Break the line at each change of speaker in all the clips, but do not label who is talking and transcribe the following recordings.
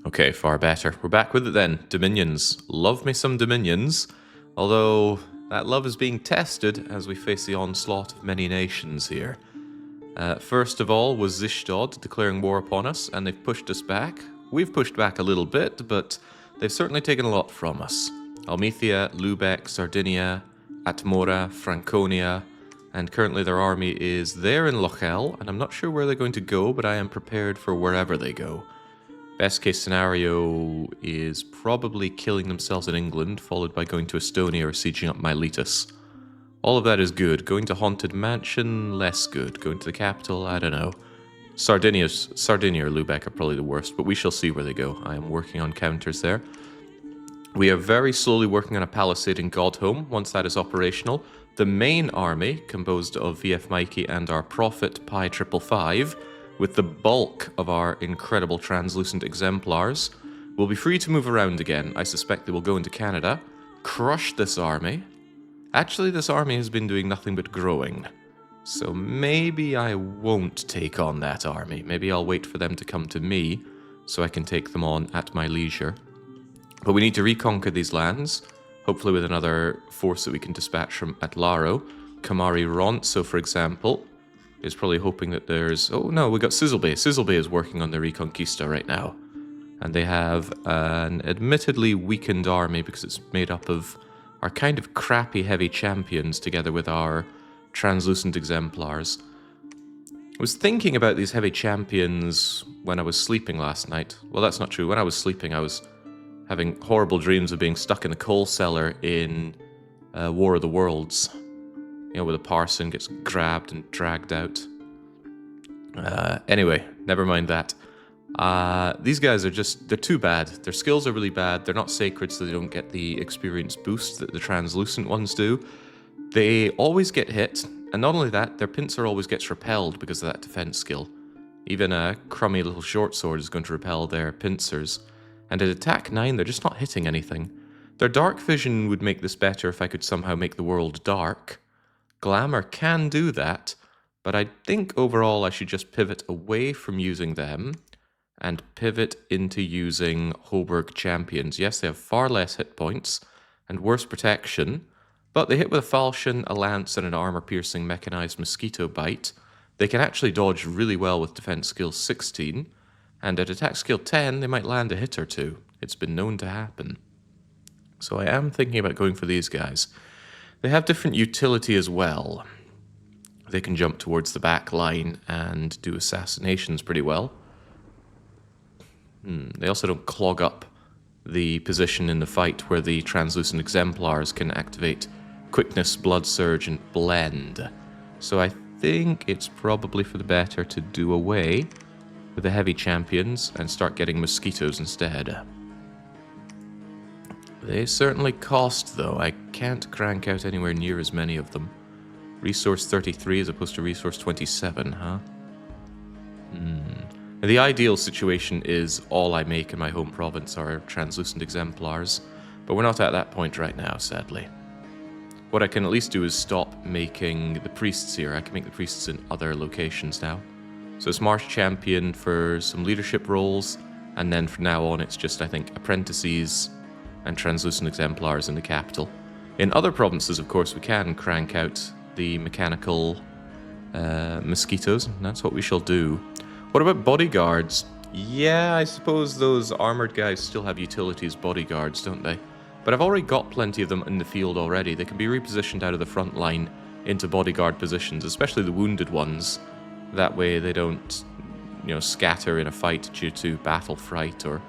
Okay, far better. We're back with it then. Dominions. Love me some Dominions. Although, that love is being tested as we face the onslaught of many nations here. First of all was Zishtod declaring war upon us, and they've pushed us back. We've pushed back a little bit, but they've certainly taken a lot from us. Almethia, Lubeck, Sardinia, Atmora, Franconia, and currently their army is there in Lochel, and I'm not sure where they're going to go, but I am prepared for wherever they go. Best case scenario is probably killing themselves in England, followed by going to Estonia or sieging up Miletus. All of that is good. Going to Haunted Mansion, less good. Going to the capital, I don't know. Sardinia or Lubeck are probably the worst, but we shall see where they go. I am working on counters there. We are very slowly working on a palisade in Godhome. Once that is operational, the main army, composed of VF Mikey and our Prophet Pi 555, with the bulk of our incredible translucent exemplars, will be free to move around again. I suspect they will go into Canada, crush this army. Actually, this army has been doing nothing but growing, so maybe I won't take on that army. Maybe I'll wait for them to come to me, so I can take them on at my leisure. But we need to reconquer these lands, hopefully with another force that we can dispatch from Atlaro. Kamari Ronso, for example, is probably hoping that there's... Oh no, we got Sizzlebay. Sizzlebay is working on the Reconquista right now. And they have an admittedly weakened army because it's made up of our kind of crappy heavy champions together with our translucent exemplars. I was thinking about these heavy champions when I was sleeping last night. Well, that's not true. When I was sleeping, I was having horrible dreams of being stuck in the coal cellar in War of the Worlds. You know, where the parson gets grabbed and dragged out. Anyway, never mind that. These guys are just, they're too bad. Their skills are really bad. They're not sacred, so they don't get the experience boost that the translucent ones do. They always get hit, and not only that, their pincer always gets repelled because of that defense skill. Even a crummy little short sword is going to repel their pincers. And at attack 9, they're just not hitting anything. Their dark vision would make this better if I could somehow make the world dark. Glamour can do that, but I think overall I should just pivot away from using them and pivot into using Hoburg champions. Yes, they have far less hit points and worse protection, but they hit with a falchion, a lance, and an armor-piercing mechanized mosquito bite. They can actually dodge really well with defense skill 16, and at attack skill 10, they might land a hit or two. It's been known to happen. So I am thinking about going for these guys. They have different utility as well. They can jump towards the back line and do assassinations pretty well. They also don't clog up the position in the fight where the translucent exemplars can activate quickness, blood surge, and blend. So I think it's probably for the better to do away with the heavy champions and start getting mosquitoes instead. They certainly cost, though. I can't crank out anywhere near as many of them. Resource 33 as opposed to resource 27, huh? The ideal situation is all I make in my home province are translucent exemplars, but we're not at that point right now, sadly. What I can at least do is stop making the priests here. I can make the priests in other locations now. So it's Marsh Champion for some leadership roles, and then from now on it's just, I think, apprentices and translucent exemplars in the capital. In other provinces, of course, we can crank out the mechanical mosquitoes, and that's what we shall do. What about bodyguards? Yeah, I suppose those armored guys still have utility as bodyguards, don't they? But I've already got plenty of them in the field already. They can be repositioned out of the front line into bodyguard positions, especially the wounded ones. That way they don't, scatter in a fight due to battle fright, or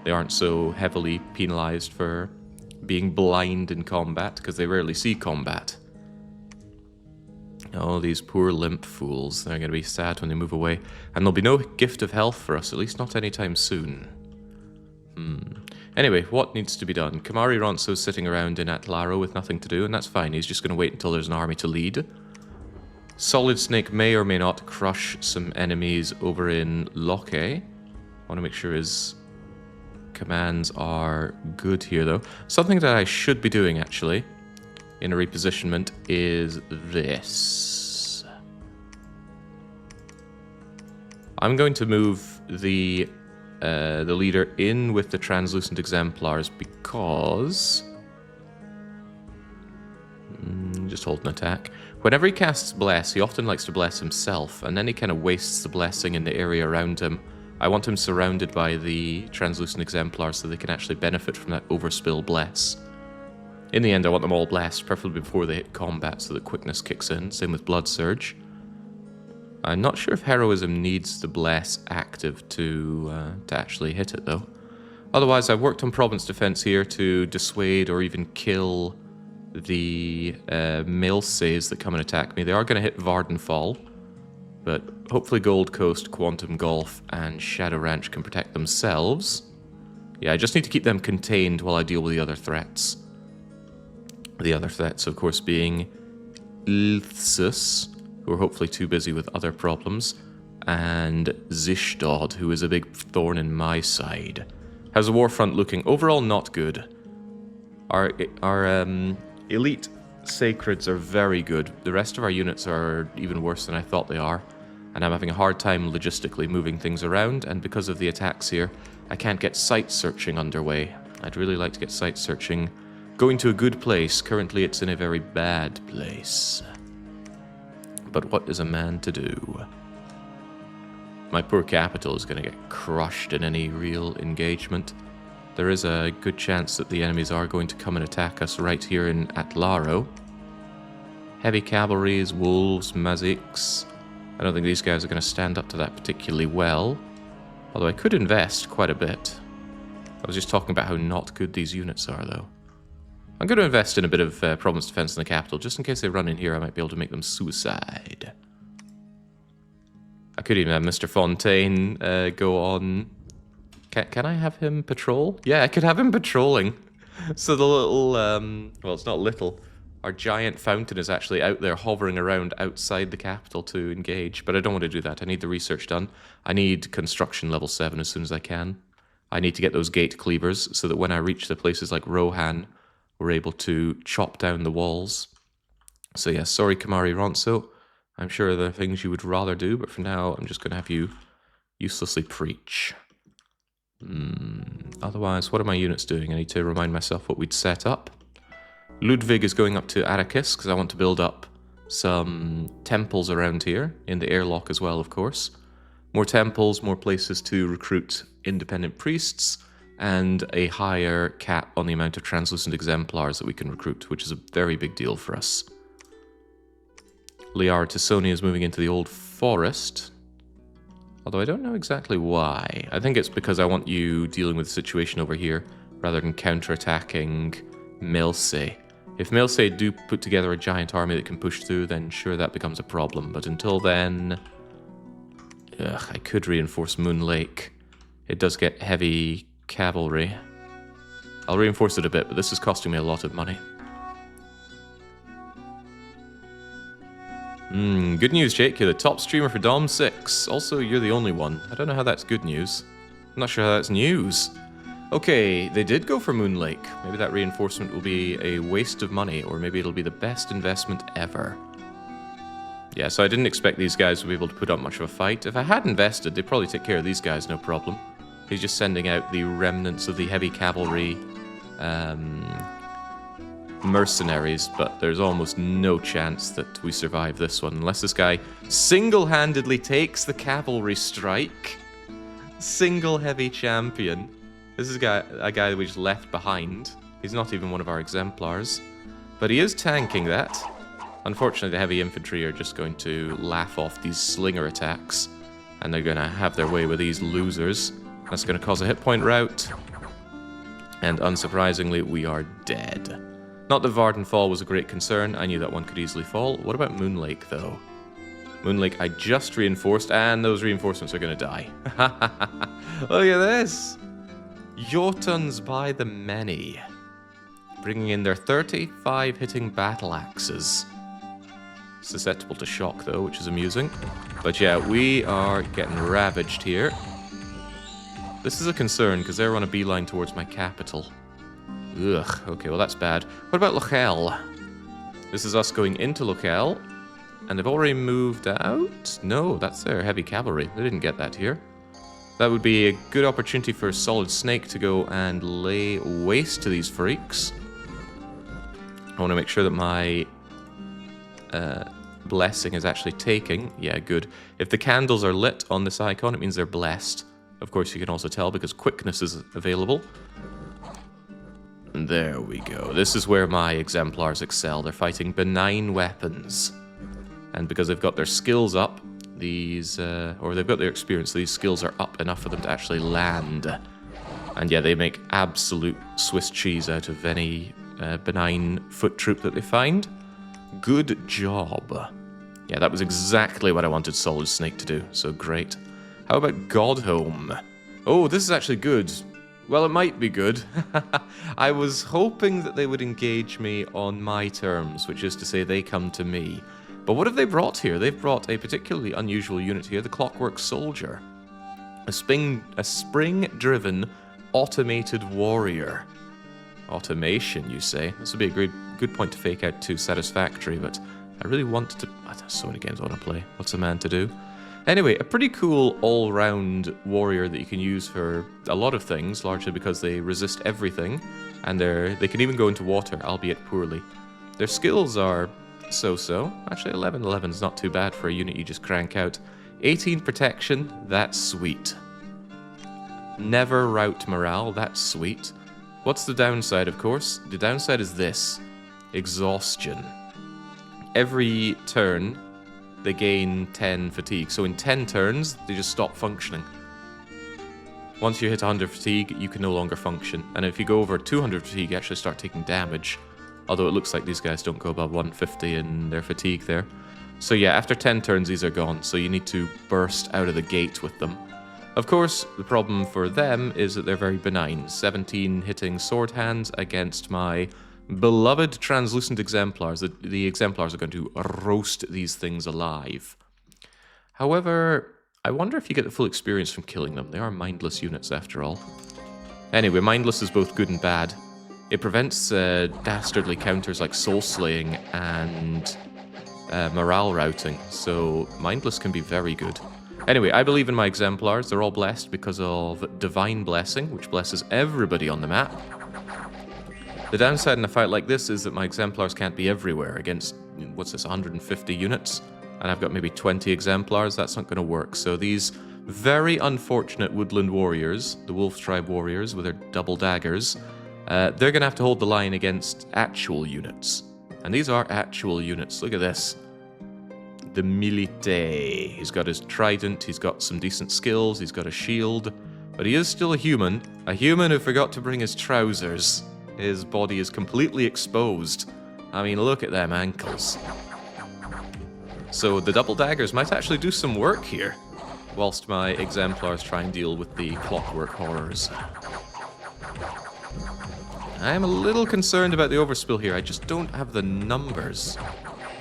they aren't so heavily penalized for being blind in combat, because they rarely see combat. Oh, these poor limp fools. They're going to be sad when they move away. And there'll be no gift of health for us, at least not anytime soon. Anyway, what needs to be done? Kamari Ronso's sitting around in Atlaro with nothing to do, and that's fine. He's just going to wait until there's an army to lead. Solid Snake may or may not crush some enemies over in Loche. I want to make sure his commands are good here, though. Something that I should be doing, actually, in a repositionment is this. I'm going to move the the leader in with the translucent exemplars because... just hold an attack. Whenever he casts Bless, he often likes to bless himself, and then he kind of wastes the blessing in the area around him. I want him surrounded by the translucent exemplars so they can actually benefit from that overspill Bless. In the end, I want them all blessed, preferably before they hit combat so that quickness kicks in. Same with Blood Surge. I'm not sure if Heroism needs the Bless active to actually hit it, though. Otherwise, I've worked on Province Defense here to dissuade or even kill the Maelsays that come and attack me. They are going to hit Vardenfall, but hopefully Gold Coast, Quantum Gulf, and Shadow Ranch can protect themselves. Yeah, I just need to keep them contained while I deal with the other threats. The other threats, of course, being Ilthsus, who are hopefully too busy with other problems, and Zishtod, who is a big thorn in my side. How's the war front looking? Overall, not good. Our elite sacreds are very good. The rest of our units are even worse than I thought they are, and I'm having a hard time logistically moving things around, and because of the attacks here, I can't get site searching underway. I'd really like to get site searching going to a good place. Currently, it's in a very bad place. But what is a man to do? My poor capital is going to get crushed in any real engagement. There is a good chance that the enemies are going to come and attack us right here in Atlaro. Heavy cavalries, wolves, maziks. I don't think these guys are going to stand up to that particularly well. Although I could invest quite a bit. I was just talking about how not good these units are, though. I'm going to invest in a bit of province defense in the capital, just in case they run in here. I might be able to make them suicide. I could even have Mr. Fontaine go on... Can I have him patrol? Yeah, I could have him patrolling. So the little... well, it's not little. Our giant fountain is actually out there hovering around outside the capital to engage. But I don't want to do that. I need the research done. I need construction level 7 as soon as I can. I need to get those gate cleavers so that when I reach the places like Rohan, we're able to chop down the walls. So yeah, sorry Kamari Ronso. I'm sure there are things you would rather do, but for now, I'm just going to have you uselessly preach. Otherwise, what are my units doing? I need to remind myself what we'd set up. Ludwig is going up to Arrakis, because I want to build up some temples around here, in the airlock as well, of course. More temples, more places to recruit independent priests, and a higher cap on the amount of translucent exemplars that we can recruit, which is a very big deal for us. Liara Tisoni is moving into the Old Forest, although I don't know exactly why. I think it's because I want you dealing with the situation over here, rather than counterattacking Maelsay. If Maelsay do put together a giant army that can push through, then sure, that becomes a problem. But until then... I could reinforce Moon Lake. It does get heavy cavalry. I'll reinforce it a bit, but this is costing me a lot of money. Good news, Jake. You're the top streamer for Dom 6. Also, you're the only one. I don't know how that's good news. I'm not sure how that's news. Okay, they did go for Moon Lake. Maybe that reinforcement will be a waste of money, or maybe it'll be the best investment ever. Yeah, so I didn't expect these guys would be able to put up much of a fight. If I had invested, they'd probably take care of these guys, no problem. He's just sending out the remnants of the heavy cavalry mercenaries, but there's almost no chance that we survive this one, unless this guy single-handedly takes the cavalry strike. Single heavy champion. This is a guy that we just left behind. He's not even one of our exemplars, but he is tanking that. Unfortunately, the heavy infantry are just going to laugh off these slinger attacks, and they're going to have their way with these losers. That's going to cause a hit point rout, and unsurprisingly, we are dead. Not that Vardenfall was a great concern. I knew that one could easily fall. What about Moon Lake, though? Moon Lake I just reinforced, and those reinforcements are going to die. Look at this! Jotuns by the many, bringing in their 35 hitting battle axes. Susceptible to shock, though, which is amusing. But yeah, we are getting ravaged here. This is a concern, because they're on a beeline towards my capital. Ugh, okay, well that's bad. What about Lochel? This is us going into Lochel, and they've already moved out? No, that's their heavy cavalry. They didn't get that here. That would be a good opportunity for a Solid Snake to go and lay waste to these freaks. I want to make sure that my blessing is actually taking. Yeah, good. If the candles are lit on this icon, it means they're blessed. Of course, you can also tell because quickness is available. And there we go. This is where my exemplars excel. They're fighting benign weapons. And because they've got their skills up, these, or they've got their experience, these skills are up enough for them to actually land. And yeah, they make absolute Swiss cheese out of any benign foot troop that they find. Good job. Yeah, that was exactly what I wanted Solid Snake to do, so great. How about Godhome? Oh, this is actually good. Well, it might be good. I was hoping that they would engage me on my terms, which is to say they come to me. But what have they brought here? They've brought a particularly unusual unit here, the Clockwork Soldier. A spring-driven automated warrior. Automation, you say? This would be a good point to fake out to Satisfactory, but I really want to... There's so many games I want to play. What's a man to do? Anyway, a pretty cool all-round warrior that you can use for a lot of things, largely because they resist everything, and they can even go into water, albeit poorly. Their skills are so-so. Actually, 11 is not too bad for a unit you just crank out. 18 protection, that's sweet. Never rout morale, that's sweet. What's the downside, of course? The downside is this. Exhaustion. Every turn, they gain 10 fatigue. So in 10 turns, they just stop functioning. Once you hit 100 fatigue, you can no longer function. And if you go over 200 fatigue, you actually start taking damage. Although it looks like these guys don't go above 150 in their fatigue there. So yeah, after 10 turns, these are gone. So you need to burst out of the gate with them. Of course, the problem for them is that they're very benign. 17 hitting sword hands against my beloved translucent exemplars. The exemplars are going to roast these things alive. However, I wonder if you get the full experience from killing them. They are mindless units after all. Anyway, mindless is both good and bad. It prevents dastardly counters like soul slaying and morale routing, so mindless can be very good. Anyway, I believe in my exemplars. They're all blessed because of Divine Blessing, which blesses everybody on the map. The downside in a fight like this is that my exemplars can't be everywhere against, what's this, 150 units? And I've got maybe 20 exemplars. That's not going to work. So these very unfortunate woodland warriors, the Wolf Tribe warriors with their double daggers, they're going to have to hold the line against actual units. And these are actual units. Look at this. The Milite. He's got his trident, he's got some decent skills, he's got a shield. But he is still a human who forgot to bring his trousers. His body is completely exposed. I mean, look at them ankles. So the double daggers might actually do some work here, whilst my exemplars try and deal with the clockwork horrors. I am a little concerned about the overspill here. I just don't have the numbers.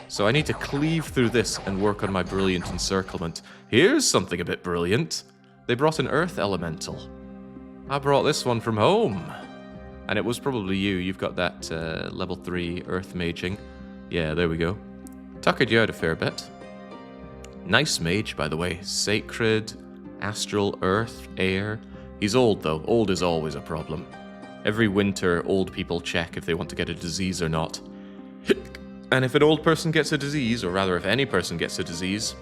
So I need to cleave through this and work on my brilliant encirclement. Here's something a bit brilliant. They brought an earth elemental. I brought this one from home. And it was probably you. You've got that level 3 earth maging. Yeah, there we go. Tuckered you out a fair bit. Nice mage, by the way. Sacred, astral, earth, air. He's old, though. Old is always a problem. Every winter, old people check if they want to get a disease or not. And if an old person gets a disease, or rather if any person gets a disease,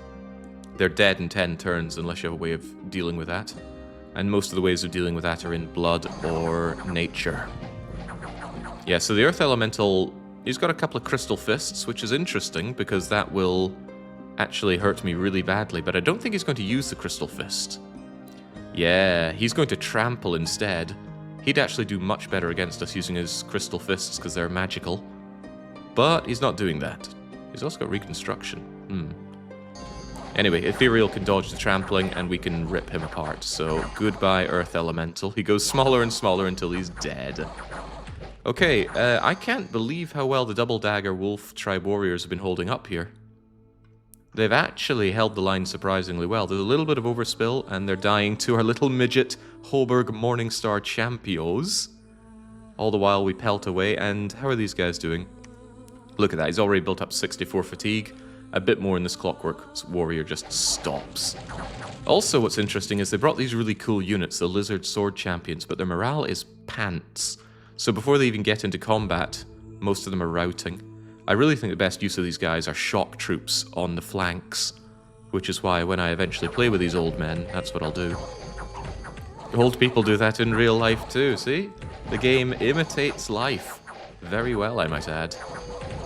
they're dead in 10 turns unless you have a way of dealing with that. And most of the ways of dealing with that are in blood or nature. Yeah, so the Earth Elemental, he's got a couple of crystal fists, which is interesting because that will actually hurt me really badly, but I don't think he's going to use the crystal fist. Yeah, he's going to trample instead. He'd actually do much better against us using his crystal fists because they're magical. But he's not doing that. He's also got reconstruction. Anyway, Ethereal can dodge the trampling and we can rip him apart. So goodbye, Earth Elemental. He goes smaller and smaller until he's dead. Okay, I can't believe how well the Double Dagger Wolf Tribe Warriors have been holding up here. They've actually held the line surprisingly well. There's a little bit of overspill and they're dying to our little midget Hoburg Morningstar Champions. All the while we pelt away, and how are these guys doing? Look at that, he's already built up 64 fatigue. a bit more in this Clockwork Warrior just stops. Also, what's interesting is they brought these really cool units, the Lizard Sword Champions, but their morale is pants. So before they even get into combat, most of them are routing. I really think the best use of these guys are shock troops on the flanks, which is why when I eventually play with these old men, that's what I'll do. Old people do that in real life too, see? The game imitates life. Very well, I might add.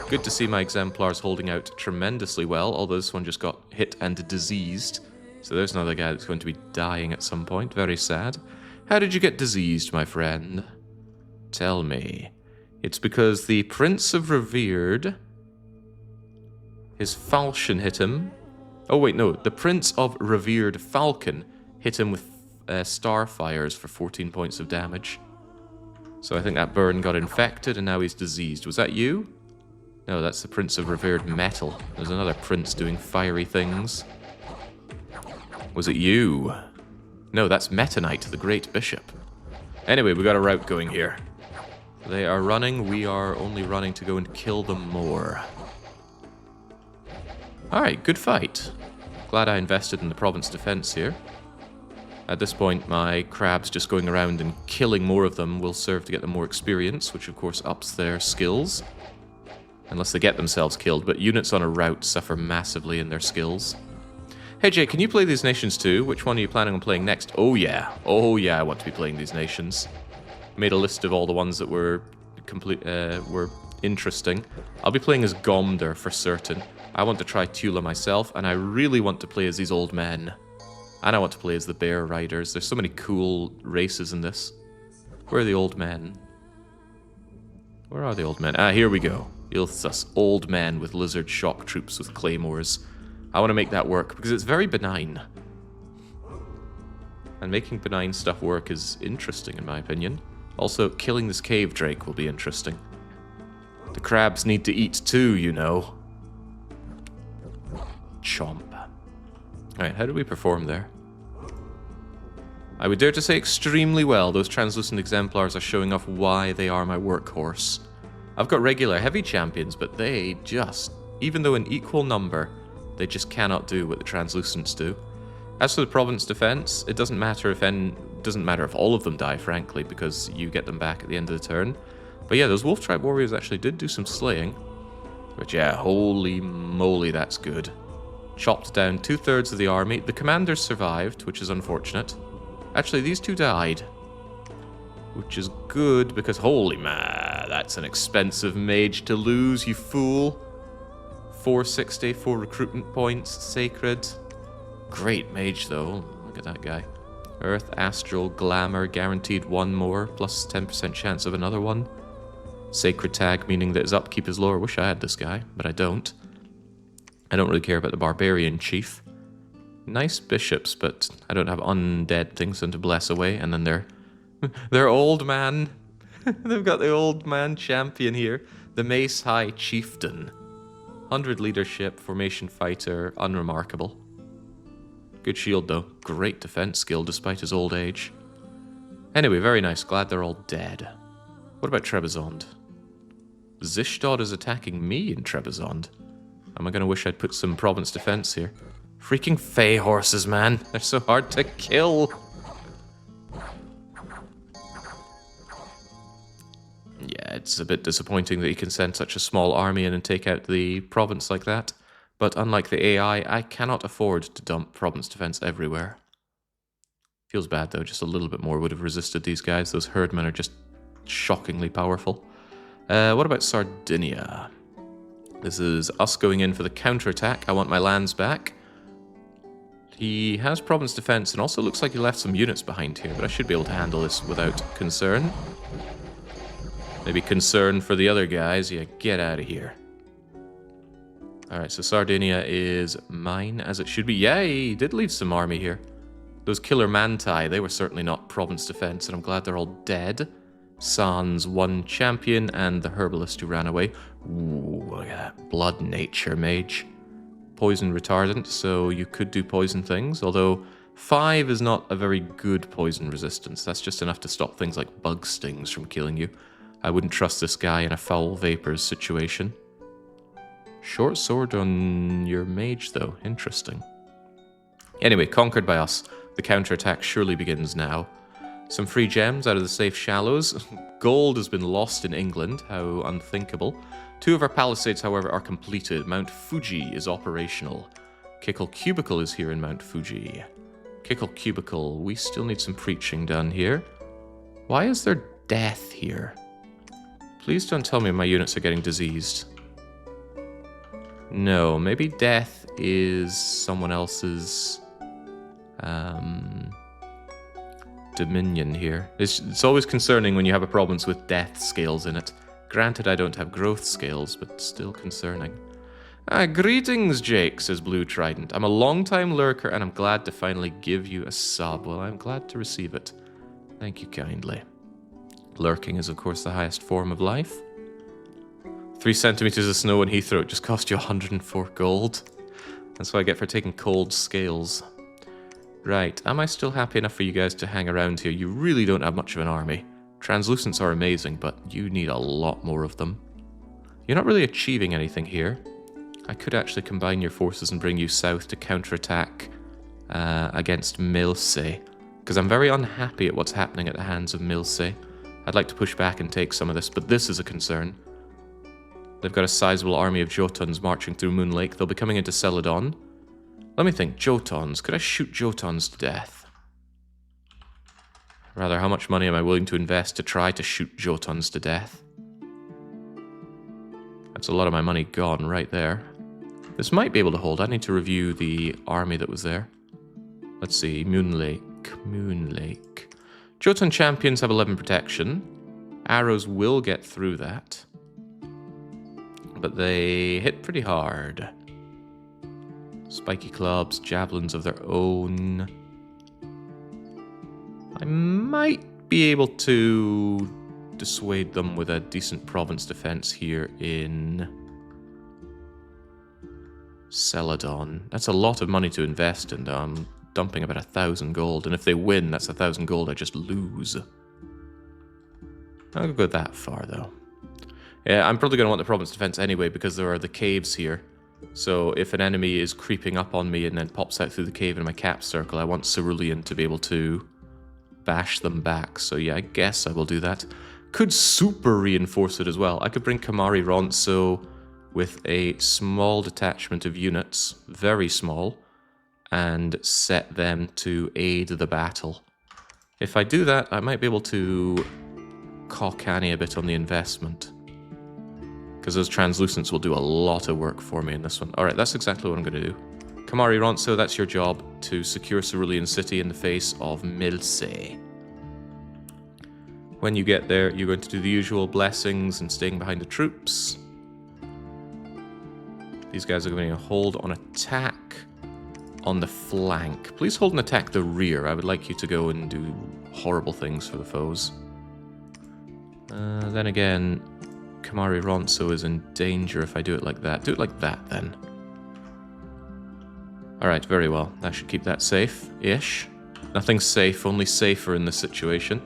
Good to see my exemplars holding out tremendously well, although this one just got hit and diseased. So there's another guy that's going to be dying at some point. Very sad. How did you get diseased, my friend? Tell me. It's because the Prince of Revered... his falchion hit him. Oh wait, no. The Prince of Revered Falcon hit him with starfires for 14 points of damage. So I think that burn got infected and now he's diseased. Was that you? No, that's the Prince of Revered Metal. There's another prince doing fiery things. Was it you? No, that's Meta Knight, the Great Bishop. Anyway, we got a route going here. They are running, we are only running to go and kill them more. Alright, good fight. Glad I invested in the province defense here. At this point, my crabs just going around and killing more of them will serve to get them more experience, which of course ups their skills. Unless they get themselves killed, but units on a route suffer massively in their skills. Hey Jay, can you play these nations too? Which one are you planning on playing next? Oh yeah, I want to be playing these nations. Made a list of all the ones that were were interesting. I'll be playing as Gomder for certain. I want to try Tula myself, and I really want to play as these old men. And I want to play as the Bear Riders. There's so many cool races in this. Where are the old men? Where are the old men? Ah, here we go. Ilthus, old men with lizard shock troops with claymores. I want to make that work because it's very benign. And making benign stuff work is interesting in my opinion. Also, killing this cave drake will be interesting. The crabs need to eat too, you know. Chomp. Alright, how did we perform there? I would dare to say extremely well. Those translucent exemplars are showing off why they are my workhorse. I've got regular heavy champions, but they just, even though in equal number, they just cannot do what the translucents do. As for the province defense, it doesn't matter if all of them die, frankly, because you get them back at the end of the turn. But yeah, those wolf tribe warriors actually did do some slaying. But yeah, holy moly, that's good. Chopped down 2/3 of the army. The commanders survived, which is unfortunate. Actually, these two died. Which is good, because holy man, that's an expensive mage to lose, you fool. 460, 4 recruitment points, sacred. Great mage, though. Look at that guy. Earth, Astral, Glamour, guaranteed one more, plus 10% chance of another one. Sacred tag, meaning that his upkeep is lower. Wish I had this guy, but I don't. I don't really care about the Barbarian Chief. Nice bishops, but I don't have undead things to bless away, and then they're old man. They've got the old man champion here. The Mace High Chieftain. 100 leadership, formation fighter, unremarkable. Good shield though. Great defense skill despite his old age. Anyway, very nice. Glad they're all dead. What about Trebizond? Zishtod is attacking me in Trebizond. Am I going to wish I'd put some province defense here? Freaking Fey horses, man. They're so hard to kill. Yeah, it's a bit disappointing that you can send such a small army in and take out the province like that. But unlike the AI, I cannot afford to dump province defense everywhere. Feels bad though, just a little bit more would have resisted these guys. Those herdmen are just shockingly powerful. What about Sardinia? This is us going in for the counterattack. I want my lands back. He has province defense and also looks like he left some units behind here, but I should be able to handle this without concern. Maybe concern for the other guys. Yeah, get out of here. Alright, so Sardinia is mine, as it should be. Yeah, he did leave some army here. Those killer Manti, they were certainly not province defense, and I'm glad they're all dead. Sans one champion, and the herbalist who ran away. Ooh, look at that. Blood nature mage. Poison retardant, so you could do poison things, although 5 is not a very good poison resistance. That's just enough to stop things like bug stings from killing you. I wouldn't trust this guy in a foul vapors situation. Short sword on your mage, though. Interesting. Anyway, conquered by us. The counterattack surely begins now. Some free gems out of the safe shallows. Gold has been lost in England. How unthinkable. 2 of our palisades, however, are completed. Mount Fuji is operational. Kickle Cubicle is here in Mount Fuji. Kickle Cubicle, we still need some preaching done here. Why is there death here? Please don't tell me my units are getting diseased. No, maybe death is someone else's dominion here. It's always concerning when you have a problems with death scales in it. Granted, I don't have growth scales, but still concerning. Greetings, Jake, says Blue Trident. I'm a long-time lurker, and I'm glad to finally give you a sub. Well, I'm glad to receive it. Thank you kindly. Lurking is, of course, the highest form of life. 3 centimeters of snow in Heathrow just cost you 104 gold. That's what I get for taking cold scales. Right, am I still happy enough for you guys to hang around here? You really don't have much of an army. Translucents are amazing, but you need a lot more of them. You're not really achieving anything here. I could actually combine your forces and bring you south to counterattack against Milsey, because I'm very unhappy at what's happening at the hands of Milsey. I'd like to push back and take some of this, but this is a concern. They've got a sizable army of Jotuns marching through Moon Lake. They'll be coming into Celadon. Let me think. Jotuns. Could I shoot Jotuns to death? Rather, how much money am I willing to invest to try to shoot Jotuns to death? That's a lot of my money gone right there. This might be able to hold. I need to review the army that was there. Let's see. Moon Lake. Moon Lake. Jotun champions have 11 protection. Arrows will get through that. But they hit pretty hard. Spiky clubs, javelins of their own. I might be able to dissuade them with a decent province defense here in Celadon. That's a lot of money to invest in. I'm dumping about 1,000 gold, and if they win, that's 1,000 gold I just lose. I'll go that far, though. Yeah, I'm probably going to want the province defense anyway, because there are the caves here. So if an enemy is creeping up on me and then pops out through the cave in my cap circle, I want Cerulean to be able to bash them back. So yeah, I guess I will do that. Could super reinforce it as well. I could bring Kamari Ronso with a small detachment of units, very small, and set them to aid the battle. If I do that, I might be able to cock-anny a bit on the investment, because those translucents will do a lot of work for me in this one. Alright, that's exactly what I'm going to do. Kamari Ronso, that's your job, to secure Cerulean City in the face of Milsey. When you get there, you're going to do the usual blessings and staying behind the troops. These guys are going to hold on attack on the flank. Please hold and attack the rear. I would like you to go and do horrible things for the foes. Then again, Kamari Ronso is in danger if I do it like that. Do it like that, then. Alright, very well. That should keep that safe-ish. Nothing's safe, only safer in this situation.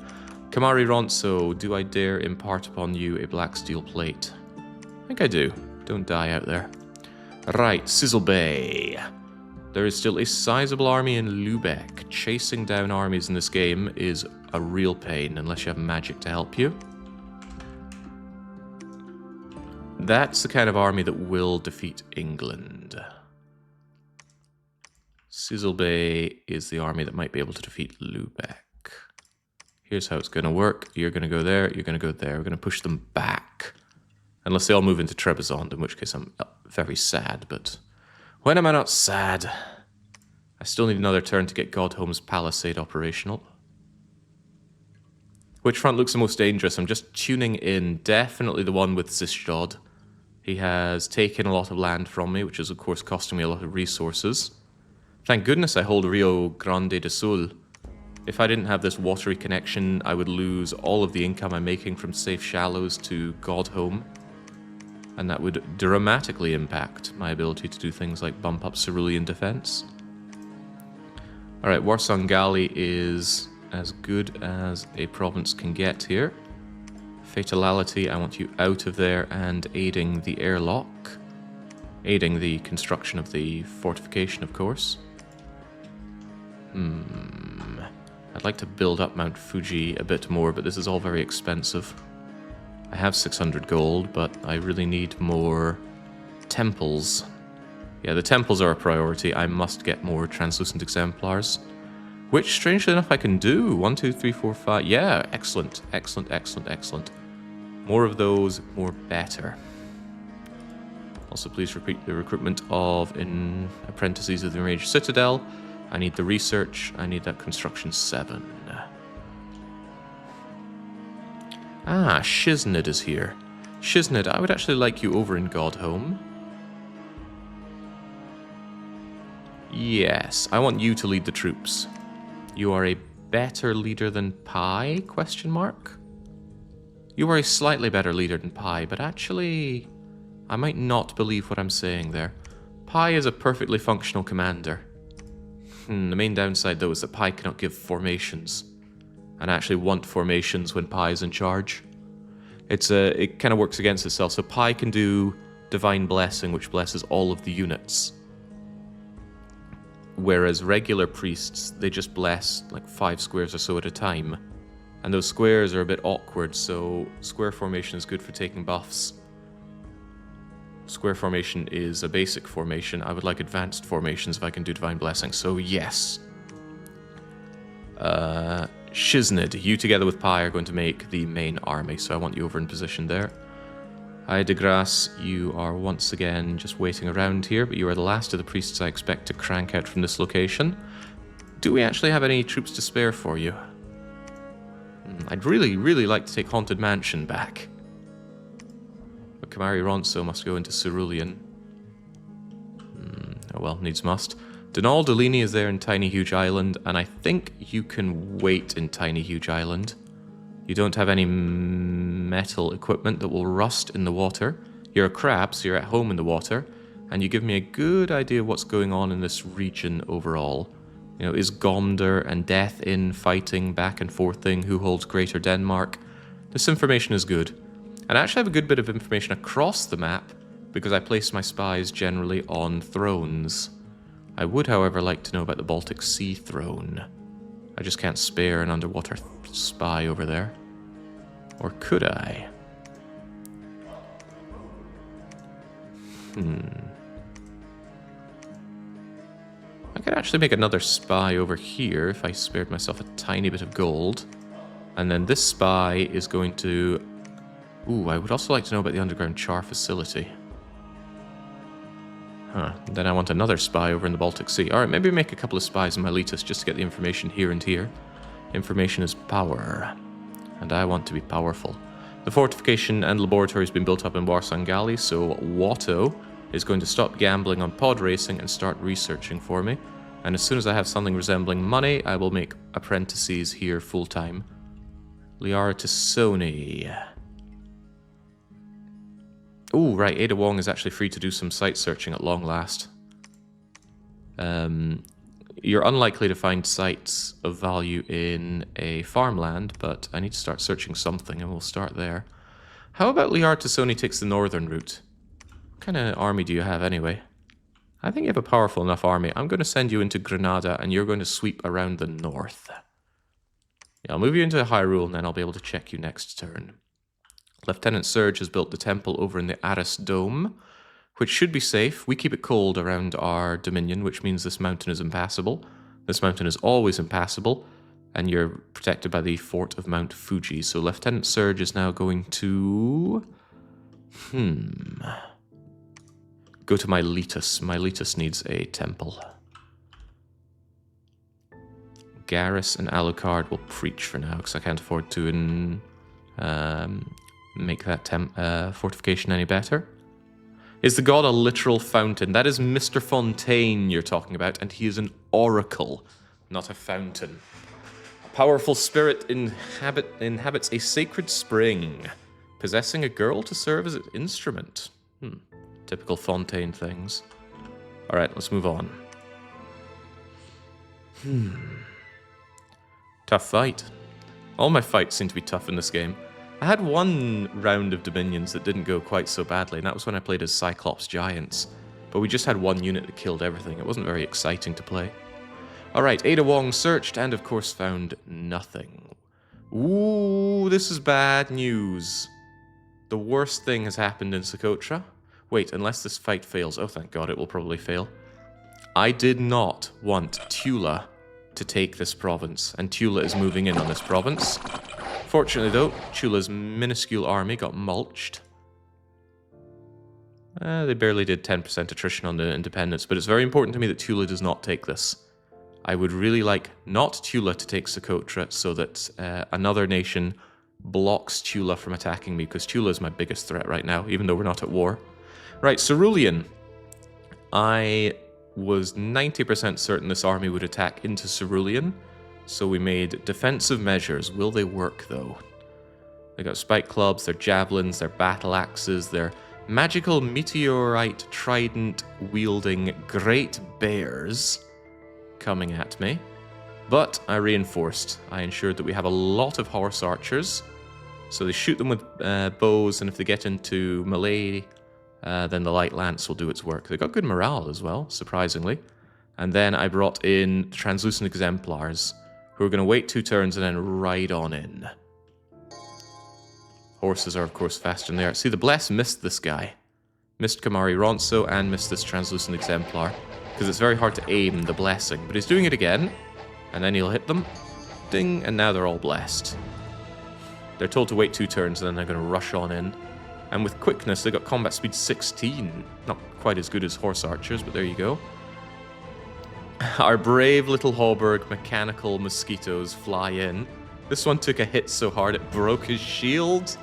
Kamari Ronso, do I dare impart upon you a black steel plate? I think I do. Don't die out there. Right, Sizzle Bay. There is still a sizable army in Lubeck. Chasing down armies in this game is a real pain, unless you have magic to help you. That's the kind of army that will defeat England. Sizzle Bay is the army that might be able to defeat Lubeck. Here's how it's going to work. You're going to go there, you're going to go there. We're going to push them back. Unless they all move into Trebizond, in which case I'm very sad, but when am I not sad? I still need another turn to get Godhome's Palisade operational. Which front looks the most dangerous? I'm just tuning in. Definitely the one with Zishdod. He has taken a lot of land from me, which is of course costing me a lot of resources. Thank goodness I hold Rio Grande do Sul. If I didn't have this watery connection, I would lose all of the income I'm making from Safe Shallows to Godhome. And that would dramatically impact my ability to do things like bump up Cerulean defense. Alright, Warsangali is as good as a province can get here. Fatality, I want you out of there and aiding the airlock. aiding the construction of the fortification, of course. I'd like to build up Mount Fuji a bit more, but this is all very expensive. I have 600 gold, but I really need more temples. Yeah, the temples are a priority. I must get more translucent exemplars. Which, strangely enough, I can do. 1, 2, 3, 4, 5. Yeah, excellent, excellent, excellent, excellent. More of those, more better. Also, please repeat the recruitment of apprentices of the Enraged Citadel. I need the research. I need that construction 7. Ah, Shiznid is here. Shiznid, I would actually like you over in Godhome. Yes, I want you to lead the troops. You are a better leader than Pi, question mark? You are a slightly better leader than Pi, but actually, I might not believe what I'm saying there. Pi is a perfectly functional commander. The main downside, though, is that Pi cannot give formations. And I actually want formations when Pi is in charge. It kind of works against itself. So Pi can do Divine Blessing, which blesses all of the units. Whereas regular priests, they just bless like 5 squares or so at a time. And those squares are a bit awkward, so square formation is good for taking buffs. Square formation is a basic formation. I would like advanced formations if I can do Divine Blessing, so yes. Shiznid, you together with Pi are going to make the main army, so I want you over in position there. Hi, De Grasse, you are once again just waiting around here, but you are the last of the priests I expect to crank out from this location. Do we actually have any troops to spare for you? I'd really, really like to take Haunted Mansion back. But Kamari Ronso must go into Cerulean. Oh well, needs must. Donald Delini is there in Tiny Huge Island, and I think you can wait in Tiny Huge Island. You don't have any metal equipment that will rust in the water. You're a crab, so you're at home in the water, and you give me a good idea of what's going on in this region overall. You know, is Gomder and Death in fighting back and forthing? Who holds Greater Denmark? This information is good. And I actually have a good bit of information across the map, because I place my spies generally on thrones. I would, however, like to know about the Baltic Sea throne. I just can't spare an underwater spy over there. Or could I? I could actually make another spy over here if I spared myself a tiny bit of gold. And then this spy is going to... Ooh, I would also like to know about the underground char facility. Then I want another spy over in the Baltic Sea. Alright, maybe make a couple of spies in Miletus just to get the information here and here. Information is power. And I want to be powerful. The fortification and laboratory has been built up in Warsangali, so Watto is going to stop gambling on pod racing and start researching for me. And as soon as I have something resembling money, I will make apprentices here full-time. Liara to Sony. Oh, right, Ada Wong is actually free to do some site searching at long last. You're unlikely to find sites of value in a farmland, but I need to start searching something, and we'll start there. How about Liara to Sony takes the northern route? What kind of army do you have, anyway? I think you have a powerful enough army. I'm going to send you into Granada, and you're going to sweep around the north. Yeah, I'll move you into Hyrule, and then I'll be able to check you next turn. Lieutenant Surge has built the temple over in the Aris Dome, which should be safe. We keep it cold around our dominion, which means this mountain is impassable. This mountain is always impassable, and you're protected by the fort of Mount Fuji. So Lieutenant Surge is now going to... Go to Miletus. Miletus needs a temple. Garrus and Alucard will preach for now, because I can't afford to make that fortification any better. Is the god a literal fountain? That is Mr. Fontaine you're talking about, and he is an oracle, not a fountain. A powerful spirit inhabits a sacred spring, possessing a girl to serve as its instrument. Typical Fontaine things. Alright, let's move on. Tough fight. All my fights seem to be tough in this game. I had one round of Dominions that didn't go quite so badly, and that was when I played as Cyclops Giants. But we just had one unit that killed everything. It wasn't very exciting to play. Alright, Ada Wong searched and of course found nothing. Ooh, this is bad news. The worst thing has happened in Socotra. Wait, unless this fight fails. Oh, thank God, it will probably fail. I did not want Tula to take this province, and Tula is moving in on this province. Fortunately, though, Tula's minuscule army got mulched. They barely did 10% attrition on the independence, but it's very important to me that Tula does not take this. I would really like not Tula to take Socotra so that another nation blocks Tula from attacking me, because Tula is my biggest threat right now, even though we're not at war. Right, Cerulean. I was 90% certain this army would attack into Cerulean, so we made defensive measures. Will they work, though? They got spike clubs, their javelins, their battle axes, their magical meteorite trident-wielding great bears coming at me. But I reinforced. I ensured that we have a lot of horse archers, so they shoot them with bows, and if they get into melee, then the light lance will do its work. They got good morale as well, surprisingly. And then I brought in the translucent exemplars, who are going to wait 2 turns and then ride on in. Horses are, of course, faster than they are. See, the Bless missed this guy. Missed Kamari Ronso and missed this translucent exemplar, because it's very hard to aim the Blessing. But he's doing it again, and then he'll hit them. Ding, and now they're all blessed. They're told to wait 2 turns, and then they're going to rush on in. And with quickness, they got combat speed 16. Not quite as good as horse archers, but there you go. Our brave little Hauberg mechanical mosquitoes fly in. This one took a hit so hard it broke his shield.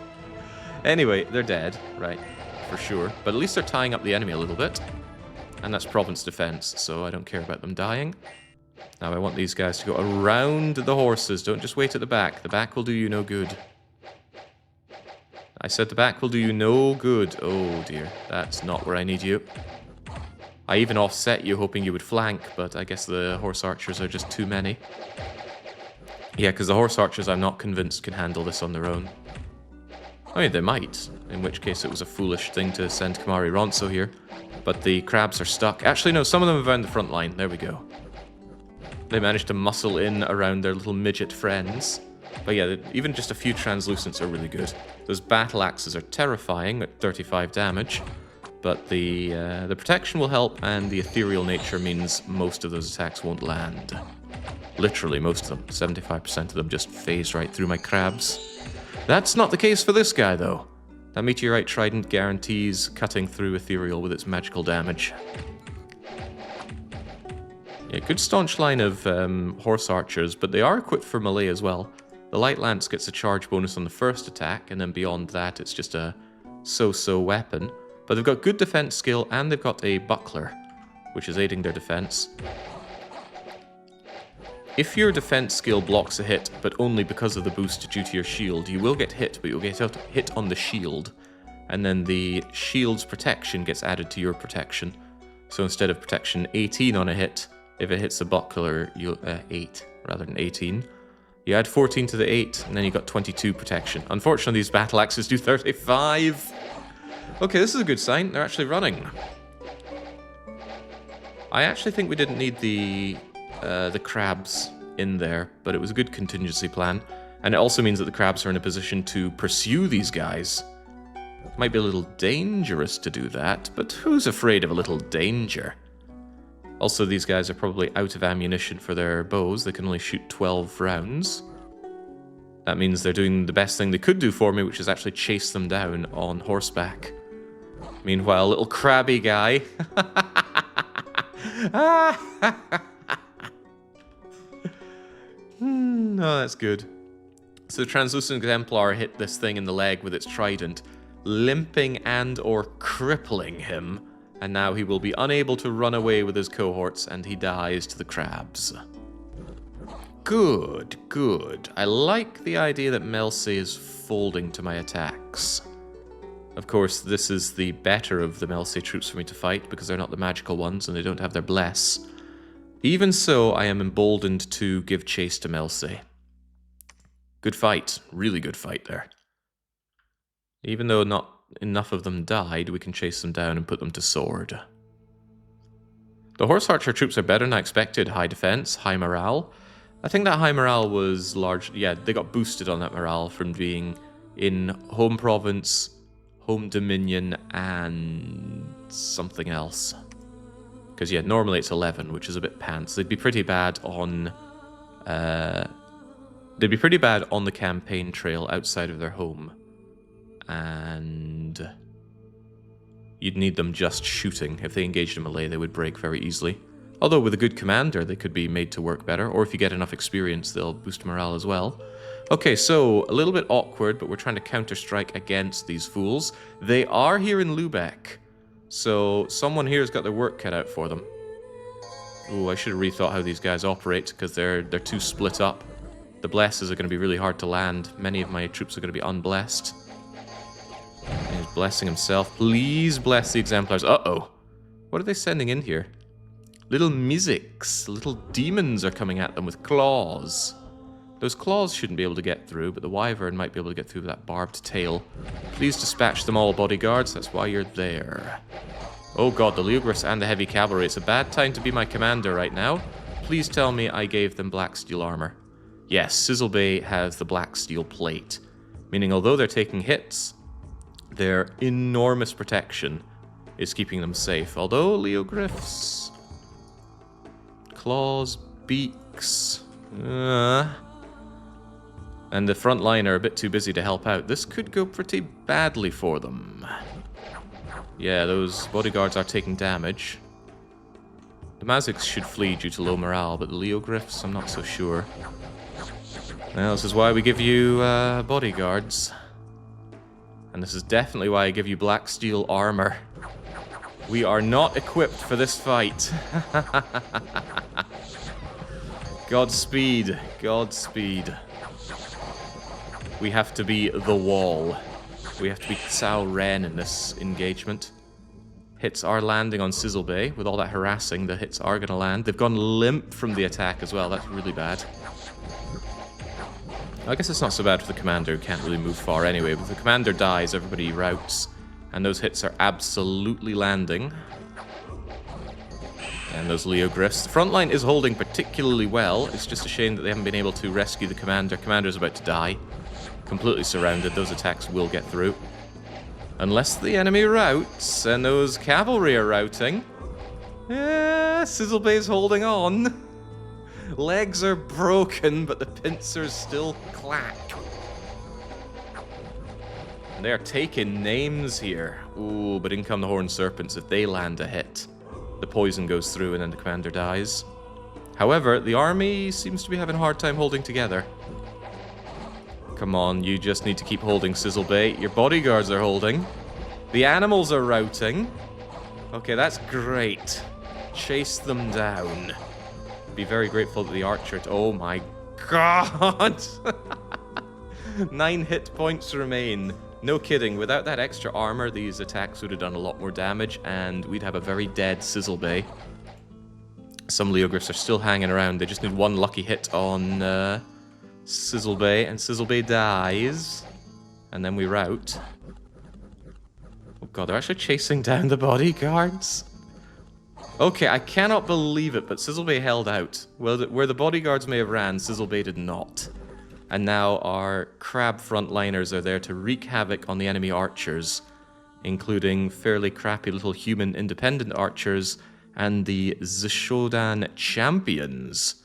Anyway, they're dead, right, for sure. But at least they're tying up the enemy a little bit. And that's province defense, so I don't care about them dying. Now I want these guys to go around the horses. Don't just wait at the back. The back will do you no good. I said the back will do you no good. Oh dear, that's not where I need you. I even offset you hoping you would flank, but I guess the horse archers are just too many. Yeah, because the horse archers I'm not convinced can handle this on their own. I mean, they might, in which case it was a foolish thing to send Kamari Ronso here. But the crabs are stuck. Actually, no, some of them have found the front line. There we go. They managed to muscle in around their little midget friends. But yeah, even just a few translucents are really good. Those battle axes are terrifying at 35 damage. But the protection will help, and the ethereal nature means most of those attacks won't land. Literally most of them. 75% of them just phase right through my crabs. That's not the case for this guy, though. That meteorite trident guarantees cutting through ethereal with its magical damage. Yeah, good staunch line of horse archers, but they are equipped for melee as well. The light lance gets a charge bonus on the first attack, and then beyond that it's just a so-so weapon. But they've got good defense skill, and they've got a buckler, which is aiding their defense. If your defense skill blocks a hit, but only because of the boost due to your shield, you will get hit, but you'll get hit on the shield. And then the shield's protection gets added to your protection. So instead of protection 18 on a hit, if it hits the buckler, you'll 8 rather than 18. You add 14 to the 8, and then you got 22 protection. Unfortunately, these battle axes do 35. Okay, this is a good sign. They're actually running. I actually think we didn't need the crabs in there, but it was a good contingency plan. And it also means that the crabs are in a position to pursue these guys. Might be a little dangerous to do that, but who's afraid of a little danger? Also, these guys are probably out of ammunition for their bows. They can only shoot 12 rounds. That means they're doing the best thing they could do for me, which is actually chase them down on horseback. Meanwhile, little crabby guy... Oh, that's good. So the translucent exemplar hit this thing in the leg with its trident, limping and or crippling him, and now he will be unable to run away with his cohorts, and he dies to the crabs. Good, good. I like the idea that Melcy is folding to my attacks. Of course, this is the better of the Melcy troops for me to fight, because they're not the magical ones, and they don't have their bless. Even so, I am emboldened to give chase to Melcy. Good fight. Really good fight there. Even though not enough of them died, we can chase them down and put them to sword. The Horse Archer troops are better than I expected. High defense, high morale. I think that high morale was large. Yeah, they got boosted on that morale from being in Home Province, Home Dominion, and something else. Because, yeah, normally it's 11, which is a bit pants. They'd be pretty bad on... they'd be pretty bad on the campaign trail outside of their home. And... you'd need them just shooting. If they engaged in melee, they would break very easily. Although with a good commander, they could be made to work better. Or if you get enough experience, they'll boost morale as well. Okay, so a little bit awkward, but we're trying to counter-strike against these fools. They are here in Lubeck. So someone here has got their work cut out for them. Ooh, I should have rethought how these guys operate, because they're too split up. The blesses are going to be really hard to land. Many of my troops are going to be unblessed. He's blessing himself. Please bless the exemplars. Uh-oh. What are they sending in here? Little Miziks. Little demons are coming at them with claws. Those claws shouldn't be able to get through, but the wyvern might be able to get through with that barbed tail. Please dispatch them all, bodyguards. That's why you're there. Oh god, the Leogris and the heavy cavalry. It's a bad time to be my commander right now. Please tell me I gave them black steel armor. Yes, Sizzle Bay has the black steel plate. Meaning although they're taking hits, their enormous protection is keeping them safe. Although Leogriffs... claws, beaks... and the front line are a bit too busy to help out. This could go pretty badly for them. Yeah, those bodyguards are taking damage. The Maziks should flee due to low morale, but the Leogriffs, I'm not so sure. Well, this is why we give you bodyguards. And this is definitely why I give you black steel armor. We are not equipped for this fight. Godspeed. Godspeed. We have to be the wall. We have to be Cao Ren in this engagement. Hits are landing on Sizzle Bay. With all that harassing, the hits are going to land. They've gone limp from the attack as well. That's really bad. I guess it's not so bad for the commander, who can't really move far anyway. But if the commander dies, everybody routs. And those hits are absolutely landing. And those Leogriffs. The front line is holding particularly well. It's just a shame that they haven't been able to rescue the commander. Commander's about to die. Completely surrounded. Those attacks will get through. Unless the enemy routs, and those cavalry are routing. Yeah, Sizzle Bay's holding on. Legs are broken, but the pincers still clack. And they are taking names here. Ooh, but in come the Horned Serpents. If they land a hit, the poison goes through and then the commander dies. However, the army seems to be having a hard time holding together. Come on, you just need to keep holding, Sizzle Bay. Your bodyguards are holding. The animals are routing. Okay, that's great. Chase them down. Be very grateful that the archer... oh my god! 9 hit points remain. No kidding, without that extra armor, these attacks would have done a lot more damage, and we'd have a very dead Sizzle Bay. Some Leogriffs are still hanging around. They just need one lucky hit on Sizzle Bay, and Sizzle Bay dies. And then we rout. Oh god, they're actually chasing down the bodyguards. Okay, I cannot believe it, but Sizzle Bay held out. Well, where the bodyguards may have ran, Sizzle Bay did not. And now our crab frontliners are there to wreak havoc on the enemy archers, including fairly crappy little human independent archers and the Zishodan champions.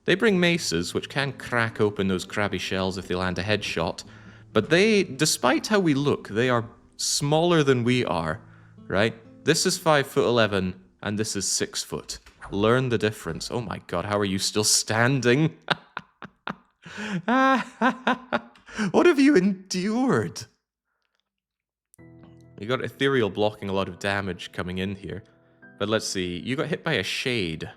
They bring maces, which can crack open those crabby shells if they land a headshot, but they, despite how we look, they are smaller than we are, right? This is 5'11", and this is 6 foot. Learn the difference. Oh my god, how are you still standing? What have you endured? You got Ethereal blocking a lot of damage coming in here. But let's see, you got hit by a shade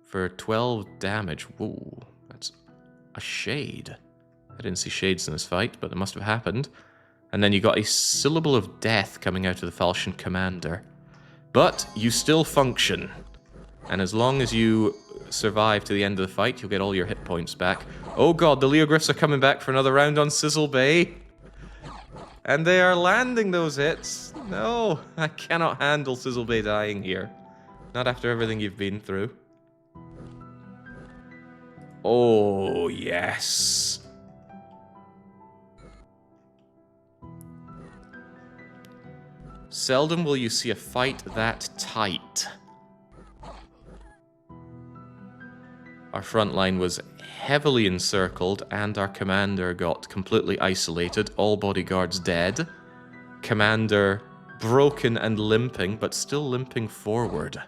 for 12 damage. Whoa, that's a shade. I didn't see shades in this fight, but it must have happened. And then you got a syllable of death coming out of the Falchion commander. But you still function. And as long as you survive to the end of the fight, you'll get all your hit points back. Oh god, the Leogriffs are coming back for another round on Sizzle Bay. And they are landing those hits. No, I cannot handle Sizzle Bay dying here. Not after everything you've been through. Oh, yes. Seldom will you see a fight that tight. Our front line was heavily encircled, and our commander got completely isolated. All bodyguards dead. Commander broken and limping, but still limping forward.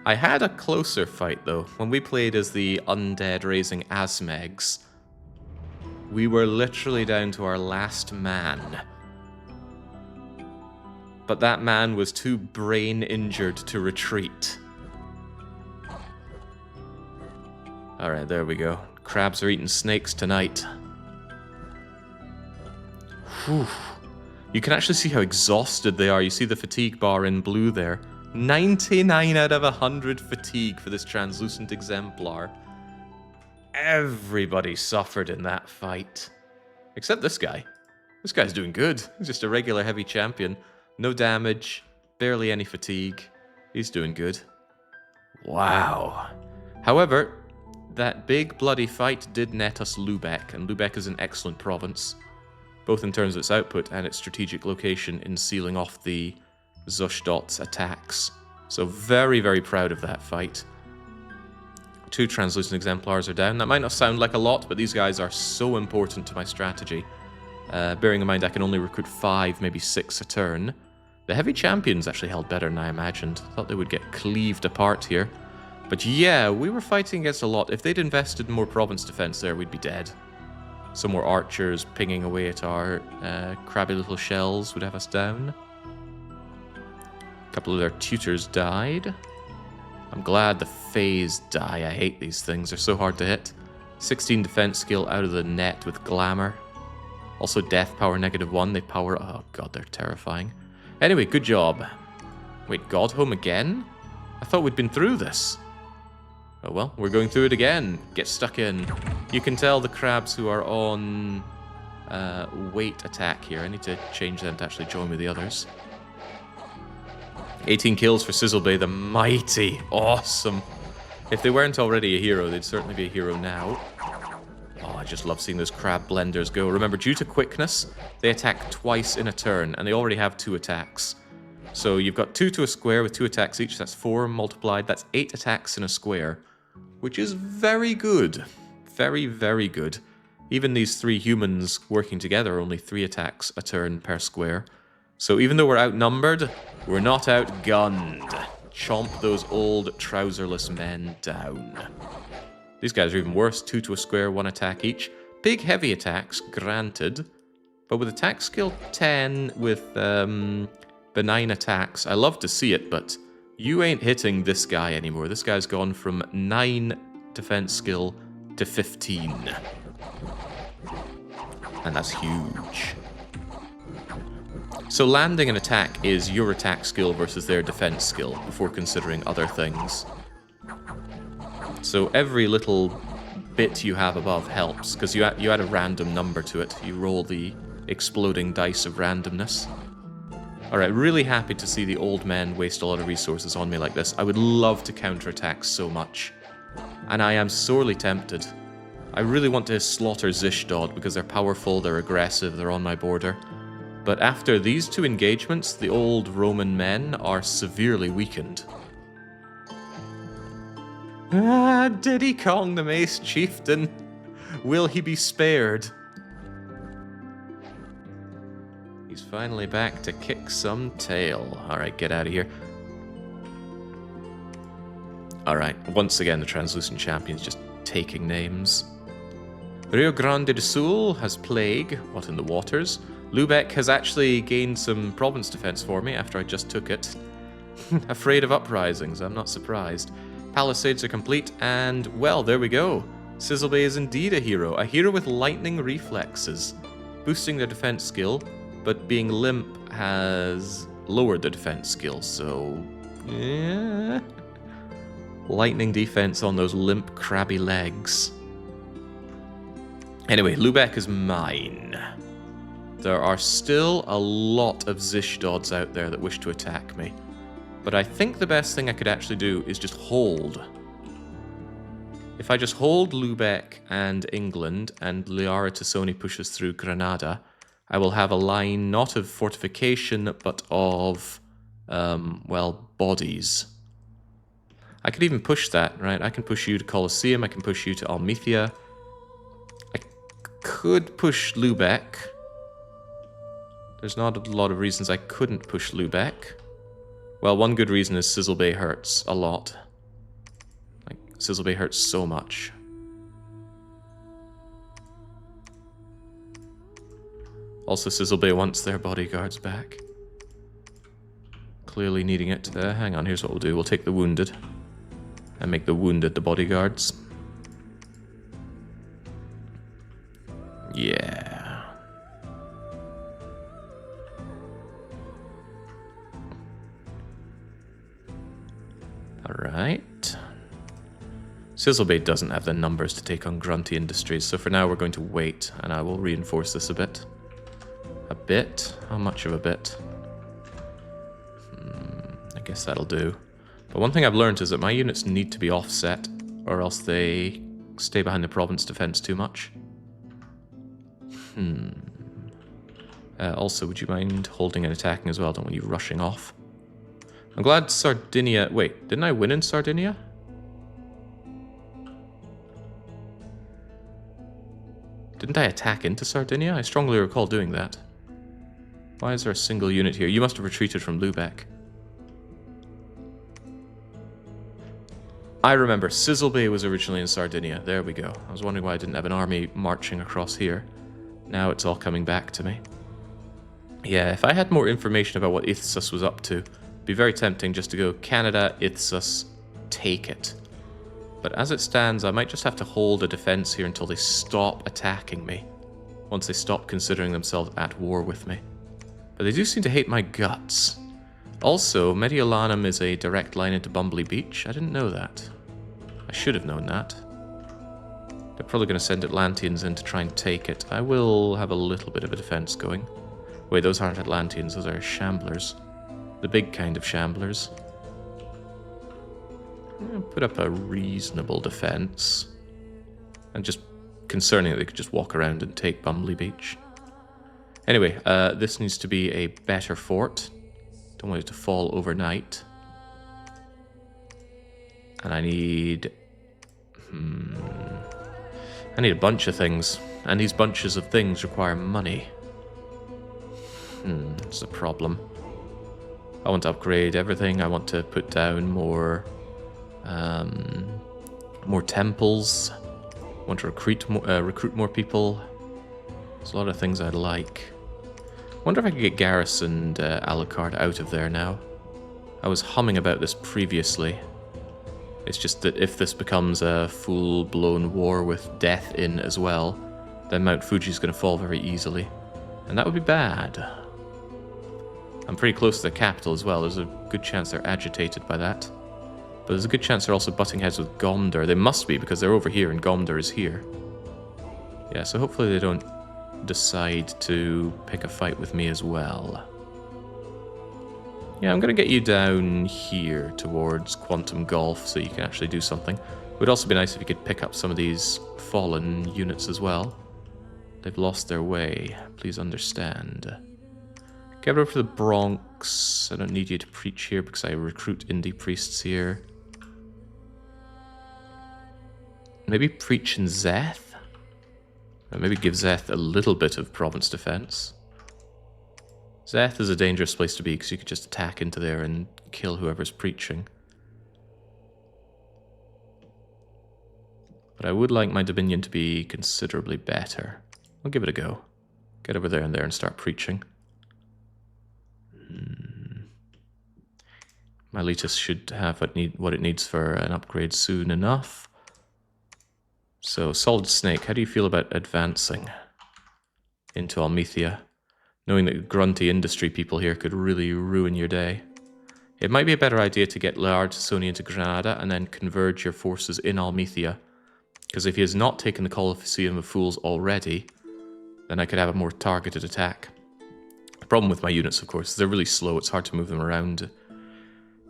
I had a closer fight, though. When we played as the undead raising Asmegs, we were literally down to our last man. But that man was too brain injured to retreat. Alright, there we go. Crabs are eating snakes tonight. Whew. You can actually see how exhausted they are. You see the fatigue bar in blue there. 99 out of 100 fatigue for this translucent exemplar. Everybody suffered in that fight. Except this guy. This guy's doing good. He's just a regular heavy champion. No damage, barely any fatigue. He's doing good. Wow. However, that big bloody fight did net us Lubeck, and Lubeck is an excellent province, both in terms of its output and its strategic location in sealing off the Zushdot's attacks. So very, very proud of that fight. 2 translucent exemplars are down. That might not sound like a lot, but these guys are so important to my strategy. Bearing in mind I can only recruit 5, maybe 6 a turn. The heavy champions actually held better than I imagined. Thought they would get cleaved apart here. But yeah, we were fighting against a lot. If they'd invested in more province defense there, we'd be dead. Some more archers pinging away at our crabby little shells would have us down. A couple of their tutors died. I'm glad the Fays die. I hate these things. They're so hard to hit. 16 defense skill out of the net with glamour. Also death power -1. They power... Oh god, they're terrifying. Anyway, good job. Wait, Godhome again? I thought we'd been through this. Oh well, we're going through it again. Get stuck in. You can tell the crabs who are on weight attack here. I need to change them to actually join with the others. 18 kills for Sizzlebay the Mighty. Awesome. If they weren't already a hero, they'd certainly be a hero now. Oh, I just love seeing those crab blenders go. Remember, due to quickness, they attack twice in a turn, and they already have 2 attacks. So you've got 2 to a square with 2 attacks each. That's 4 multiplied. That's 8 attacks in a square, which is very good. Very, very good. Even these 3 humans working together are only 3 attacks a turn per square. So even though we're outnumbered, we're not outgunned. Chomp those old trouserless men down. These guys are even worse. 2 to a square, 1 attack each. Big heavy attacks, granted. But with attack skill 10 with benign attacks, I love to see it, but you ain't hitting this guy anymore. This guy's gone from 9 defense skill to 15. And that's huge. So landing an attack is your attack skill versus their defense skill before considering other things. So every little bit you have above helps, because you add a random number to it. You roll the exploding dice of randomness. Alright, really happy to see the old men waste a lot of resources on me like this. I would love to counterattack so much. And I am sorely tempted. I really want to slaughter Zushdot because they're powerful, they're aggressive, they're on my border. But after these 2 engagements, the old Roman men are severely weakened. Ah, Diddy Kong the Mace Chieftain. Will he be spared? He's finally back to kick some tail. Alright, get out of here. Alright, once again the Translucent Champion's just taking names. Rio Grande do Sul has plague. What in the waters? Lubeck has actually gained some province defense for me after I just took it. Afraid of uprisings, I'm not surprised. Palisades are complete, and, well, there we go. Sizzlebay is indeed a hero with lightning reflexes, boosting their defense skill, but being limp has lowered their defense skill, so... yeah. Lightning defense on those limp, crabby legs. Anyway, Lubeck is mine. There are still a lot of Zishdods out there that wish to attack me. But I think the best thing I could actually do is just hold. If I just hold Lubeck and England, and Liara Tassoni pushes through Granada, I will have a line not of fortification, but of, well, bodies. I could even push that, right? I can push you to Colosseum, I can push you to Almithia. I could push Lubeck. There's not a lot of reasons I couldn't push Lubeck. Well, one good reason is Sizzle Bay hurts a lot. Like, Sizzle Bay hurts so much. Also, Sizzle Bay wants their bodyguards back. Clearly needing it. Hang on, here's what we'll do. We'll take the wounded. And make the wounded the bodyguards. Yeah. Alright. Sizzle Bay doesn't have the numbers to take on Grunty Industries, so for now we're going to wait, and I will reinforce this a bit. A bit? How much of a bit? I guess that'll do. But one thing I've learned is that my units need to be offset, or else they stay behind the province defense too much. Also, would you mind holding and attacking as well? I don't want you rushing off. I'm glad Sardinia... Wait, didn't I win in Sardinia? Didn't I attack into Sardinia? I strongly recall doing that. Why is there a single unit here? You must have retreated from Lubeck. I remember, Sizzle Bay was originally in Sardinia. There we go. I was wondering why I didn't have an army marching across here. Now it's all coming back to me. Yeah, if I had more information about what Ithsus was up to, it'd be very tempting just to go Canada, Ithsus, take it. But as it stands, I might just have to hold a defense here until they stop attacking me. Once they stop considering themselves at war with me. But they do seem to hate my guts. Also, Mediolanum is a direct line into Bumbley Beach. I didn't know that. I should have known that. They're probably going to send Atlanteans in to try and take it. I will have a little bit of a defense going. Wait, those aren't Atlanteans, those are Shamblers. The big kind of Shamblers. I'll put up a reasonable defense. And just concerning that they could just walk around and take Bumbley Beach. Anyway, this needs to be a better fort. Don't want it to fall overnight. And I need a bunch of things. And these bunches of things require money. It's a problem. I want to upgrade everything. I want to put down more temples. I want to recruit more people. There's a lot of things I'd like. I wonder if I could get garrisoned Alucard out of there now. I was humming about this previously. It's just that if this becomes a full-blown war with death in as well, then Mount Fuji's going to fall very easily. And that would be bad. I'm pretty close to the capital as well. There's a good chance they're agitated by that. But there's a good chance they're also butting heads with Gomdor. They must be, because they're over here and Gomdor is here. Yeah, so hopefully they don't decide to pick a fight with me as well. Yeah, I'm going to get you down here towards Quantum Gulf so you can actually do something. It would also be nice if you could pick up some of these fallen units as well. They've lost their way, please understand. Get over to the Bronx. I don't need you to preach here because I recruit indie priests here. Maybe preach in Zeth? Or maybe give Zeth a little bit of province defense. Zeth is a dangerous place to be because you could just attack into there and kill whoever's preaching. But I would like my Dominion to be considerably better. I'll give it a go. Get over there and start preaching. Miletus should have what it needs for an upgrade soon enough. So, Solid Snake, how do you feel about advancing into Almithia? Knowing that grunty industry people here could really ruin your day. It might be a better idea to get Tassoni into Granada and then converge your forces in Almithia. Because if he has not taken the Colosseum of Fools already, then I could have a more targeted attack. The problem with my units, of course, is they're really slow. It's hard to move them around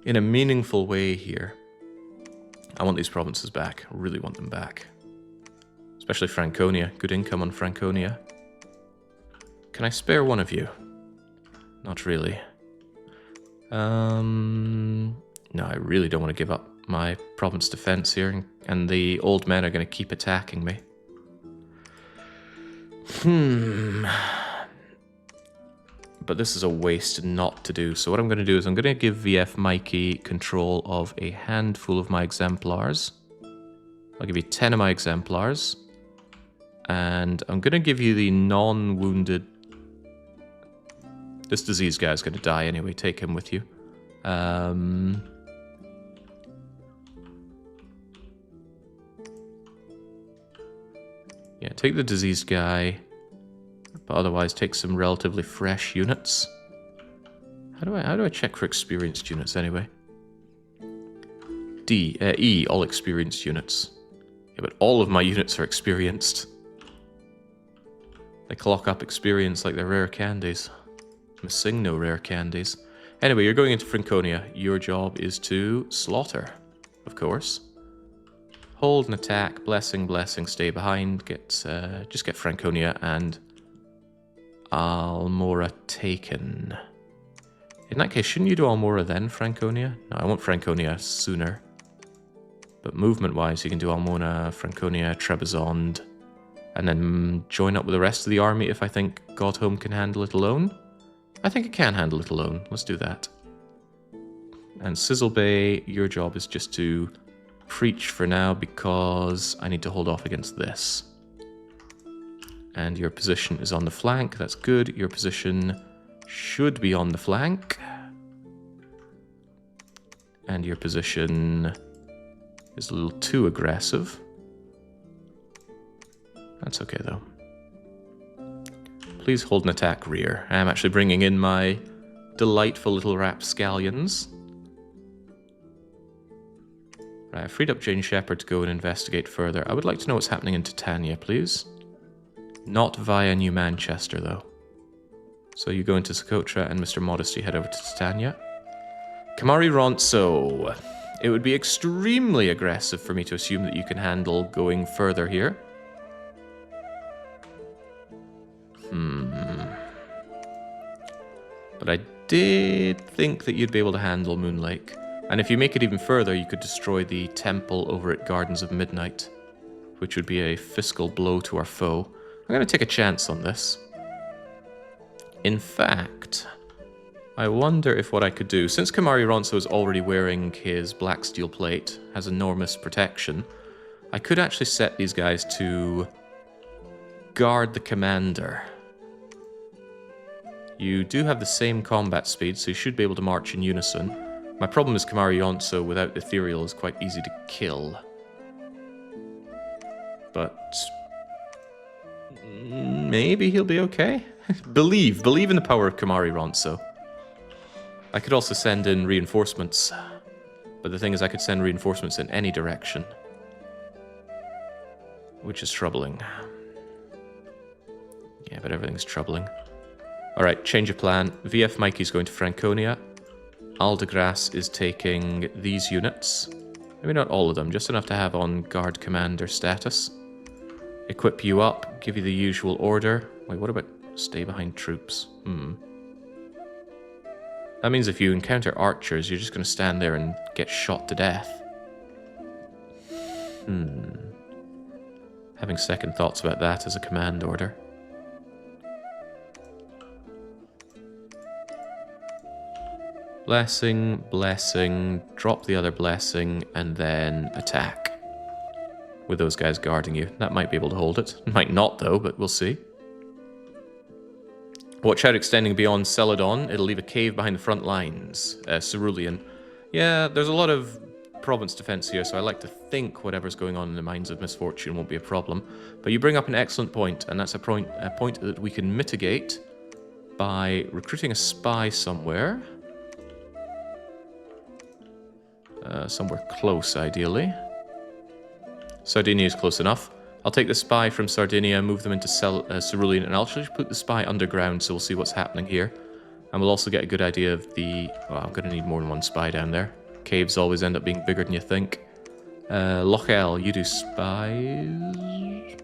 in a meaningful way here. I want these provinces back. I really want them back. Especially Franconia. Good income on Franconia. Can I spare one of you? Not really. No, I really don't want to give up my province defense here, and the old men are going to keep attacking me. But this is a waste not to do. So what I'm going to do is I'm going to give VF Mikey control of a handful of my exemplars. I'll give you 10 of my exemplars. And I'm going to give you the non-wounded... This disease guy's going to die anyway. Take him with you. Yeah, take the diseased guy. But otherwise, take some relatively fresh units. How do I check for experienced units anyway? E, all experienced units. Yeah, but all of my units are experienced. They clock up experience like they're rare candies. Missing no rare candies. Anyway, you're going into Franconia. Your job is to slaughter, of course. Hold and attack. Blessing, blessing. Stay behind. Just get Franconia and Almora taken. In that case, shouldn't you do Almora then Franconia? No, I want Franconia sooner. But movement-wise, you can do Almona, Franconia, Trebizond, and then join up with the rest of the army if I think Godhome can handle it alone. I think it can handle it alone. Let's do that. And Sizzle Bay, your job is just to preach for now because I need to hold off against this. And your position is on the flank. That's good. Your position should be on the flank. And your position is a little too aggressive. That's okay, though. Please hold an attack rear. I am actually bringing in my delightful little rapscallions. Right, I freed up Jane Shepherd to go and investigate further. I would like to know what's happening in Titania, please. Not via New Manchester, though. So you go into Socotra and Mr. Modesty head over to Titania. Kamari Ronso. It would be extremely aggressive for me to assume that you can handle going further here. But I did think that you'd be able to handle Moon Lake. And if you make it even further, you could destroy the temple over at Gardens of Midnight, which would be a fiscal blow to our foe. I'm going to take a chance on this. In fact, I wonder if what I could do, since Kamari Ronso is already wearing his black steel plate, has enormous protection, I could actually set these guys to guard the commander. You do have the same combat speed, so you should be able to march in unison. My problem is Kamari Ronso without Ethereal is quite easy to kill. But maybe he'll be okay. Believe in the power of Kamari Ronso. I could also send in reinforcements, but the thing is I could send reinforcements in any direction, which is troubling. Yeah, but everything's troubling. Alright, change of plan. VF Mikey's going to Franconia. Aldegras is taking these units. Maybe not all of them, just enough to have on guard commander status. Equip you up, give you the usual order. Wait, what about stay behind troops? That means if you encounter archers, you're just going to stand there and get shot to death. Having second thoughts about that as a command order. Blessing, blessing, drop the other blessing, and then attack. With those guys guarding you. That might be able to hold it. Might not, though, but we'll see. Watch out extending beyond Celadon. It'll leave a cave behind the front lines. Cerulean. Yeah, there's a lot of province defense here, so I like to think whatever's going on in the Mines of Misfortune won't be a problem. But you bring up an excellent point, and that's a point that we can mitigate by recruiting a spy somewhere. Somewhere close, ideally. Sardinia is close enough. I'll take the spy from Sardinia, move them into Cerulean, and I'll actually put the spy underground so we'll see what's happening here. And we'll also get a good idea of the... Well, I'm going to need more than one spy down there. Caves always end up being bigger than you think. Lochel, you do spies.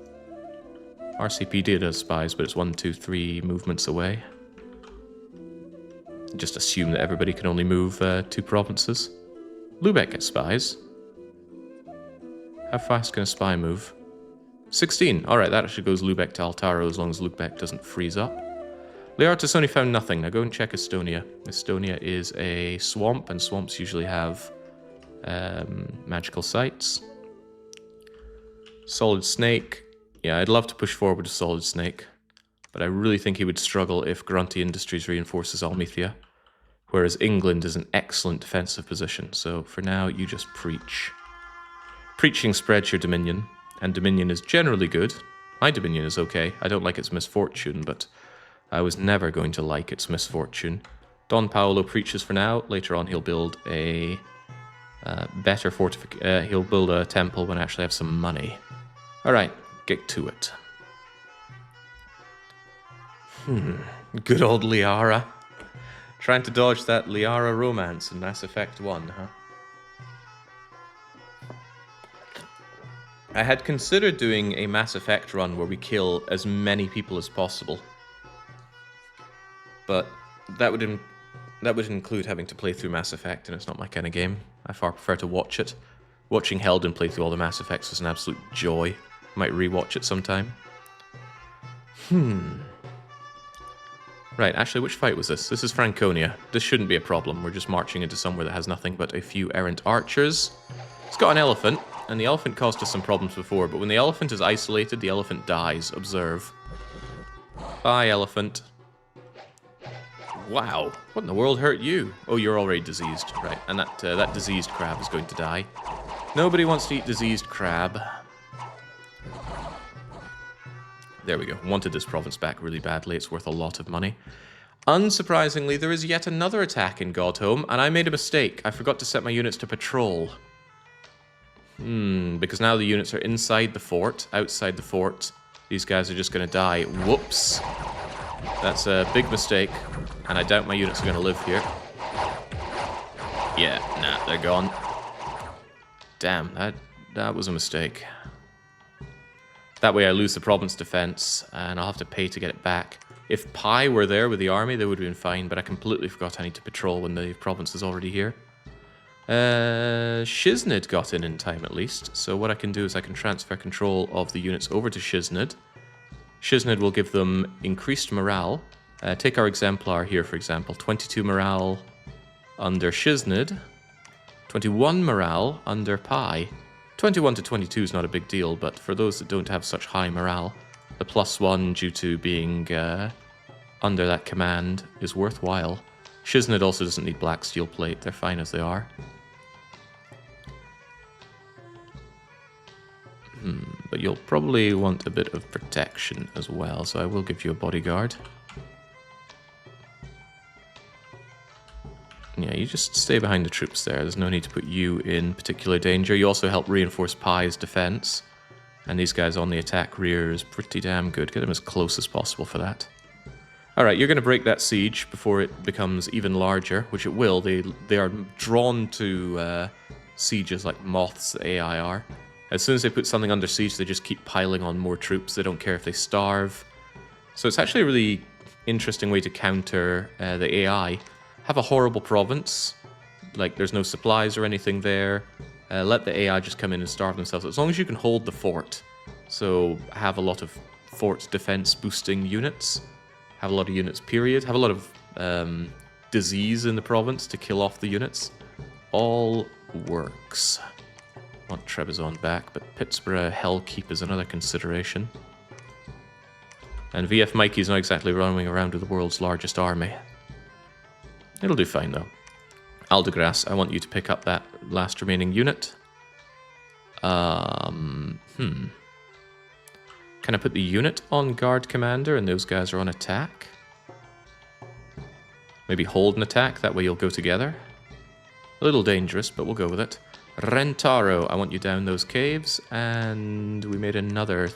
RCPD does spies, but it's 1, 2, 3 movements away. Just assume that everybody can only move 2 provinces. Lubeck gets spies. How fast can a spy move? 16. Alright, that actually goes Lubeck to Atlaro as long as Lubeck doesn't freeze up. Liartis only found nothing. Now go and check Estonia. Estonia is a swamp, and swamps usually have magical sites. Solid Snake. Yeah, I'd love to push forward with Solid Snake, but I really think he would struggle if Grunty Industries reinforces Almethea, whereas England is an excellent defensive position. So for now, you just preach. Preaching spreads your Dominion, and Dominion is generally good. My Dominion is okay. I don't like its misfortune, but I was never going to like its misfortune. Don Paolo preaches for now. Later on, he'll build a better fortification. He'll build a temple when I actually have some money. All right, get to it. Good old Liara. Trying to dodge that Liara romance in Mass Effect 1, huh? I had considered doing a Mass Effect run where we kill as many people as possible. But that would include having to play through Mass Effect, and it's not my kind of game. I far prefer to watch it. Watching Helden play through all the Mass Effects was an absolute joy. Might rewatch it sometime. Right, actually, which fight was this? This is Franconia. This shouldn't be a problem. We're just marching into somewhere that has nothing but a few errant archers. It's got an elephant, and the elephant caused us some problems before, but when the elephant is isolated, the elephant dies. Observe. Bye, elephant. Wow, what in the world hurt you? Oh, you're already diseased. Right, and that diseased crab is going to die. Nobody wants to eat diseased crab. There we go. Wanted this province back really badly. It's worth a lot of money. Unsurprisingly, there is yet another attack in Godhome, and I made a mistake. I forgot to set my units to patrol. Because now the units are inside the fort, outside the fort. These guys are just going to die. Whoops. That's a big mistake, and I doubt my units are going to live here. Yeah, nah, they're gone. Damn, that was a mistake. That way I lose the province defense, and I'll have to pay to get it back. If Pi were there with the army, they would have been fine, but I completely forgot I need to patrol when the province is already here. Shiznid got in time at least, so what I can do is I can transfer control of the units over to Shiznid. Shiznid will give them increased morale. Take our exemplar here, for example. 22 morale under Shiznid. 21 morale under Pi. 21 to 22 is not a big deal, but for those that don't have such high morale, the +1 due to being under that command is worthwhile. Shiznid also doesn't need black steel plate. They're fine as they are. But you'll probably want a bit of protection as well, so I will give you a bodyguard. Yeah, you just stay behind the troops there. There's no need to put you in particular danger. You also help reinforce Pi's defense. And these guys on the attack rear is pretty damn good. Get them as close as possible for that. Alright, you're going to break that siege before it becomes even larger, which it will. They are drawn to sieges like moths, the AI are. As soon as they put something under siege, they just keep piling on more troops. They don't care if they starve. So it's actually a really interesting way to counter the AI. Have a horrible province, like there's no supplies or anything there. Let the AI just come in and starve themselves, as long as you can hold the fort. So have a lot of fort defense boosting units. Have a lot of units, period. Have a lot of disease in the province to kill off the units. All works. Want Trebizond back, but Pittsburgh Hellkeep is another consideration. And VF Mikey's not exactly running around with the world's largest army. It'll do fine, though. Aldegras, I want you to pick up that last remaining unit. Can I put the unit on guard commander and those guys are on attack? Maybe hold an attack, that way you'll go together. A little dangerous, but we'll go with it. Rentaro, I want you down those caves, and we made another...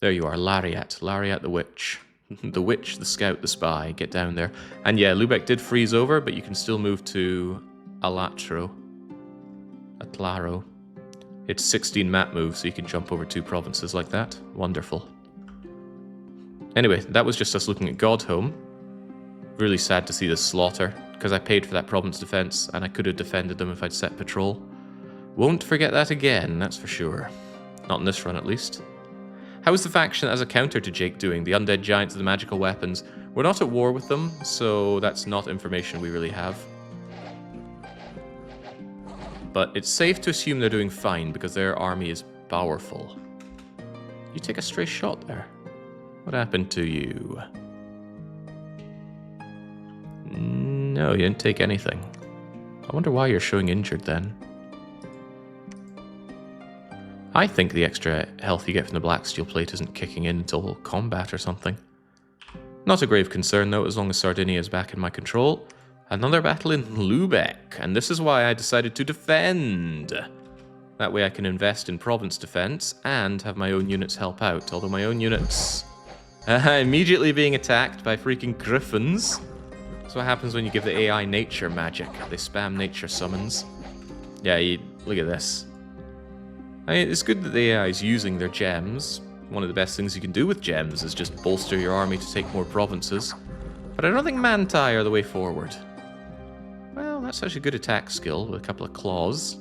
There you are, Lariat. Lariat the Witch. The Witch, the Scout, the Spy. Get down there. And yeah, Lubeck did freeze over, but you can still move to Atlaro. It's 16 map moves, so you can jump over 2 provinces like that. Wonderful. Anyway, that was just us looking at Godhome. Really sad to see this slaughter, because I paid for that province defense, and I could have defended them if I'd set patrol. Won't forget that again, that's for sure. Not in this run, at least. How is the faction as a counter to Jake doing? The undead giants and the magical weapons. We're not at war with them, so that's not information we really have. But it's safe to assume they're doing fine, because their army is powerful. You take a stray shot there. What happened to you? No, you didn't take anything. I wonder why you're showing injured then. I think the extra health you get from the black steel plate isn't kicking in until combat or something. Not a grave concern though, as long as Sardinia is back in my control. Another battle in Lubeck, and this is why I decided to defend. That way I can invest in province defense and have my own units help out, although my own units immediately being attacked by freaking griffins. That's what happens when you give the AI nature magic. They spam nature summons. Yeah, look at this. I mean, it's good that the AI is using their gems. One of the best things you can do with gems is just bolster your army to take more provinces. But I don't think Manti are the way forward. Well, that's such a good attack skill with a couple of claws.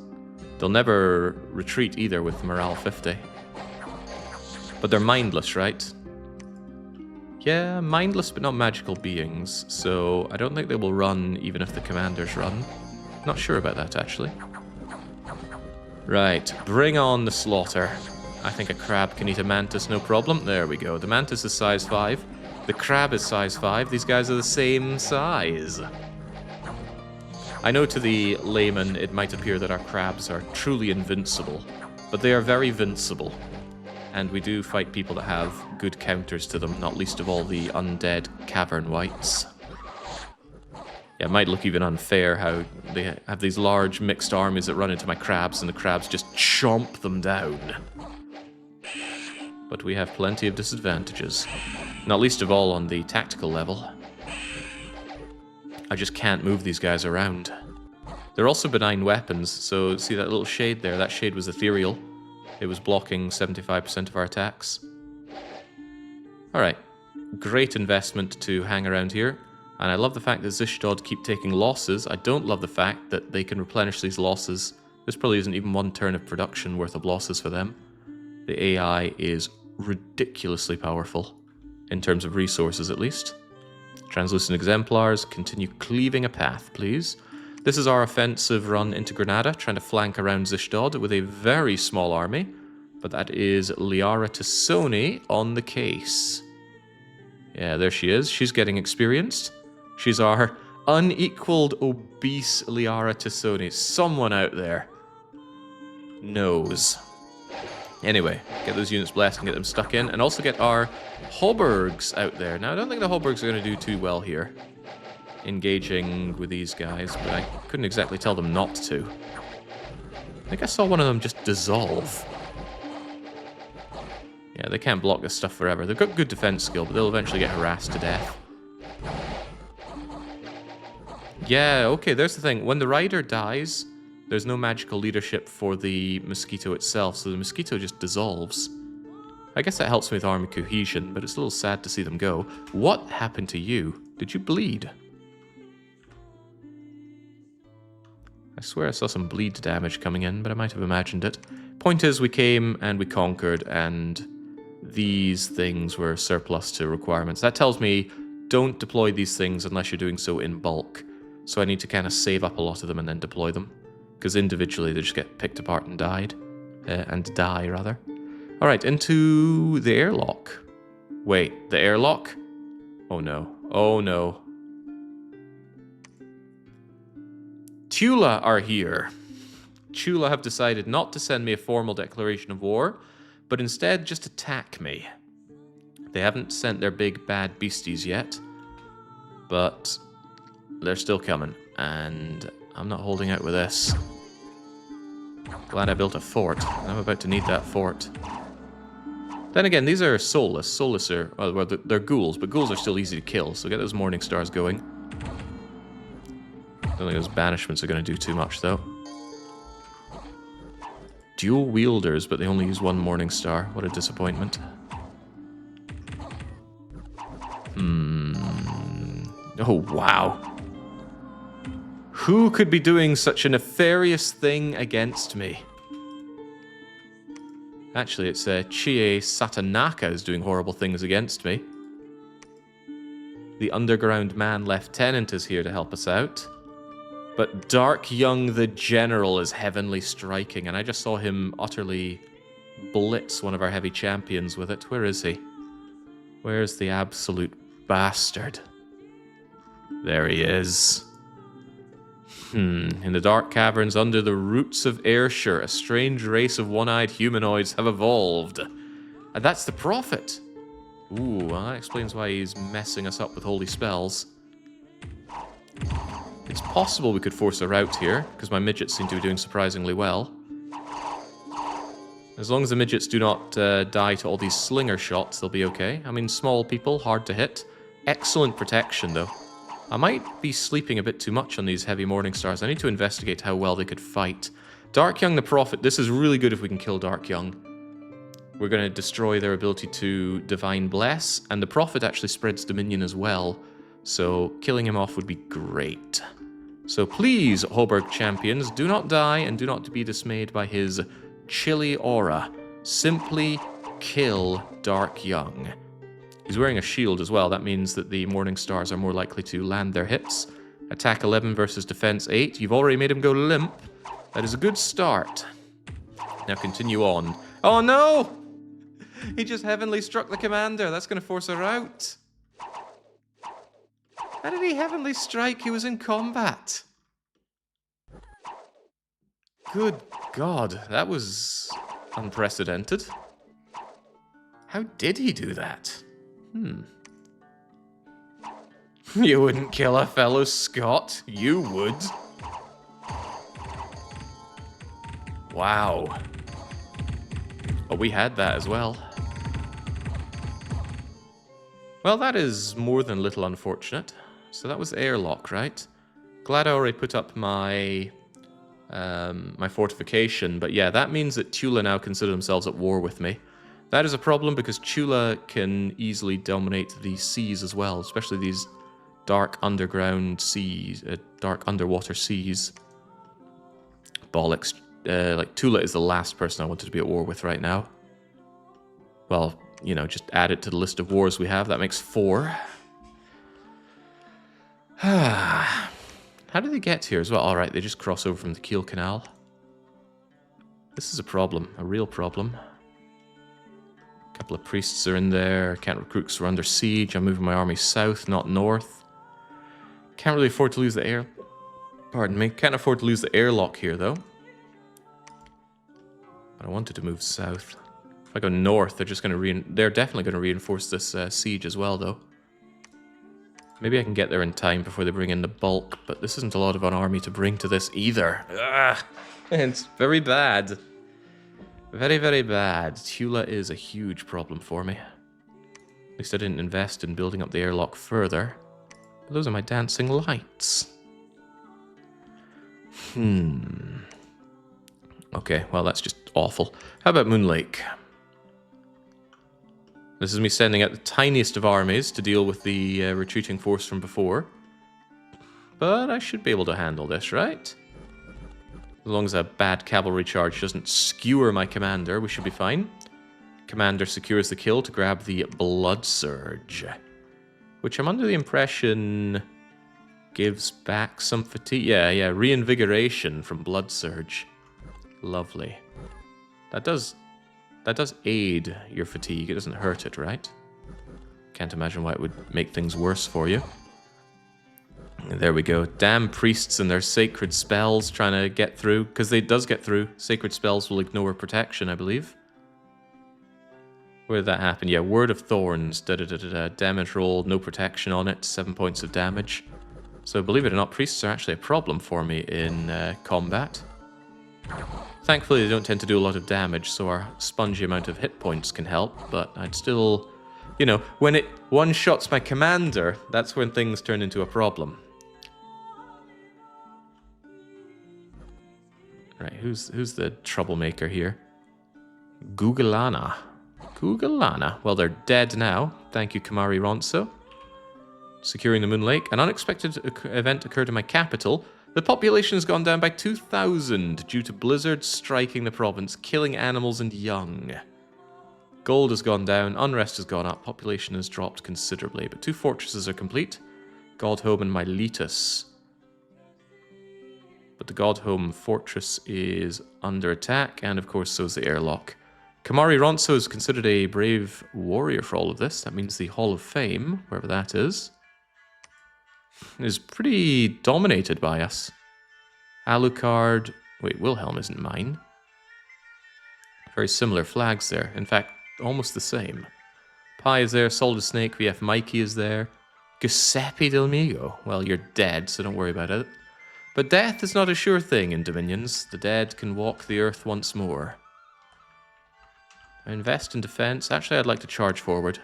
They'll never retreat either with morale 50. But they're mindless, right? Yeah, mindless but not magical beings, so I don't think they will run even if the commanders run. Not sure about that, actually. Right, bring on the slaughter. I think a crab can eat a mantis, no problem. There we go. The mantis is size 5. The crab is size 5. These guys are the same size. I know to the layman it might appear that our crabs are truly invincible, but they are very vincible. And we do fight people that have good counters to them, not least of all the undead cavern wights. Yeah, it might look even unfair how they have these large mixed armies that run into my crabs and the crabs just chomp them down. But we have plenty of disadvantages, not least of all on the tactical level. I just can't move these guys around. They're also benign weapons, so see that little shade there? That shade was ethereal. It was blocking 75% of our attacks. Alright, great investment to hang around here. And I love the fact that Zishdod keep taking losses. I don't love the fact that they can replenish these losses. This probably isn't even one turn of production worth of losses for them. The AI is ridiculously powerful, in terms of resources at least. Translucent Exemplars, continue cleaving a path, please. This is our offensive run into Granada, trying to flank around Zishdod with a very small army. But that is Liara Tassoni on the case. Yeah, there she is. She's getting experienced. She's our unequaled, obese Liara Tassoni. Someone out there knows. Anyway, get those units blessed and get them stuck in. And also get our Haubergs out there. Now, I don't think the Haubergs are going to do too well here, engaging with these guys, but I couldn't exactly tell them not to. I think I saw one of them just dissolve. Yeah, they can't block this stuff forever. They've got good defense skill, but they'll eventually get harassed to death. Yeah, okay, there's the thing. When the rider dies, there's no magical leadership for the mosquito itself, so the mosquito just dissolves. I guess that helps me with army cohesion, but it's a little sad to see them go. What happened to you? Did you bleed? I swear I saw some bleed damage coming in, but I might have imagined it. Point is, we came and we conquered, and these things were surplus to requirements. That tells me don't deploy these things unless you're doing so in bulk. So I need to kind of save up a lot of them and then deploy them, because individually they just get picked apart and die, rather. All right, into the airlock. Wait, the airlock? Oh no, oh no. Tula are here. Tula have decided not to send me a formal declaration of war, but instead just attack me. They haven't sent their big bad beasties yet, but they're still coming, and I'm not holding out with this. Glad I built a fort. I'm about to need that fort. Then again, these are soulless. Soulless are... well, they're ghouls, but ghouls are still easy to kill, so get those Morning Stars going. Don't think those banishments are going to do too much, though. Dual wielders, but they only use one Morning Star. What a disappointment. Oh, wow. Who could be doing such a nefarious thing against me? Actually, it's Chie Satanaka is doing horrible things against me. The Underground Man Lieutenant is here to help us out. But Dark Young the General is heavenly striking, and I just saw him utterly blitz one of our heavy champions with it. Where is he? Where's the absolute bastard? There he is. In the dark caverns under the roots of Ayrshire, a strange race of one-eyed humanoids have evolved. And that's the Prophet. Ooh, well, that explains why he's messing us up with holy spells. It's possible we could force a rout here, because my midgets seem to be doing surprisingly well. As long as the midgets do not die to all these slinger shots, they'll be okay. I mean, small people, hard to hit. Excellent protection, though. I might be sleeping a bit too much on these heavy Morning Stars. I need to investigate how well they could fight. Dark Young the Prophet. This is really good if we can kill Dark Young. We're going to destroy their ability to Divine Bless, and the Prophet actually spreads Dominion as well, so killing him off would be great. So please, Hoburg champions, do not die and do not be dismayed by his chilly aura. Simply kill Dark Young. He's wearing a shield as well. That means that the Morning Stars are more likely to land their hits. Attack 11 versus Defense 8. You've already made him go limp. That is a good start. Now continue on. Oh no! He just heavenly struck the commander. That's going to force her out. How did he heavenly strike? He was in combat. Good God, that was unprecedented. How did he do that? You wouldn't kill a fellow Scot. You would. Wow. Oh, we had that as well. Well, that is more than a little unfortunate. So that was airlock, right? Glad I already put up my my fortification, but yeah, that means that Tula now consider themselves at war with me. That is a problem because Tula can easily dominate the seas as well, especially these dark underground seas, dark underwater seas. Bollocks. Like, Tula is the last person I wanted to be at war with right now. Well, you know, just add it to the list of wars we have. That makes 4. How did they get here as well? Alright, they just cross over from the Kiel Canal. This is a problem, a real problem. A couple of priests are in there. Can't recruit because we're under siege. I'm moving my army south, not north. Can't really afford to lose the air... Pardon me. Can't afford to lose the airlock here, though. But I wanted to move south. If I go north, they're just going to they're definitely going to reinforce this siege as well, though. Maybe I can get there in time before they bring in the bulk, but this isn't a lot of an army to bring to this either. Ugh. It's very bad. Very, very bad. Tula is a huge problem for me. At least I didn't invest in building up the airlock further. But those are my dancing lights. Okay, well, that's just awful. How about Moon Lake? This is me sending out the tiniest of armies to deal with the retreating force from before. But I should be able to handle this, right? As long as a bad cavalry charge doesn't skewer my commander, we should be fine. Commander secures the kill to grab the Blood Surge, which I'm under the impression gives back some fatigue. Yeah, reinvigoration from Blood Surge. Lovely. That does aid your fatigue. It doesn't hurt it, right? Can't imagine why it would make things worse for you. There we go. Damn priests and their sacred spells trying to get through. Because it does get through. Sacred spells will ignore protection, I believe. Where did that happen? Yeah, Word of Thorns. Damage roll, no protection on it. 7 points of damage. So believe it or not, priests are actually a problem for me in combat. Thankfully, they don't tend to do a lot of damage, so our spongy amount of hit points can help, but I'd still... You know, when it one-shots my commander, that's when things turn into a problem. Right, who's the troublemaker here? Gugalana. Gugalana. Well, they're dead now. Thank you, Kamari Ronso. Securing the Moon Lake. An unexpected event occurred in my capital. The population has gone down by 2,000 due to blizzards striking the province, killing animals and young. Gold has gone down, unrest has gone up, population has dropped considerably, but 2 fortresses are complete. Godhome and Miletus. But the Godhome fortress is under attack, and of course so is the airlock. Kamari Ronso is considered a brave warrior for all of this. That means the Hall of Fame, wherever that is pretty dominated by us. Alucard... Wait, Wilhelm isn't mine. Very similar flags there. In fact, almost the same. Pi is there, Solid Snake, VF Mikey is there. Giuseppe Del Migo. Well, you're dead, so don't worry about it. But death is not a sure thing in Dominions. The dead can walk the earth once more. I invest in defense. Actually, I'd like to charge forward.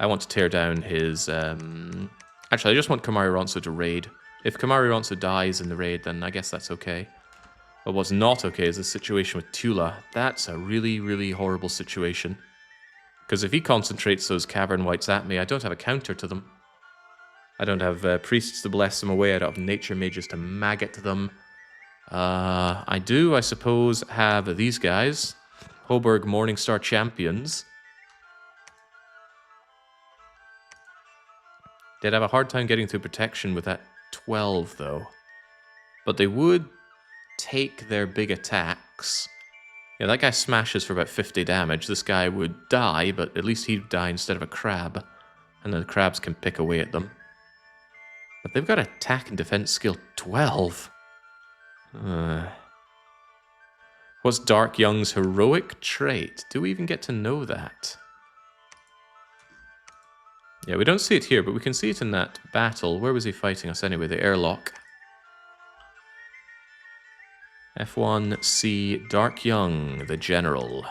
I want to tear down his... Actually, I just want Kamari Ronso to raid. If Kamari Ronso dies in the raid, then I guess that's okay. But what's not okay is the situation with Tula. That's a really, really horrible situation. Because if he concentrates those Cavern Wights at me, I don't have a counter to them. I don't have priests to bless them away. I don't have nature mages to maggot them. I do, I suppose, have these guys. Hoburg Morningstar Champions. They'd have a hard time getting through protection with that 12, though. But they would take their big attacks. Yeah, that guy smashes for about 50 damage. This guy would die, but at least he'd die instead of a crab. And the crabs can pick away at them. But they've got attack and defense skill 12. What's Dark Young's heroic trait? Do we even get to know that? Yeah, we don't see it here, but we can see it in that battle. Where was he fighting us anyway? The airlock. F1C Dark Young, the general.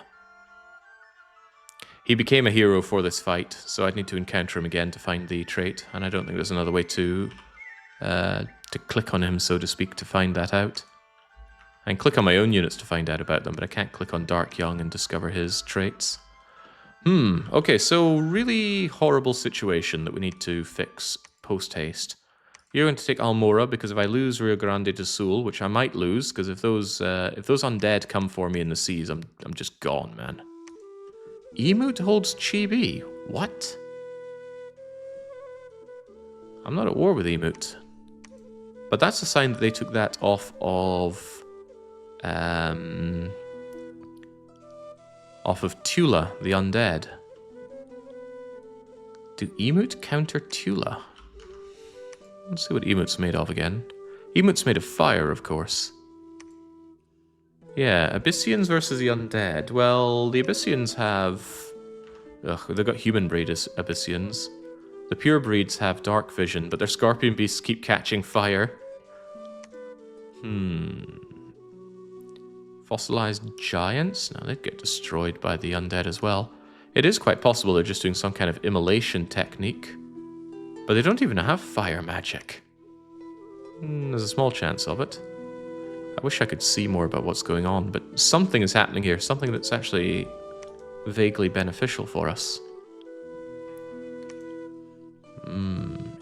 He became a hero for this fight, so I'd need to encounter him again to find the trait, and I don't think there's another way to click on him, so to speak, to find that out. I can click on my own units to find out about them, but I can't click on Dark Young and discover his traits. Okay, so really horrible situation that we need to fix post-haste. You're going to take Almora, because if I lose Rio Grande do Sul, which I might lose, because if those undead come for me in the seas, I'm just gone, man. Emut holds Chibi. What? I'm not at war with Emut. But that's a sign that they took that off of Tula, the undead. Do Emut counter Tula? Let's see what Emut's made of again. Emut's made of fire, of course. Yeah, Abyssians versus the undead. Well, the Abyssians have... Ugh, they've got human breed as Abyssians. The pure breeds have dark vision, but their scorpion beasts keep catching fire. Fossilized giants? No, they'd get destroyed by the undead as well. It is quite possible they're just doing some kind of immolation technique. But they don't even have fire magic. There's a small chance of it. I wish I could see more about what's going on, but something is happening here. Something that's actually vaguely beneficial for us.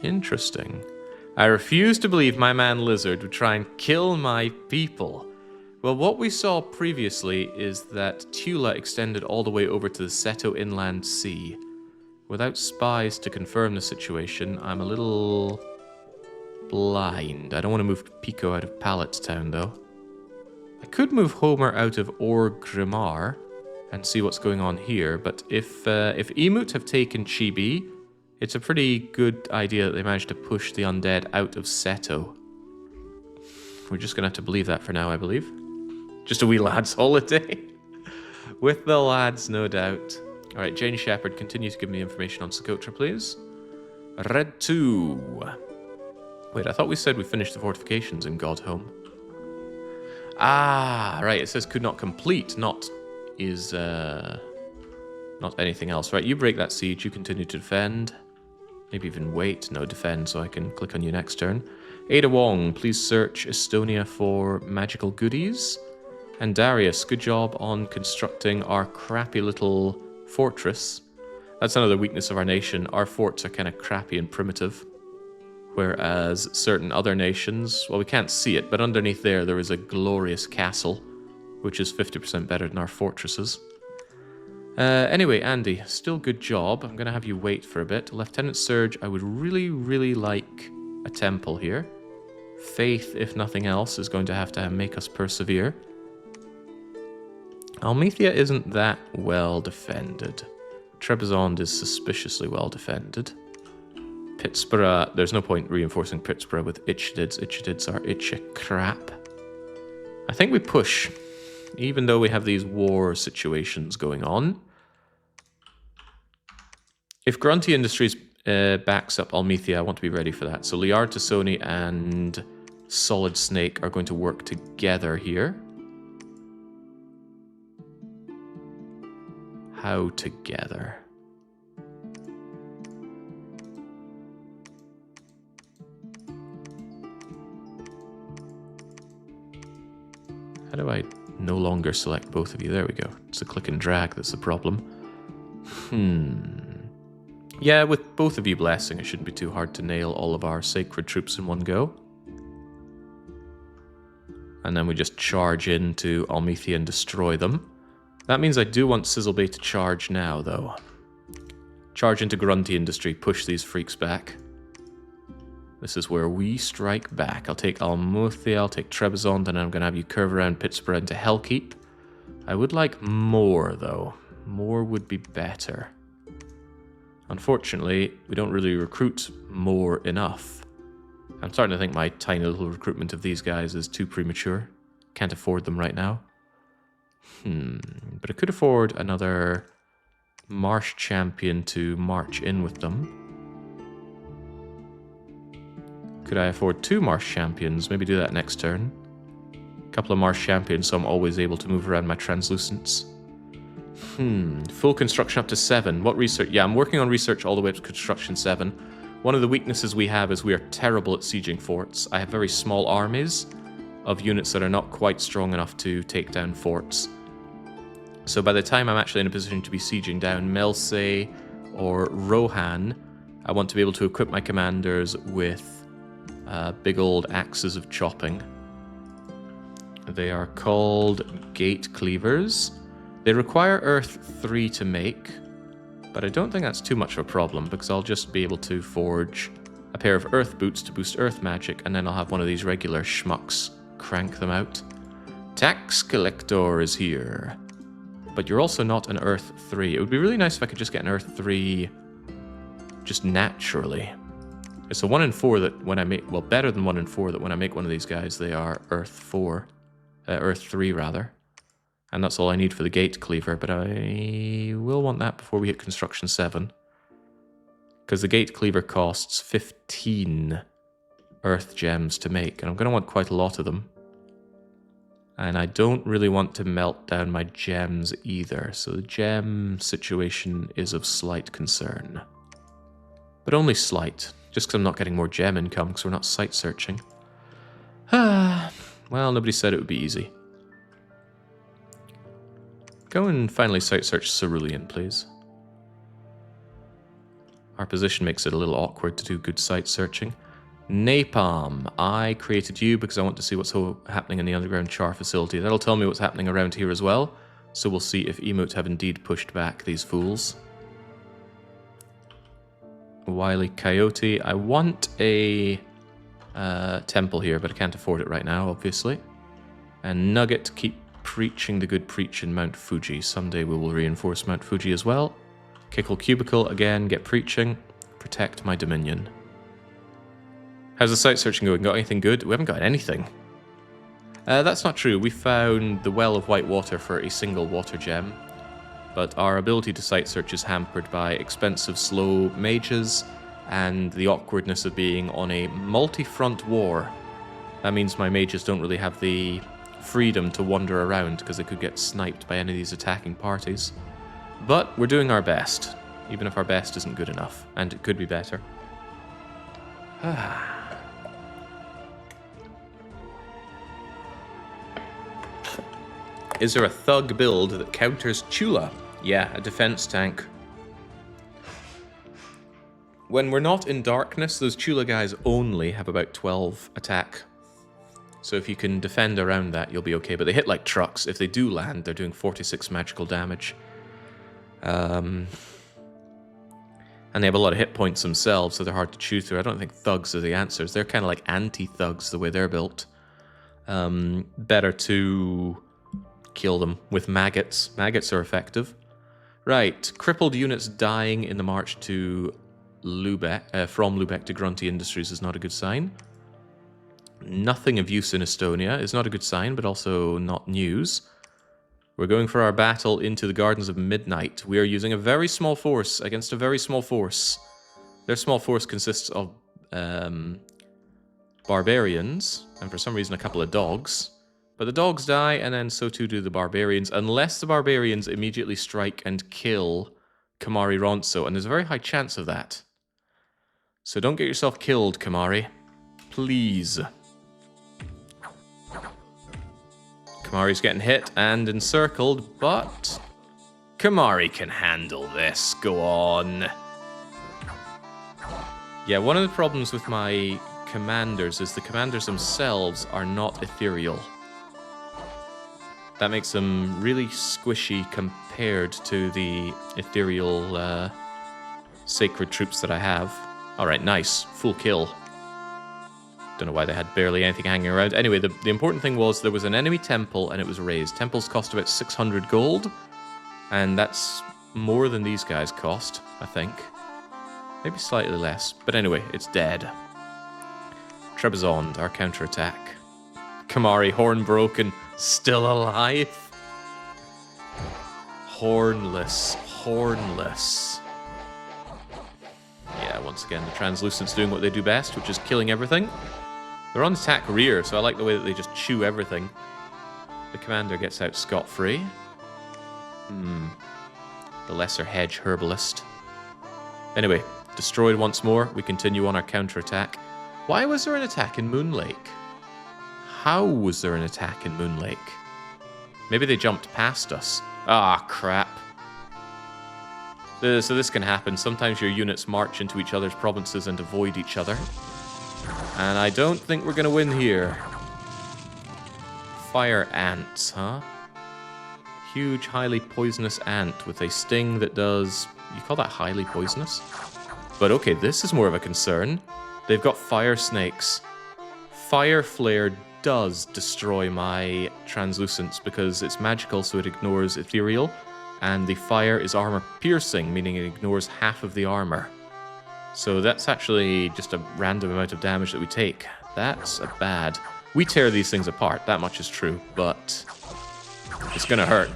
Interesting. I refuse to believe my man Lizard would try and kill my people. Well, what we saw previously is that Tula extended all the way over to the Seto Inland Sea. Without spies to confirm the situation, I'm a little blind. I don't want to move Pico out of Pallet Town, though. I could move Homer out of Orgrimmar and see what's going on here, but if Emut have taken Chibi, it's a pretty good idea that they managed to push the undead out of Seto. We're just going to have to believe that for now, I believe. Just a wee lad's holiday. With the lads, no doubt. Alright, Jane Shepherd, continue to give me information on Socotra, please. Red 2. Wait, I thought we said we finished the fortifications in Godhome. Ah, right. It says could not complete, not is not anything else. Right, you break that siege. You continue to defend. Maybe even wait. No, defend, so I can click on you next turn. Ada Wong, please search Estonia for magical goodies. And Darius, good job on constructing our crappy little fortress. That's another weakness of our nation. Our forts are kind of crappy and primitive. Whereas certain other nations, well, we can't see it, but underneath there is a glorious castle, which is 50% better than our fortresses. Anyway, Andy, still good job. I'm going to have you wait for a bit. Lieutenant Surge, I would really, really like a temple here. Faith, if nothing else, is going to have make us persevere. Almethea isn't that well defended. Trebizond is suspiciously well defended. Pittsburgh, there's no point reinforcing Pittsburgh with Itchdids. Itchdids are itchy crap. I think we push, even though we have these war situations going on. If Grunty Industries backs up Almethea, I want to be ready for that. So Liard Tassoni and Solid Snake are going to work together here. How together? How do I no longer select both of you? There we go. It's the click and drag that's the problem. Yeah, with both of you blessing, it shouldn't be too hard to nail all of our sacred troops in one go. And then we just charge into Almethea and destroy them. That means I do want Sizzlebay to charge now, though. Charge into Grunty Industry, push these freaks back. This is where we strike back. I'll take Almethea, I'll take Trebizond, and then I'm going to have you curve around Pittsburgh into Hellkeep. I would like more, though. More would be better. Unfortunately, we don't really recruit more enough. I'm starting to think my tiny little recruitment of these guys is too premature. Can't afford them right now. But I could afford another Marsh Champion to march in with them. Could I afford 2 Marsh Champions? Maybe do that next turn. A couple of Marsh Champions so I'm always able to move around my translucents. Full construction up to 7. What research? Yeah, I'm working on research all the way up to construction 7. One of the weaknesses we have is we are terrible at sieging forts. I have very small armies of units that are not quite strong enough to take down forts. So by the time I'm actually in a position to be sieging down Melsey or Rohan, I want to be able to equip my commanders with big old axes of chopping. They are called Gate Cleavers. They require Earth 3 to make, but I don't think that's too much of a problem because I'll just be able to forge a pair of Earth Boots to boost Earth magic, and then I'll have one of these regular schmucks crank them out. Tax Collector is here. But you're also not an Earth 3. It would be really nice if I could just get an Earth 3 just naturally. It's a 1 in 4 that when I make, well, better than 1 in 4 that when I make one of these guys, they are Earth 3 rather. And that's all I need for the Gate Cleaver, but I will want that before we hit construction 7. Because the Gate Cleaver costs 15 Earth Gems to make, and I'm going to want quite a lot of them. And I don't really want to melt down my gems either, so the gem situation is of slight concern. But only slight, just because I'm not getting more gem income because we're not site searching. Well, nobody said it would be easy. Go and finally site search Cerulean, please. Our position makes it a little awkward to do good site searching. Napalm, I created you because I want to see what's happening in the underground char facility. That'll tell me what's happening around here as well, so we'll see if emotes have indeed pushed back these fools. Wily Coyote, I want a temple here, but I can't afford it right now, obviously. And Nugget, keep preaching the good preach in Mount Fuji. Someday we will reinforce Mount Fuji as well. Kickle Cubicle, again, get preaching. Protect my dominion. How's the site searching going? Got anything good? We haven't got anything. That's not true. We found the Well of White Water for a single water gem, but our ability to site search is hampered by expensive, slow mages and the awkwardness of being on a multi-front war. That means my mages don't really have the freedom to wander around because they could get sniped by any of these attacking parties. But we're doing our best, even if our best isn't good enough, and it could be better. Is there a thug build that counters Tula? Yeah, a defense tank. When we're not in darkness, those Tula guys only have about 12 attack. So if you can defend around that, you'll be okay. But they hit like trucks. If they do land, they're doing 46 magical damage. And they have a lot of hit points themselves, so they're hard to chew through. I don't think thugs are the answers. They're kind of like anti-thugs the way they're built. Better to kill them with maggots. Maggots are effective. Right, crippled units dying in the march to Lubeck, from Lubeck to Grunty Industries is not a good sign. Nothing of use in Estonia is not a good sign, but also not news. We're going for our battle into the Gardens of Midnight. We are using a very small force against a very small force. Their small force consists of barbarians, and for some reason a couple of dogs. But the dogs die, and then so too do the barbarians, unless the barbarians immediately strike and kill Kamari Ronso, and there's a very high chance of that. So don't get yourself killed, Kamari. Please. Kamari's getting hit and encircled, but Kamari can handle this. Go on. Yeah, one of the problems with my commanders is the commanders themselves are not ethereal. That makes them really squishy compared to the ethereal sacred troops that I have. Alright, nice. Full kill. Don't know why they had barely anything hanging around. Anyway, the important thing was there was an enemy temple and it was raised. Temples cost about 600 gold. And that's more than these guys cost, I think. Maybe slightly less. But anyway, it's dead. Trebizond, our counterattack. Kamari, horn broken, still alive. Hornless, hornless. Yeah, once again, the Translucent's doing what they do best, which is killing everything. They're on attack rear, so I like the way that they just chew everything. The commander gets out scot-free. The lesser hedge herbalist. Anyway, destroyed once more. We continue on our counterattack. Why was there an attack in Moon Lake? How was there an attack in Moon Lake? Maybe they jumped past us. Ah, crap. So this can happen. Sometimes your units march into each other's provinces and avoid each other. And I don't think we're going to win here. Fire ants, huh? Huge, highly poisonous ant with a sting that does... You call that highly poisonous? But okay, this is more of a concern. They've got fire snakes. Fire flare does destroy my translucents because it's magical, so it ignores ethereal. And the fire is armor piercing, meaning it ignores half of the armor. So that's actually just a random amount of damage that we take. That's a bad. We tear these things apart, that much is true, but it's gonna hurt.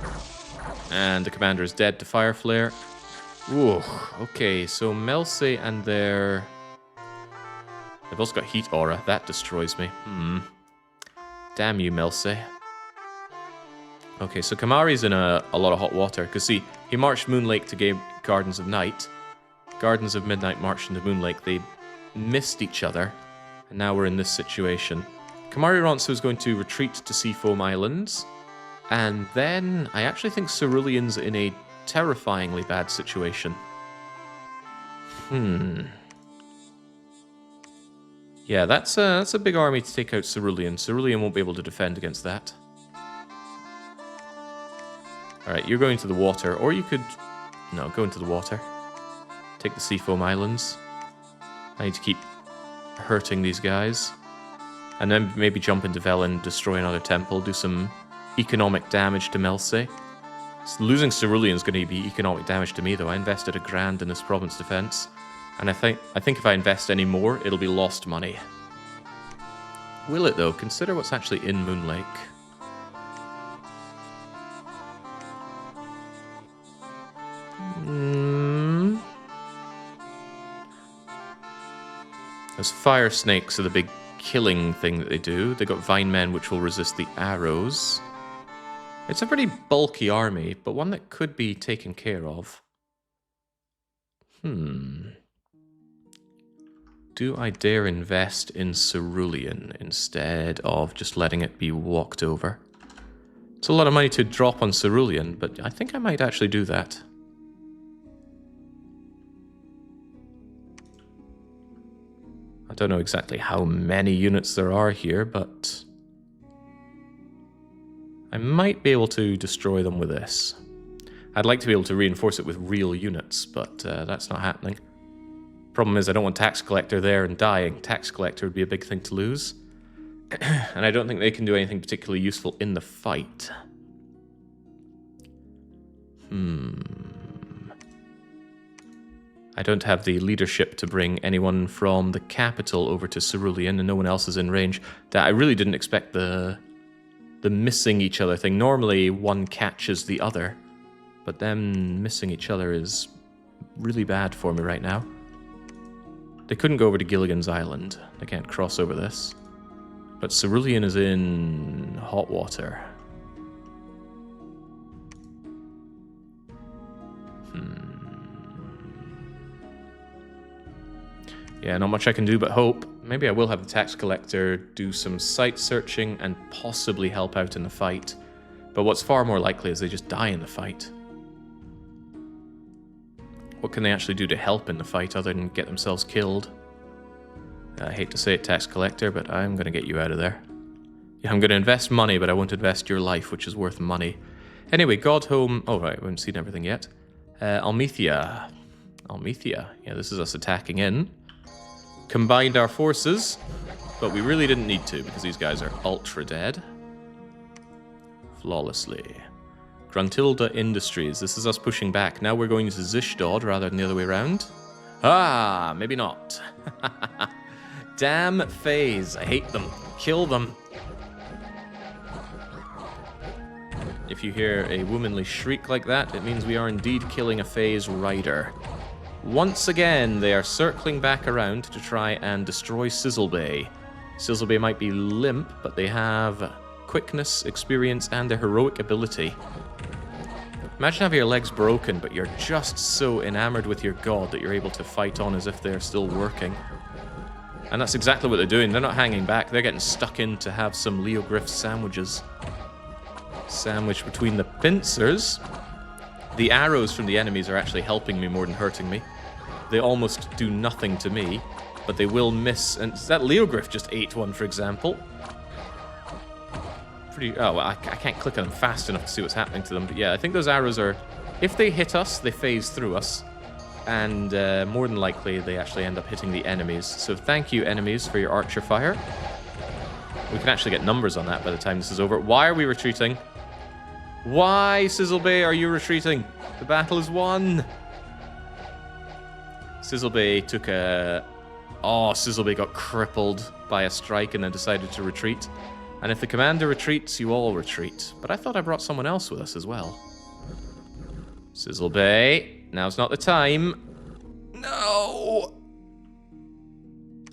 And the commander is dead to fire flare. Ooh, okay, so Melsey and their... They've also got heat aura, that destroys me. Damn you, Melsey. Okay, so Kamari's in a lot of hot water, because see, he marched Moon Lake to Gardens of Night. Gardens of Midnight marched into Moon Lake. They missed each other, and now we're in this situation. Kamari Ronso is going to retreat to Seafoam Islands, and then I actually think Cerulean's in a terrifyingly bad situation. Yeah, that's a big army to take out Cerulean. Cerulean won't be able to defend against that. Alright, you're going to the water, or you could... No, go into the water. Take the Seafoam Islands. I need to keep hurting these guys. And then maybe jump into Velen, destroy another temple, do some economic damage to Melsey. Losing Cerulean is going to be economic damage to me, though. I invested $1,000 in this province defense. And I think if I invest any more, it'll be lost money. Will it, though? Consider what's actually in Moon Lake. Those fire snakes are the big killing thing that they do. They got Vine Men, which will resist the arrows. It's a pretty bulky army, but one that could be taken care of. Do I dare invest in Cerulean instead of just letting it be walked over? It's a lot of money to drop on Cerulean, but I think I might actually do that. I don't know exactly how many units there are here, but I might be able to destroy them with this. I'd like to be able to reinforce it with real units, but that's not happening. Problem is, I don't want Tax Collector there and dying. Tax Collector would be a big thing to lose. And I don't think they can do anything particularly useful in the fight. I don't have the leadership to bring anyone from the capital over to Cerulean, and no one else is in range. That I really didn't expect the missing each other thing. Normally, one catches the other, but them missing each other is really bad for me right now. They couldn't go over to Gilligan's Island. They can't cross over this. But Cerulean is in hot water. Yeah, not much I can do but hope. Maybe I will have the tax collector do some site searching and possibly help out in the fight. But what's far more likely is they just die in the fight. What can they actually do to help in the fight other than get themselves killed? I hate to say it, tax collector, but I'm going to get you out of there. Yeah, I'm going to invest money, but I won't invest your life, which is worth money. Anyway, Godhome... Oh, right, we haven't seen everything yet. Almethea. Almethea. Yeah, this is us attacking in. Combined our forces, but we really didn't need to, because these guys are ultra dead. Flawlessly. Gruntilda Industries. This is us pushing back. Now we're going to Zishdod rather than the other way around. Ah, maybe not. Damn Fays. I hate them. Kill them. If you hear a womanly shriek like that, it means we are indeed killing a Fays rider. Once again, they are circling back around to try and destroy Sizzlebay. Sizzlebay might be limp, but they have quickness, experience, and a heroic ability. Imagine having your legs broken, but you're just so enamored with your god that you're able to fight on as if they're still working. And that's exactly what they're doing. They're not hanging back. They're getting stuck in to have some Leogryph sandwiches. Sandwich between the pincers. The arrows from the enemies are actually helping me more than hurting me. They almost do nothing to me, but they will miss. And that Leogryph just ate one, for example. Oh, well, I can't click on them fast enough to see what's happening to them. But yeah, I think those arrows are... If they hit us, they phase through us. And more than likely, they actually end up hitting the enemies. So thank you, enemies, for your archer fire. We can actually get numbers on that by the time this is over. Why are we retreating? Why, Sizzlebay, are you retreating? The battle is won. Sizzlebay took a... Oh, Sizzlebay got crippled by a strike and then decided to retreat. And if the commander retreats, you all retreat. But I thought I brought someone else with us as well. Sizzlebay, now's not the time. No!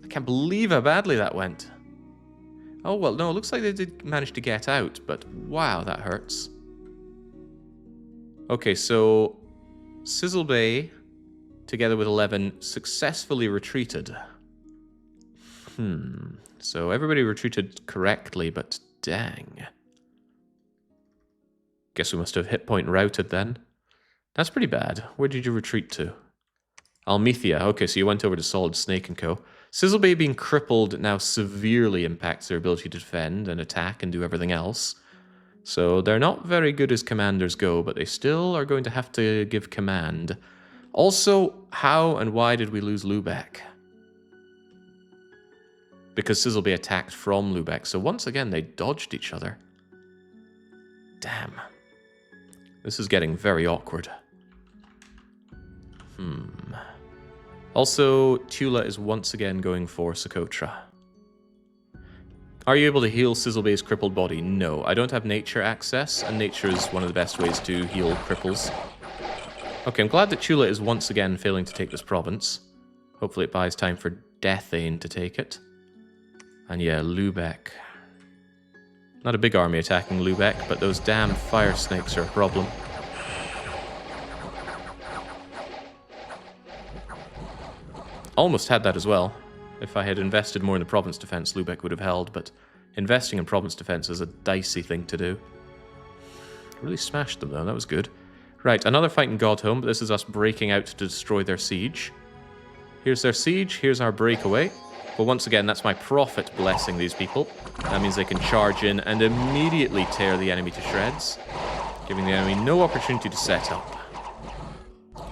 I can't believe how badly that went. Oh, well, no, it looks like they did manage to get out, but wow, that hurts. Okay, so Sizzlebay, together with 11, successfully retreated. So everybody retreated correctly, but dang. Guess we must have hit point routed then. That's pretty bad. Where did you retreat to? Almethea. Okay, so you went over to Solid Snake & Co. Sizzlebay being crippled now severely impacts their ability to defend and attack and do everything else. So they're not very good as commanders go, but they still are going to have to give command. Also, how and why did we lose Lubeck? Because Sizzlebay attacked from Lubeck, so once again they dodged each other. Damn. This is getting very awkward. Also, Tula is once again going for Socotra. Are you able to heal Sizzlebay's crippled body? No, I don't have nature access, and nature is one of the best ways to heal cripples. Okay, I'm glad that Tula is once again failing to take this province. Hopefully it buys time for Deathane to take it. And yeah, Lubeck. Not a big army attacking Lubeck, but those damn fire snakes are a problem. Almost had that as well. If I had invested more in the province defense, Lubeck would have held, but investing in province defense is a dicey thing to do. Really smashed them though, that was good. Right, another fight in Godhome, but this is us breaking out to destroy their siege. Here's their siege, here's our breakaway. But once again, that's my prophet blessing these people. That means they can charge in and immediately tear the enemy to shreds, giving the enemy no opportunity to set up.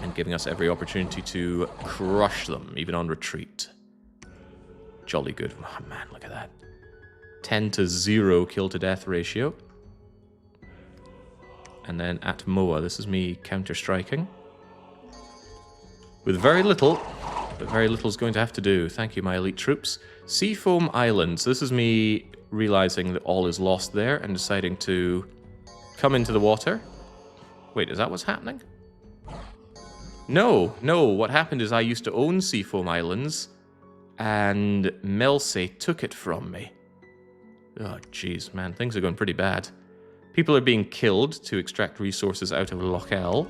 And giving us every opportunity to crush them, even on retreat. Jolly good. Oh man, look at that. 10-0 kill to death ratio. And then at Moa, this is me counter-striking. With very little, but very little is going to have to do. Thank you, my elite troops. Seafoam Islands. This is me realizing that all is lost there and deciding to come into the water. Wait, is that what's happening? No, what happened is I used to own Seafoam Islands, and Melsey took it from me. Oh, jeez, man, things are going pretty bad. People are being killed to extract resources out of Lochel.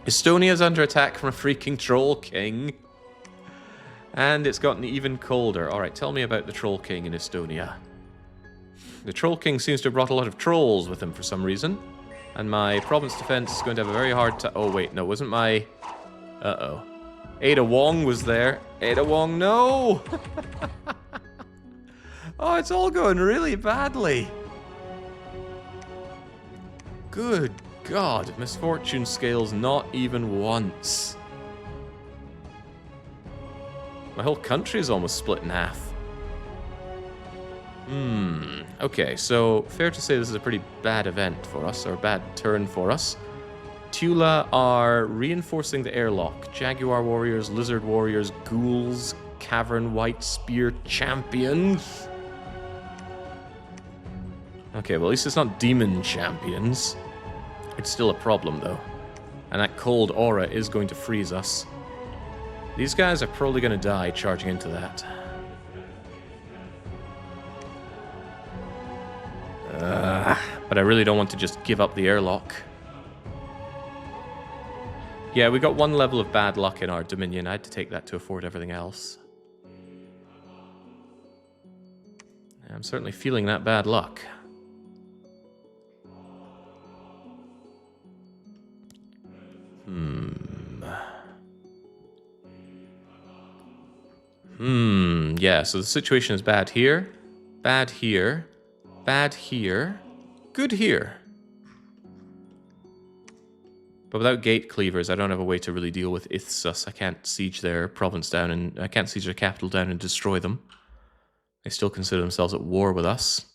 Estonia's under attack from a freaking Troll King. And it's gotten even colder. Alright, tell me about the Troll King in Estonia. The Troll King seems to have brought a lot of trolls with him for some reason. And my province defense is going to have a very hard time. Oh, wait, no, wasn't my... Uh-oh. Ada Wong was there. Ada Wong, no! Oh, it's all going really badly. Good God, misfortune scales not even once. My whole country is almost split in half. Okay, so fair to say this is a pretty bad event for us, or a bad turn for us. Tula are reinforcing the airlock. Jaguar warriors, lizard warriors, ghouls, cavern white spear champions. Okay, well at least it's not demon champions. It's still a problem though. And that cold aura is going to freeze us. These guys are probably going to die charging into that. But I really don't want to just give up the airlock. Yeah, we got one level of bad luck in our Dominion. I had to take that to afford everything else. I'm certainly feeling that bad luck. Yeah, so the situation is bad here, bad here, bad here, good here. But without gate cleavers, I don't have a way to really deal with Ithsus. I can't siege their province down, and I can't siege their capital down and destroy them. They still consider themselves at war with us,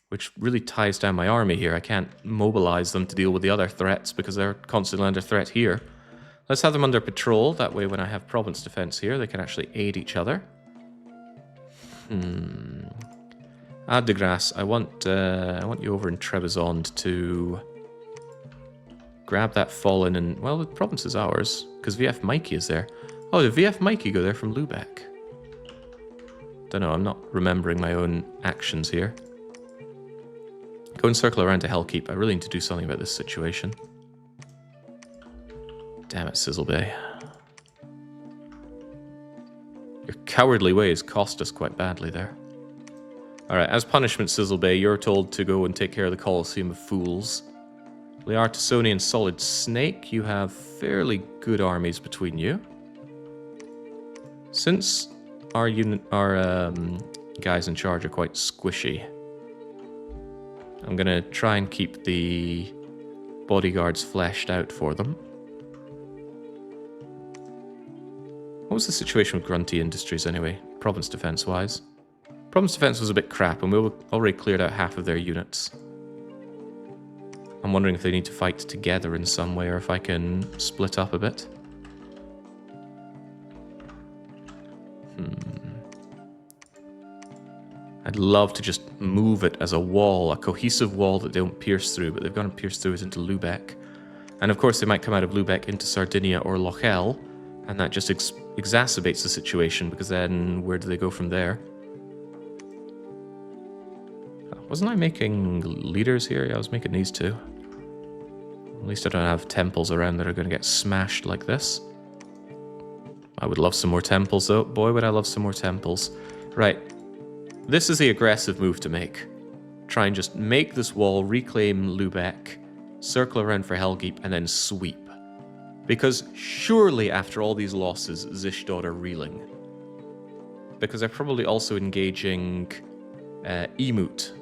which really ties down my army here. I can't mobilize them to deal with the other threats because they're constantly under threat here. Let's have them under patrol. That way, when I have province defense here, they can actually aid each other. Ad de Grace, I want you over in Trebizond to grab that fallen and... Well, the province is ours, because VF Mikey is there. Oh, did VF Mikey go there from Lubeck? Don't know, I'm not remembering my own actions here. Go and circle around to Hellkeep. I really need to do something about this situation. Damn it, Sizzle Bay. Your cowardly ways cost us quite badly there. Alright, as punishment, Sizzle Bay, you're told to go and take care of the Colosseum of Fools. Liartisoni and Solid Snake, you have fairly good armies between you. Since our guys in charge are quite squishy, I'm gonna try and keep the bodyguards fleshed out for them. What was the situation with Grunty Industries anyway, province defense-wise? Province defense was a bit crap, and we already cleared out half of their units. I'm wondering if they need to fight together in some way, or if I can split up a bit. I'd love to just move it as a wall, a cohesive wall that they don't pierce through, but they've gone and pierced through it into Lubeck. And of course they might come out of Lubeck into Sardinia or Lochel, and that just exacerbates the situation, because then where do they go from there? Wasn't I making leaders here? Yeah, I was making these two. At least I don't have temples around that are going to get smashed like this. I would love some more temples, though. Boy, would I love some more temples. Right. This is the aggressive move to make. Try and just make this wall, reclaim Lubeck, circle around for Helgeep, and then sweep. Because surely after all these losses, Zishdod are reeling. Because they're probably also engaging Emut.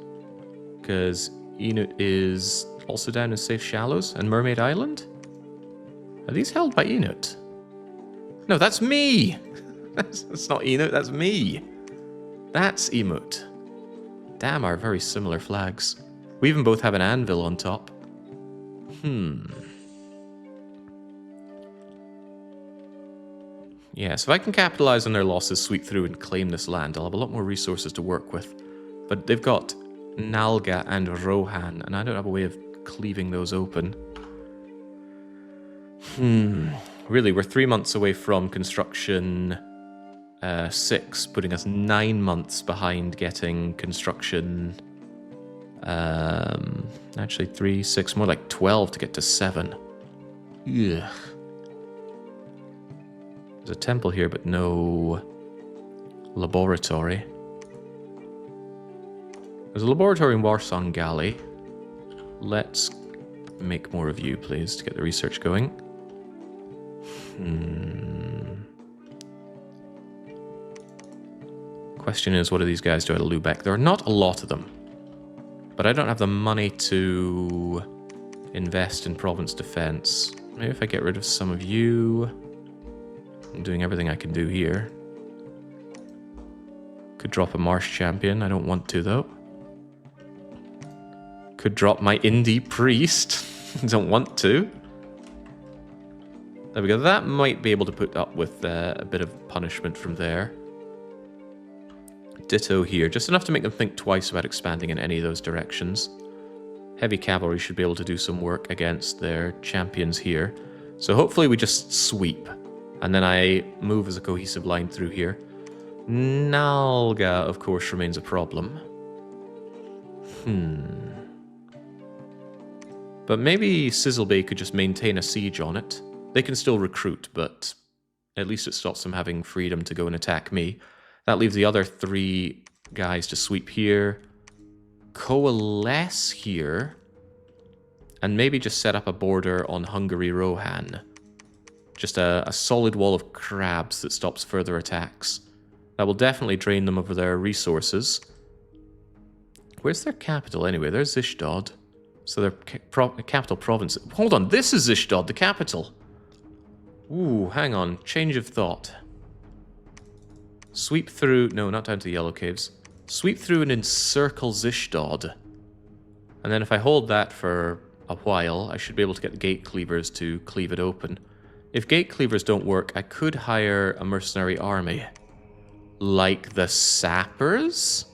Because Enut is also down in Safe Shallows and Mermaid Island? Are these held by Enut? No, that's me! That's not Enut, that's me. That's Emut. Damn, our very similar flags. We even both have an anvil on top. Yeah, so if I can capitalize on their losses, sweep through and claim this land, I'll have a lot more resources to work with. But they've got Nalga and Rohan, and I don't have a way of cleaving those open. Really, we're 3 months away from construction 6, putting us 9 months behind getting construction... actually 3, 6, more like 12 to get to 7. Ugh. There's a temple here, but no laboratory. There's a laboratory in Warsong Galley. Let's make more of you, please, to get the research going. Question is, what do these guys do out of Lubeck? There are not a lot of them. But I don't have the money to invest in province defense. Maybe if I get rid of some of you... I'm doing everything I can do here. Could drop a Marsh champion. I don't want to, though. Could drop my indie priest. Don't want to. There we go. That might be able to put up with a bit of punishment from there. Ditto here. Just enough to make them think twice about expanding in any of those directions. Heavy cavalry should be able to do some work against their champions here. So hopefully we just sweep. And then I move as a cohesive line through here. Nalga, of course, remains a problem. But maybe Sizzlebay could just maintain a siege on it. They can still recruit, but at least it stops them having freedom to go and attack me. That leaves the other 3 guys to sweep here. Coalesce here. And maybe just set up a border on Hungary-Rohan. Just a solid wall of crabs that stops further attacks. That will definitely drain them of their resources. Where's their capital anyway? There's Zishdod. So their capital province... Hold on, this is Zishdod, the capital. Ooh, hang on. Change of thought. Sweep through... No, not down to the Yellow Caves. Sweep through and encircle Zishdod. And then if I hold that for a while, I should be able to get the gate cleavers to cleave it open. If gate cleavers don't work, I could hire a mercenary army. Like the Sappers?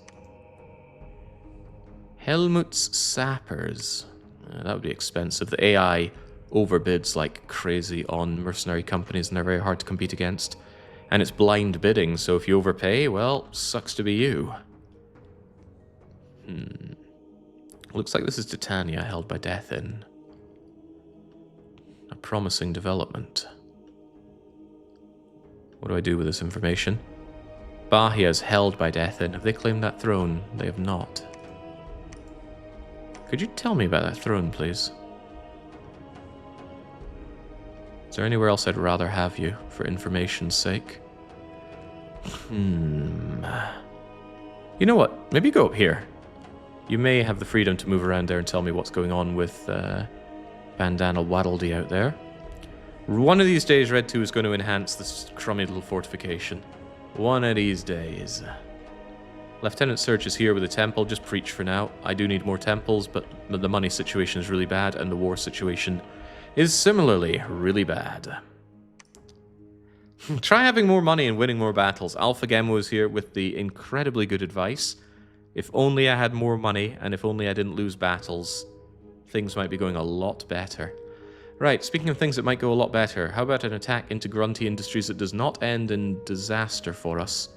Helmut's Sappers. That would be expensive. The AI overbids like crazy on mercenary companies, and they're very hard to compete against. And it's blind bidding, so if you overpay, well, sucks to be you. Looks like this is Titania, held by Deathin. A promising development. What do I do with this information? Bahia is held by Deathin. Have they claimed that throne? They have not. Could you tell me about that throne, please? Is there anywhere else I'd rather have you, for information's sake? You know what? Maybe go up here. You may have the freedom to move around there and tell me what's going on with Bandana Waddledy out there. One of these days, Red 2 is going to enhance this crummy little fortification. One of these days. Lieutenant Surge is here with a temple. Just preach for now. I do need more temples, but the money situation is really bad, and the war situation is similarly really bad. Try having more money and winning more battles. Alpha Gamma is here with the incredibly good advice. If only I had more money, and if only I didn't lose battles, things might be going a lot better. Right, speaking of things that might go a lot better, how about an attack into Grunty Industries that does not end in disaster for us?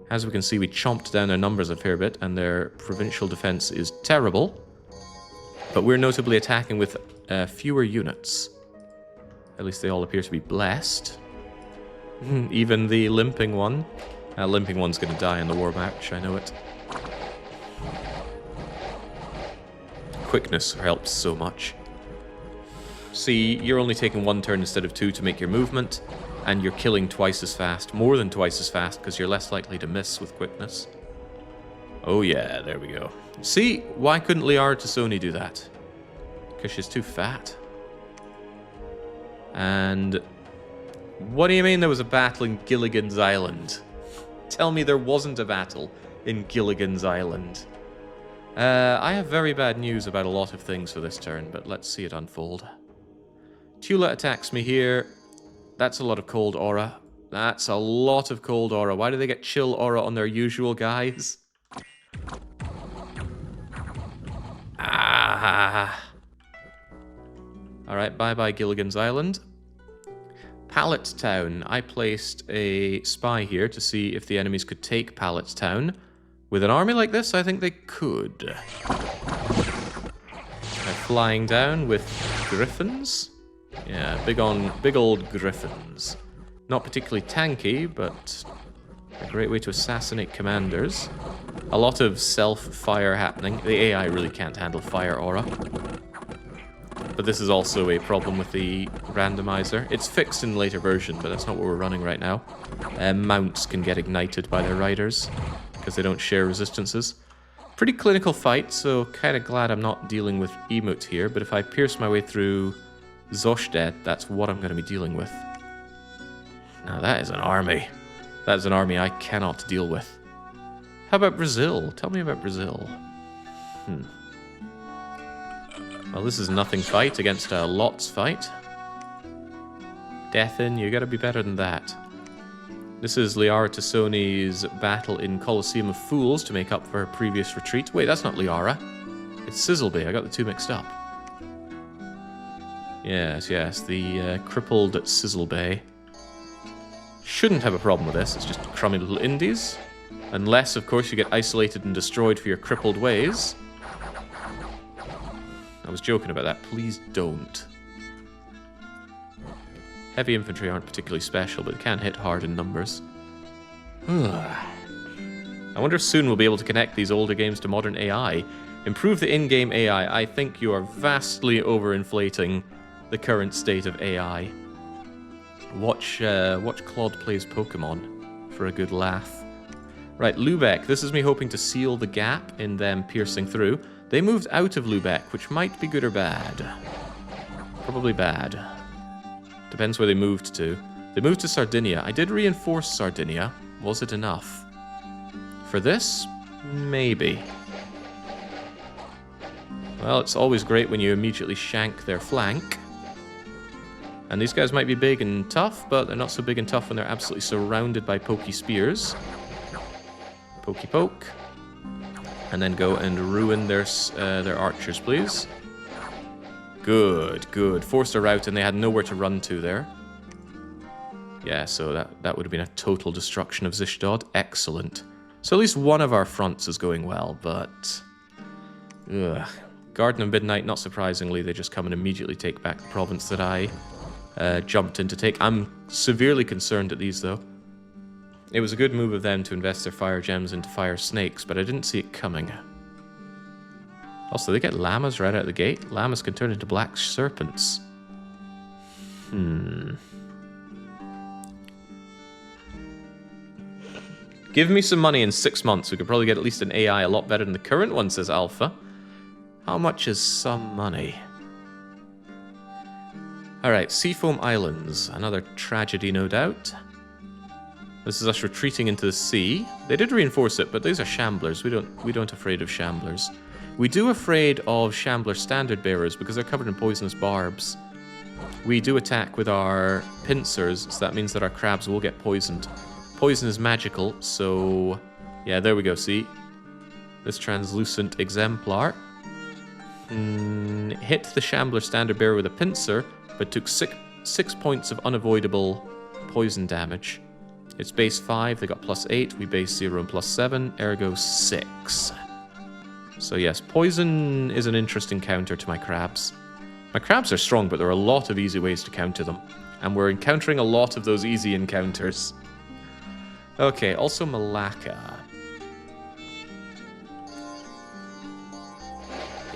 As we can see, we chomped down their numbers a fair bit, and their provincial defense is terrible. But we're notably attacking with fewer units. At least they all appear to be blessed. Even the limping one. Limping one's going to die in the war match, I know it. Quickness helps so much. See, you're only taking 1 turn instead of 2 to make your movement, and you're killing twice as fast, more than twice as fast, because you're less likely to miss with quickness. Oh yeah, there we go. See, why couldn't Liara Tassoni do that? Because she's too fat. And what do you mean there was a battle in Gilligan's Island? Tell me there wasn't a battle in Gilligan's Island. I have very bad news about a lot of things for this turn, but let's see it unfold. Tula attacks me here. That's a lot of cold aura. That's a lot of cold aura. Why do they get chill aura on their usual guys? Ah. Alright, bye-bye Gilligan's Island. Pallet Town. I placed a spy here to see if the enemies could take Pallet Town. With an army like this, I think they could. They're flying down with griffins. Yeah, big old griffins. Not particularly tanky, but a great way to assassinate commanders. A lot of self-fire happening. The AI really can't handle fire aura. But this is also a problem with the randomizer. It's fixed in later version, but that's not what we're running right now. Mounts can get ignited by their riders, because they don't share resistances. Pretty clinical fight, so kind of glad I'm not dealing with Emot here, but if I pierce my way through Zosted, that's what I'm going to be dealing with. Now that is an army. That is an army I cannot deal with. How about Brazil? Tell me about Brazil. Well, this is nothing fight against a lots fight. Deathin, you gotta be better than that. This is Liara Tassoni's battle in Colosseum of Fools to make up for her previous retreat. Wait, that's not Liara. It's Sizzleby. I got the two mixed up. Yes, the crippled Sizzleby. Shouldn't have a problem with this. It's just crummy little indies. Unless, of course, you get isolated and destroyed for your crippled ways. I was joking about that. Please don't. Heavy infantry aren't particularly special, but it can hit hard in numbers. I wonder if soon we'll be able to connect these older games to modern AI. Improve the in-game AI. I think you are vastly overinflating the current state of AI. Watch Claude Plays Pokemon for a good laugh. Right, Lubeck. This is me hoping to seal the gap in them piercing through. They moved out of Lubeck, which might be good or bad. Probably bad. Depends where they moved to. They moved to Sardinia. I did reinforce Sardinia. Was it enough? For this? Maybe. Well, it's always great when you immediately shank their flank. And these guys might be big and tough, but they're not so big and tough when they're absolutely surrounded by pokey spears. Pokey poke. And then go and ruin their archers, please. Good, good. Forced a rout and they had nowhere to run to there. Yeah, so that would have been a total destruction of Zishdod. Excellent. So at least one of our fronts is going well, but... Ugh. Garden of Midnight, not surprisingly, they just come and immediately take back the province that I jumped in to take. I'm severely concerned at these, though. It was a good move of them to invest their fire gems into fire snakes, but I didn't see it coming. Also, they get llamas right out of the gate. Llamas can turn into black serpents. Give me some money in 6 months. We could probably get at least an AI a lot better than the current one, says Alpha. How much is some money? Alright, Seafoam Islands. Another tragedy, no doubt. This is us retreating into the sea. They did reinforce it, but these are shamblers. We don't afraid of shamblers. We do afraid of shambler standard bearers because they're covered in poisonous barbs. We do attack with our pincers, so that means that our crabs will get poisoned. Poison is magical, so yeah, there we go. See, this translucent exemplar hit the shambler standard bearer with a pincer, but took six points of unavoidable poison damage. It's base 5, they got +8, we base 0 and +7, ergo 6. So yes, poison is an interesting counter to my crabs. My crabs are strong, but there are a lot of easy ways to counter them. And we're encountering a lot of those easy encounters. Okay, also Malacca.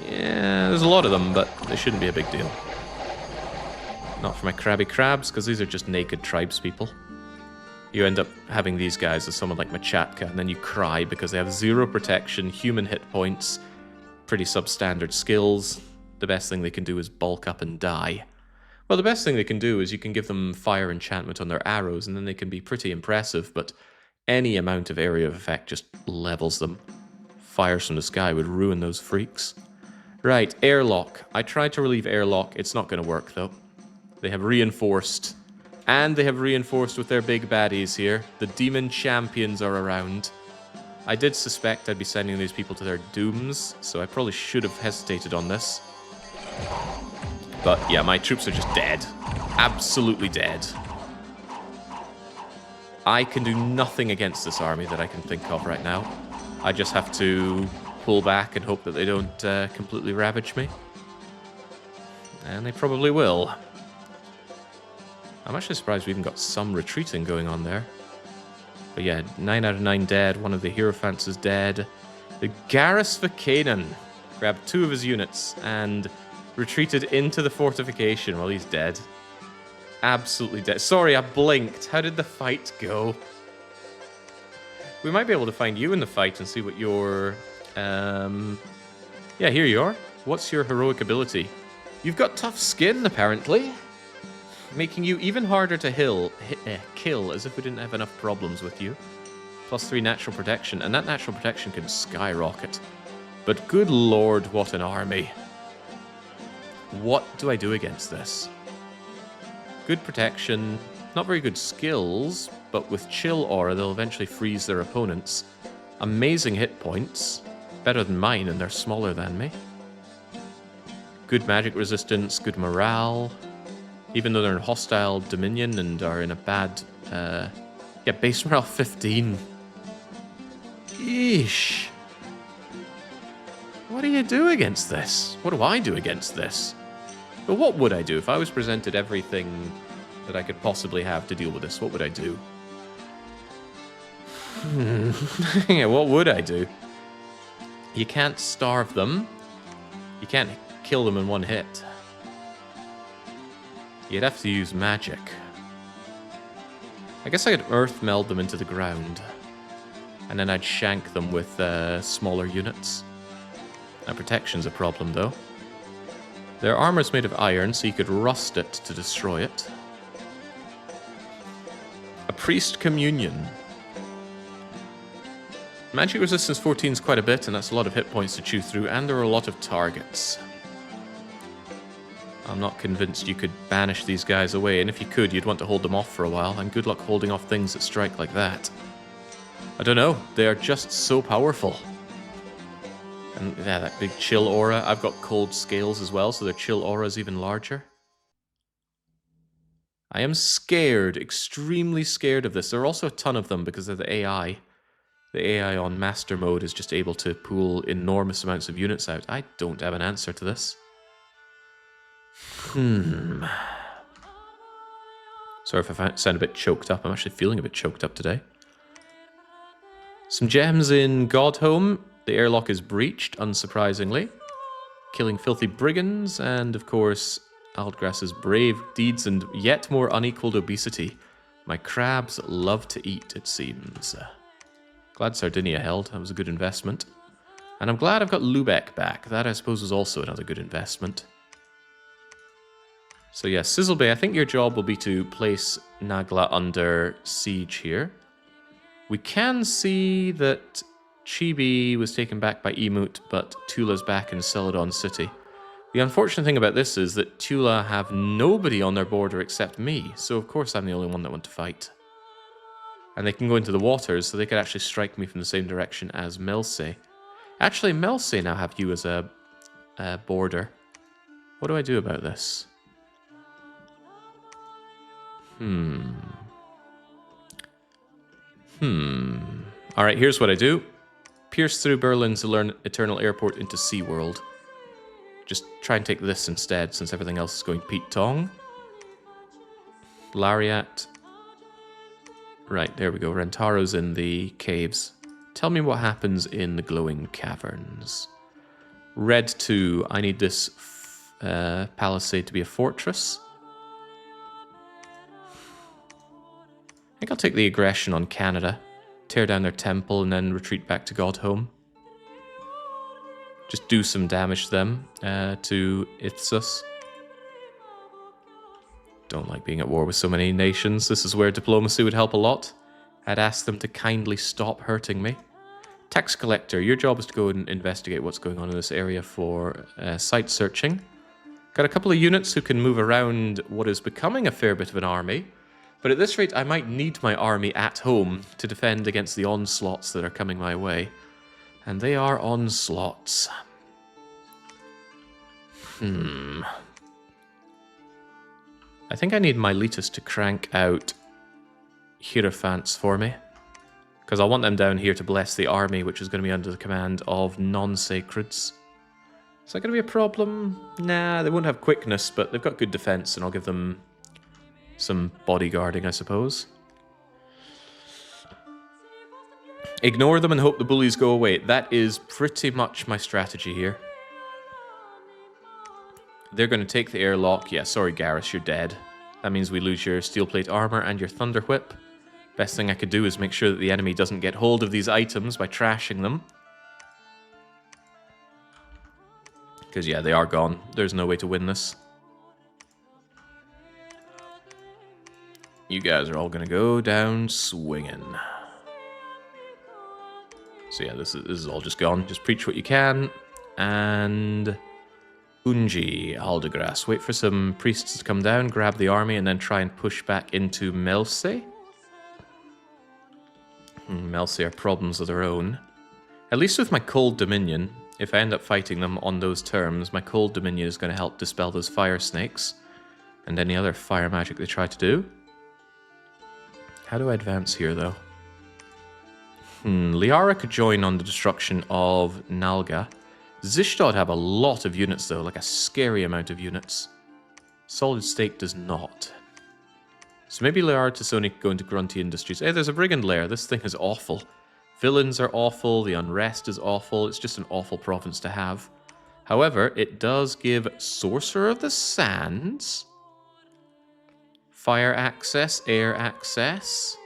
Yeah, there's a lot of them, but they shouldn't be a big deal. Not for my crabby crabs, because these are just naked tribespeople. You end up having these guys as someone like Machatka, and then you cry because they have 0 protection, human hit points, pretty substandard skills. The best thing they can do is bulk up and die. Well, the best thing they can do is you can give them fire enchantment on their arrows, and then they can be pretty impressive, but any amount of area of effect just levels them. Fires from the sky would ruin those freaks. Right, airlock. I tried to relieve airlock. It's not going to work, though. They have reinforced. And they have reinforced with their big baddies here. The demon champions are around. I did suspect I'd be sending these people to their dooms, so I probably should have hesitated on this. But yeah, my troops are just dead. Absolutely dead. I can do nothing against this army that I can think of right now. I just have to pull back and hope that they don't completely ravage me. And they probably will. I'm actually surprised we even got some retreating going on there. But yeah, 9 out of 9 dead. One of the Hierophants is dead. The Garrus Vakanen grabbed 2 of his units and retreated into the fortification while he's dead. Absolutely dead. Sorry, I blinked. How did the fight go? We might be able to find you in the fight and see what your... Yeah, here you are. What's your heroic ability? You've got tough skin, apparently. Making you even harder to kill, as if we didn't have enough problems with you. +3 natural protection, and that natural protection can skyrocket. But good lord, what an army. What do I do against this? Good protection, not very good skills, but with chill aura they'll eventually freeze their opponents. Amazing hit points, better than mine, and they're smaller than me. Good magic resistance, good morale. Even though they're in hostile dominion and are in a bad... yeah, base morale 15. Eesh. What do you do against this? What do I do against this? But what would I do if I was presented everything that I could possibly have to deal with this? What would I do? Yeah, what would I do? You can't starve them. You can't kill them in one hit. You'd have to use magic. I guess I could earth meld them into the ground. And then I'd shank them with smaller units. Now protection's a problem though. Their armor's made of iron, so you could rust it to destroy it. A priest communion. Magic resistance 14 is quite a bit, and that's a lot of hit points to chew through, and there are a lot of targets. I'm not convinced you could banish these guys away, and if you could, you'd want to hold them off for a while, and good luck holding off things that strike like that. I don't know, they are just so powerful. And yeah, that big chill aura. I've got cold scales as well, so their chill aura is even larger. I am scared, extremely scared of this. There are also a ton of them because of the AI. The AI on Master Mode is just able to pull enormous amounts of units out. I don't have an answer to this. Sorry if I sound a bit choked up. I'm actually feeling a bit choked up today. Some gems in Godhome. The airlock is breached, unsurprisingly. Killing filthy brigands, and of course, Aldgrass's brave deeds and yet more unequaled obesity. My crabs love to eat, it seems. Glad Sardinia held. That was a good investment. And I'm glad I've got Lubeck back. That, I suppose, is also another good investment. So yes, Sizzle Bay, I think your job will be to place Nagla under siege here. We can see that Chibi was taken back by Emut, but Tula's back in Celadon City. The unfortunate thing about this is that Tula have nobody on their border except me, so of course I'm the only one that want to fight. And they can go into the waters, so they could actually strike me from the same direction as Melsey. Actually, Melsey now have you as a border. What do I do about this? Alright, here's what I do. Pierce through Berlin's Eternal Airport into SeaWorld. Just try and take this instead, since everything else is going Pete Tong. Lariat. Right, there we go. Rentaro's in the caves. Tell me what happens in the glowing caverns. Red 2. I need this palisade to be a fortress. I think I'll take the aggression on Canada. Tear down their temple and then retreat back to Godhome. Just do some damage to them, to Ipsus. Don't like being at war with so many nations. This is where diplomacy would help a lot. I'd ask them to kindly stop hurting me. Tax collector, your job is to go and investigate what's going on in this area for site searching. Got a couple of units who can move around what is becoming a fair bit of an army. But at this rate, I might need my army at home to defend against the onslaughts that are coming my way. And they are onslaughts. I think I need Miletus to crank out Hierophants for me. Because I want them down here to bless the army, which is going to be under the command of non-sacreds. Is that going to be a problem? Nah, they won't have quickness, but they've got good defense, and I'll give them some bodyguarding, I suppose. Ignore them and hope the bullies go away. That is pretty much my strategy here. They're going to take the airlock. Yeah, sorry, Garrus, you're dead. That means we lose your steel plate armor and your thunder whip. Best thing I could do is make sure that the enemy doesn't get hold of these items by trashing them. Because, yeah, they are gone. There's no way to win this. You guys are all going to go down swinging. So yeah, this is all just gone. Just preach what you can. And Unji, Aldegras. Wait for some priests to come down, grab the army, and then try and push back into Melse. Melse are problems of their own. At least with my Cold Dominion, if I end up fighting them on those terms, my Cold Dominion is going to help dispel those fire snakes and any other fire magic they try to do. How do I advance here, though? Liara could join on the destruction of Nalga. Zishtod have a lot of units, though, like a scary amount of units. Solid State does not. So maybe Liara Tassoni could go into Grunty Industries. Hey, there's a Brigand Lair. This thing is awful. Villains are awful. The unrest is awful. It's just an awful province to have. However, it does give Sorcerer of the Sands fire access, air access,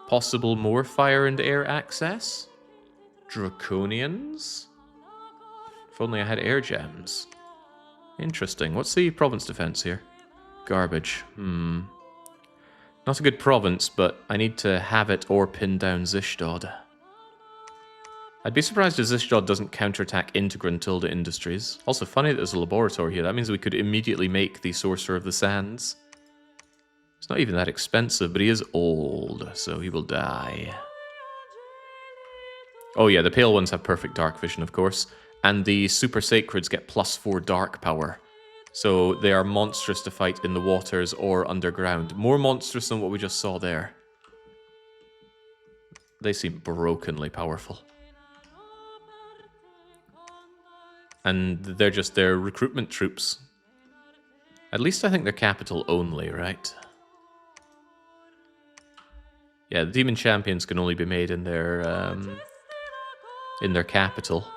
possible more fire and air access, Draconians. If only I had air gems. Interesting. What's the province defense here? Garbage. Not a good province, but I need to have it or pin down Zishtod. I'd be surprised if Zishtod doesn't counterattack into Gruntilda Industries. Also, funny that there's a laboratory here. That means we could immediately make the Sorcerer of the Sands. It's not even that expensive, but he is old, so he will die. Oh yeah, the pale ones have perfect dark vision, of course. And the super sacreds get +4 dark power. So they are monstrous to fight in the waters or underground. More monstrous than what we just saw there. They seem brokenly powerful. And they're just their recruitment troops. At least I think they're capital only, right? Yeah, the Demon Champions can only be made in their capital.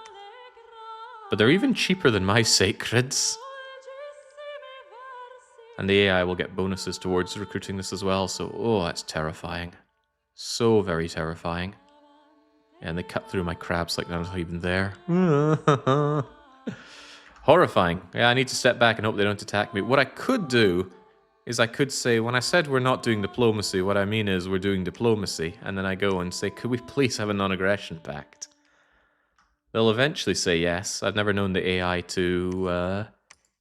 But they're even cheaper than my Sacreds. And the AI will get bonuses towards recruiting this as well, so, oh, that's terrifying. So very terrifying. And they cut through my crabs like they're not even there. Horrifying. Yeah, I need to step back and hope they don't attack me. What I could do is I could say, when I said we're not doing diplomacy, what I mean is we're doing diplomacy. And then I go and say, could we please have a non-aggression pact? They'll eventually say yes. I've never known the AI to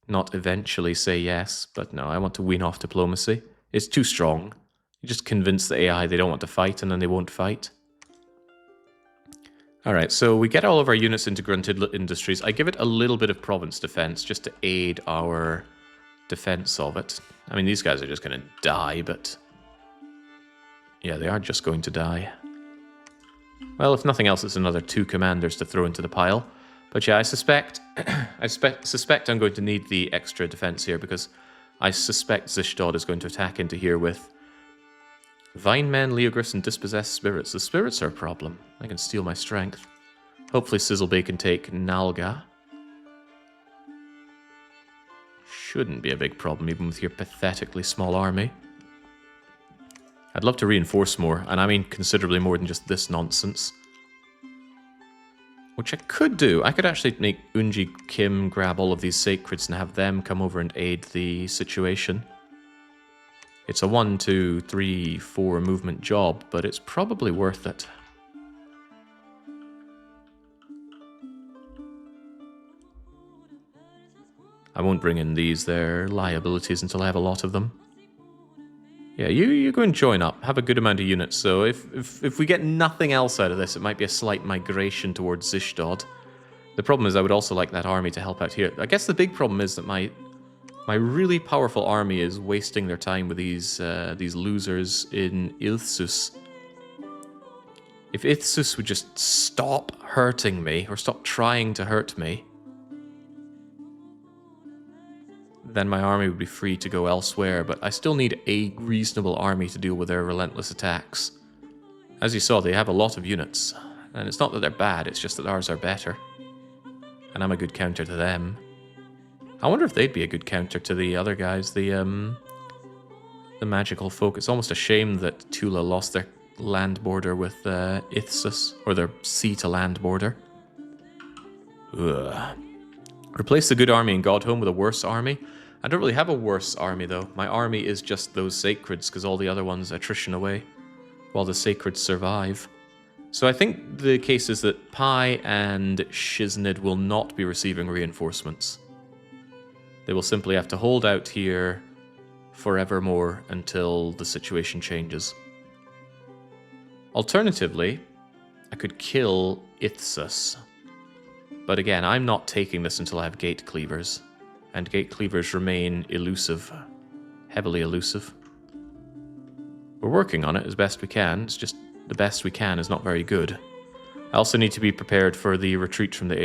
not eventually say yes. But no, I want to wean off diplomacy. It's too strong. You just convince the AI they don't want to fight, and then they won't fight. Alright, so we get all of our units into Gruntidla Industries. I give it a little bit of province defense just to aid our defense of it. I mean, these guys are just going to die, but Yeah, they are just going to die. Well, if nothing else, it's another 2 commanders to throw into the pile. But yeah, I suspect I'm going to need the extra defense here because I suspect Zishdod is going to attack into here with Vine Men, Leogris, and Dispossessed Spirits. The spirits are a problem. I can steal my strength. Hopefully Sizzlebay can take Nalga. Shouldn't be a big problem, even with your pathetically small army. I'd love to reinforce more, and I mean considerably more than just this nonsense. Which I could do. I could actually make Unji Kim grab all of these sacreds and have them come over and aid the situation. It's a 1, 2, 3, 4 movement job, but it's probably worth it. I won't bring in their liabilities until I have a lot of them. Yeah, you go and join up. Have a good amount of units. So if we get nothing else out of this, it might be a slight migration towards Zishdod. The problem is I would also like that army to help out here. I guess the big problem is that my really powerful army is wasting their time with these losers in Ilthsus. If Ilthsus would just stop hurting me, or stop trying to hurt me, then my army would be free to go elsewhere, but I still need a reasonable army to deal with their relentless attacks. As you saw, they have a lot of units, and it's not that they're bad, it's just that ours are better. And I'm a good counter to them. I wonder if they'd be a good counter to the other guys, the magical folk. It's almost a shame that Tula lost their land border with Ithsus, or their sea to land border. Ugh. Replace the good army in Godhome with a worse army. I don't really have a worse army, though. My army is just those sacreds, because all the other ones attrition away, while the sacreds survive. So I think the case is that Pi and Shiznid will not be receiving reinforcements. They will simply have to hold out here forevermore until the situation changes. Alternatively, I could kill Ithsus. But again, I'm not taking this until I have gate cleavers. And gate cleavers remain elusive. Heavily elusive. We're working on it as best we can. It's just the best we can is not very good. I also need to be prepared for the retreat from the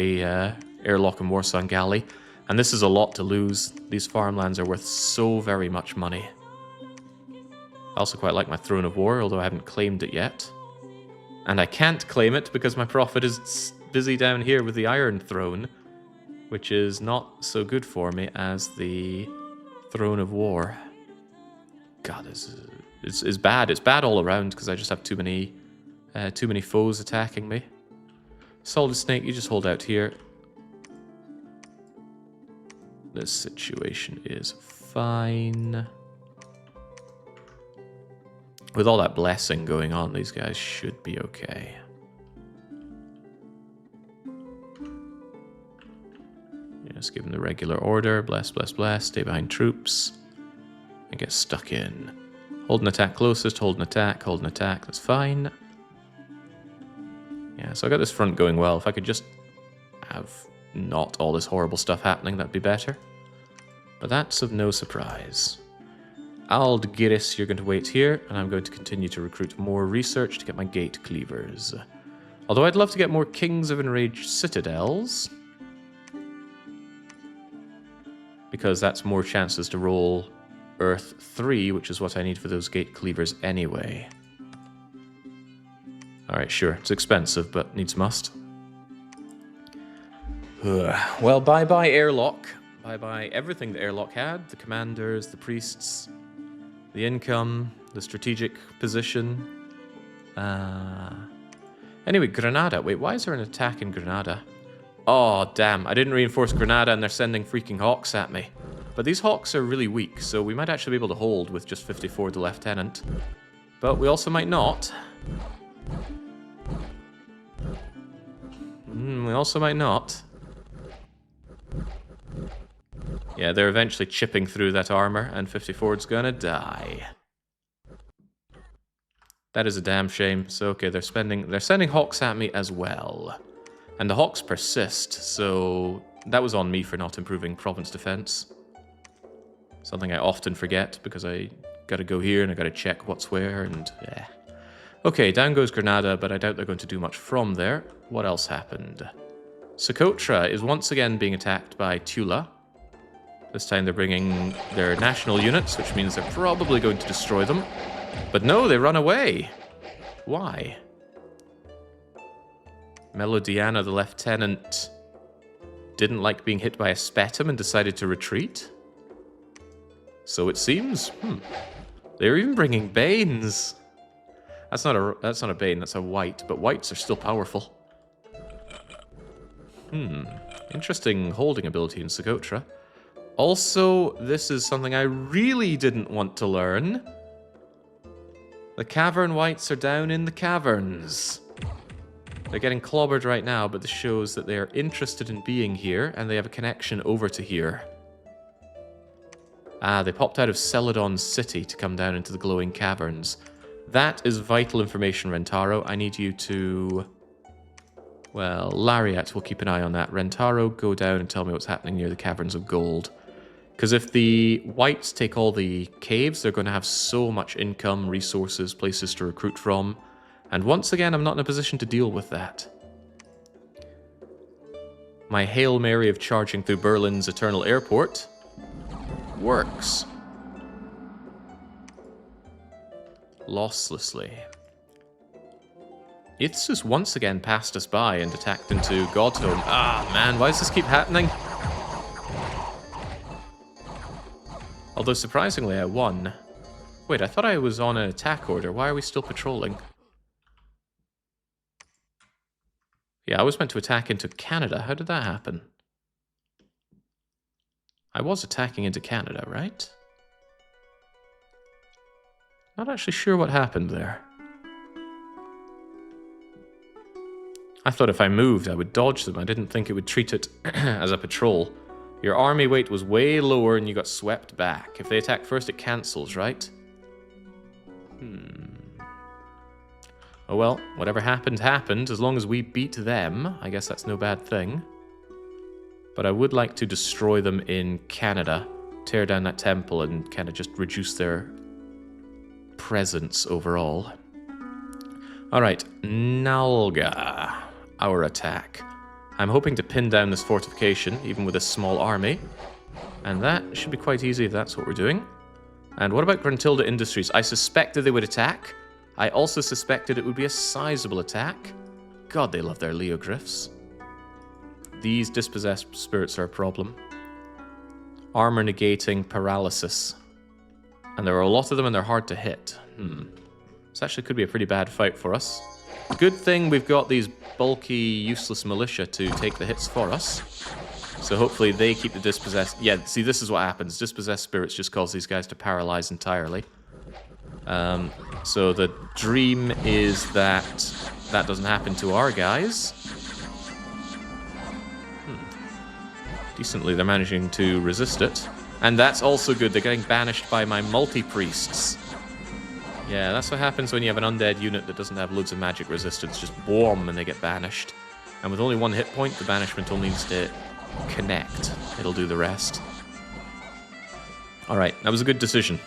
airlock and Warsong Galley. And this is a lot to lose. These farmlands are worth so very much money. I also quite like my Throne of War, although I haven't claimed it yet. And I can't claim it because my prophet is busy down here with the Iron Throne, which is not so good for me as the Throne of War. God, this is bad. It's bad all around because I just have too many foes attacking me. Solid Snake, you just hold out here. This situation is fine. With all that blessing going on, these guys should be okay. Just give them the regular order. Bless, bless, bless. Stay behind troops. And get stuck in. Hold an attack closest. Hold an attack. Hold an attack. That's fine. Yeah, so I got this front going well. If I could just have not all this horrible stuff happening, that'd be better. But that's of no surprise. Aldgiris, you're going to wait here. And I'm going to continue to recruit more research to get my gate cleavers. Although I'd love to get more Kings of Enraged Citadels. Because that's more chances to roll Earth 3, which is what I need for those gate cleavers anyway. Alright, sure. It's expensive, but needs must. Well, bye-bye airlock. Bye-bye everything the airlock had. The commanders, the priests, the income, the strategic position. Anyway, Granada. Wait, why is there an attack in Granada? Oh, damn. I didn't reinforce Granada and they're sending freaking hawks at me. But these hawks are really weak, so we might actually be able to hold with just 54 to Lieutenant. But we also might not. We also might not. Yeah, they're eventually chipping through that armor, and 54's gonna die. That is a damn shame. So, okay, they're sending hawks at me as well. And the hawks persist, so that was on me for not improving province defense. Something I often forget, because I gotta go here and I gotta check what's where, and Okay, down goes Granada, but I doubt they're going to do much from there. What else happened? Socotra is once again being attacked by Tula. This time they're bringing their national units, which means they're probably going to destroy them. But no, they run away. Why? Melodiana, the lieutenant, didn't like being hit by a spetum and decided to retreat? So it seems. They're even bringing Banes. That's not a Bane, that's a White, but Whites are still powerful. Interesting holding ability in Socotra. Also, this is something I really didn't want to learn. The Cavern Whites are down in the caverns. They're getting clobbered right now, but this shows that they are interested in being here, and they have a connection over to here. Ah, they popped out of Celadon City to come down into the glowing caverns. That is vital information, Rentaro. I need you to... Well, Lariat will keep an eye on that. Rentaro, go down and tell me what's happening near the Caverns of Gold. Because if the Whites take all the caves, they're going to have so much income, resources, places to recruit from. And once again, I'm not in a position to deal with that. My Hail Mary of charging through Berlin's Eternal Airport works. Losslessly. Ithsus once again passed us by and attacked into Godhood. Ah, man, why does this keep happening? Although, surprisingly, I won. Wait, I thought I was on an attack order. Why are we still patrolling? Yeah, I was meant to attack into Canada. How did that happen? I was attacking into Canada, right? Not actually sure what happened there. I thought if I moved, I would dodge them. I didn't think it would treat it as a patrol. Your army weight was way lower and you got swept back. If they attack first, it cancels, right? Oh well, whatever happened, happened. As long as we beat them, I guess that's no bad thing. But I would like to destroy them in Canada. Tear down that temple and kind of just reduce their presence overall. Alright, Nalga. Our attack. I'm hoping to pin down this fortification, even with a small army. And that should be quite easy if that's what we're doing. And what about Gruntilda Industries? I suspected they would attack. I also suspected it would be a sizable attack. God, they love their Leogryphs. These dispossessed spirits are a problem. Armor negating paralysis. And there are a lot of them and they're hard to hit. This actually could be a pretty bad fight for us. Good thing we've got these bulky, useless militia to take the hits for us. So hopefully they keep the dispossessed... Yeah, see, this is what happens. Dispossessed spirits just cause these guys to paralyze entirely. So the dream is that that doesn't happen to our guys. Decently, they're managing to resist it. And that's also good. They're getting banished by my multi-priests. Yeah, that's what happens when you have an undead unit that doesn't have loads of magic resistance. Just boom, and they get banished. And with only one hit point, the banishment only needs to connect. It'll do the rest. Alright, that was a good decision.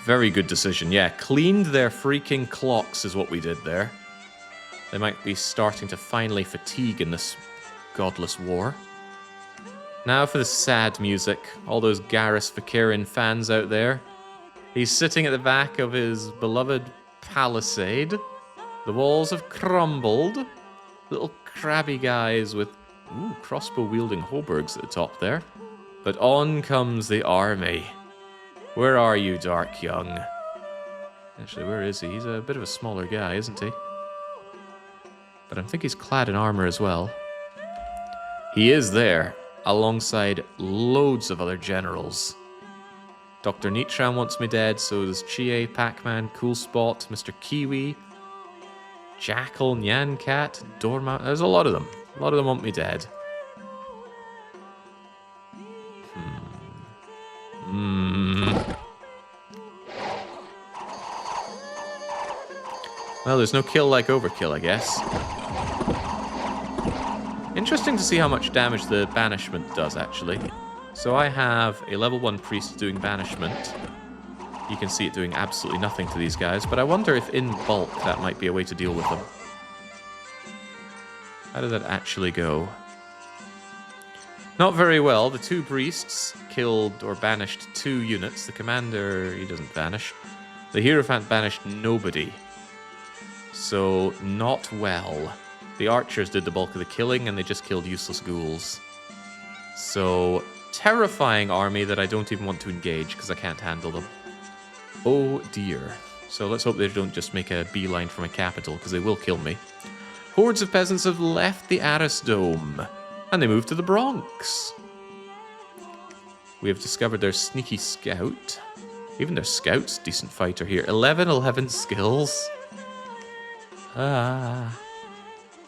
Very good decision. Yeah, cleaned their freaking clocks is what we did there. They might be starting to finally fatigue in this godless war. Now for the sad music. All those Garrus Vakirin fans out there. He's sitting at the back of his beloved palisade. The walls have crumbled. Little crabby guys with crossbow-wielding Hoburgs at the top there. But on comes the army. Where are you, Dark Young? Actually, where is he? He's a bit of a smaller guy, isn't he? But I think he's clad in armor as well. He is there, alongside loads of other generals. Dr. Nitram wants me dead, so does Chie, Pac-Man, Cool Spot, Mr. Kiwi, Jackal, Nyan Cat, Dormouse. There's a lot of them. A lot of them want me dead. Well, there's no kill like overkill, I guess. Interesting to see how much damage the banishment does, actually. So I have a level 1 priest doing banishment. you can see it doing absolutely nothing to these guys, but I wonder if in bulk that might be a way to deal with them. How did that actually go? Not very well. The 2 priests killed or banished 2 units. The commander, he doesn't banish. The Hierophant banished nobody. So, not well. The archers did the bulk of the killing, and they just killed useless ghouls. So, terrifying army that I don't even want to engage, because I can't handle them. Oh dear. So let's hope they don't just make a beeline for my capital, because they will kill me. Hordes of peasants have left the Aris Dome, and they moved to the Bronx. We have discovered their sneaky scout. Even their scout's a decent fighter here. 11 skills.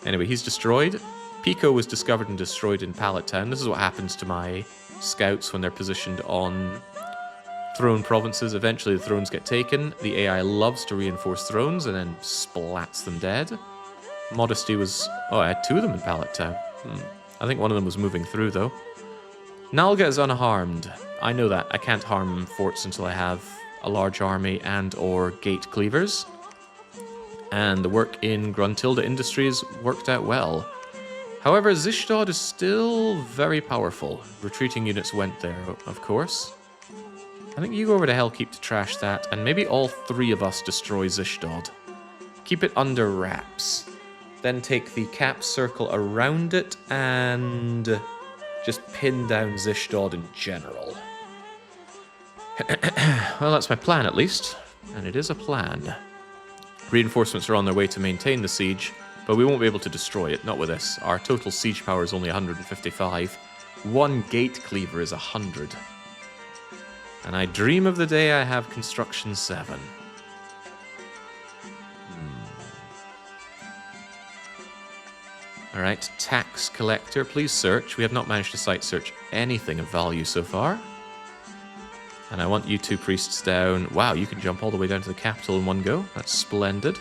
Anyway, he's destroyed. Pico was discovered and destroyed in Pallet Town. This is what happens to my scouts when they're positioned on throne provinces. Eventually the thrones get taken. The AI loves to reinforce thrones and then splats them dead. Modesty was... Oh, I had 2 of them in Pallet Town. I think one of them was moving through, though. Nalga is unharmed. I know that. I can't harm forts until I have a large army and or gate cleavers. And the work in Gruntilda Industries worked out well. However, Zishtod is still very powerful. Retreating units went there, of course. I think you go over to Hellkeep to trash that, and maybe all 3 of us destroy Zishtod. Keep it under wraps. Then take the cap circle around it and just pin down Zishtod in general. Well, that's my plan at least, and it is a plan. Reinforcements are on their way to maintain the siege, but we won't be able to destroy it, not with this. Our total siege power is only 155. 1 gate cleaver is 100. And I dream of the day I have construction 7. Alright, tax collector, please search. We have not managed to site search anything of value so far. And I want you 2 priests down. Wow, you can jump all the way down to the capital in one go. That's splendid.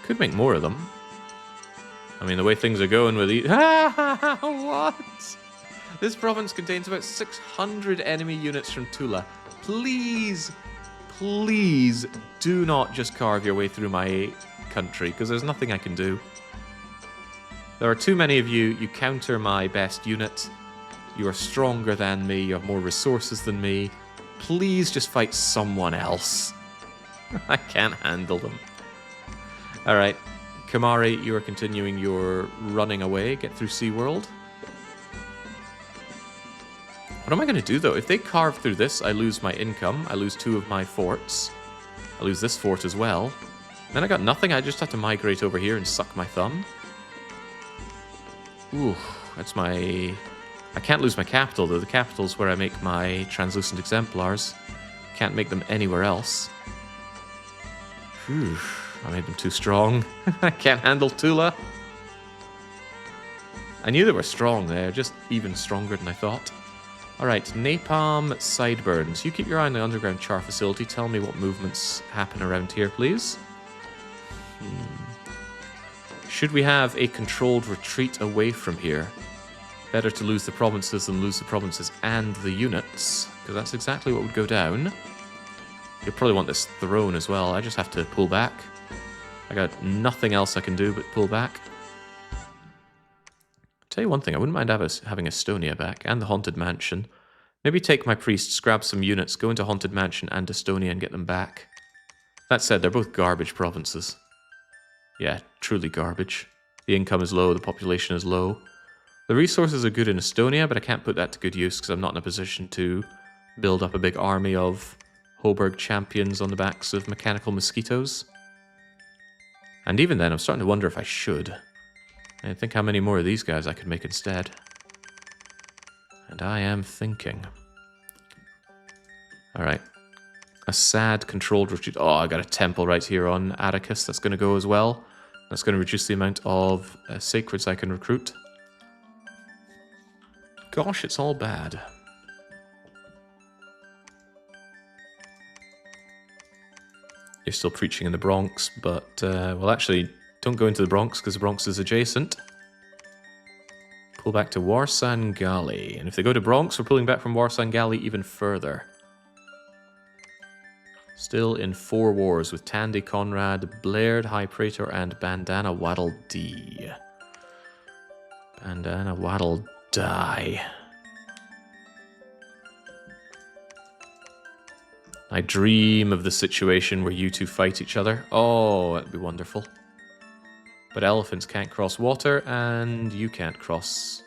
Could make more of them. I mean, the way things are going with these... What? This province contains about 600 enemy units from Tula. Please, please do not just carve your way through my country, because there's nothing I can do. There are too many of you. You counter my best unit. You are stronger than me. You have more resources than me. Please just fight someone else. I can't handle them. Alright, Kamari, you are continuing your running away. Get through SeaWorld. What am I going to do, though? If they carve through this, I lose my income. I lose 2 of my forts. I lose this fort as well. Then I got nothing. I just have to migrate over here and suck my thumb. Ooh, that's my... I can't lose my capital, though. The capital's where I make my translucent exemplars. Can't make them anywhere else. Whew. I made them too strong. I can't handle Tula. I knew they were strong there, just even stronger than I thought. Alright, Napalm Sideburns. You keep your eye on the underground char facility. Tell me what movements happen around here, please. Should we have a controlled retreat away from here? Better to lose the provinces than lose the provinces and the units, because that's exactly what would go down. You'll probably want this throne as well. I just have to pull back. I got nothing else I can do but pull back. Tell you one thing, I wouldn't mind having Estonia back, and the Haunted Mansion. Maybe take my priests, grab some units, go into Haunted Mansion and Estonia and get them back. That said, they're both garbage provinces. Yeah, truly garbage. The income is low, the population is low. The resources are good in Estonia, but I can't put that to good use because I'm not in a position to build up a big army of Hoburg champions on the backs of mechanical mosquitoes. And even then, I'm starting to wonder if I should. I think how many more of these guys I could make instead. And I am thinking. Alright. A sad controlled retreat. Oh, I got a temple right here on Atticus. That's going to go as well. That's going to reduce the amount of sacreds I can recruit. Gosh, it's all bad. You're still preaching in the Bronx, but, well, actually, don't go into the Bronx, because the Bronx is adjacent. Pull back to Warsan Gali. And if they go to Bronx, we're pulling back from Warsan Gali even further. Still in 4 wars with Tandy Conrad, Blaird High Praetor, and Bandana Waddle D. Bandana Waddle die. I dream of the situation where you two fight each other. Oh, that'd be wonderful. But elephants can't cross water, and you can't cross...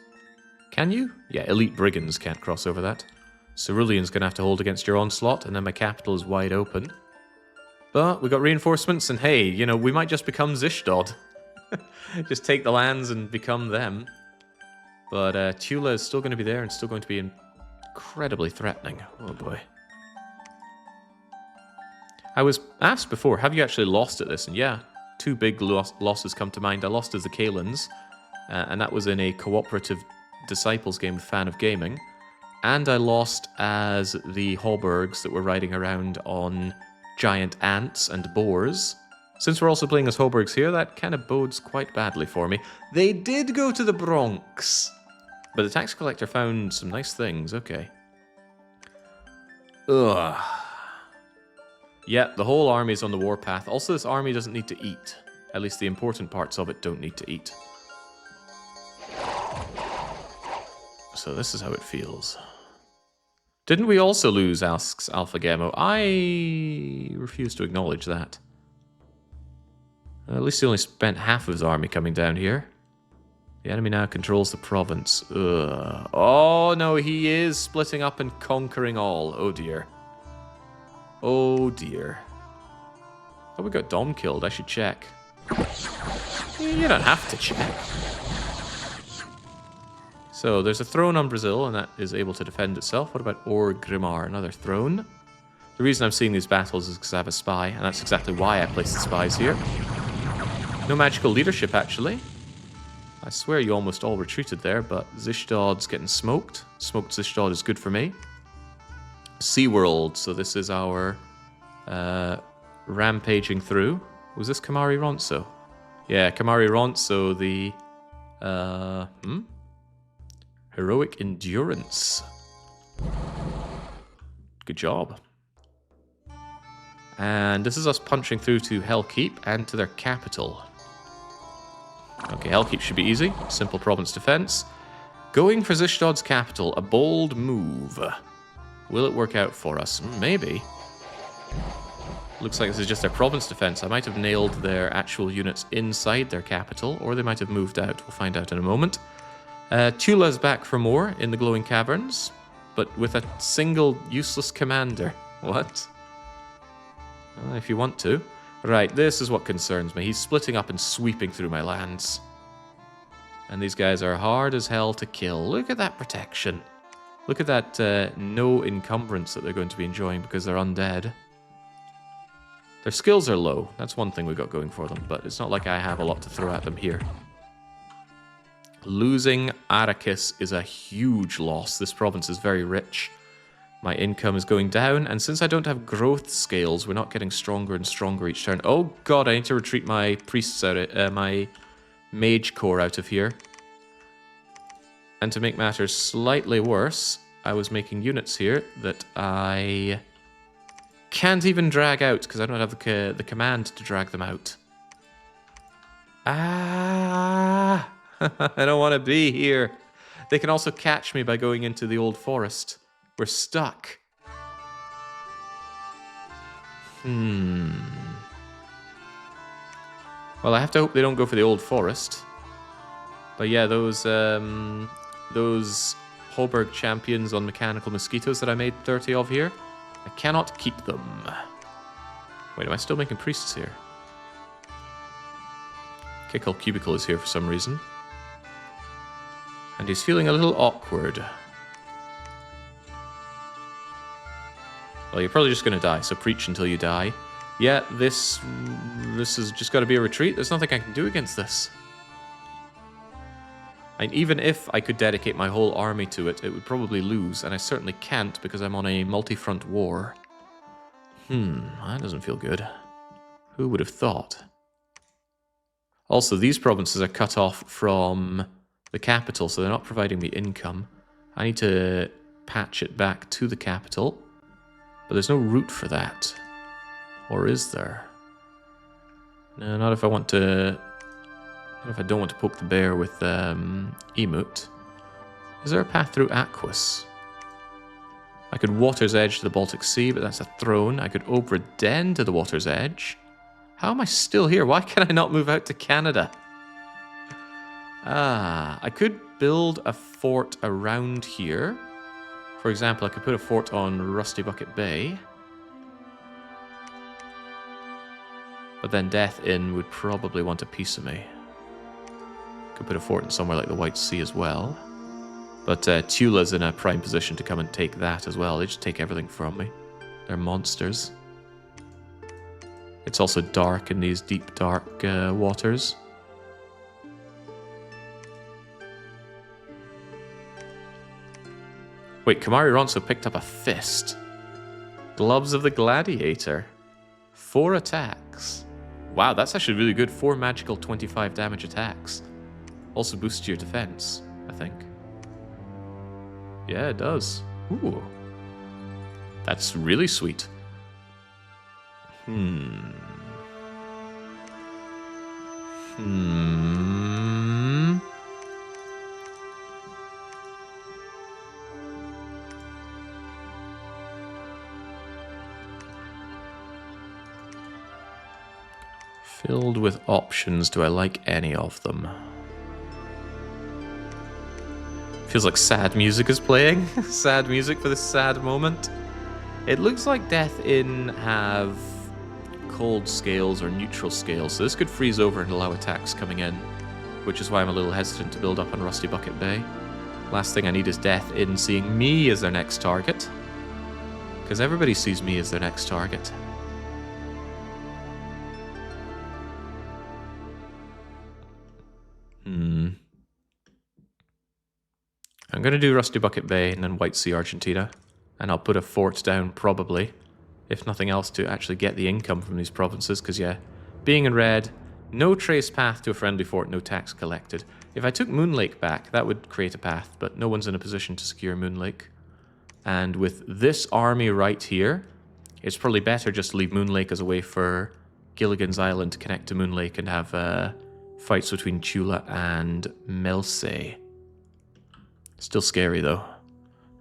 Can you? Yeah, elite brigands can't cross over that. Cerulean's going to have to hold against your onslaught, and then my capital is wide open. But we got reinforcements, and hey, you know, we might just become Zishdod. Just take the lands and become them. But Tula is still going to be there and still going to be incredibly threatening. Oh boy. I was asked before, have you actually lost at this? And yeah, 2 big losses come to mind. I lost as the Kalins, and that was in a cooperative Disciples game with Fan of Gaming. And I lost as the Haubergs that were riding around on giant ants and boars. Since we're also playing as Haubergs here, that kind of bodes quite badly for me. They did go to the Bronx, but the tax collector found some nice things. Okay. Ugh. Yeah, the whole army is on the warpath. Also, this army doesn't need to eat. At least the important parts of it don't need to eat. So this is how it feels. Didn't we also lose, asks Alpha Gamo? I refuse to acknowledge that. At least he only spent half of his army coming down here. The enemy now controls the province. Ugh. Oh no, he is splitting up and conquering all. Oh dear. Oh dear. Oh, we got Dom killed. I should check. You don't have to check. So there's a throne on Brazil, and that is able to defend itself. What about Orgrimmar, another throne? The reason I'm seeing these battles is because I have a spy, and that's exactly why I placed the spies here. No magical leadership, actually. I swear you almost all retreated there, but Zishdod's getting smoked. Smoked Zishdod is good for me. SeaWorld, so this is our rampaging through. Was this Kamari Ronso? Yeah, Kamari Ronso, the... Heroic Endurance. Good job. And this is us punching through to Hellkeep and to their capital. Okay, Hellkeep should be easy. Simple province defense. Going for Zishdod's capital, a bold move. Will it work out for us? Maybe. Looks like this is just their province defense. I might have nailed their actual units inside their capital, or they might have moved out. We'll find out in a moment. Tula's back for more in the glowing caverns, but with a single useless commander. What? Well, if you want to. Right, this is what concerns me. He's splitting up and sweeping through my lands. And these guys are hard as hell to kill. Look at that protection. Look at that no encumbrance that they're going to be enjoying because they're undead. Their skills are low. That's one thing we got going for them, but it's not like I have a lot to throw at them here. Losing Arrakis is a huge loss. This province is very rich. My income is going down, and since I don't have growth scales, we're not getting stronger and stronger each turn. Oh god, I need to retreat my priests out, my mage corps out of here. And to make matters slightly worse, I was making units here that I can't even drag out because I don't have the command to drag them out. Ah! I don't want to be here. They can also catch me by going into the old forest. We're stuck. Well, I have to hope they don't go for the old forest. But yeah, those Hauberg champions on mechanical mosquitoes that I made 30 of here, I cannot keep them. Wait, am I still making priests here? Kickle Cubicle is here for some reason. And he's feeling a little awkward. Well, you're probably just going to die, so preach until you die. Yeah, this has just got to be a retreat. There's nothing I can do against this. And even if I could dedicate my whole army to it, it would probably lose, and I certainly can't because I'm on a multi-front war. That doesn't feel good. Who would have thought? Also, these provinces are cut off from the capital, so they're not providing me income. I need to patch it back to the capital, but there's no route for that. Or is there? No, not if I want to... Not if I don't want to poke the bear with Emote. Is there a path through Aquas? I could Water's Edge to the Baltic Sea, but that's a throne. I could Obra Den to the Water's Edge. How am I still here? Why can I not move out to Canada? I could build a fort around here. For example, I could put a fort on Rusty Bucket Bay. But then Death Inn would probably want a piece of me. Could put a fort in somewhere like the White Sea as well. But Tula's in a prime position to come and take that as well. They just take everything from me. They're monsters. It's also dark in these deep, dark waters. Wait, Kamari Ronso picked up a fist. Gloves of the Gladiator. 4 attacks. Wow, that's actually really good. 4 magical 25 damage attacks. Also boosts your defense, I think. Yeah, it does. Ooh. That's really sweet. Filled with options. Do I like any of them? Feels like sad music is playing. Sad music for this sad moment. It looks like Death Inn have cold scales or neutral scales, so this could freeze over and allow attacks coming in, which is why I'm a little hesitant to build up on Rusty Bucket Bay. Last thing I need is Death Inn seeing me as their next target, because everybody sees me as their next target. I'm going to do Rusty Bucket Bay and then White Sea, Argentina. And I'll put a fort down, probably. If nothing else, to actually get the income from these provinces. Because, yeah, being in red, no trace path to a friendly fort, no tax collected. If I took Moon Lake back, that would create a path. But no one's in a position to secure Moon Lake. And with this army right here, it's probably better just to leave Moon Lake as a way for Gilligan's Island to connect to Moon Lake and have fights between Tula and Melsay. Still scary, though.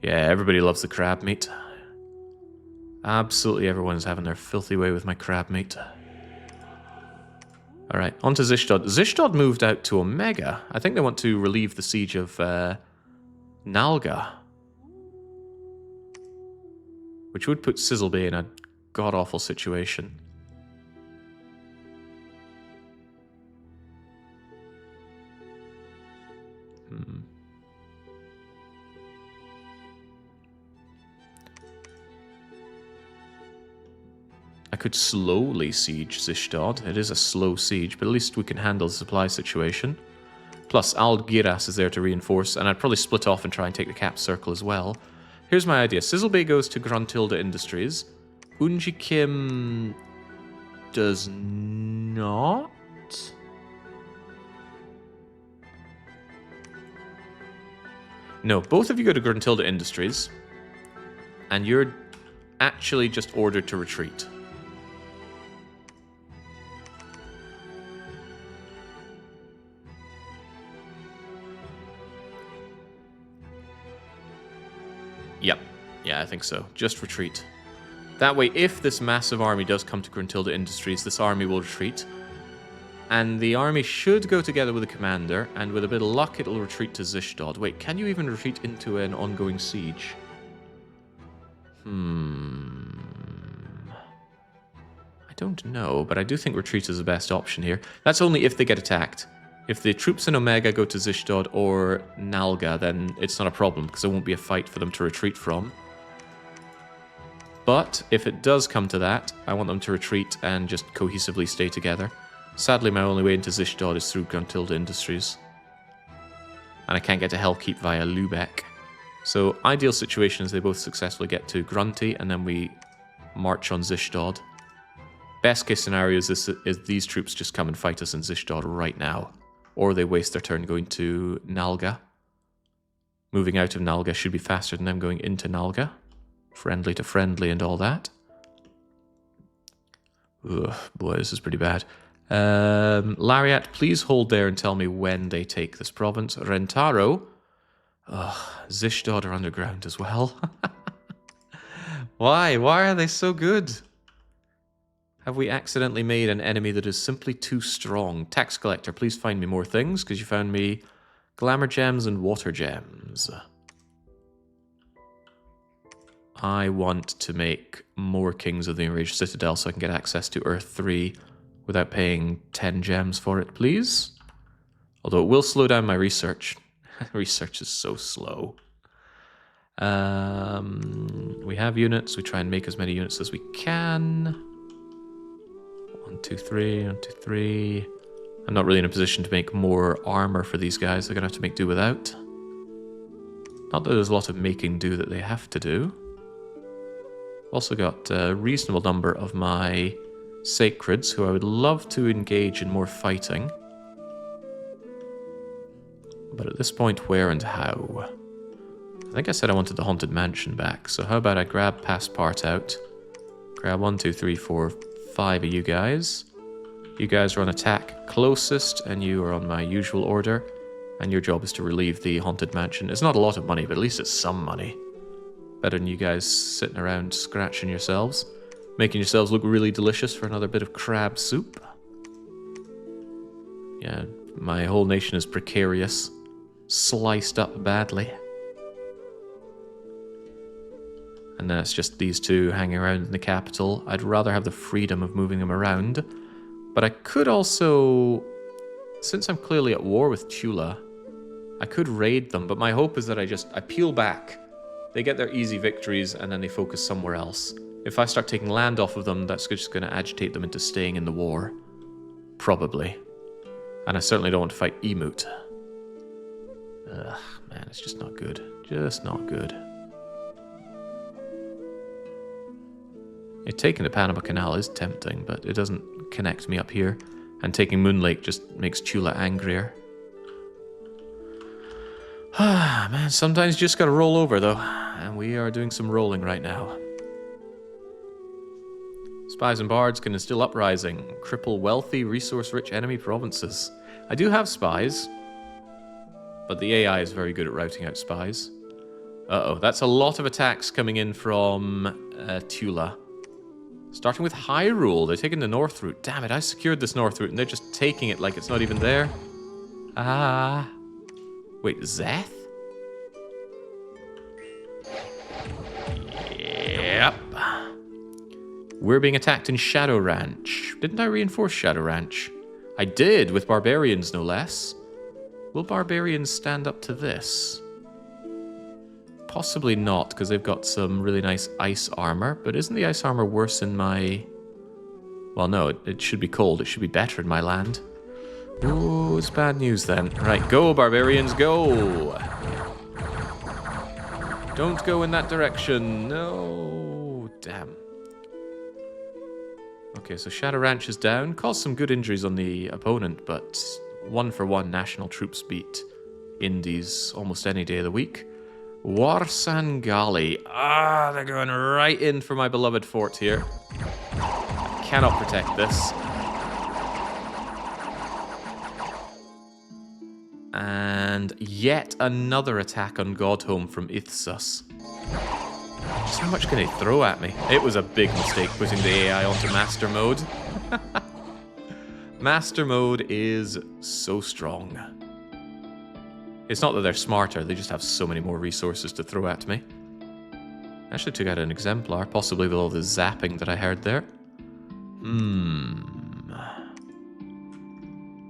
Yeah, everybody loves the crab meat. Absolutely everyone's having their filthy way with my crab meat. Alright, on to Zishtod. Zishtod moved out to Omega. I think they want to relieve the siege of Nalga. Which would put Sizzle Bay in a god-awful situation. I could slowly siege Zishtod. It is a slow siege, but at least we can handle the supply situation. Plus, Algiras is there to reinforce, and I'd probably split off and try and take the cap circle as well. Here's my idea. Sizzle Bay goes to Gruntilda Industries. Unjikim does not. No, both of you go to Gruntilda Industries, and you're actually just ordered to retreat. Yep. Yeah, I think so. Just retreat. That way, if this massive army does come to Gruntilda Industries, this army will retreat. And the army should go together with the commander, and with a bit of luck, it'll retreat to Zishtod. Wait, can you even retreat into an ongoing siege? I don't know, but I do think retreat is the best option here. That's only if they get attacked. If the troops in Omega go to Zishtod or Nalga, then it's not a problem, because there won't be a fight for them to retreat from. But if it does come to that, I want them to retreat and just cohesively stay together. Sadly, my only way into Zishtod is through Gruntilda Industries. And I can't get to Hellkeep via Lubeck. So, ideal situation is they both successfully get to Grunty, and then we march on Zishtod. Best case scenario is these troops just come and fight us in Zishtod right now. Or they waste their turn going to Nalga. Moving out of Nalga should be faster than them going into Nalga. Friendly to friendly and all that. Ugh, boy, this is pretty bad. Lariat, please hold there and tell me when they take this province. Rentaro. Ugh, Zishdod are underground as well. Why? Why are they so good? Have we accidentally made an enemy that is simply too strong? Tax collector, please find me more things, because you found me glamour gems and water gems. I want to make more Kings of the Enraged Citadel so I can get access to Earth 3 without paying 10 gems for it, please. Although it will slow down my research. Research is so slow. We have units. We try and make as many units as we can. 1, 2, 3, 1, 2, 3. I'm not really in a position to make more armor for these guys. They're going to have to make do without. Not that there's a lot of making do that they have to do. Also got a reasonable number of my sacreds who I would love to engage in more fighting. But at this point, where and how? I think I said I wanted the Haunted Mansion back, so how about I grab past part out. Grab 1, 2, 3, 4, 5 of you guys. You guys are on attack closest, and you are on my usual order. And your job is to relieve the Haunted Mansion. It's not a lot of money, but at least it's some money. Better than you guys sitting around scratching yourselves. Making yourselves look really delicious for another bit of crab soup. Yeah, my whole nation is precarious. Sliced up badly. And then it's just these two hanging around in the capital. I'd rather have the freedom of moving them around. But I could also, since I'm clearly at war with Tula, I could raid them, but my hope is that I peel back. They get their easy victories, and then they focus somewhere else. If I start taking land off of them, that's just going to agitate them into staying in the war. Probably. And I certainly don't want to fight Emut. Ugh, man, it's just not good. Just not good. Taking the Panama Canal is tempting, but it doesn't connect me up here. And taking Moon Lake just makes Tula angrier. Ah, man, sometimes you just gotta roll over, though. And we are doing some rolling right now. Spies and bards can instill uprising, cripple wealthy, resource-rich enemy provinces. I do have spies, but the AI is very good at routing out spies. Uh-oh, that's a lot of attacks coming in from Tula. Starting with Hyrule, they're taking the north route. Damn it, I secured this north route and they're just taking it like it's not even there. Ah. Wait, Zeth? Yep. We're being attacked in Shadow Ranch. Didn't I reinforce Shadow Ranch? I did, with barbarians no less. Will barbarians stand up to this? Possibly not, because they've got some really nice ice armor. But isn't the ice armor worse in my... Well, no, it should be cold. It should be better in my land. Oh, it's bad news then. Right, go, barbarians, go! Don't go in that direction. No. Damn. Okay, so Shadow Ranch is down. Caused some good injuries on the opponent, but 1-for-1 national troops beat Indies almost any day of the week. Warsangali. Ah, they're going right in for my beloved fort here. Cannot protect this. And yet another attack on Godhome from Ithsus. Just how much can they throw at me? It was a big mistake putting the AI onto Master Mode. Master Mode is so strong. It's not that they're smarter, they just have so many more resources to throw at me. Actually took out an exemplar, possibly with all the zapping that I heard there.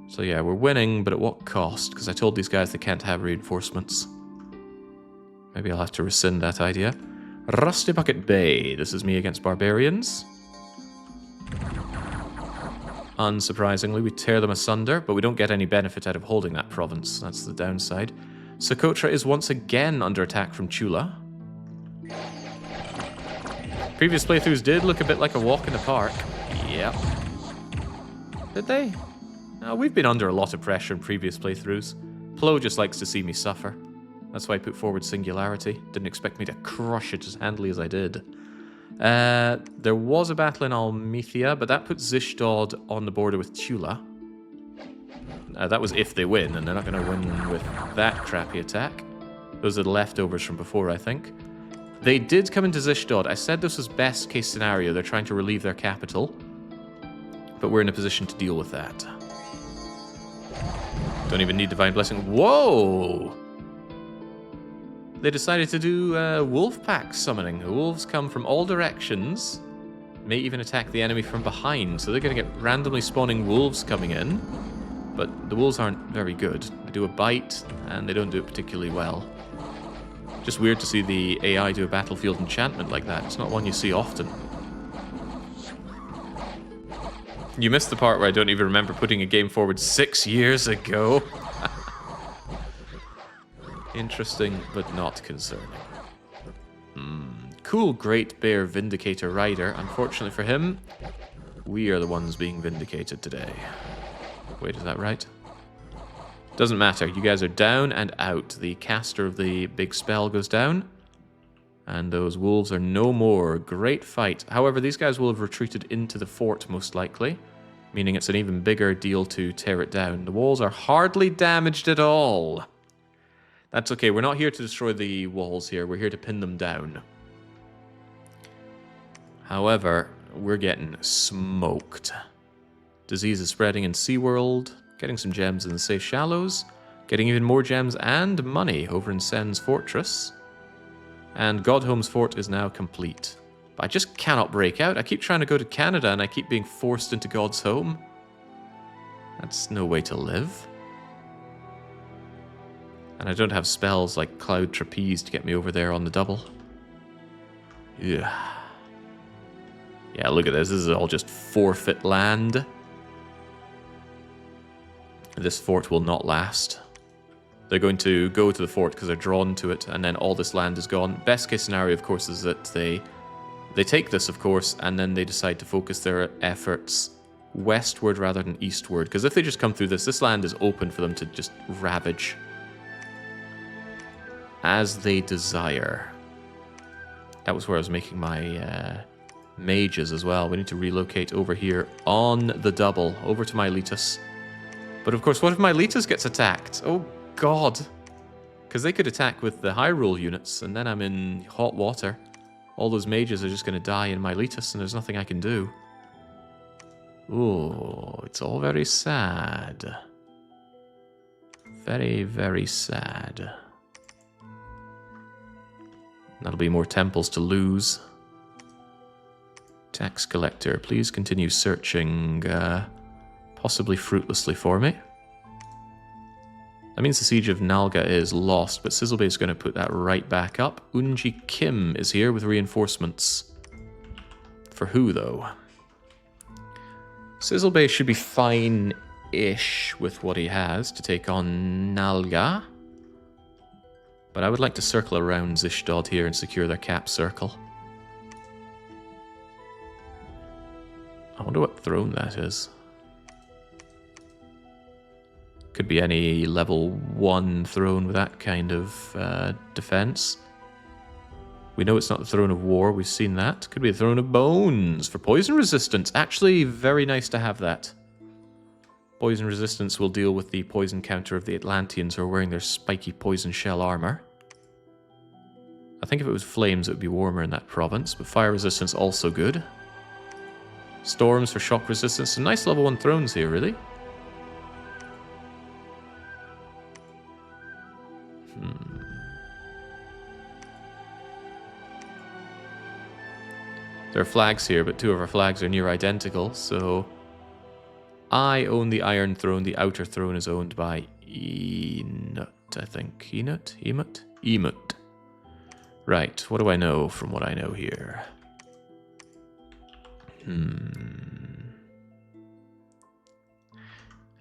So yeah, we're winning, but at what cost? Because I told these guys they can't have reinforcements. Maybe I'll have to rescind that idea. Rusty Bucket Bay. This is me against barbarians. Unsurprisingly, we tear them asunder, but we don't get any benefit out of holding that province. That's the downside. Socotra is once again under attack from Tula. Previous playthroughs did look a bit like a walk in the park. Yep. Did they? No, we've been under a lot of pressure in previous playthroughs. Plo just likes to see me suffer. That's why I put forward Singularity. Didn't expect me to crush it as handily as I did. There was a battle in Almethea, but that puts Zishdod on the border with Tula. That was if they win, and they're not going to win with that crappy attack. Those are the leftovers from before, I think. They did come into Zishdod. I said this was best case scenario. They're trying to relieve their capital. But we're in a position to deal with that. Don't even need Divine Blessing. Whoa! They decided to do wolf pack summoning. The wolves come from all directions. May even attack the enemy from behind. So they're going to get randomly spawning wolves coming in. But the wolves aren't very good. They do a bite, and they don't do it particularly well. Just weird to see the AI do a battlefield enchantment like that. It's not one you see often. You missed the part where I don't even remember putting a game forward 6 years ago. Interesting, but not concerning. Cool Great Bear Vindicator Rider. Unfortunately for him, we are the ones being vindicated today. Wait, is that right? Doesn't matter. You guys are down and out. The caster of the big spell goes down. And those wolves are no more. Great fight. However, these guys will have retreated into the fort, most likely. Meaning it's an even bigger deal to tear it down. The walls are hardly damaged at all. That's okay. We're not here to destroy the walls here. We're here to pin them down. However, we're getting smoked. Disease is spreading in SeaWorld. Getting some gems in the safe shallows. Getting even more gems and money over in Sen's fortress. And Godhome's fort is now complete. But I just cannot break out. I keep trying to go to Canada and I keep being forced into God's home. That's no way to live. And I don't have spells like Cloud Trapeze to get me over there on the double. Yeah. Yeah, look at this. This is all just forfeit land. This fort will not last. They're going to go to the fort because they're drawn to it, and then all this land is gone. Best case scenario, of course, is that they take this, of course, and then they decide to focus their efforts westward rather than eastward. Because if they just come through this land is open for them to just ravage as they desire. That was where I was making my mages as well. We need to relocate over here on the double, over to Miletus. But of course, what if Miletus gets attacked? Oh god. Because they could attack with the Hyrule units, and then I'm in hot water. All those mages are just going to die in Miletus, and there's nothing I can do. Ooh, it's all very sad. Very, very sad. That'll be more temples to lose. Tax collector, please continue searching, possibly fruitlessly for me. That means the siege of Nalga is lost, but Sizzlebay is going to put that right back up. Unji Kim is here with reinforcements. For who, though? Sizzlebay should be fine-ish with what he has to take on Nalga. But I would like to circle around Zishdod here and secure their cap circle. I wonder what throne that is. Could be any level 1 throne with that kind of defense. We know it's not the Throne of War, we've seen that. Could be the Throne of Bones for poison resistance. Actually, very nice to have that. Poison resistance will deal with the poison counter of the Atlanteans who are wearing their spiky poison shell armor. I think if it was flames, it would be warmer in that province, but fire resistance also good. Storms for shock resistance. Some nice level 1 thrones here, really. There are flags here, but 2 of our flags are near identical, so I own the Iron Throne. The Outer Throne is owned by Enut, I think. Enut? Emut? Emut. Right, what do I know from what I know here? I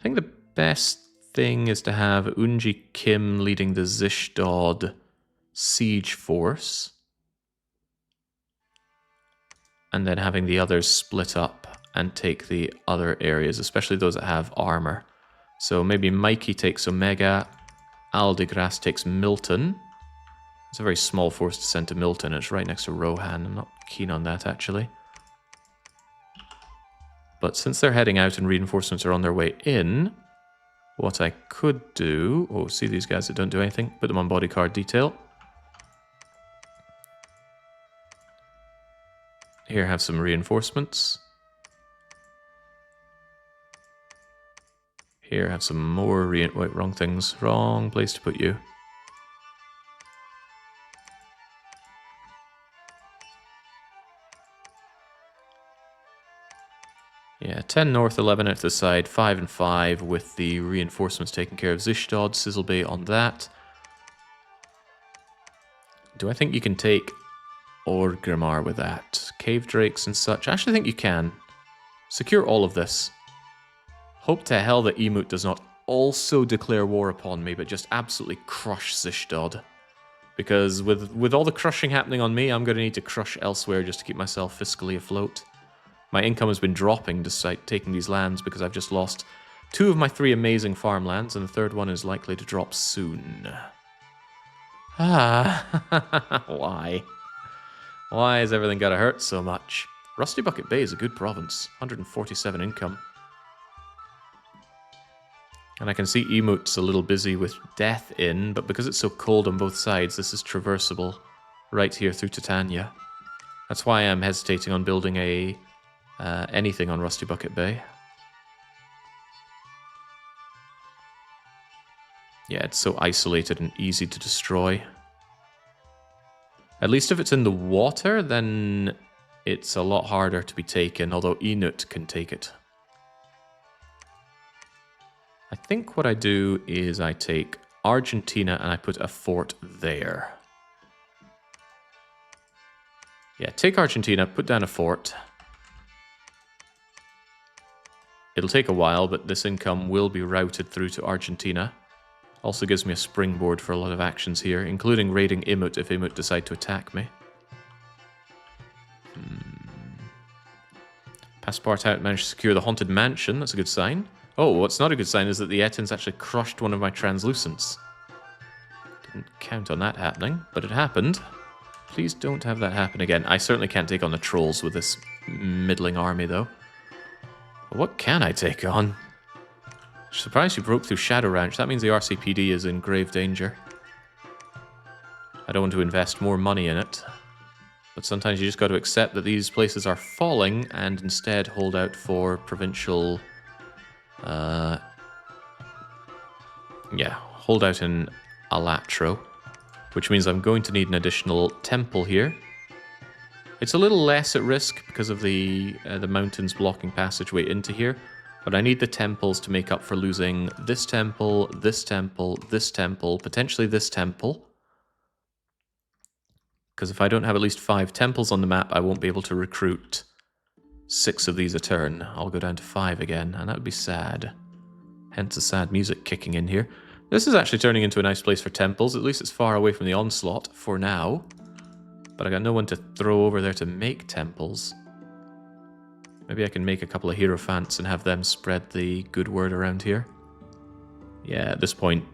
think the best thing is to have Unji Kim leading the Zishdod siege force. And then having the others split up and take the other areas, especially those that have armor. So maybe Mikey takes Omega, Aldegras takes Milton, It's a very small force to send to Milton. It's right next to Rohan. I'm not keen on that, actually. But since they're heading out and reinforcements are on their way in, what I could do... Oh, see these guys that don't do anything? Put them on bodyguard detail. Here, have some reinforcements. Here, have some more wait, wrong things. Wrong place to put you. Yeah, 10 north, 11 out to the side, 5 and 5 with the reinforcements taking care of Zishtod, Sizzle Bay on that. Do I think you can take Orgrimmar with that? Cave Drakes and such? I actually think you can. Secure all of this. Hope to hell that Emut does not also declare war upon me, but just absolutely crush Zishtod. Because with all the crushing happening on me, I'm going to need to crush elsewhere just to keep myself fiscally afloat. My income has been dropping despite taking these lands because I've just lost 2 of my 3 amazing farmlands, and the 3rd one is likely to drop soon. Ah, why? Why has everything got to hurt so much? Rusty Bucket Bay is a good province, 147 income. And I can see Emut's a little busy with death in, but because it's so cold on both sides, this is traversable right here through Titania. That's why I'm hesitating on building a anything on Rusty Bucket Bay. Yeah, it's so isolated and easy to destroy. At least if it's in the water, then it's a lot harder to be taken, although Enut can take it. I think what I do is I take Argentina and I put a fort there. Yeah, take Argentina, put down a fort. It'll take a while, but this income will be routed through to Argentina. Also gives me a springboard for a lot of actions here, including raiding Emut if Emut decide to attack me. Passepartout managed to secure the Haunted Mansion, that's a good sign. Oh, what's not a good sign is that the Ettins actually crushed one of my translucents. Didn't count on that happening, but it happened. Please don't have that happen again. I certainly can't take on the trolls with this middling army, though. But what can I take on? Surprised you broke through Shadow Ranch. That means the RCPD is in grave danger. I don't want to invest more money in it. But sometimes you just got to accept that these places are falling and instead hold out for provincial... hold out in Atlaro, which means I'm going to need an additional temple here. It's a little less at risk because of the mountains blocking passageway into here, but I need the temples to make up for losing this temple, this temple, this temple, potentially this temple. Because if I don't have at least 5 temples on the map, I won't be able to recruit 6 of these a turn. I'll go down to 5 again, and that would be sad. Hence the sad music kicking in here. This is actually turning into a nice place for temples. At least it's far away from the onslaught for now. But I got no one to throw over there to make temples. Maybe I can make a couple of Hierophants and have them spread the good word around here. Yeah, at this point,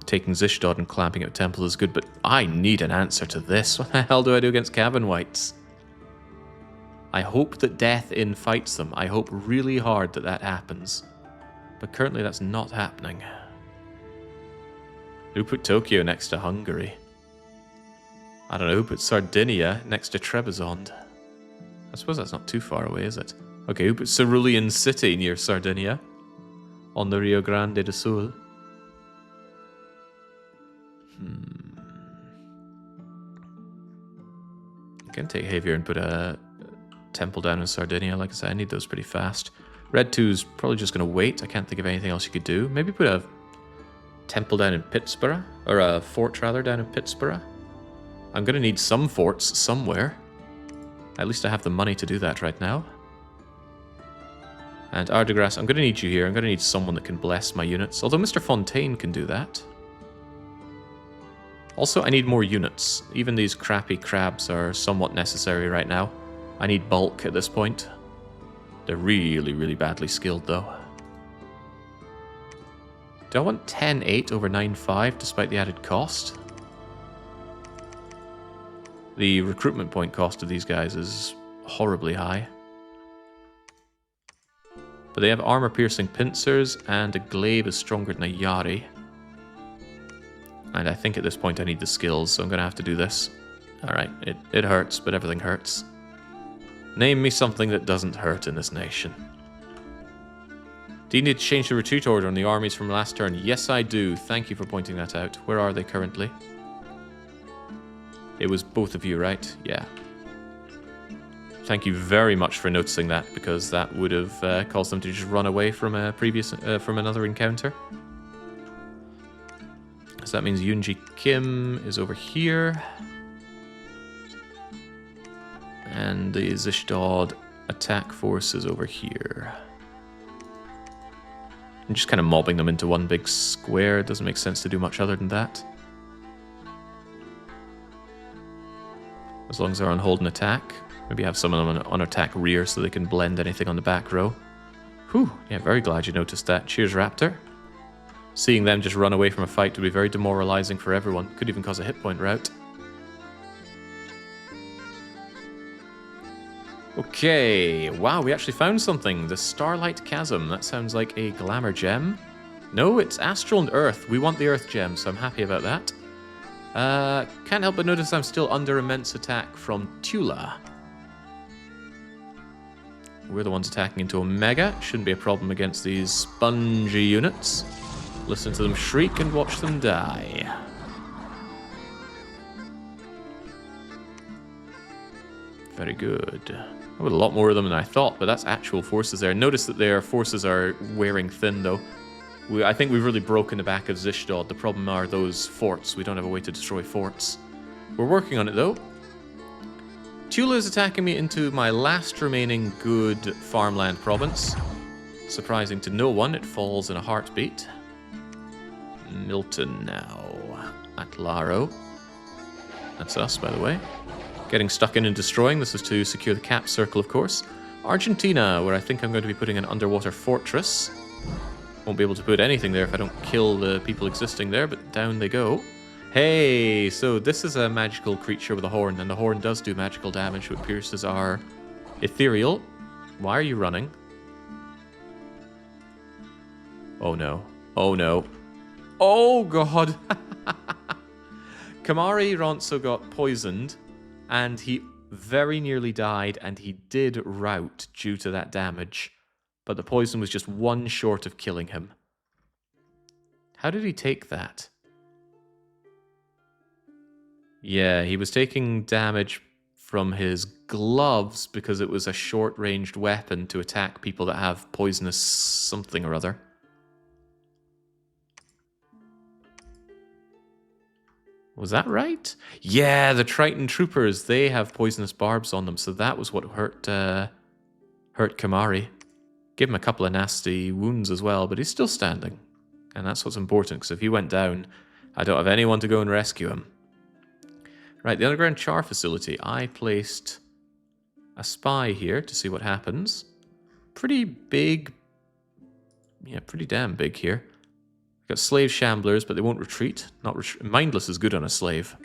taking Zishtod and clamping out temples is good, but I need an answer to this. What the hell do I do against Cavern Whites? I hope that Death In fights them. I hope really hard that that happens. But currently that's not happening. Who put Tokyo next to Hungary? I don't know, who put Sardinia next to Trebizond? I suppose that's not too far away, is it? Okay, who put Cerulean City near Sardinia? On the Rio Grande do Sul? I'm gonna take Javier and put a temple down in Sardinia. Like I said, I need those pretty fast. Red 2's probably just gonna wait. I can't think of anything else you could do. Maybe put a temple down in Pittsburgh, or a fort rather down in Pittsburgh. I'm gonna need some forts somewhere. At least I have the money to do that right now. And Ardegras, I'm gonna need you here. I'm gonna need someone that can bless my units. Although Mr. Fontaine can do that. Also, I need more units. Even these crappy crabs are somewhat necessary right now. I need bulk at this point. They're really, really badly skilled, though. Do I want 10-8 over 9-5 despite the added cost? The recruitment point cost of these guys is horribly high. But they have armor-piercing pincers, and a glaive is stronger than a yari. And I think at this point I need the skills, so I'm going to have to do this. Alright, it hurts, but everything hurts. Name me something that doesn't hurt in this nation. Do you need to change the retreat order on the armies from last turn? Yes, I do. Thank you for pointing that out. Where are they currently? It was both of you, right? Yeah. Thank you very much for noticing that, because that would have caused them to just run away from a from another encounter. So that means Yoonji Kim is over here. And the Zishdod attack force is over here. I'm just kind of mobbing them into one big square. It doesn't make sense to do much other than that. As long as they're on hold and attack. Maybe have some of them on attack rear so they can blend anything on the back row. Whew, yeah, very glad you noticed that. Cheers, Raptor. Seeing them just run away from a fight would be very demoralizing for everyone. Could even cause a hit point rout. Okay, wow, we actually found something. The Starlight Chasm. That sounds like a glamour gem. No, it's Astral and Earth. We want the Earth gem, so I'm happy about that. Can't help but notice I'm still under immense attack from Tula. We're the ones attacking into Omega. Shouldn't be a problem against these spongy units. Listen to them shriek and watch them die. Very good. I have a lot more of them than I thought, but that's actual forces there. Notice that their forces are wearing thin, though. I think we've really broken the back of Zishdod. The problem are those forts. We don't have a way to destroy forts. We're working on it, though. Tula is attacking me into my last remaining good farmland province. Surprising to no one, it falls in a heartbeat. Milton now. Atlaro. That's us, by the way. Getting stuck in and destroying. This is to secure the cap circle, of course. Argentina, where I think I'm going to be putting an underwater fortress. Won't be able to put anything there if I don't kill the people existing there, but down they go. Hey, so this is a magical creature with a horn, and the horn does do magical damage, so it pierces our ethereal. Why are you running? Oh no. Oh no. Oh god! Kamari Ronso got poisoned, and he very nearly died, and he did rout due to that damage. But the poison was just one short of killing him. How did he take that? Yeah, he was taking damage from his gloves because it was a short-ranged weapon to attack people that have poisonous something or other. Was that right? Yeah, the Triton Troopers, they have poisonous barbs on them, so that was what hurt Kamari. Give him a couple of nasty wounds as well, but he's still standing. And that's what's important, because if he went down, I don't have anyone to go and rescue him. Right, the underground char facility. I placed a spy here to see what happens. Pretty big. Yeah, pretty damn big here. Got slave shamblers, but they won't retreat. Mindless is good on a slave.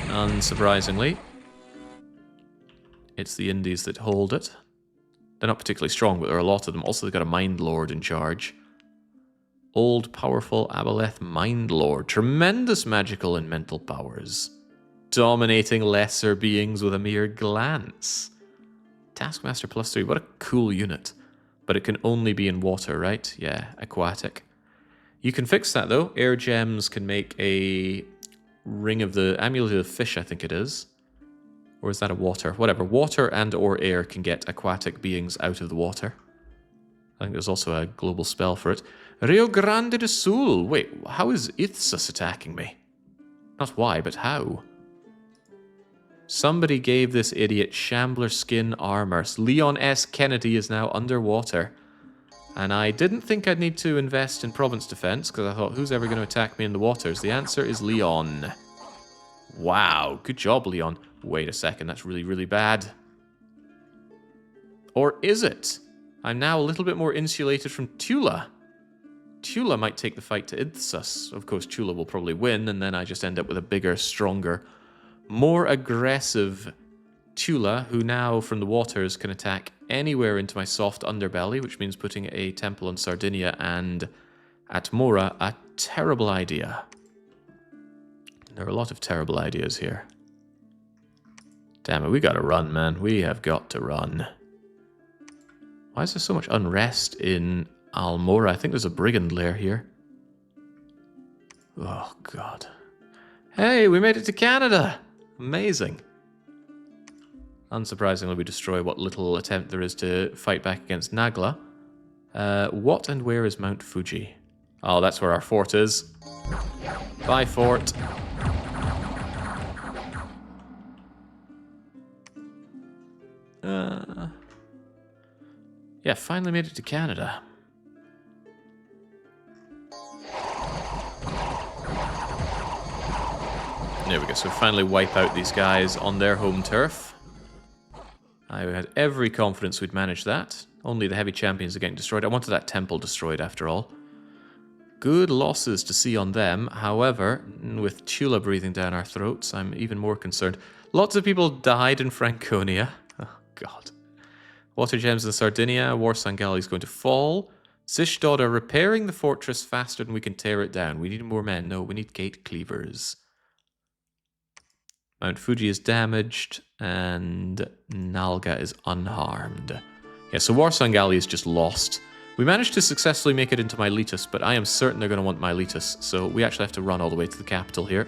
Unsurprisingly, it's the Indies that hold it. They're not particularly strong, but there are a lot of them. Also, they've got a Mind Lord in charge. Old, powerful Aboleth Mind Lord. Tremendous magical and mental powers. Dominating lesser beings with a mere glance. Taskmaster +3. What a cool unit. But it can only be in water, right? Yeah, aquatic. You can fix that, though. Air gems can make a ring of the amulet of the fish, I think it is. Or is that a water? Whatever. Water and or air can get aquatic beings out of the water. I think there's also a global spell for it. Rio Grande do Sul. Wait, how is Ithsus attacking me? Not why, but how? Somebody gave this idiot Shambler skin armor. Leon S. Kennedy is now underwater. And I didn't think I'd need to invest in province defense, because I thought, who's ever going to attack me in the waters? The answer is Leon. Wow, good job, Leon. Wait a second, that's really, really bad. Or is it? I'm now a little bit more insulated from Tula. Tula might take the fight to Ithsus. Of course, Tula will probably win, and then I just end up with a bigger, stronger, more aggressive Tula, who now from the waters can attack anywhere into my soft underbelly, which means putting a temple on Sardinia and at Mora, a terrible idea. There are a lot of terrible ideas here. Damn it, we gotta run, man. We have got to run. Why is there so much unrest in Almora? I think there's a brigand lair here. Oh, God. Hey, we made it to Canada! Amazing. Unsurprisingly, we destroy what little attempt there is to fight back against Nagla. What and where is Mount Fuji? Oh, that's where our fort is. Bye, fort. Yeah, finally made it to Canada. There we go, so we finally wipe out these guys on their home turf. I had every confidence we'd manage that. Only the heavy champions are getting destroyed. I wanted that temple destroyed after all. Good losses to see on them. However, with Tula breathing down our throats, I'm even more concerned. Lots of people died in Franconia. Oh, God. Water gems in Sardinia. War Sangali is going to fall. Zishdod are repairing the fortress faster than we can tear it down. We need more men. No, we need gate cleavers. Mount Fuji is damaged, and Nalga is unharmed. Yeah, so War Sangali is just lost. We managed to successfully make it into Miletus, but I am certain they're going to want Miletus, so we actually have to run all the way to the capital here.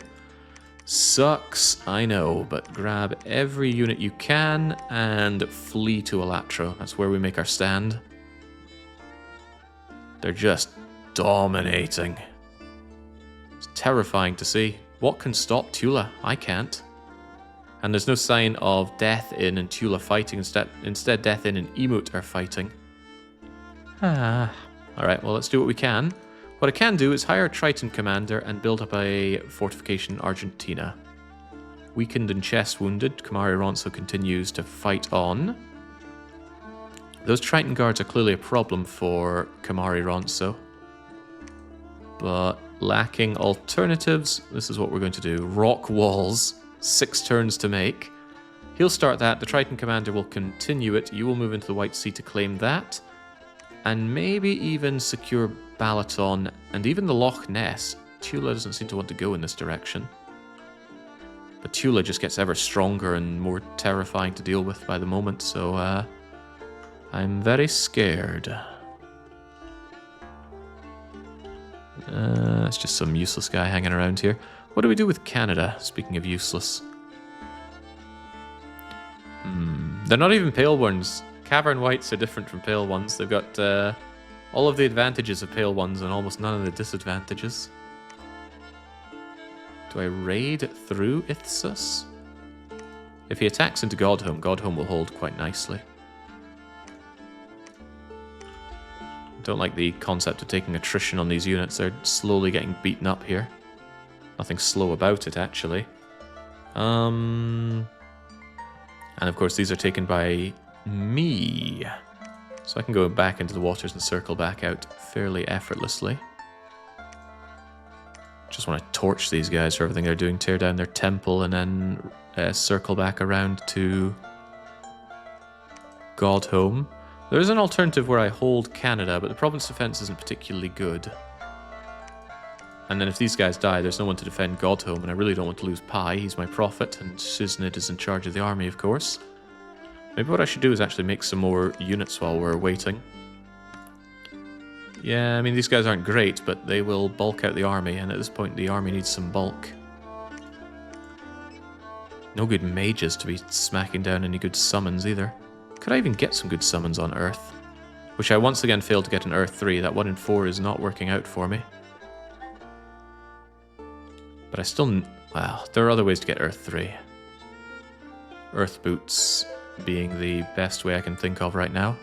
Sucks, I know, but grab every unit you can and flee to Atlaro. That's where we make our stand. They're just dominating. It's terrifying to see. What can stop Tula? I can't. And there's no sign of Death In and Tula fighting. Instead Death In and Emot are fighting. Alright, well, let's do what we can. What I can do is hire a Triton commander and build up a fortification in Argentina. Weakened and chest wounded, Kamari Ronso continues to fight on. Those Triton guards are clearly a problem for Kamari Ronso. But lacking alternatives, this is what we're going to do. Rock walls, 6 turns to make. He'll start that, the Triton commander will continue it, you will move into the White Sea to claim that. And maybe even secure Balaton and even the Loch Ness. Tula doesn't seem to want to go in this direction. But Tula just gets ever stronger and more terrifying to deal with by the moment, so I'm very scared. It's just some useless guy hanging around here. What do we do with Canada, speaking of useless? They're not even pale ones. Cavern Whites are different from pale ones. They've got all of the advantages of pale ones and almost none of the disadvantages. Do I raid through Ithsus? If he attacks into Godhome, Godhome will hold quite nicely. Don't like the concept of taking attrition on these units. They're slowly getting beaten up here. Nothing slow about it, actually. And of course, these are taken by me. So I can go back into the waters and circle back out fairly effortlessly. Just want to torch these guys for everything they're doing. Tear down their temple and then circle back around to Godhome. There is an alternative where I hold Canada, but the province defense isn't particularly good. And then if these guys die, there's no one to defend Godhome, and I really don't want to lose Pi. He's my prophet, and Shiznid is in charge of the army, of course. Maybe what I should do is actually make some more units while we're waiting. Yeah, I mean, these guys aren't great, but they will bulk out the army, and at this point the army needs some bulk. No good mages to be smacking down any good summons either. Could I even get some good summons on Earth? Which I once again failed to get in Earth 3. That 1 in 4 is not working out for me. But I still... Well, there are other ways to get Earth 3. Earth Boots being the best way I can think of right now.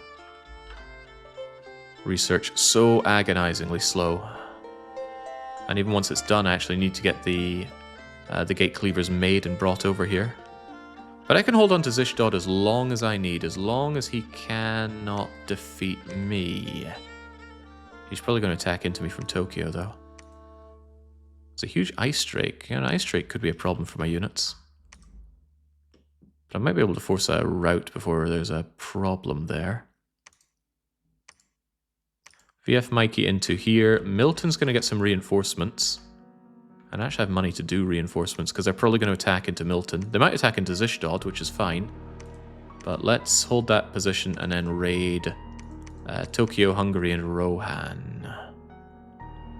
Research so agonizingly slow. And even once it's done, I actually need to get the gate cleavers made and brought over here. But I can hold on to Zishdod as long as I need, as long as he cannot defeat me. He's probably going to attack into me from Tokyo, though. It's a huge ice drake. An ice drake could be a problem for my units. But I might be able to force a rout before there's a problem there. VF Mikey into here. Milton's going to get some reinforcements. And I actually have money to do reinforcements because they're probably going to attack into Milton. They might attack into Zishdod, which is fine. But let's hold that position and then raid Tokyo, Hungary, and Rohan.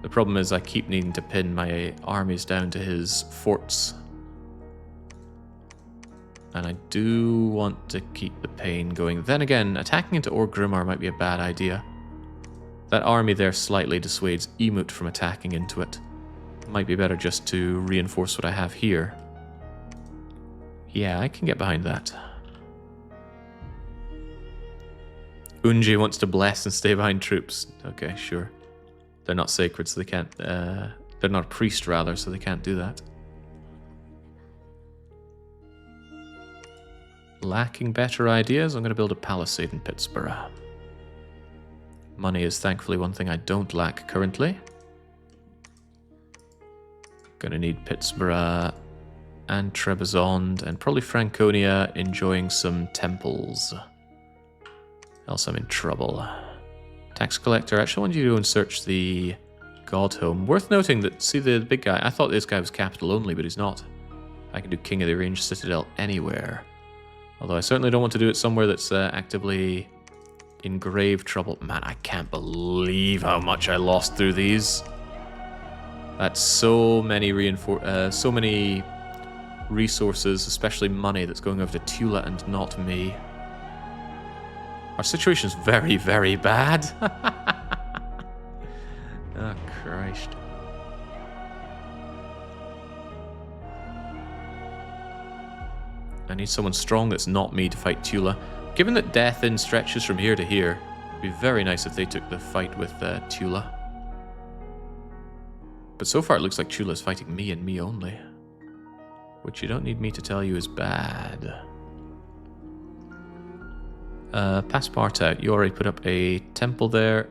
The problem is I keep needing to pin my armies down to his forts. And I do want to keep the pain going. Then again, attacking into Orgrimmar might be a bad idea. That army there slightly dissuades Emut from attacking into it. Might be better just to reinforce what I have here. Yeah, I can get behind that. Unji wants to bless and stay behind troops. Okay, sure. They're not sacred, so they can't... they're not a priest, rather, so they can't do that. Lacking better ideas, I'm going to build a palisade in Pittsburgh. Money is thankfully one thing I don't lack currently. Gonna need Pittsburgh and Trebizond and probably Franconia enjoying some temples. Else I'm in trouble. Tax collector, I actually want you to go and search the Godhome. Worth noting that, see the big guy, I thought this guy was capital only, but he's not. I can do King of the Range Citadel anywhere. Although I certainly don't want to do it somewhere that's actively in grave trouble. Man, I can't believe how much I lost through these. That's so many resources, especially money, that's going over to Tula and not me. Our situation's very, very bad. Oh, Christ. I need someone strong that's not me to fight Tula. Given that Death Inn stretches from here to here, it'd be very nice if they took the fight with Tula. But so far it looks like Tula's fighting me and me only. Which you don't need me to tell you is bad. Passepartout, you already put up a temple there.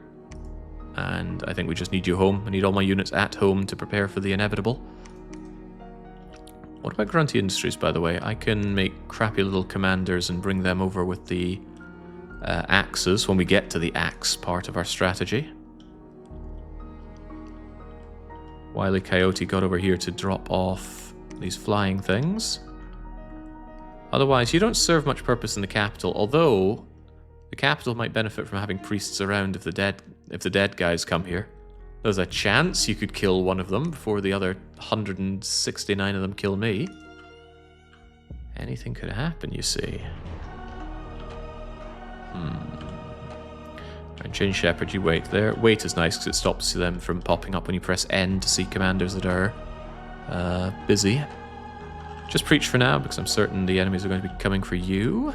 And I think we just need you home. I need all my units at home to prepare for the inevitable. What about Grunty Industries, by the way? I can make crappy little commanders and bring them over with the axes when we get to the axe part of our strategy. Wily Coyote got over here to drop off these flying things. Otherwise, you don't serve much purpose in the capital, although the capital might benefit from having priests around if the dead guys come here. There's a chance you could kill one of them before the other 169 of them kill me. Anything could happen, you see. And Chin Shepherd, you wait there. Wait is nice because it stops them from popping up when you press N to see commanders that are busy. Just preach for now because I'm certain the enemies are going to be coming for you.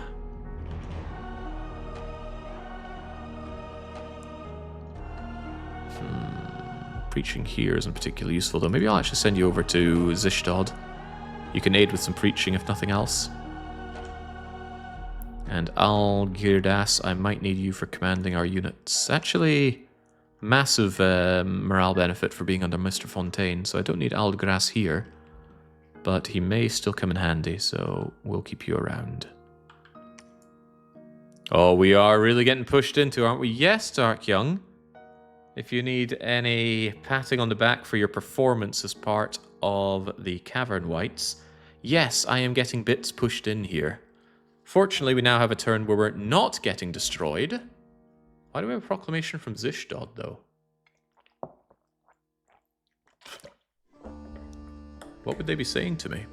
Preaching here isn't particularly useful though. Maybe I'll actually send you over to Zishdod. You can aid with some preaching if nothing else. And Al-Girdas, I might need you for commanding our units. Actually, massive morale benefit for being under Mr. Fontaine, so I don't need Al-Gras here. But he may still come in handy, so we'll keep you around. Oh, we are really getting pushed into, aren't we? Yes, Dark Young. If you need any patting on the back for your performance as part of the Cavern Whites, yes, I am getting bits pushed in here. Fortunately, we now have a turn where we're not getting destroyed. Why do we have a proclamation from Zishdod, though? What would they be saying to me?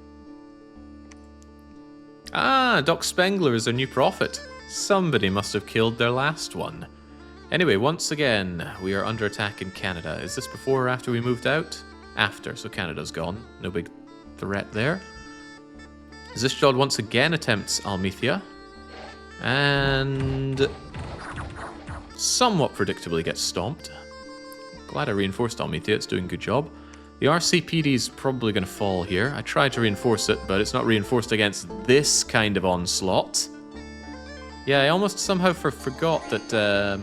Ah, Doc Spengler is their new prophet. Somebody must have killed their last one. Anyway, once again, we are under attack in Canada. Is this before or after we moved out? After, so Canada's gone. No big threat there. Zishdod once again attempts Almethea. And somewhat predictably gets stomped. Glad I reinforced Almethea, it's doing a good job. The RCPD's probably going to fall here. I tried to reinforce it, but it's not reinforced against this kind of onslaught. Yeah, I almost somehow forgot that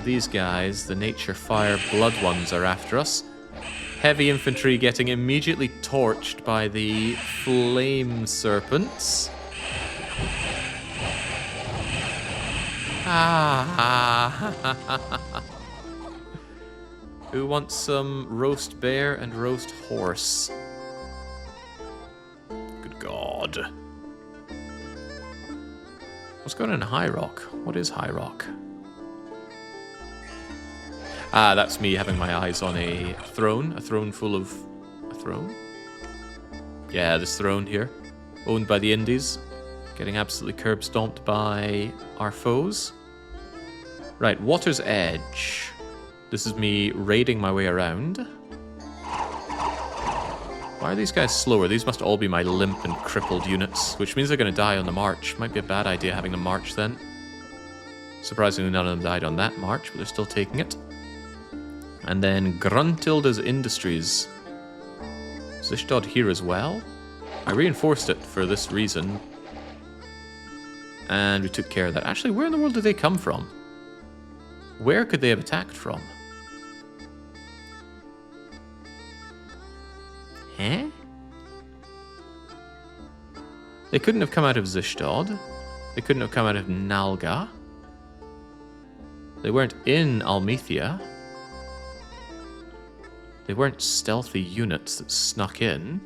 these guys, the Nature Fire Blood ones, are after us. Heavy infantry getting immediately torched by the Flame Serpents. Who wants some roast bear and roast horse? Good God. What's going on in High Rock? What is High Rock? Ah, that's me having my eyes on a throne full of... A throne? Yeah, this throne here, owned by the Indies, getting absolutely curb stomped by our foes. Right, Water's Edge. This is me raiding my way around. Why are these guys slower? These must all be my limp and crippled units, which means they're going to die on the march. Might be a bad idea having them march then. Surprisingly, none of them died on that march, but they're still taking it. And then Gruntilda's Industries. Is Zishdod here as well? I reinforced it for this reason. And we took care of that. Actually, where in the world did they come from? Where could they have attacked from? Eh? They couldn't have come out of Zishdod. They couldn't have come out of Nalga. They weren't in Almethea. They weren't stealthy units that snuck in.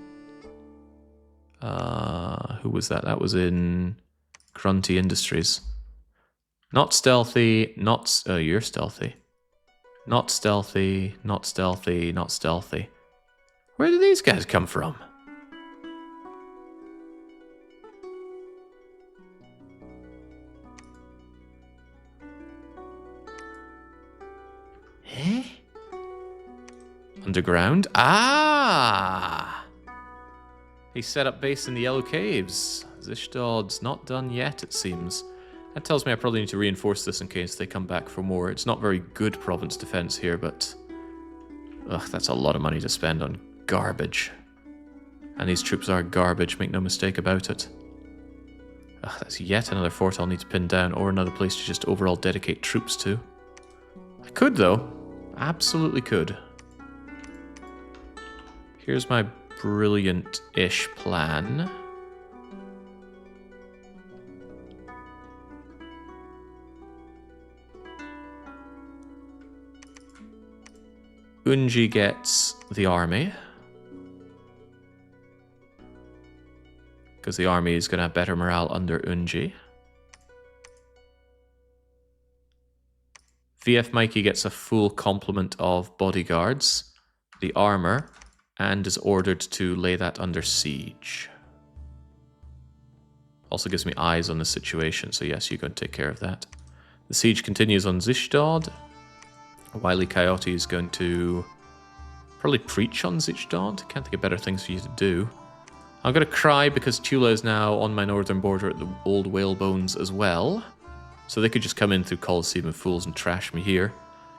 Who was that? That was in Grunty Industries. Not stealthy, not... Oh, you're stealthy. Not stealthy, not stealthy, not stealthy. Where did these guys come from? Eh? Underground? Ah! He set up base in the Yellow Caves. Zishdod's not done yet, it seems. That tells me I probably need to reinforce this in case they come back for more. It's not very good province defense here, but... Ugh, that's a lot of money to spend on garbage. And these troops are garbage, make no mistake about it. Ugh, that's yet another fort I'll need to pin down, or another place to just overall dedicate troops to. I could, though. Absolutely could. Here's my brilliant-ish plan. Unji gets the army. Because the army is going to have better morale under Unji. VF Mikey gets a full complement of bodyguards, the armor, and is ordered to lay that under siege. Also gives me eyes on the situation, so yes, you go and take care of that. The siege continues on Zishdod. Wily Coyote is going to probably preach on Zishdod. Can't think of better things for you to do. I'm going to cry because Tula is now on my northern border at the old whalebones as well. So they could just come in through Colosseum of Fools and trash me here.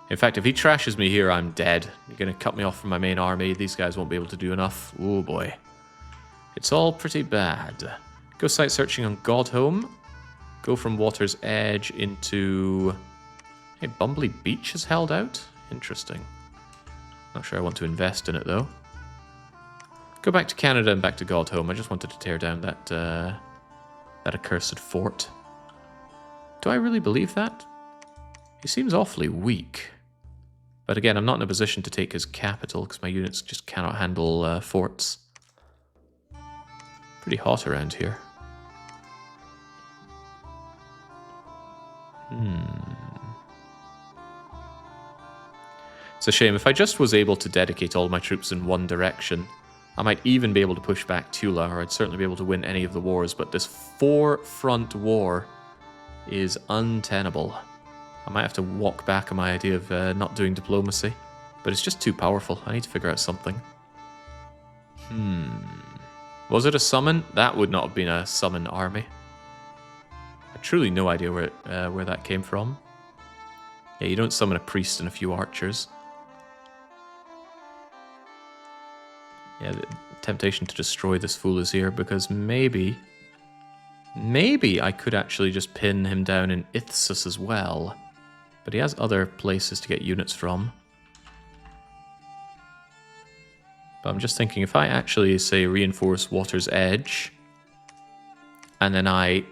In fact, if he trashes me here, I'm dead. You're going to cut me off from my main army. These guys won't be able to do enough. Oh boy. It's all pretty bad. Go site searching on Godhome. Go from Water's Edge into... Hey, Bumbly Beach has held out? Interesting. Not sure I want to invest in it, though. Go back to Canada and back to Godhome. I just wanted to tear down that, that accursed fort. Do I really believe that? He seems awfully weak. But again, I'm not in a position to take his capital because my units just cannot handle forts. Pretty hot around here. It's a shame. If I just was able to dedicate all my troops in one direction, I might even be able to push back Tula, or I'd certainly be able to win any of the wars, but this four-front war is untenable. I might have to walk back on my idea of not doing diplomacy, but it's just too powerful. I need to figure out something. Was it a summon? That would not have been a summon army. I truly no idea where that came from. Yeah, you don't summon a priest and a few archers. Yeah, the temptation to destroy this fool is here, because maybe I could actually just pin him down in Ithsus as well. But he has other places to get units from. But I'm just thinking, if I actually, say, reinforce Water's Edge, and then I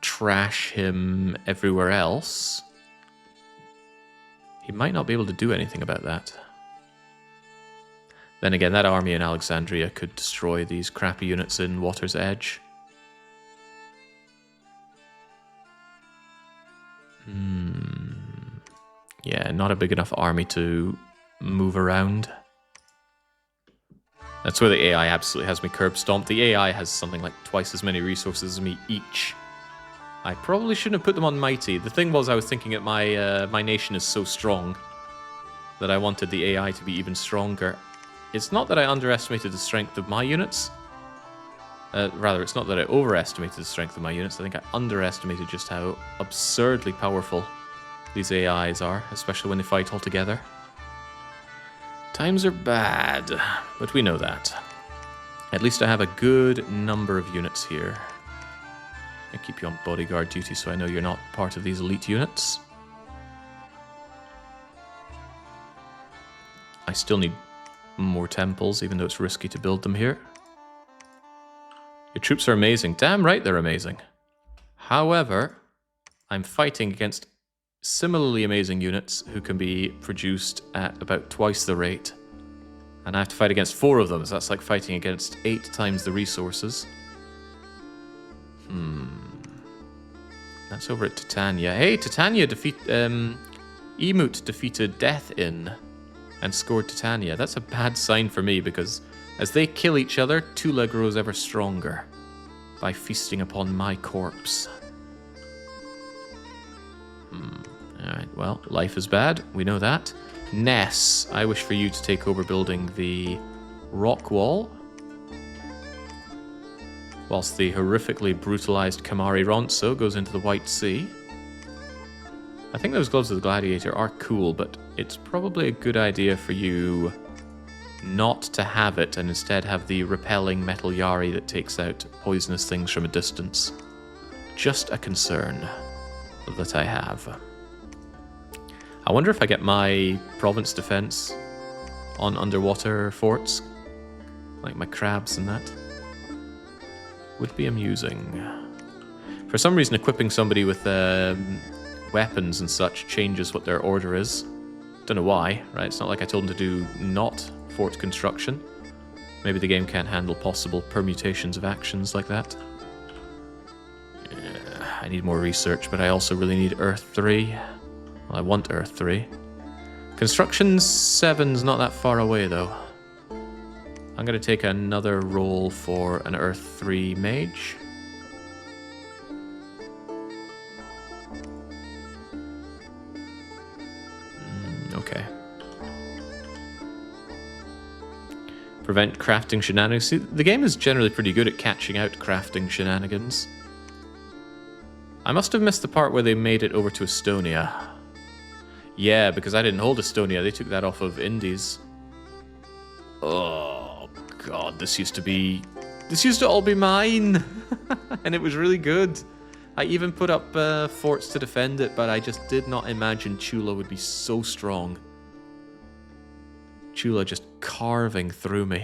trash him everywhere else, he might not be able to do anything about that. Then again, that army in Alexandria could destroy these crappy units in Water's Edge. Yeah, not a big enough army to move around. That's where the AI absolutely has me curb stomped. The AI has something like twice as many resources as me each. I probably shouldn't have put them on Mighty. The thing was, I was thinking that my nation is so strong that I wanted the AI to be even stronger. It's not that I underestimated the strength of my units. Rather, it's not that I overestimated the strength of my units. I think I underestimated just how absurdly powerful these AIs are, especially when they fight all together. Times are bad, but we know that. At least I have a good number of units here. I keep you on bodyguard duty so I know you're not part of these elite units. I still need more temples, even though it's risky to build them here. Your troops are amazing. Damn right they're amazing. However, I'm fighting against similarly amazing units who can be produced at about twice the rate. And I have to fight against 4 of them, so that's like fighting against 8 times the resources. That's over at Titania. Hey, Titania Emut defeated Death Inn and scored Titania. That's a bad sign for me, because as they kill each other, Tula grows ever stronger by feasting upon my corpse. Alright, well, life is bad. We know that. Ness, I wish for you to take over building the rock wall, whilst the horrifically brutalized Kamari Ronso goes into the White Sea. I think those gloves of the gladiator are cool, but it's probably a good idea for you not to have it and instead have the repelling metal Yari that takes out poisonous things from a distance. Just a concern that I have. I wonder if I get my province defense on underwater forts, like my crabs and that. Would be amusing. For some reason, equipping somebody with weapons and such changes what their order is. Don't know why, right? It's not like I told them to do not fort construction. Maybe the game can't handle possible permutations of actions like that. Yeah, I need more research, but I also really need Earth 3. Well, I want Earth 3. Construction 7's not that far away, though. I'm going to take another roll for an Earth 3 mage. Okay. Prevent crafting shenanigans. See, the game is generally pretty good at catching out crafting shenanigans. I must have missed the part where they made it over to Estonia. Yeah, because I didn't hold Estonia. They took that off of Indies. Oh, God, this used to all be mine. And it was really good. I even put up forts to defend it, but I just did not imagine Tula would be so strong. Tula just carving through me.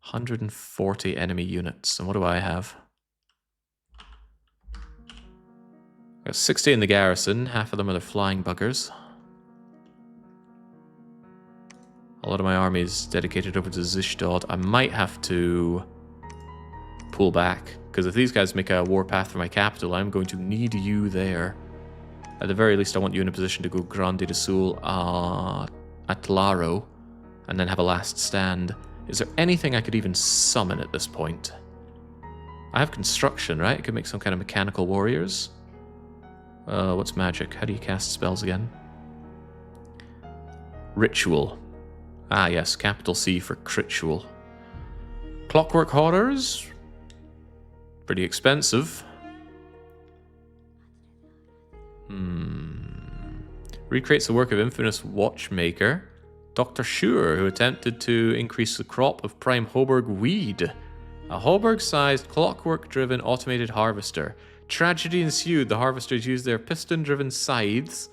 140 enemy units. And what do I have? I got 60 in the garrison. Half of them are the flying buggers. A lot of my army is dedicated over to Zishdod. I might have to pull back, because if these guys make a warpath for my capital, I'm going to need you there. At the very least, I want you in a position to go Grande de Sul Atlaro, and then have a last stand. Is there anything I could even summon at this point? I have construction, right? I could make some kind of mechanical warriors. What's magic? How do you cast spells again? Ritual. Ah, yes, capital C for Critual. Clockwork Horrors. Pretty expensive. Recreates the work of infamous watchmaker Dr. Schuer, who attempted to increase the crop of prime Hoburg weed. A Hoburg-sized, clockwork-driven automated harvester Tragedy ensued. The harvesters used their piston-driven scythes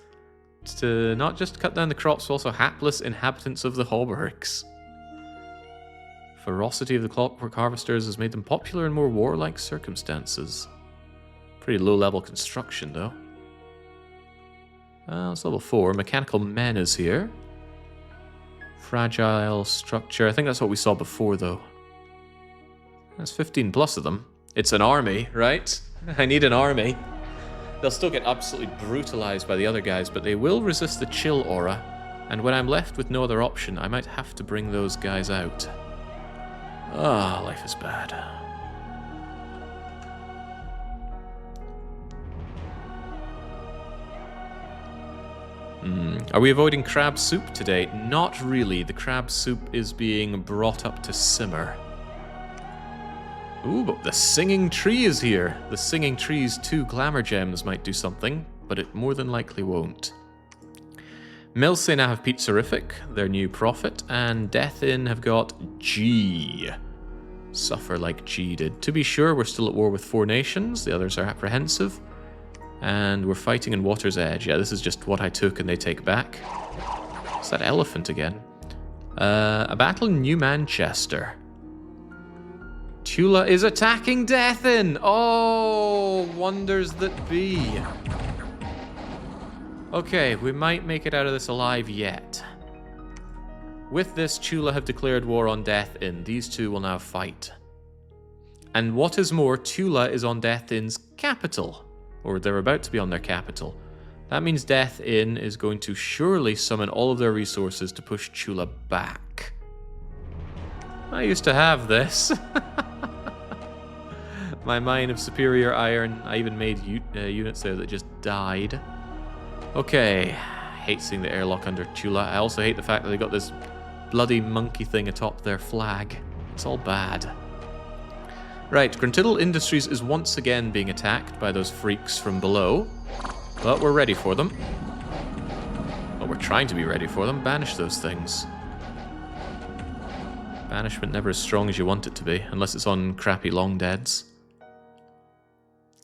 to not just cut down the crops, but also hapless inhabitants of the hauberks. Ferocity of the clockwork harvesters has made them popular in more warlike circumstances. Pretty low-level construction, though. It's level 4. Mechanical men is here. Fragile structure. I think that's what we saw before, though. There's 15 plus of them. It's an army, right? I need an army. They'll still get absolutely brutalized by the other guys, but they will resist the chill aura. And when I'm left with no other option, I might have to bring those guys out. Ah, life is bad. Are we avoiding crab soup today? Not really. The crab soup is being brought up to simmer. Ooh, but the singing tree is here. The singing tree's 2 glamour gems might do something, but it more than likely won't. Milse now have Pizzerific, their new prophet, and Death Inn have got G. Suffer like G did. To be sure, we're still at war with 4 nations. The others are apprehensive. And we're fighting in Water's Edge. Yeah, this is just what I took and they take back. It's that elephant again. A battle in New Manchester. Tula is attacking Death Inn! Oh, wonders that be. Okay, we might make it out of this alive yet. With this, Tula have declared war on Death Inn. These two will now fight. And what is more, Tula is on Death Inn's capital. Or they're about to be on their capital. That means Death Inn is going to surely summon all of their resources to push Tula back. I used to have this. My mine of superior iron. I even made units there that just died. Okay. Hate seeing the airlock under Tula. I also hate the fact that they got this bloody monkey thing atop their flag. It's all bad. Right, Gruntiddle Industries is once again being attacked by those freaks from below. But we're ready for them. Well, we're trying to be ready for them. Banish those things. Banishment never as strong as you want it to be, unless it's on crappy long deads.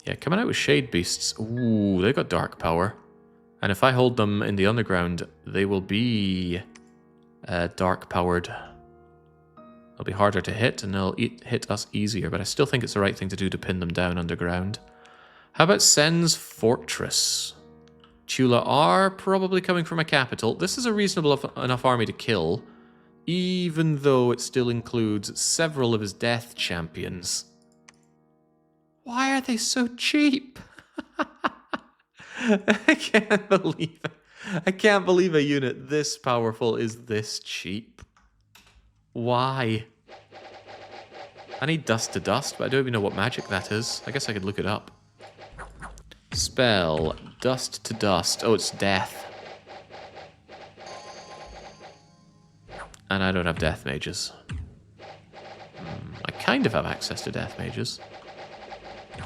Yeah, coming out with Shade Beasts. Ooh, they got dark power. And if I hold them in the underground, they will be dark powered. They'll be harder to hit, and they'll hit us easier, but I still think it's the right thing to do to pin them down underground. How about Sen's Fortress? Tula are probably coming from a capital. This is a reasonable enough army to kill, even though it still includes several of his death champions. Why are they so cheap? I can't believe it. I can't believe a unit this powerful is this cheap. Why? I need Dust to Dust, but I don't even know what magic that is. I guess I could look it up. Spell. Dust to Dust. Oh, it's Death. And I don't have Death Mages. I kind of have access to Death Mages.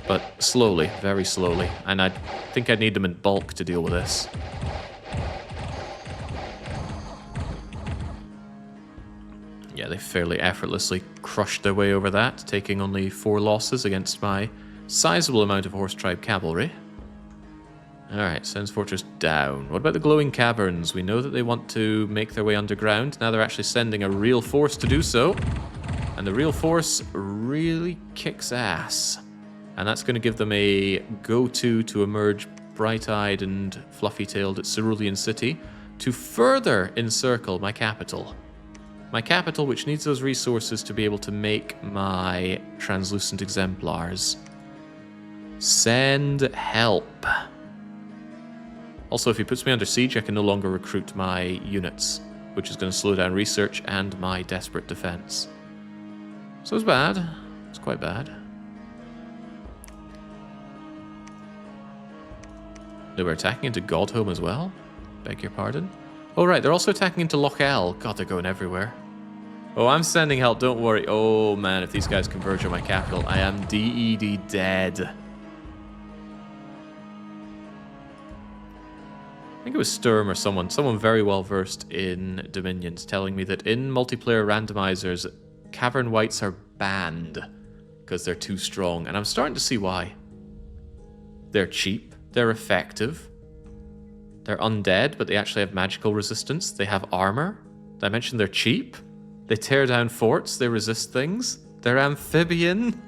But slowly, very slowly. And I think I need them in bulk to deal with this. Yeah, they fairly effortlessly crushed their way over that, taking only 4 losses against my sizable amount of Horse Tribe cavalry. Alright, Sen's Fortress down. What about the Glowing Caverns? We know that they want to make their way underground. Now they're actually sending a real force to do so. And the real force really kicks ass. And that's going to give them a go-to to emerge bright-eyed and fluffy-tailed at Cerulean City to further encircle my capital. My capital, which needs those resources to be able to make my translucent exemplars. Send help. Also, if he puts me under siege, I can no longer recruit my units, which is going to slow down research and my desperate defense. So it's bad. It's quite bad. They were attacking into Godhood as well? Beg your pardon? Oh, right, they're also attacking into Loch El. God, they're going everywhere. Oh, I'm sending help, don't worry. Oh, man, if these guys converge on my capital, I am DED dead. I think it was Sturm or someone very well versed in Dominions, telling me that in multiplayer randomizers, Cavern Wights are banned because they're too strong, and I'm starting to see why. They're cheap. They're effective. They're undead, but they actually have magical resistance. They have armor. Did I mention they're cheap? They tear down forts. They resist things. They're amphibian.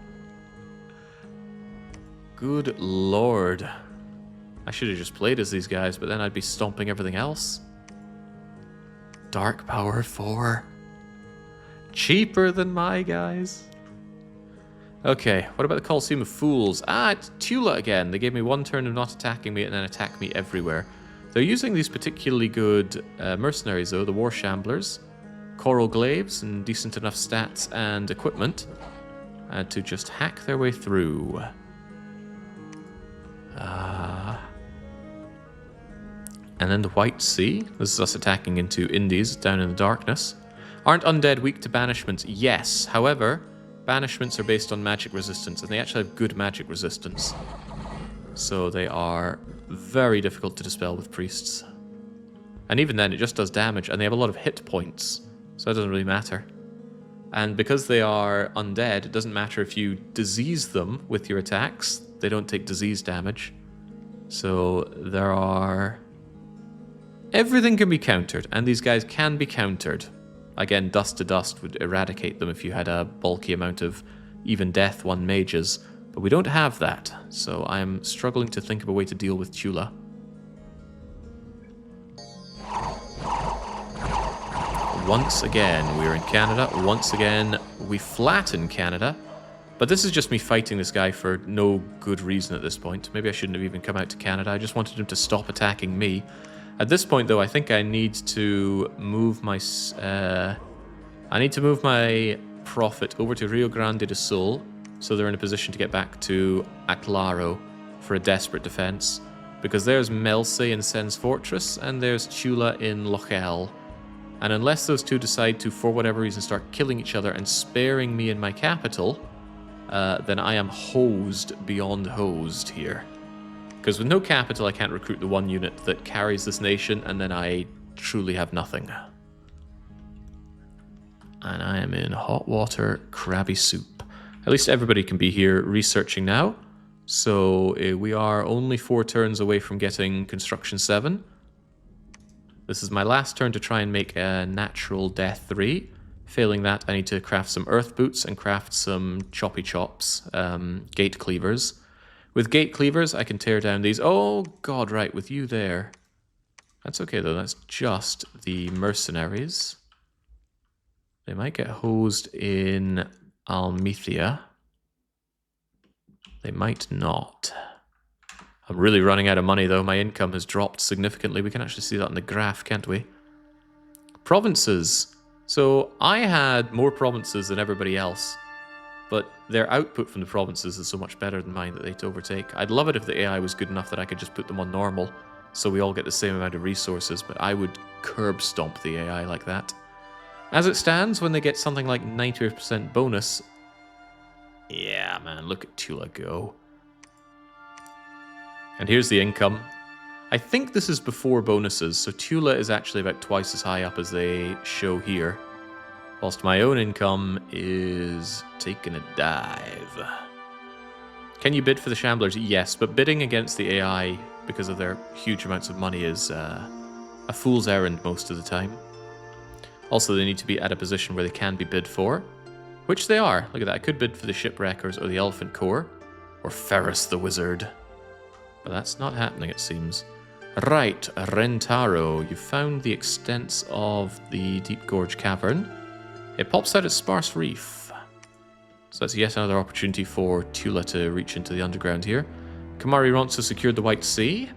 Good lord. I should have just played as these guys, but then I'd be stomping everything else. Dark power 4. Cheaper than my guys. Okay, what about the Coliseum of Fools? Ah, it's Tula again. They gave me 1 turn of not attacking me and then attack me everywhere. They're using these particularly good mercenaries, though, the War Shamblers, Coral Glaives, and decent enough stats and equipment to just hack their way through. And then the White Sea. This is us attacking into Indies down in the darkness. Aren't undead weak to banishments? Yes. However, banishments are based on magic resistance, and they actually have good magic resistance. So they are very difficult to dispel with priests. And even then, it just does damage, and they have a lot of hit points. So it doesn't really matter. And because they are undead, it doesn't matter if you disease them with your attacks. They don't take disease damage. So there are... Everything can be countered, and these guys can be countered. Again, Dust to Dust would eradicate them if you had a bulky amount of even Death 1 mages, but we don't have that, so I'm struggling to think of a way to deal with Tula. Once again, we're in Canada. Once again, we flatten Canada. But this is just me fighting this guy for no good reason at this point. Maybe I shouldn't have even come out to Canada. I just wanted him to stop attacking me. At this point, though, I think I need to move my... profit over to Rio Grande do Sul, so they're in a position to get back to Atlaro for a desperate defense. Because there's Melsey in Sen's Fortress, and there's Tula in Lochel. And unless those two decide to, for whatever reason, start killing each other and sparing me in my capital, then I am hosed beyond hosed here. Because with no capital, I can't recruit the 1 unit that carries this nation, and then I truly have nothing. And I am in hot water, crabby soup. At least everybody can be here researching now. So we are only 4 turns away from getting Construction 7. This is my last turn to try and make a Natural Death 3. Failing that, I need to craft some Earth Boots and craft some Choppy Chops, Gate Cleavers. With Gate Cleavers, I can tear down these. Oh, God, right, with you there. That's okay, though. That's just the mercenaries. They might get hosed in Almethea. They might not. I'm really running out of money, though. My income has dropped significantly. We can actually see that on the graph, can't we? Provinces. So I had more provinces than everybody else. But their output from the provinces is so much better than mine that they'd overtake. I'd love it if the AI was good enough that I could just put them on normal, so we all get the same amount of resources, but I would curb stomp the AI like that. As it stands, when they get something like 90% bonus... Yeah, man, look at Tula go. And here's the income. I think this is before bonuses, so Tula is actually about twice as high up as they show here. Whilst my own income is taking a dive. Can you bid for the Shamblers? Yes, but bidding against the AI because of their huge amounts of money is a fool's errand most of the time. Also, they need to be at a position where they can be bid for, which they are. Look at that. I could bid for the Shipwreckers or the Elephant Corps, or Ferris the Wizard. But that's not happening, it seems. Right, Rentaro. You found the extents of the Deep Gorge Cavern. It pops out at Sparse Reef. So that's yet another opportunity for Tula to reach into the underground here. Kamari Ronso secured the White Sea.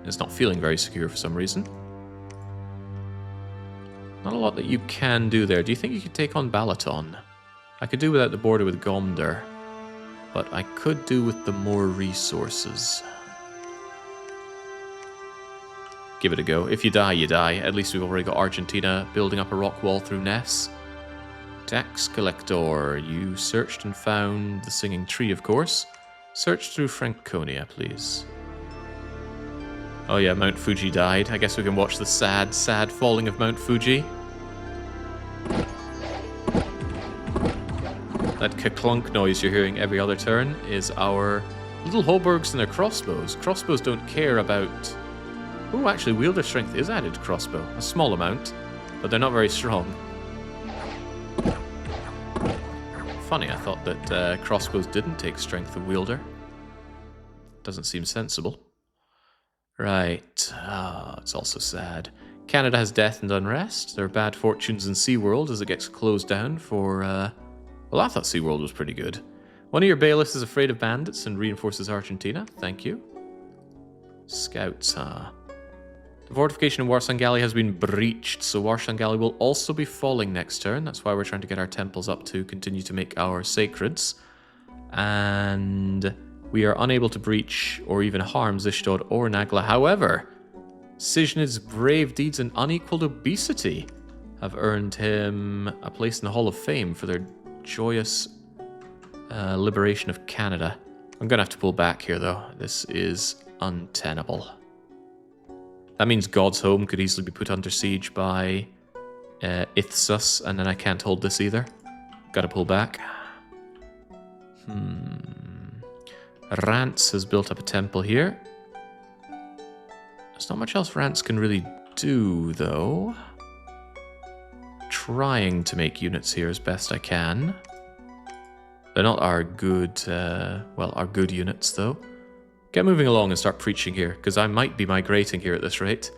It's not feeling very secure for some reason. Not a lot that you can do there. Do you think you could take on Balaton? I could do without the border with Gomder, but I could do with the more resources. Give it a go. If you die, you die. At least we've already got Argentina building up a rock wall through Ness. Tax Collector. You searched and found the Singing Tree, of course. Search through Franconia, please. Oh yeah, Mount Fuji died. I guess we can watch the sad, sad falling of Mount Fuji. That ka-clunk noise you're hearing every other turn is our Little Hoburgs and their crossbows. Crossbows don't care about... Oh, actually, wielder strength is added to crossbow. A small amount, but they're not very strong. Funny, I thought that crossbows didn't take strength of wielder. Doesn't seem sensible. Right. Ah, it's also sad. Canada has death and unrest. There are bad fortunes in SeaWorld as it gets closed down for... Well, I thought SeaWorld was pretty good. One of your bailiffs is afraid of bandits and reinforces Argentina. Thank you. Scouts, huh? The fortification in Warsangali has been breached, so Warsangali will also be falling next turn. That's why we're trying to get our temples up to continue to make our sacreds. And we are unable to breach or even harm Zishtod or Nagla. However, Sijnid's brave deeds and unequaled obesity have earned him a place in the Hall of Fame for their joyous liberation of Canada. I'm going to have to pull back here, though. This is untenable. That means God's Home could easily be put under siege by Ithsus, and then I can't hold this either. Gotta pull back. Rance has built up a temple here. There's not much else Rance can really do, though. Trying to make units here as best I can. They're not our good, our good units, though. Get moving along and start preaching here, because I might be migrating here at this rate.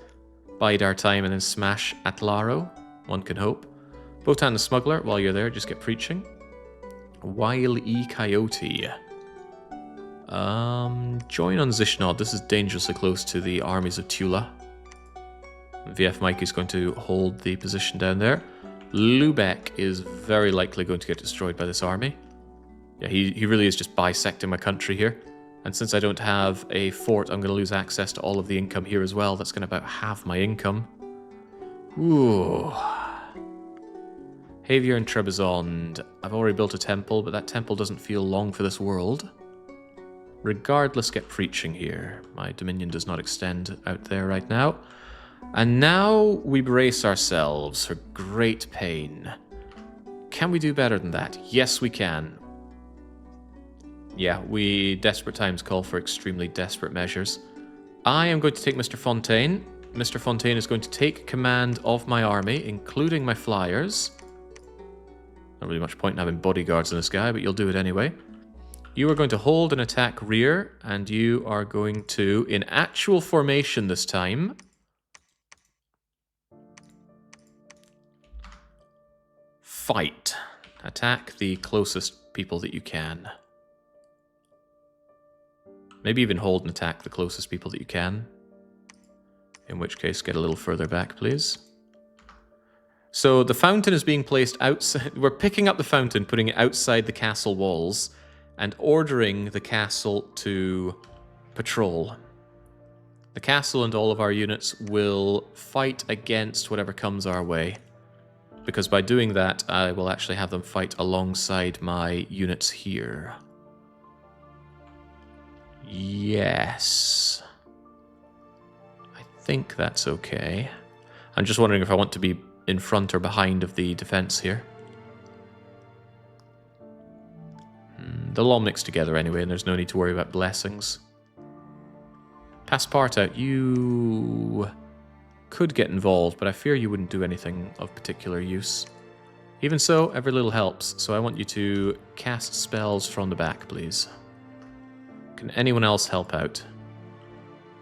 Bide our time and then smash Atlaro, one can hope. Botan the Smuggler, while you're there, just get preaching. Wile E. Coyote. Join on Zishnod. This is dangerously close to the armies of Tula. VF Mike is going to hold the position down there. Lubeck is very likely going to get destroyed by this army. Yeah, he really is just bisecting my country here. And since I don't have a fort, I'm going to lose access to all of the income here as well. That's going to about halve my income. Ooh. Javier and Trebizond. I've already built a temple, but that temple doesn't feel long for this world. Regardless, get preaching here. My dominion does not extend out there right now. And now we brace ourselves for great pain. Can we do better than that? Yes, we can. Yeah, desperate times call for extremely desperate measures. I am going to take Mr. Fontaine. Mr. Fontaine is going to take command of my army, including my flyers. Not really much point in having bodyguards in this guy, but you'll do it anyway. You are going to hold and attack rear, and you are going to, in actual formation this time, fight. Attack the closest people that you can. Maybe even hold and attack the closest people that you can. In which case, get a little further back, please. So the fountain is being placed outside. We're picking up the fountain, putting it outside the castle walls, and ordering the castle to patrol. The castle and all of our units will fight against whatever comes our way. Because by doing that, I will actually have them fight alongside my units here. Yes. I think that's okay. I'm just wondering if I want to be in front or behind of the defense here. They'll all mix together anyway, and there's no need to worry about blessings. Passepartout, you could get involved, but I fear you wouldn't do anything of particular use. Even so, every little helps, so I want you to cast spells from the back, please. Can anyone else help out?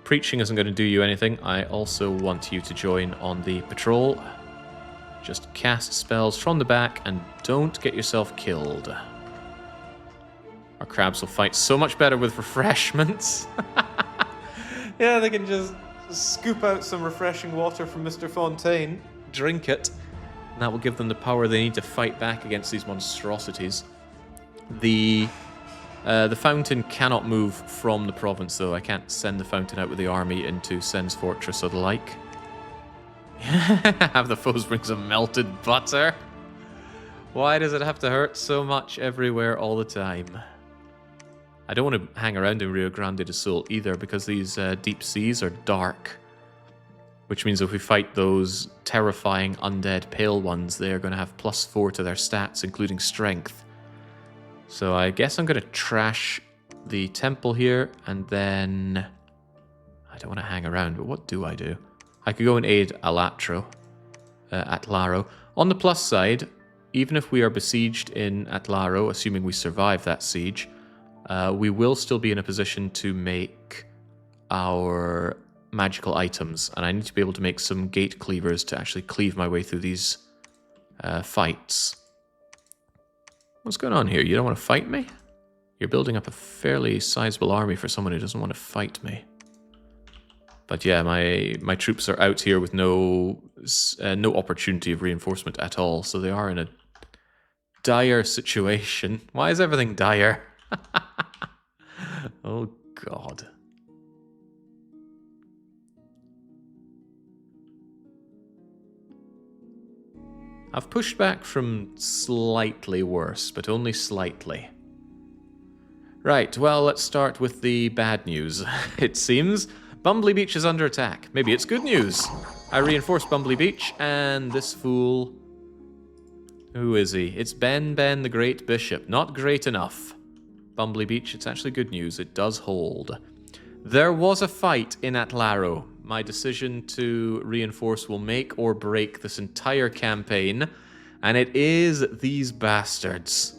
Preaching isn't going to do you anything. I also want you to join on the patrol. Just cast spells from the back and don't get yourself killed. Our crabs will fight so much better with refreshments. Yeah, they can just scoop out some refreshing water from Mr. Fontaine, drink it, and that will give them the power they need to fight back against these monstrosities. The fountain cannot move from the province, though. I can't send the fountain out with the army into Sen's fortress or the like. Have the foes bring some melted butter? Why does it have to hurt so much everywhere all the time? I don't want to hang around in Rio Grande do Sul either, because these deep seas are dark. Which means if we fight those terrifying undead pale ones, they're going to have +4 to their stats, including strength. So I guess I'm going to trash the temple here, and then... I don't want to hang around, but what do? I could go and aid Atlaro. On the plus side, even if we are besieged in Atlaro, assuming we survive that siege, we will still be in a position to make our magical items, and I need to be able to make some gate cleavers to actually cleave my way through these fights. What's going on here? You don't want to fight me? You're building up a fairly sizable army for someone who doesn't want to fight me. But yeah, my troops are out here with no opportunity of reinforcement at all, so they are in a dire situation. Why is everything dire? Oh god. I've pushed back from slightly worse, but only slightly. Right, well, let's start with the bad news. It seems Bumbly Beach is under attack. Maybe it's good news. I reinforced Bumbly Beach, and this fool... Who is he? It's Ben the Great Bishop. Not great enough. Bumbly Beach, it's actually good news. It does hold. There was a fight in Atlaro. My decision to reinforce will make or break this entire campaign, and it is these bastards.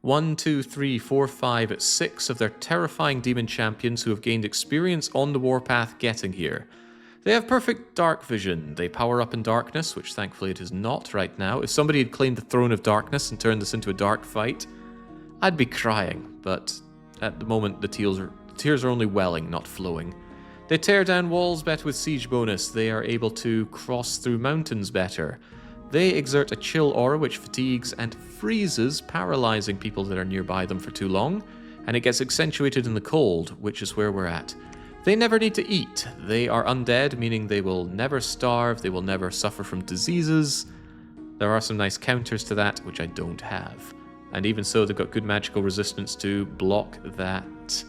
1, 2, 3, 4, 5, 6 of their terrifying demon champions who have gained experience on the warpath getting here. They have perfect dark vision. They power up in darkness, which thankfully it is not right now. If somebody had claimed the throne of darkness and turned this into a dark fight, I'd be crying, but at the moment the tears are only welling, not flowing. They tear down walls better with siege bonus. They are able to cross through mountains better. They exert a chill aura which fatigues and freezes, paralyzing people that are nearby them for too long, and it gets accentuated in the cold, which is where we're at. They never need to eat. They are undead, meaning they will never starve, they will never suffer from diseases. There are some nice counters to that, which I don't have. And even so, they've got good magical resistance to block that,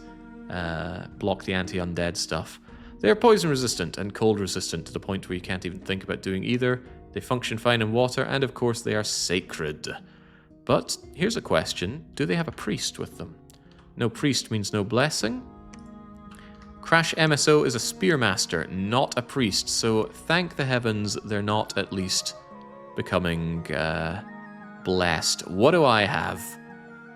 block the anti-undead stuff. They are poison resistant and cold resistant to the point where you can't even think about doing either. They function fine in water, and of course they are sacred. But here's a question. Do they have a priest with them? No priest means no blessing. Crash MSO is a spearmaster, not a priest, so thank the heavens they're not at least becoming blessed. What do I have?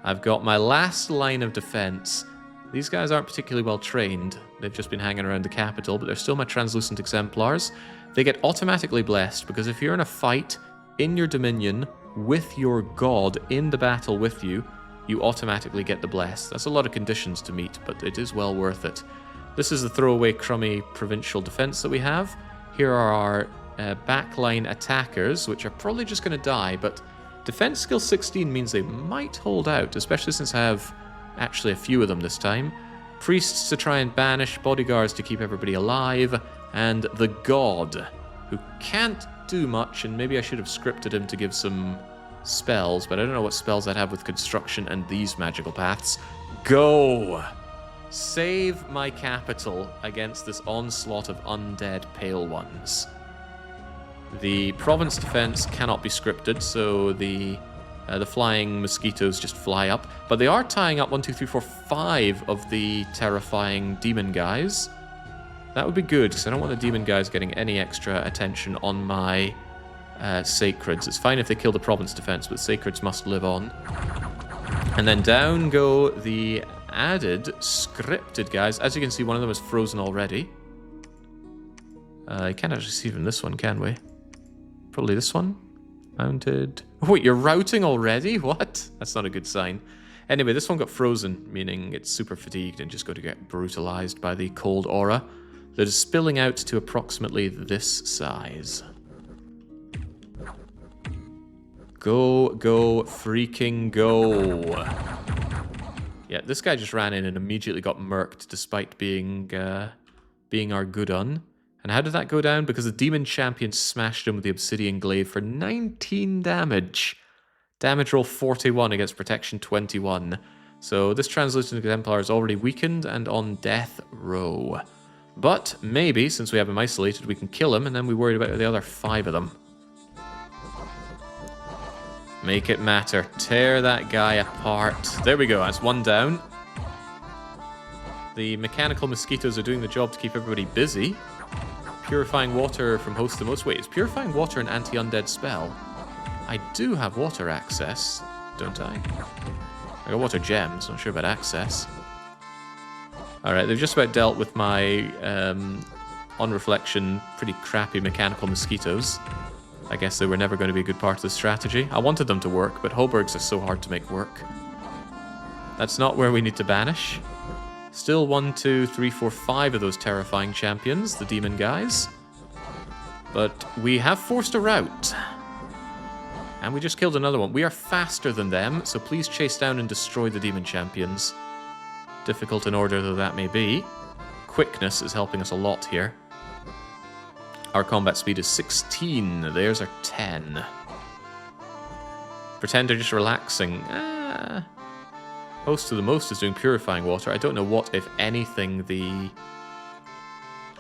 I've got my last line of defense. These guys aren't particularly well trained. They've just been hanging around the capital, but they're still my translucent exemplars. They get automatically blessed because if you're in a fight in your dominion with your god in the battle with you, you automatically get the bless. That's a lot of conditions to meet, but it is well worth it. This is the throwaway crummy provincial defense that we have. Here are our backline attackers, which are probably just going to die, but defense skill 16 means they might hold out, especially since I have actually a few of them this time. Priests to try and banish, bodyguards to keep everybody alive, and the god, who can't do much, and maybe I should have scripted him to give some spells, but I don't know what spells I'd have with construction and these magical paths. Go! Save my capital against this onslaught of undead pale ones. The province defense cannot be scripted, so the flying mosquitoes just fly up. But they are tying up 1, 2, 3, 4, 5 of the terrifying demon guys. That would be good, because I don't want the demon guys getting any extra attention on my sacreds. It's fine if they kill the province defense, but sacreds must live on. And then down go the added scripted guys. As you can see, one of them is frozen already. You can't actually see from this one, can we? Probably this one. Mounted. Oh, wait, you're routing already? What? That's not a good sign. Anyway, this one got frozen, meaning it's super fatigued and just going to get brutalized by the cold aura that is spilling out to approximately this size. Go, freaking go. Yeah, this guy just ran in and immediately got murked despite being our good un. And how did that go down? Because the demon champion smashed him with the obsidian glaive for 19 damage. Damage roll 41 against protection 21. So this translucent exemplar is already weakened and on death row. But maybe, since we have him isolated, we can kill him and then we worry about the other 5 of them. Make it matter. Tear that guy apart. There we go. That's one down. The mechanical mosquitoes are doing the job to keep everybody busy. Purifying water from host to most. Wait, is purifying water an anti-undead spell? I do have water access, don't I? I got water gems. Not sure about access. Alright, they've just about dealt with my, on reflection, pretty crappy mechanical mosquitoes. I guess they were never going to be a good part of the strategy. I wanted them to work, but Hobergs are so hard to make work. That's not where we need to banish. Still 1, 2, 3, 4, 5 of those terrifying champions, the demon guys. But we have forced a rout. And we just killed another one. We are faster than them, so please chase down and destroy the demon champions. Difficult in order though that may be. Quickness is helping us a lot here. Our combat speed is 16. Theirs are 10. Pretend they're just relaxing. Host to the most is doing purifying water. I don't know what, if anything, the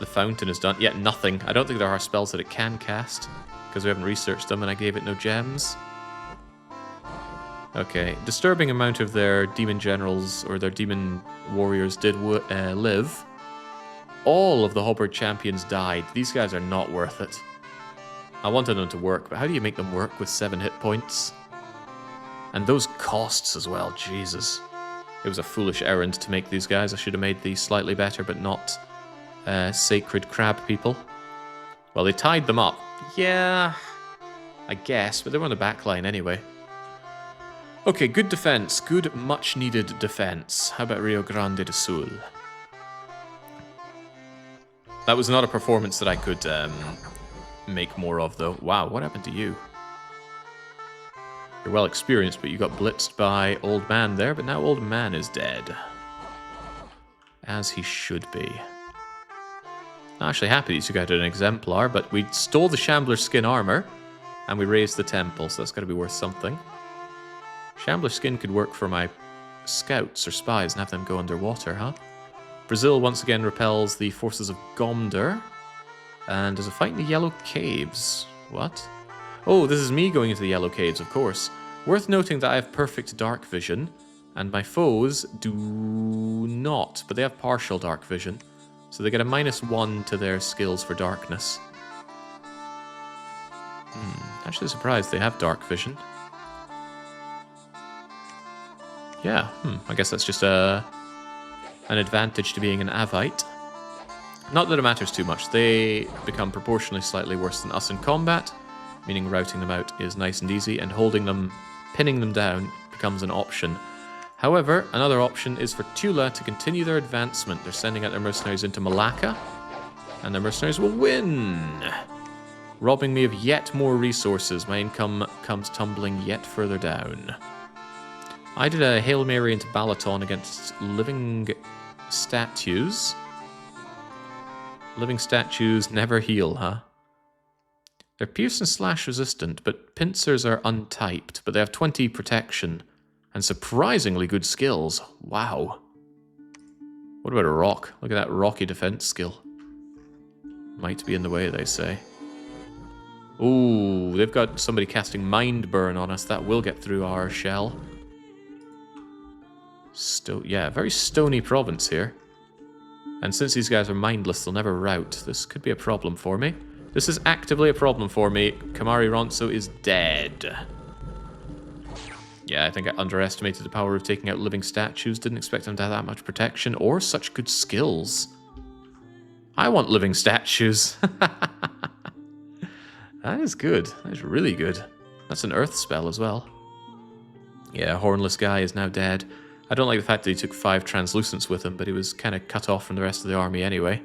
fountain has done. Yet nothing. I don't think there are spells that it can cast, because we haven't researched them and I gave it no gems. Okay, disturbing amount of their demon generals or their demon warriors did live. All of the Hoberg champions died. These guys are not worth it. I wanted them to work, but how do you make them work with 7 hit points? And those costs as well, Jesus. It was a foolish errand to make these guys. I should have made these slightly better, but not sacred crab people. Well, they tied them up. Yeah, I guess, but they were on the back line anyway. Okay, good defense. Good, much-needed defense. How about Rio Grande do Sul? That was not a performance that I could make more of, though. Wow, what happened to you? You're well experienced, but you got blitzed by Old Man there, but now Old Man is dead. As he should be. I'm actually happy these two got an exemplar, but we stole the Shambler's skin armor, and we raised the temple, so that's got to be worth something. Shambler's skin could work for my scouts or spies and have them go underwater, huh? Brazil once again repels the forces of Gomder. And there's a fight in the Yellow Caves. What? Oh, this is me going into the Yellow Caves, of course. Worth noting that I have perfect dark vision, and my foes do not, but they have partial dark vision. So they get a -1 to their skills for darkness. Actually surprised they have dark vision. Yeah, I guess that's just an advantage to being an Avite. Not that it matters too much. They become proportionally slightly worse than us in combat, meaning routing them out is nice and easy, and holding them, pinning them down, becomes an option. However, another option is for Tula to continue their advancement. They're sending out their mercenaries into Malacca, and their mercenaries will win, robbing me of yet more resources. My income comes tumbling yet further down. I did a Hail Mary into Balaton against living statues. Living statues never heal, huh? They're pierce and slash resistant, but pincers are untyped, but they have 20 protection and surprisingly good skills. Wow. What about a rock? Look at that rocky defense skill. Might be in the way, they say. Ooh, they've got somebody casting Mind Burn on us. That will get through our shell. Yeah, very stony province here. And since these guys are mindless, they'll never rout. This could be a problem for me. This is actively a problem for me. Kamari Ronso is dead. Yeah, I think I underestimated the power of taking out living statues. Didn't expect them to have that much protection or such good skills. I want living statues. That is good. That is really good. That's an earth spell as well. Yeah, Hornless guy is now dead. I don't like the fact that he took 5 translucents with him, but he was kind of cut off from the rest of the army anyway.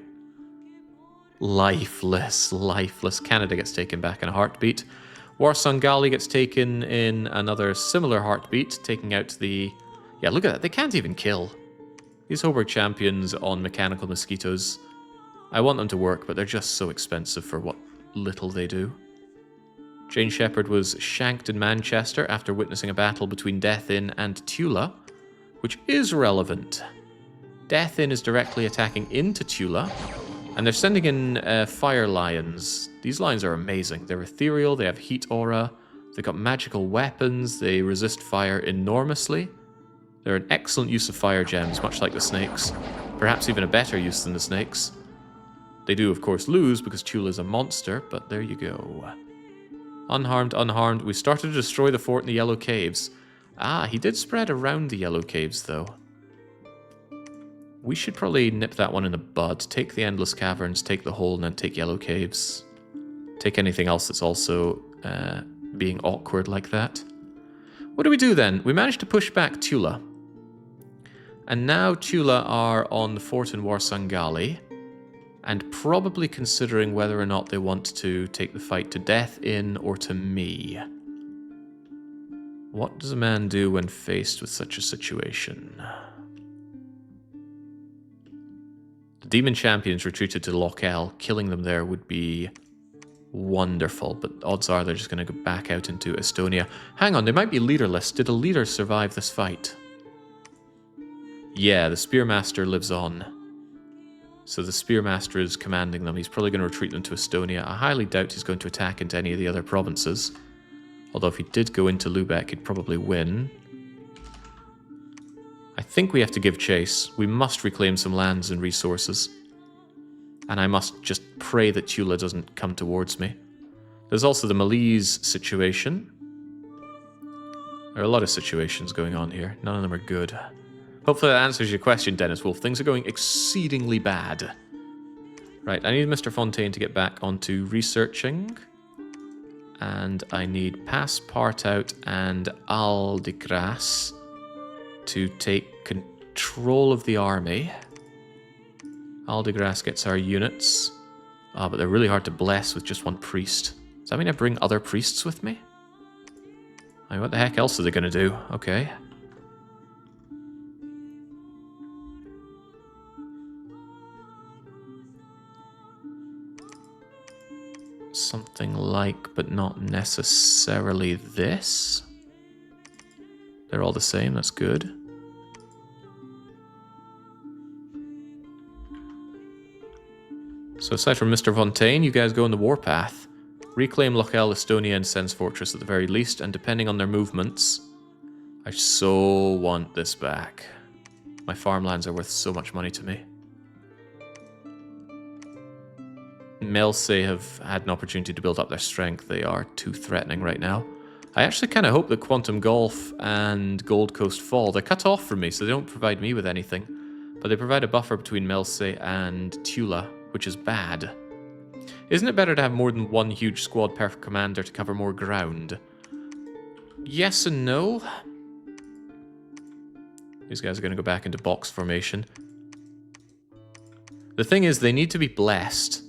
Lifeless, lifeless. Canada gets taken back in a heartbeat. Warsangali gets taken in another similar heartbeat, taking out the... Yeah, look at that. They can't even kill. These Hoberg champions on mechanical mosquitoes. I want them to work, but they're just so expensive for what little they do. Jane Shepherd was shanked in Manchester after witnessing a battle between Death Inn and Tula, which is relevant. Death Inn is directly attacking into Tula, and they're sending in fire lions. These lions are amazing. They're ethereal, they have heat aura, They've got magical weapons. They resist fire enormously. They're an excellent use of fire gems, much like the snakes. Perhaps even a better use than the snakes. They do, of course, lose because Tula's a monster, but there you go. Unharmed, unharmed. We started to destroy the fort in the Yellow Caves. Ah, he did spread around the Yellow Caves, though. We should probably nip that one in the bud. Take the Endless Caverns, take the Hole, and then take Yellow Caves. Take anything else that's also being awkward like that. What do we do then? We managed to push back Tula. And now Tula are on the fort in Warsangali, and probably considering whether or not they want to take the fight to Death Inn or to me. What does a man do when faced with such a situation? The Demon Champions retreated to Lochel. Killing them there would be wonderful, but odds are they're just going to go back out into Estonia. Hang on, they might be leaderless. Did a leader survive this fight? Yeah, the Spearmaster lives on. So the Spearmaster is commanding them. He's probably going to retreat them to Estonia. I highly doubt he's going to attack into any of the other provinces. Although if he did go into Lubeck, he'd probably win. I think we have to give chase. We must reclaim some lands and resources. And I must just pray that Tula doesn't come towards me. There's also the Malise situation. There are a lot of situations going on here. None of them are good. Hopefully that answers your question, Dennis Wolf. Things are going exceedingly bad. Right, I need Mr. Fontaine to get back onto researching. And I need Part02 and Aldegras to take control of the army. Aldegras gets our units. Ah, but they're really hard to bless with just one priest. Does that mean I bring other priests with me? I mean, what the heck else are they going to do? Okay. Something like, but not necessarily this. They're all the same, that's good. So aside from Mr. Fontaine, you guys go on the warpath. Reclaim Lochel, Estonia, and Sens Fortress at the very least, and depending on their movements, I so want this back. My farmlands are worth so much money to me. Melsey have had an opportunity to build up their strength. They are too threatening right now. I actually kind of hope that Quantum Golf and Gold Coast fall. They're cut off from me, so they don't provide me with anything. But they provide a buffer between Melsey and Tula, which is bad. Isn't it better to have more than one huge squad per commander to cover more ground? Yes and no. These guys are going to go back into box formation. The thing is, they need to be blessed.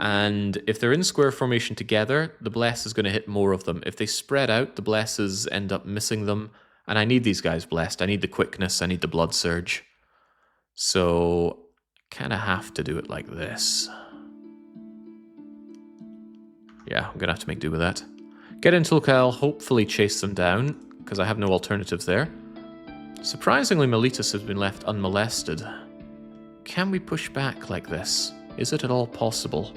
And if they're in square formation together, the bless is going to hit more of them. If they spread out, the blesses end up missing them. And I need these guys blessed. I need the quickness. I need the blood surge. So, kind of have to do it like this. Yeah, I'm going to have to make do with that. Get into Lochel, hopefully chase them down, because I have no alternatives there. Surprisingly, Miletus has been left unmolested. Can we push back like this? Is it at all possible?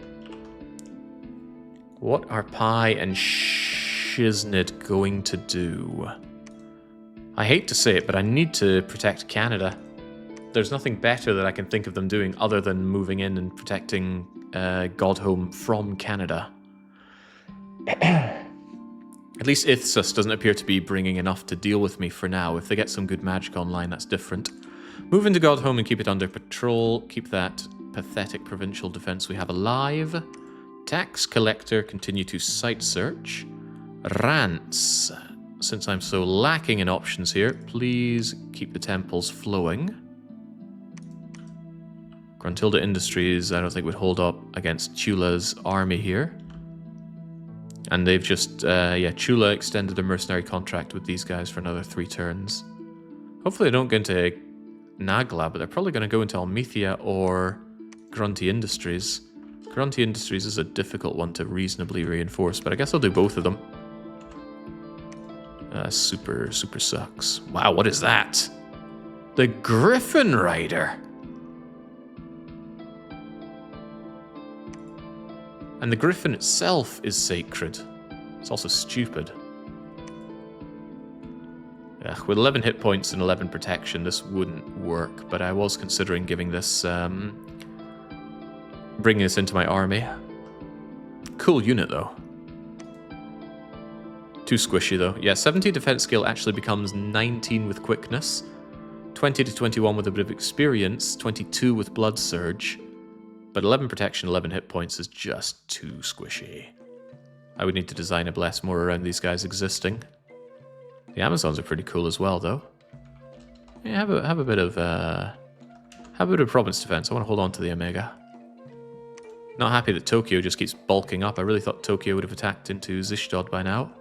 What are Pi and Shiznid going to do? I hate to say it, but I need to protect Canada. There's nothing better that I can think of them doing other than moving in and protecting Godhome from Canada. At least Ithsus doesn't appear to be bringing enough to deal with me for now. If they get some good magic online, that's different. Move into Godhome and keep it under patrol. Keep that pathetic provincial defense we have alive. Tax collector, continue to site search. Rants. Since I'm so lacking in options here, please keep the temples flowing. Gruntilda Industries, I don't think would hold up against Tula's army here. And they've just, Tula extended a mercenary contract with these guys for another 3 turns. Hopefully they don't go into Nagla, but they're probably going to go into Almethea or Grunty Industries. Grunty Industries is a difficult one to reasonably reinforce, but I guess I'll do both of them. Super sucks. Wow, what is that? The Griffin Rider! And the Griffin itself is sacred. It's also stupid. Ugh, with 11 hit points and 11 protection, this wouldn't work, but I was considering giving this, bringing this into my army. Cool unit, though. Too squishy, though. Yeah, 17 defense skill actually becomes 19 with quickness, 20 to 21 with a bit of experience, 22 with blood surge, but 11 protection, 11 hit points is just too squishy. I would need to design a bless more around these guys existing. The Amazons are pretty cool as well, though. Yeah, have a bit of province defense. I want to hold on to the Omega. Not happy that Tokyo just keeps bulking up. I really thought Tokyo would have attacked into Zishdod by now.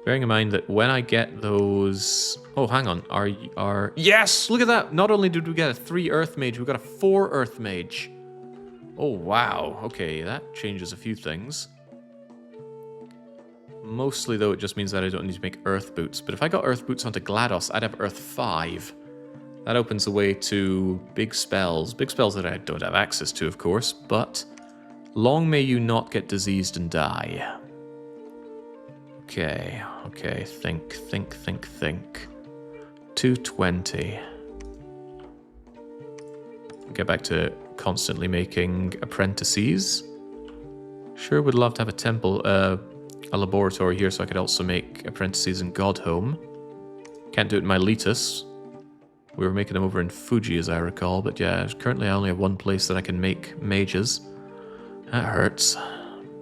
Bearing in mind that when I get those... Oh, hang on. Are Yes! Look at that! Not only did we get a 3 Earth Mage, we got a 4 Earth Mage. Oh, wow. Okay, that changes a few things. Mostly, though, it just means that I don't need to make Earth Boots. But if I got Earth Boots onto GLaDOS, I'd have Earth 5. That opens the way to big spells. Big spells that I don't have access to, of course, but long may you not get diseased and die. Okay, think. 220. Get back to constantly making apprentices. Sure would love to have a temple, a laboratory here so I could also make apprentices in Godhome. Can't do it in Miletus. We were making them over in Fuji, as I recall, but yeah, currently I only have one place that I can make mages. That hurts.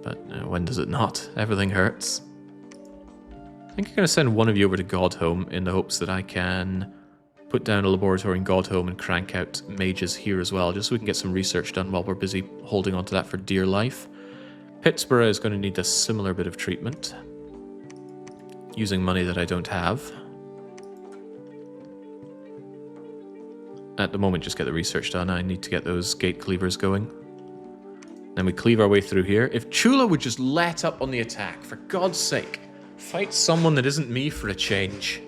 But when does it not? Everything hurts. I think I'm going to send one of you over to Godhome in the hopes that I can put down a laboratory in Godhome and crank out mages here as well, just so we can get some research done while we're busy holding on to that for dear life. Pittsburgh is going to need a similar bit of treatment, using money that I don't have. At the moment, just get the research done. I need to get those gate cleavers going. Then we cleave our way through here. If Tula would just let up on the attack, for God's sake. Fight someone that isn't me for a change.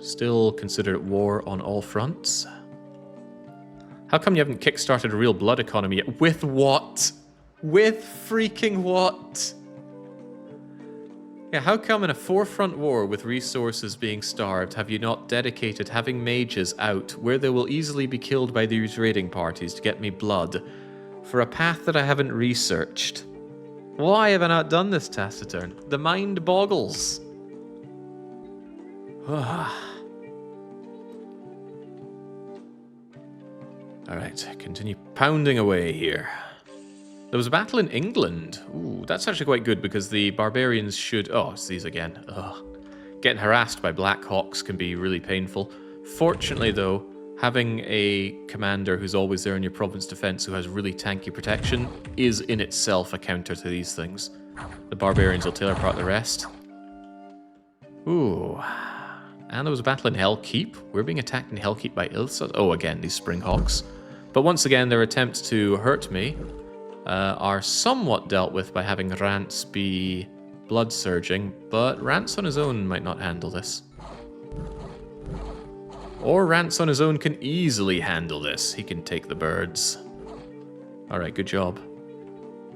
Still consider it war on all fronts. How come you haven't kickstarted a real blood economy yet? With what? With freaking what? Yeah, how come in a 4-front war with resources being starved have you not dedicated having mages out where they will easily be killed by these raiding parties to get me blood for a path that I haven't researched? Why have I not done this, Taciturn? The mind boggles. Alright, continue pounding away here. There was a battle in England. Ooh, that's actually quite good because the barbarians should... Oh, it's these again. Ugh. Getting harassed by Black Hawks can be really painful. Fortunately, though, having a commander who's always there in your province defense who has really tanky protection is in itself a counter to these things. The barbarians will tear apart the rest. Ooh. And there was a battle in Hellkeep. We're being attacked in Hellkeep by Ilsa. Oh, again, these Springhawks. But once again, their attempts to hurt me are somewhat dealt with by having Rance be blood surging, but Rance on his own might not handle this. Or Rance on his own can easily handle this. He can take the birds. Alright, good job.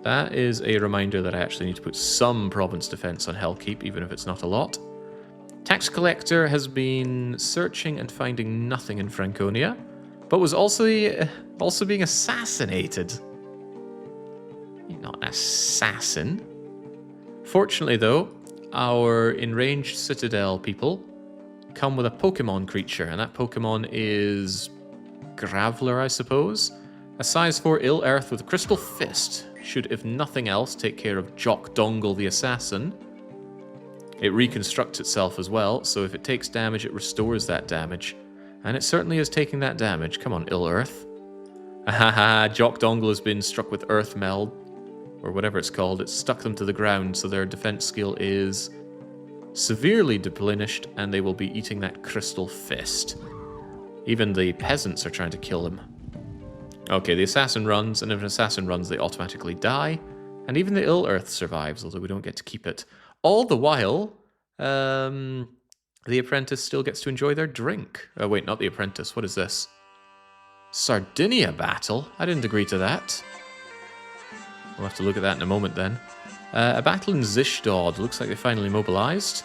That is a reminder that I actually need to put some province defense on Hellkeep, even if it's not a lot. Tax Collector has been searching and finding nothing in Franconia, but was also being assassinated. You're not an assassin. Fortunately, though, our Enraged Citadel people come with a Pokemon creature, and that Pokemon is Graveler, I suppose. A size 4 Ill Earth with a Crystal Fist should, if nothing else, take care of Jock Dongle the Assassin. It reconstructs itself as well, so if it takes damage, it restores that damage. And it certainly is taking that damage. Come on, Ill Earth. Ahaha, Jock Dongle has been struck with Earth Meld, or whatever it's called. It's stuck them to the ground, so their defense skill is severely diminished, and they will be eating that Crystal Fist. Even the peasants are trying to kill him. Okay, the assassin runs, and if an assassin runs, they automatically die. And even the Ill Earth survives, although we don't get to keep it. All the while, the apprentice still gets to enjoy their drink. Oh, wait, not the apprentice. What is this? Sardinia battle? I didn't agree to that. We'll have to look at that in a moment then. A battle in Zishdod. Looks like they finally mobilized.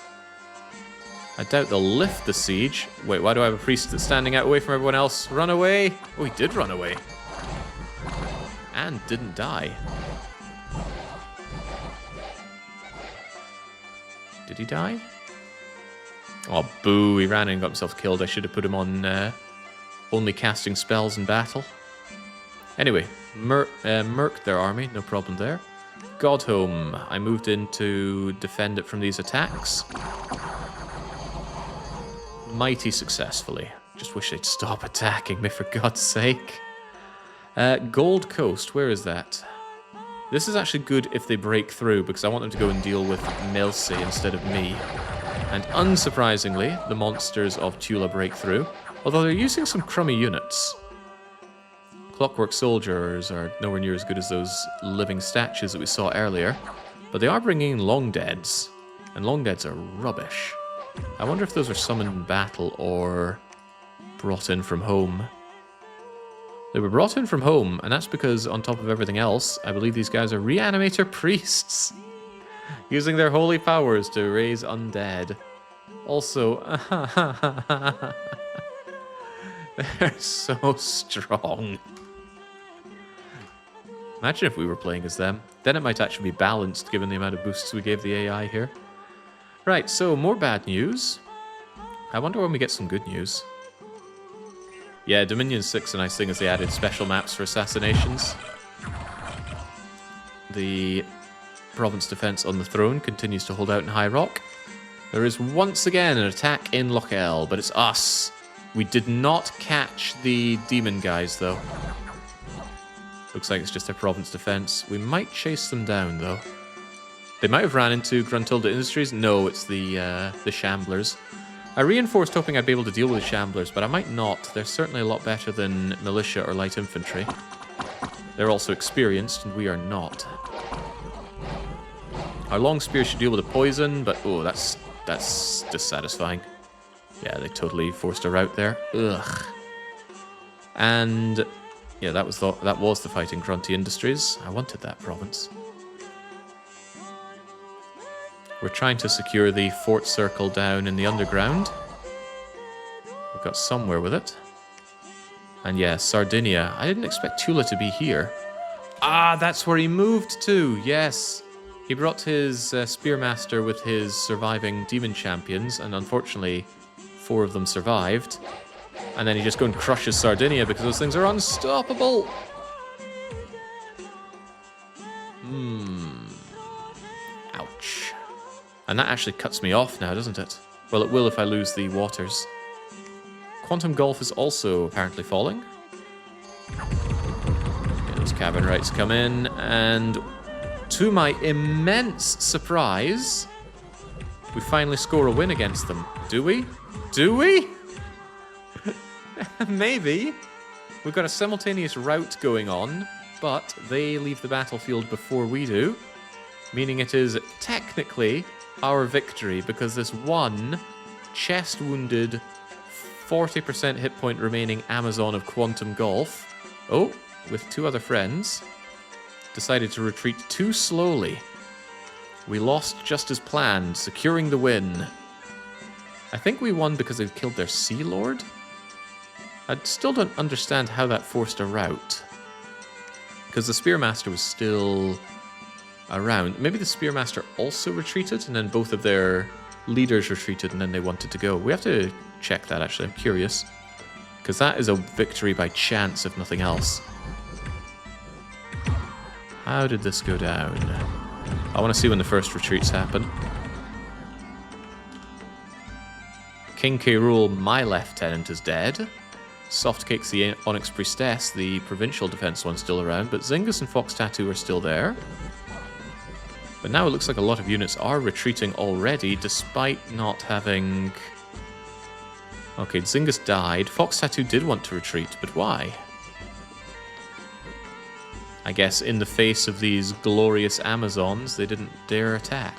I doubt they'll lift the siege. Wait, why do I have a priest that's standing out away from everyone else? Run away! Oh, he did run away. And didn't die. Did he die? Oh, boo. He ran in and got himself killed. I should have put him on only casting spells in battle. Anyway, murked their army. No problem there. Godhome. I moved in to defend it from these attacks. Mighty successfully. Just wish they'd stop attacking me, for God's sake. Gold Coast. Where is that? This is actually good if they break through, because I want them to go and deal with Melce instead of me. And unsurprisingly, the monsters of Tula break through, although they're using some crummy units. Clockwork soldiers are nowhere near as good as those living statues that we saw earlier, but they are bringing in long deads, and long deads are rubbish. I wonder if those are summoned in battle or brought in from home. They were brought in from home, and that's because, on top of everything else, I believe these guys are reanimator priests, using their holy powers to raise undead. Also, they're so strong. Imagine if we were playing as them. Then it might actually be balanced, given the amount of boosts we gave the AI here. Right, so more bad news. I wonder when we get some good news. Yeah, Dominion 6, a nice thing is they added special maps for assassinations. The province defense on the throne continues to hold out in High Rock. There is once again an attack in Lochel, but it's us. We did not catch the demon guys, though. Looks like it's just their province defense. We might chase them down, though. They might have ran into Gruntilda Industries. No, it's the Shamblers. I reinforced hoping I'd be able to deal with the Shamblers, but I might not. They're certainly a lot better than militia or light infantry. They're also experienced, and we are not. Our long spear should deal with the poison, but oh, that's dissatisfying. Yeah, they totally forced a rout there. Ugh. And yeah, that was the fighting Grunty Industries. I wanted that province. We're trying to secure the fort circle down in the underground. We've got somewhere with it. And yeah, Sardinia. I didn't expect Tula to be here. Ah, that's where he moved to. Yes. He brought his Spearmaster with his surviving demon champions, and unfortunately 4 of them survived. And then he just go and crushes Sardinia because those things are unstoppable. Ouch. And that actually cuts me off now, doesn't it? Well, it will if I lose the waters. Quantum Golf is also apparently falling. Yeah, those Cavern Rights come in, and to my immense surprise, we finally score a win against them. Do we? Do we? Maybe. We've got a simultaneous rout going on, but they leave the battlefield before we do, meaning it is technically our victory, because this one chest-wounded, 40% hit point remaining Amazon of Quantum Golf, oh, with 2 other friends, decided to retreat too slowly. We lost just as planned, securing the win. I think we won because they've killed their Sea Lord? I still don't understand how that forced a rout, because the Spearmaster was still around. Maybe the Spearmaster also retreated, and then both of their leaders retreated, and then they wanted to go. We have to check that, actually. I'm curious, because that is a victory by chance, if nothing else. How did this go down? I want to see when the first retreats happen. King K. Rule, my lieutenant, is dead. Softcake's the Onyx Priestess, the provincial defense one's still around, but Zyngus and Fox Tattoo are still there. But now it looks like a lot of units are retreating already, despite not having... Okay, Zyngus died. Fox Tattoo did want to retreat, but why? I guess in the face of these glorious Amazons, they didn't dare attack.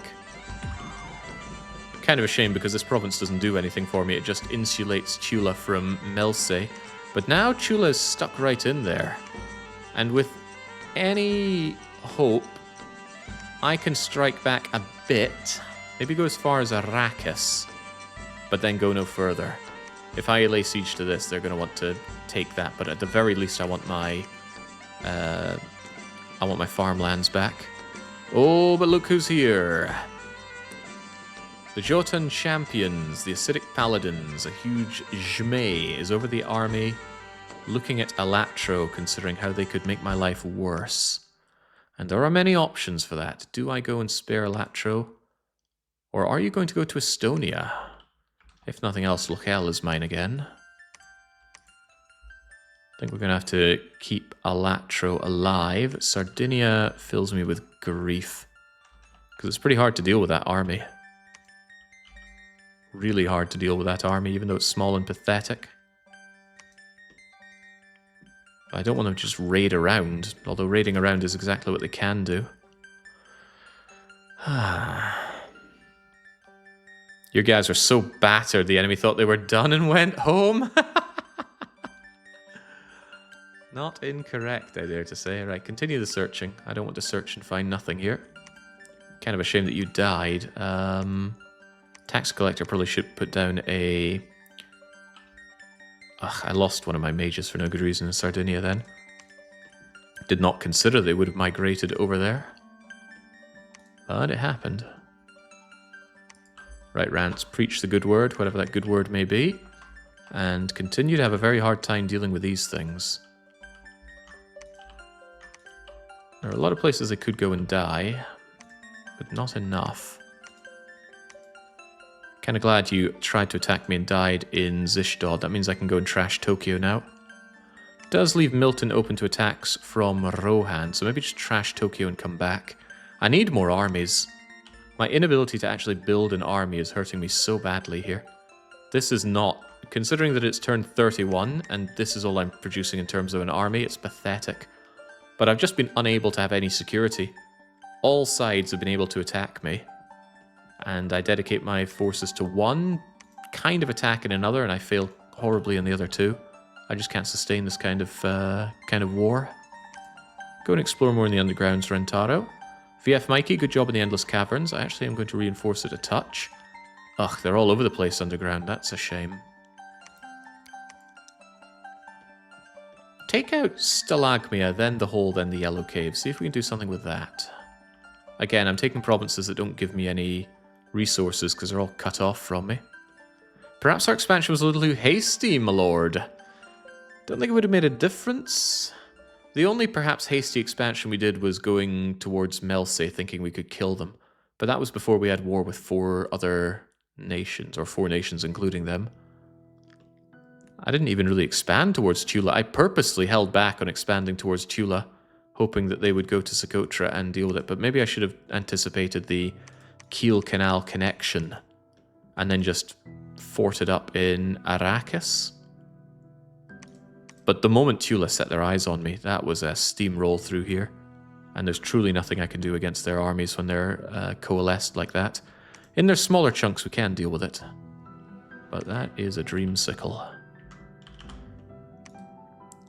Kind of a shame, because this province doesn't do anything for me. It just insulates Tula from Melce. But now Tula is stuck right in there. And with any hope I can strike back a bit. Maybe go as far as Arrakis, but then go no further. If I lay siege to this, they're going to want to take that, but at the very least I want my farmlands back. Oh, but look who's here. The Jotun champions, the acidic paladins, a huge Jmei is over the army, looking at Atlaro, considering how they could make my life worse. And there are many options for that. Do I go and spare Atlaro? Or are you going to go to Estonia? If nothing else, Lochel is mine again. I think we're going to have to keep Atlaro alive. Sardinia fills me with grief, because it's pretty hard to deal with that army. Really hard to deal with that army, even though it's small and pathetic. I don't want them to just raid around, although raiding around is exactly what they can do. Your guys are so battered, the enemy thought they were done and went home. Not incorrect, I dare to say. Right, continue the searching. I don't want to search and find nothing here. Kind of a shame that you died. Tax collector probably should put down a... Ugh, I lost one of my mages for no good reason in Sardinia then. Did not consider they would have migrated over there. But it happened. Right, Rants, preach the good word, whatever that good word may be. And continue to have a very hard time dealing with these things. There are a lot of places they could go and die, but not enough. Kind of glad you tried to attack me and died in Zishdod. That means I can go and trash Tokyo now. Does leave Milton open to attacks from Rohan, so maybe just trash Tokyo and come back. I need more armies. My inability to actually build an army is hurting me so badly here. This is not... Considering that it's turn 31, and this is all I'm producing in terms of an army, it's pathetic. But I've just been unable to have any security. All sides have been able to attack me. And I dedicate my forces to one kind of attack and another, and I fail horribly in the other two. I just can't sustain this kind of war. Go and explore more in the undergrounds, Rentaro. VF Mikey, good job in the Endless Caverns. I actually am going to reinforce it a touch. Ugh, they're all over the place underground. That's a shame. Take out Stalagmia, then the Hole, then the Yellow Cave. See if we can do something with that. Again, I'm taking provinces that don't give me any resources because they're all cut off from me. Perhaps our expansion was a little too hasty, my lord. Don't think it would have made a difference. The only perhaps hasty expansion we did was going towards Melsey, thinking we could kill them. But that was before we had war with 4 other nations, or 4 nations including them. I didn't even really expand towards Tula. I purposely held back on expanding towards Tula, hoping that they would go to Socotra and deal with it. But maybe I should have anticipated the Kiel Canal connection and then just forted up in Arrakis. But the moment Tula set their eyes on me, that was a steamroll through here. And there's truly nothing I can do against their armies when they're coalesced like that. In their smaller chunks, we can deal with it. But that is a dreamsicle.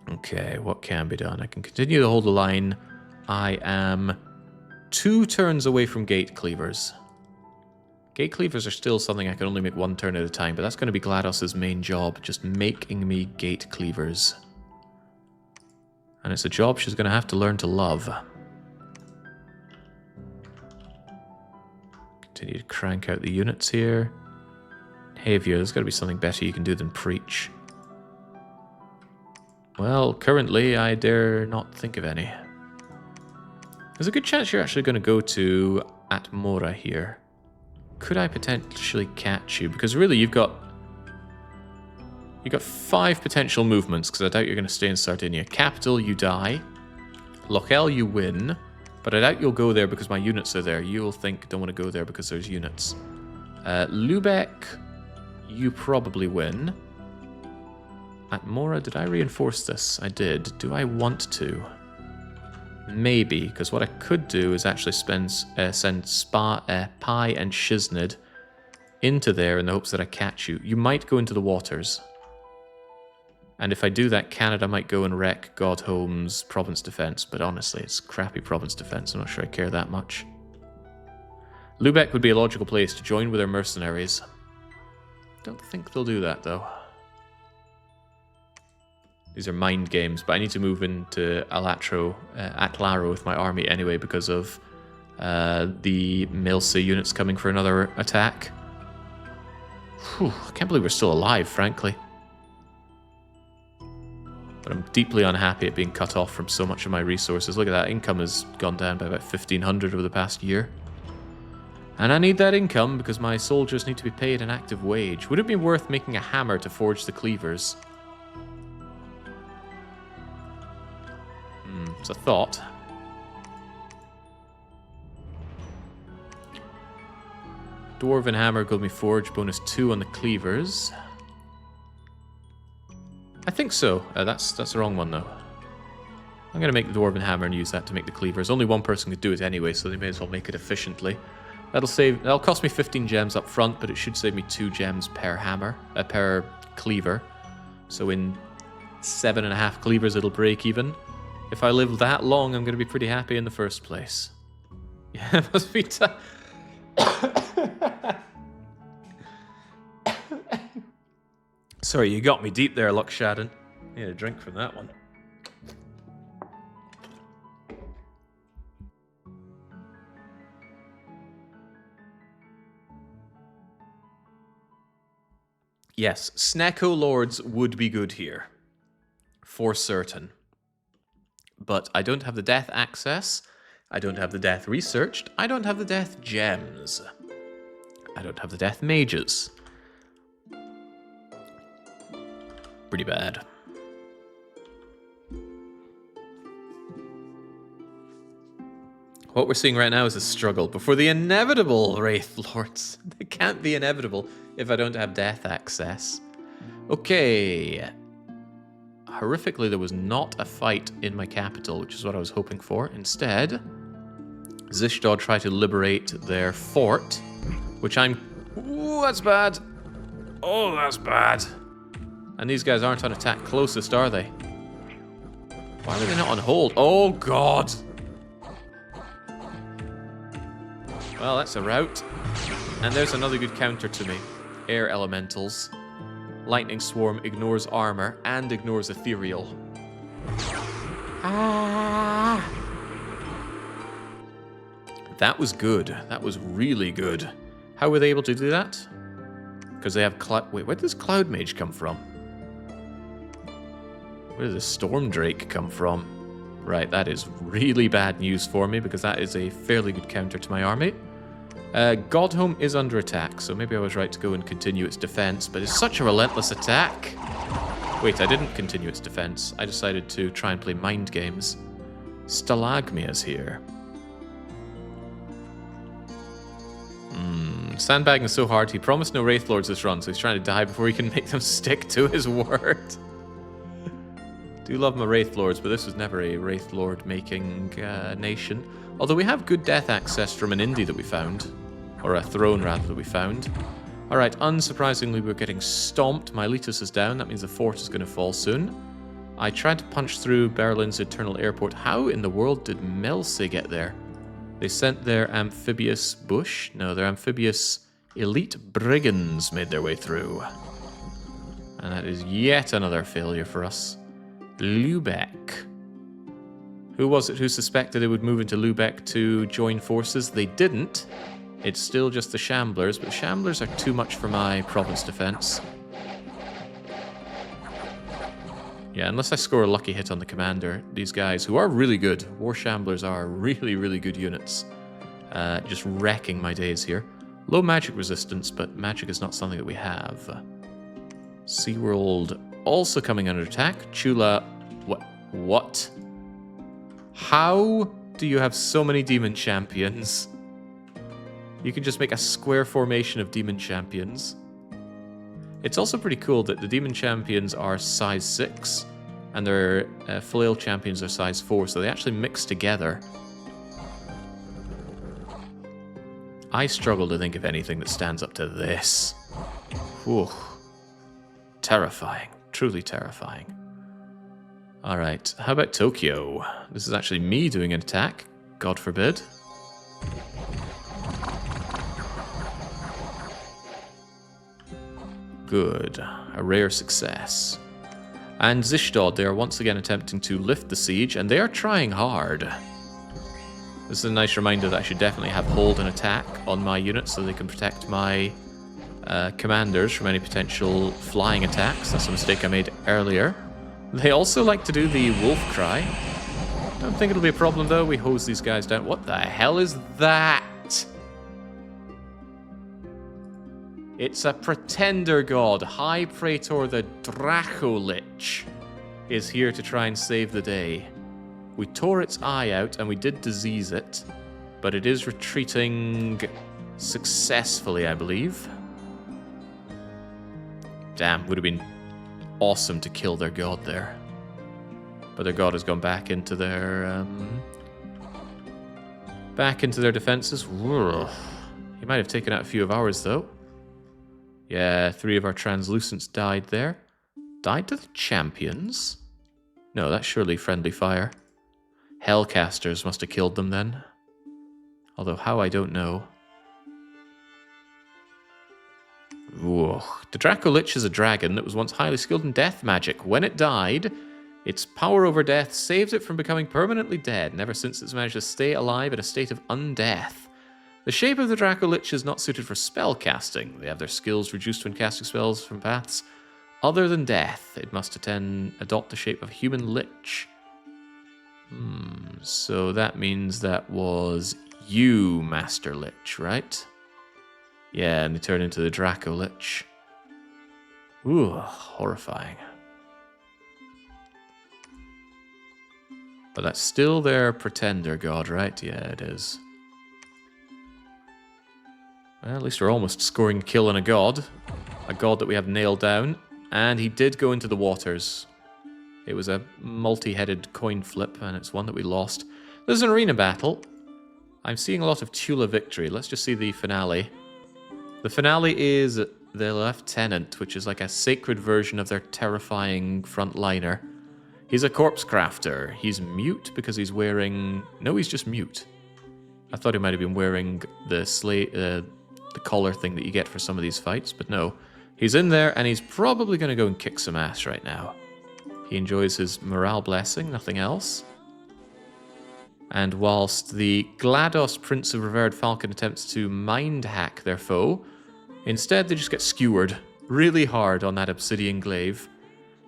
Okay, what can be done? I can continue to hold the line. I am 2 turns away from gate cleavers. Gate cleavers are still something I can only make 1 turn at a time, but that's going to be GLaDOS' main job, just making me gate cleavers. And it's a job she's going to have to learn to love. Continue to crank out the units here. Havier, there's got to be something better you can do than preach. Well, currently, I dare not think of any. There's a good chance you're actually going to go to Atmora here. Could I potentially catch you? Because really, you've got 5 potential movements, because I doubt you're going to stay in Sardinia. Capital, you die. Lochel, you win. But I doubt you'll go there because my units are there. You'll think, don't want to go there because there's units. Lubeck, you probably win. Atmora, did I reinforce this? I did. Do I want to? Maybe, because what I could do is actually send Pi and Shiznid into there in the hopes that I catch you. You might go into the waters. And if I do that, Canada might go and wreck Godhome's province defense. But honestly, it's crappy province defense. I'm not sure I care that much. Lubeck would be a logical place to join with their mercenaries. Don't think they'll do that, though. These are mind games, but I need to move into Atlaro with my army anyway because of the Milsey units coming for another attack. Whew, I can't believe we're still alive, frankly. But I'm deeply unhappy at being cut off from so much of my resources. Look at that, income has gone down by about 1,500 over the past year. And I need that income because my soldiers need to be paid an active wage. Would it be worth making a hammer to forge the cleavers? It's a thought. Dwarven hammer, gold me forge, bonus 2 on the cleavers. I think so. That's the wrong one though. I'm going to make the dwarven hammer and use that to make the cleavers. Only one person could do it anyway, so they may as well make it efficiently. That'll cost me 15 gems up front, but it should save me 2 gems per hammer, per cleaver. So in 7.5 cleavers it'll break even. If I live that long, I'm going to be pretty happy in the first place. Yeah, it must be tough. Sorry, you got me deep there, Luckshaden. I need a drink from that one. Yes, Snecko Lords would be good here. For certain. But I don't have the death access. I don't have the death researched. I don't have the death gems. I don't have the death mages. Pretty bad. What we're seeing right now is a struggle before the inevitable Wraith Lords. They can't be inevitable if I don't have death access. Okay. Horrifically, there was not a fight in my capital, which is what I was hoping for. Instead, Zishdod tried to liberate their fort, which I'm... Ooh, that's bad. Oh, that's bad. And these guys aren't on attack closest, are they? Why are they not on hold? Oh, God. Well, that's a rout. And there's another good counter to me. Air elementals. Lightning Swarm ignores armor and ignores ethereal. Ah! That was good. That was really good. How were they able to do that? Because they have cloud... Wait, where does Cloud Mage come from? Where does the Storm Drake come from? Right, that is really bad news for me because that is a fairly good counter to my army. Godhome is under attack, so maybe I was right to go and continue its defense, but it's such a relentless attack. Wait, I didn't continue its defense. I decided to try and play mind games. Stalagmia's here. Sandbagging is so hard. He promised no Wraith Lords this run, so he's trying to die before he can make them stick to his word. Do love my Wraith Lords, but this was never a Wraith Lord making nation. Although we have good death access from an indie that we found. Or a throne, rather, that we found. Alright, unsurprisingly, we're getting stomped. Miletus is down. That means the fort is going to fall soon. I tried to punch through Berlin's Eternal Airport. How in the world did Melsey get there? They sent their amphibious bush? No, their amphibious elite brigands made their way through. And that is yet another failure for us. Lubeck. Who was it who suspected they would move into Lubeck to join forces? They didn't. It's still just the Shamblers, but Shamblers are too much for my province defense. Yeah, unless I score a lucky hit on the commander, these guys, who are really good, War Shamblers are really, really good units. Just wrecking my days here. Low magic resistance, but magic is not something that we have. SeaWorld also coming under attack. Tula... What? How do you have so many demon champions? You can just make a square formation of demon champions. It's also pretty cool that the demon champions are size 6 and their flail champions are size 4, so they actually mix together. I struggle to think of anything that stands up to this. Whew. Terrifying. Truly terrifying. Alright, how about Tokyo? This is actually me doing an attack. God forbid. Good. A rare success. And Zishdod, they are once again attempting to lift the siege, and they are trying hard. This is a nice reminder that I should definitely have hold and attack on my units so they can protect my commanders from any potential flying attacks. That's a mistake I made earlier. They also like to do the wolf cry. Don't think it'll be a problem though. We hose these guys down. What the hell is that? It's a pretender god. High Praetor the Dracolich is here to try and save the day. We tore its eye out and we did disease it, but it is retreating successfully, I believe. Damn, would have been awesome to kill their god there. But their god has gone back into their defenses. Whoa. He might have taken out a few of ours though. Yeah, 3 of our translucents died there. Died to the champions? No, that's surely friendly fire. Hellcasters must have killed them then. Although how, I don't know. Whoa. The Dracolich is a dragon that was once highly skilled in death magic. When it died, its power over death saved it from becoming permanently dead, and ever since it's managed to stay alive in a state of undeath. The shape of the Dracolich is not suited for spell casting. They have their skills reduced when casting spells from paths other than death. It must adopt the shape of a human lich. So that means that was you, Master Lich, right? Yeah, and they turn into the Dracolich. Ooh, horrifying. But that's still their pretender god, right? Yeah, it is. Well, at least we're almost scoring a kill on a god that we have nailed down. And he did go into the waters. It was a multi-headed coin flip, and it's one that we lost. There's an arena battle. I'm seeing a lot of Tula victory. Let's just see the finale. The finale is the Lieutenant, which is like a sacred version of their terrifying frontliner. He's a corpse crafter. He's mute because he's wearing... No, he's just mute. I thought he might have been wearing the collar thing that you get for some of these fights, but no. He's in there, and he's probably going to go and kick some ass right now. He enjoys his morale blessing, nothing else. And whilst the GLaDOS Prince of Revered Falcon attempts to mind hack their foe, instead they just get skewered really hard on that obsidian glaive.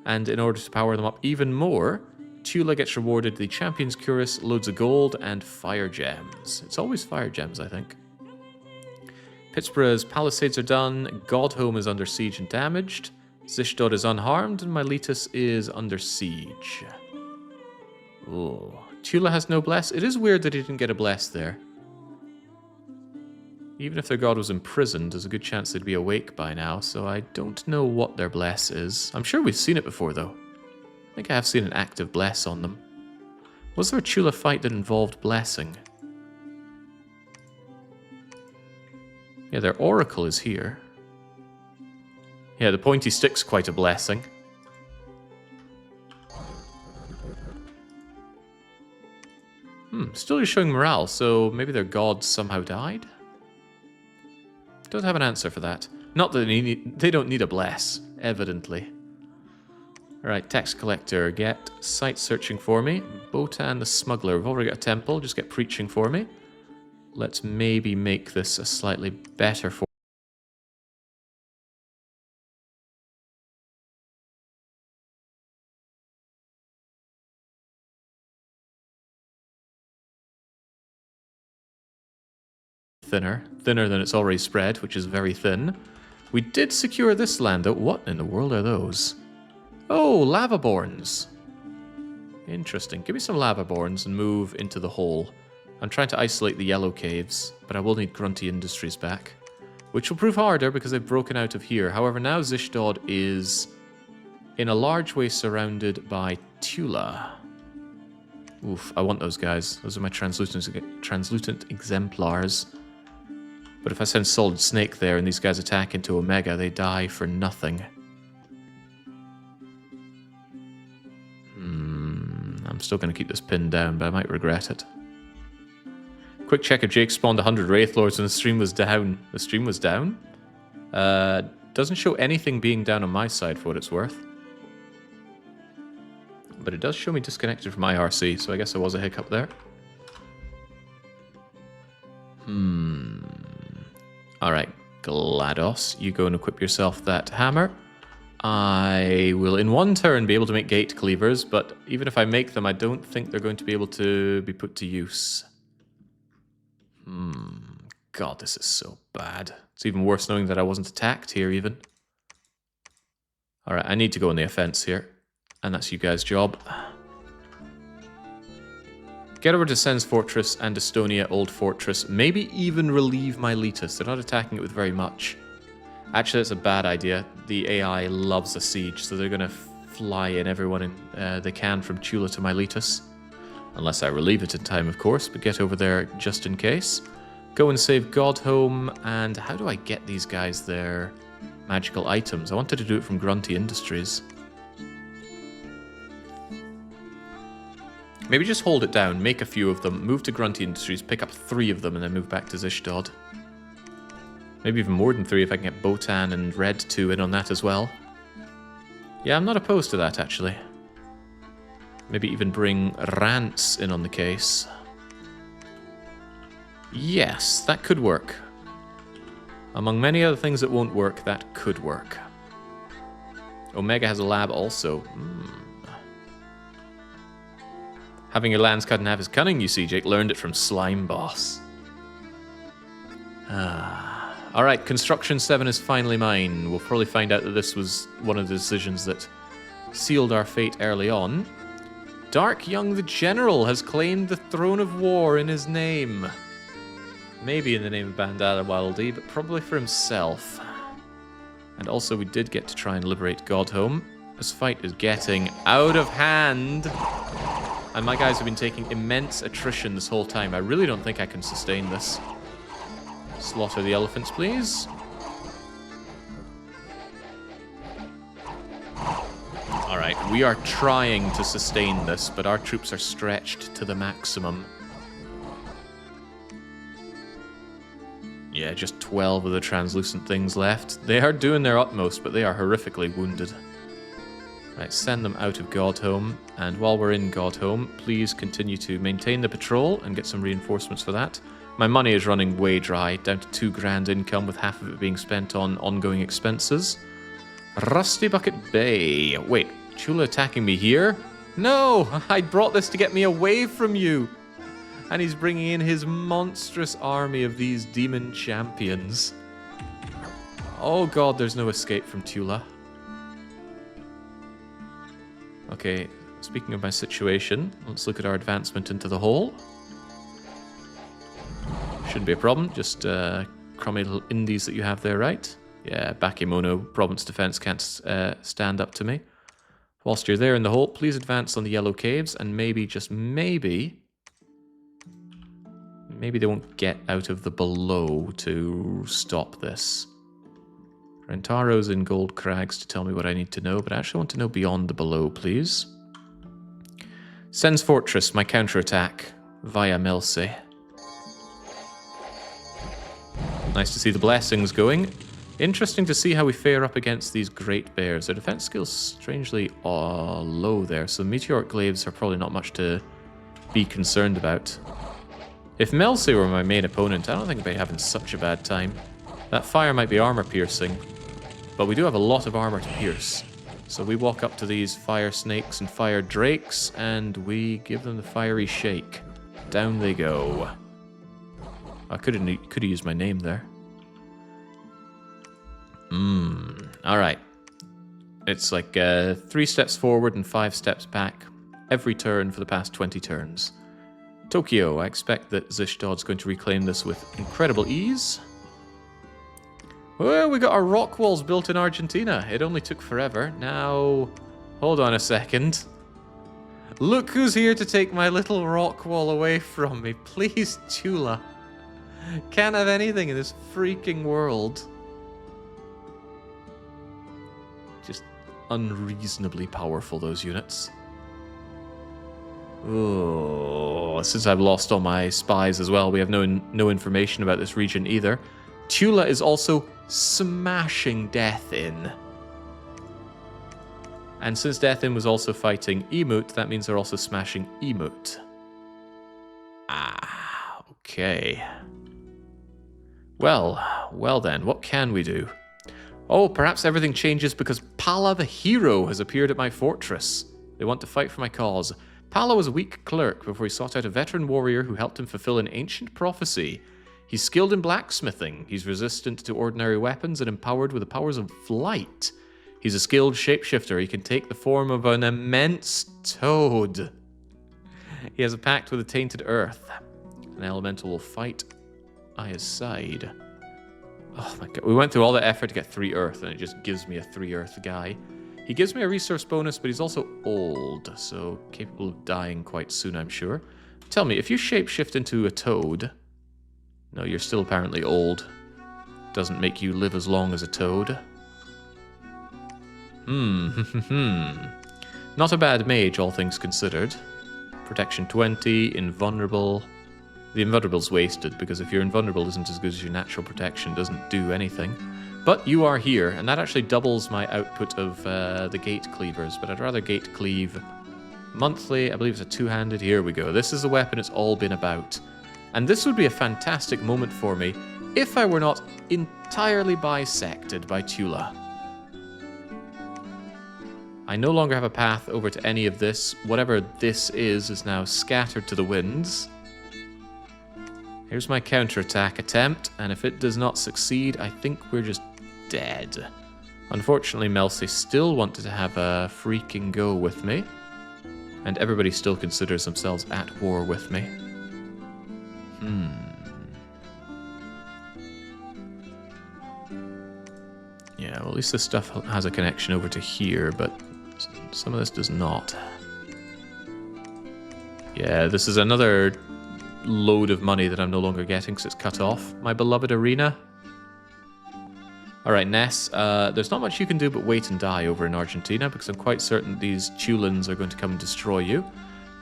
And in order to power them up even more, Tula gets rewarded the Champion's Cuirass, loads of gold, and fire gems. It's always fire gems, I think. Pittsburgh's palisades are done, Godhome is under siege and damaged, Zishdod is unharmed, and Miletus is under siege. Oh, Tula has no bless. It is weird that he didn't get a bless there. Even if their god was imprisoned, there's a good chance they'd be awake by now, so I don't know what their bless is. I'm sure we've seen it before, though. I think I have seen an active bless on them. Was there a Tula fight that involved blessing? Yeah, their oracle is here. Yeah, the pointy stick's quite a blessing. Still just showing morale, so maybe their god somehow died? Don't have an answer for that. Not that they don't need a bless, evidently. Alright, tax collector, get site searching for me. Botan the smuggler, we've already got a temple, just get preaching for me. Let's maybe make this a slightly better for thinner than it's already spread, which is very thin. We did secure this land though. What in the world are those? Oh, lavaborns. Interesting. Give me some lavaborns and move into the hole. I'm trying to isolate the yellow caves, but I will need Grunty Industries back, which will prove harder because they've broken out of here. However, now Zishdod is in a large way surrounded by Tula. Oof, I want those guys. Those are my translucent exemplars. But if I send Solid Snake there and these guys attack into Omega, they die for nothing. I'm still going to keep this pinned down, but I might regret it. Quick check if Jake spawned 100 Wraith Lords when the stream was down. The stream was down? doesn't show anything being down on my side for what it's worth. But it does show me disconnected from IRC, so I guess there was a hiccup there. Alright, GLaDOS, you go and equip yourself that hammer. I will in one turn be able to make gate cleavers, but even if I make them, I don't think they're going to be able to be put to use. God, this is so bad. It's even worse knowing that I wasn't attacked here even. Alright, I need to go on the offense here. And that's you guys' job. Get over to Sen's Fortress and Estonia Old Fortress. Maybe even relieve Miletus. They're not attacking it with very much. Actually, that's a bad idea. The AI loves a siege, so they're going to fly in everyone they can from Tula to Miletus. Unless I relieve it in time, of course, but get over there just in case. Go and save Godhome, and how do I get these guys their magical items? I wanted to do it from Grunty Industries. Maybe just hold it down, make a few of them, move to Grunty Industries, pick up 3 of them, and then move back to Zishdod. Maybe even more than 3 if I can get Botan and Red 2 in on that as well. Yeah, I'm not opposed to that, actually. Maybe even bring Rants in on the case. Yes, that could work. Among many other things that won't work, that could work. Omega has a lab also. Having your lands cut in half is cunning, you see, Jake. Learned it from Slime Boss. Alright, Construction 7 is finally mine. We'll probably find out that this was one of the decisions that sealed our fate early on. Dark Young the General has claimed the Throne of War in his name. Maybe in the name of Bandada Wildy, but probably for himself. And also we did get to try and liberate Godhome. This fight is getting out of hand. And my guys have been taking immense attrition this whole time. I really don't think I can sustain this. Slaughter the elephants, please. Alright, we are trying to sustain this, but our troops are stretched to the maximum. Yeah, just 12 of the translucent things left. They are doing their utmost, but they are horrifically wounded. Right, send them out of Godhome, and while we're in Godhome, please continue to maintain the patrol and get some reinforcements for that. My money is running way dry, down to 2 grand income, with half of it being spent on ongoing expenses. Rusty Bucket Bay. Wait, Tula attacking me here? No! I brought this to get me away from you! And he's bringing in his monstrous army of these demon champions. Oh god, there's no escape from Tula. Okay, speaking of my situation, let's look at our advancement into the hole. Shouldn't be a problem, just crummy little indies that you have there, right? Yeah, Bakemono, Province Defense can't stand up to me. Whilst you're there in the hole, please advance on the yellow caves, and maybe, just maybe they won't get out of the below to stop this. Rentaro's in Gold Crags to tell me what I need to know, but I actually want to know beyond the below, please. Sen's Fortress, my counterattack via Melsi. Nice to see the blessings going. Interesting to see how we fare up against these great bears. Their defense skills strangely low there, so meteoric glaives are probably not much to be concerned about. If Melsi were my main opponent, I don't think I'd be having such a bad time. That fire might be armor piercing, but we do have a lot of armor to pierce. So we walk up to these fire snakes and fire drakes, and we give them the fiery shake. Down they go. I could have used my name there. Alright. It's like 3 steps forward and 5 steps back every turn for the past 20 turns. Tokyo, I expect that Zishdod's going to reclaim this with incredible ease. Well, we got our rock walls built in Argentina. It only took forever. Now, hold on a second. Look who's here to take my little rock wall away from me. Please, Tula. Can't have anything in this freaking world. Just unreasonably powerful, those units. Oh, since I've lost all my spies as well, we have no information about this region either. Tula is also smashing Death in. And since Death in was also fighting Emote, that means they're also smashing Emote. Ah, okay. Well then, what can we do? Oh, perhaps everything changes because Pala the hero has appeared at my fortress. They want to fight for my cause. Pala was a weak clerk before he sought out a veteran warrior who helped him fulfill an ancient prophecy. He's skilled in blacksmithing. He's resistant to ordinary weapons and empowered with the powers of flight. He's a skilled shapeshifter. He can take the form of an immense toad. He has a pact with the tainted earth. An elemental will fight by his side. Oh my god, we went through all the effort to get 3 earth, and it just gives me a 3 earth guy. He gives me a resource bonus, but he's also old, so capable of dying quite soon, I'm sure. Tell me, if you shapeshift into a toad... No, you're still apparently old. Doesn't make you live as long as a toad. Not a bad mage, all things considered. Protection 20, invulnerable... The invulnerable's wasted, because if your invulnerable isn't as good as your natural protection, it doesn't do anything. But you are here, and that actually doubles my output of the gate cleavers, but I'd rather gate cleave monthly. I believe it's a 2-handed. Here we go. This is the weapon it's all been about. And this would be a fantastic moment for me if I were not entirely bisected by Tula. I no longer have a path over to any of this. Whatever this is now scattered to the winds. Here's my counterattack attempt, and if it does not succeed, I think we're just dead. Unfortunately, Melcy still wanted to have a freaking go with me, and everybody still considers themselves at war with me. Yeah, well, at least this stuff has a connection over to here, but some of this does not. Yeah, this is another load of money that I'm no longer getting because it's cut off. My beloved arena. Alright, Ness, there's not much you can do but wait and die over in Argentina because I'm quite certain these Tulans are going to come and destroy you.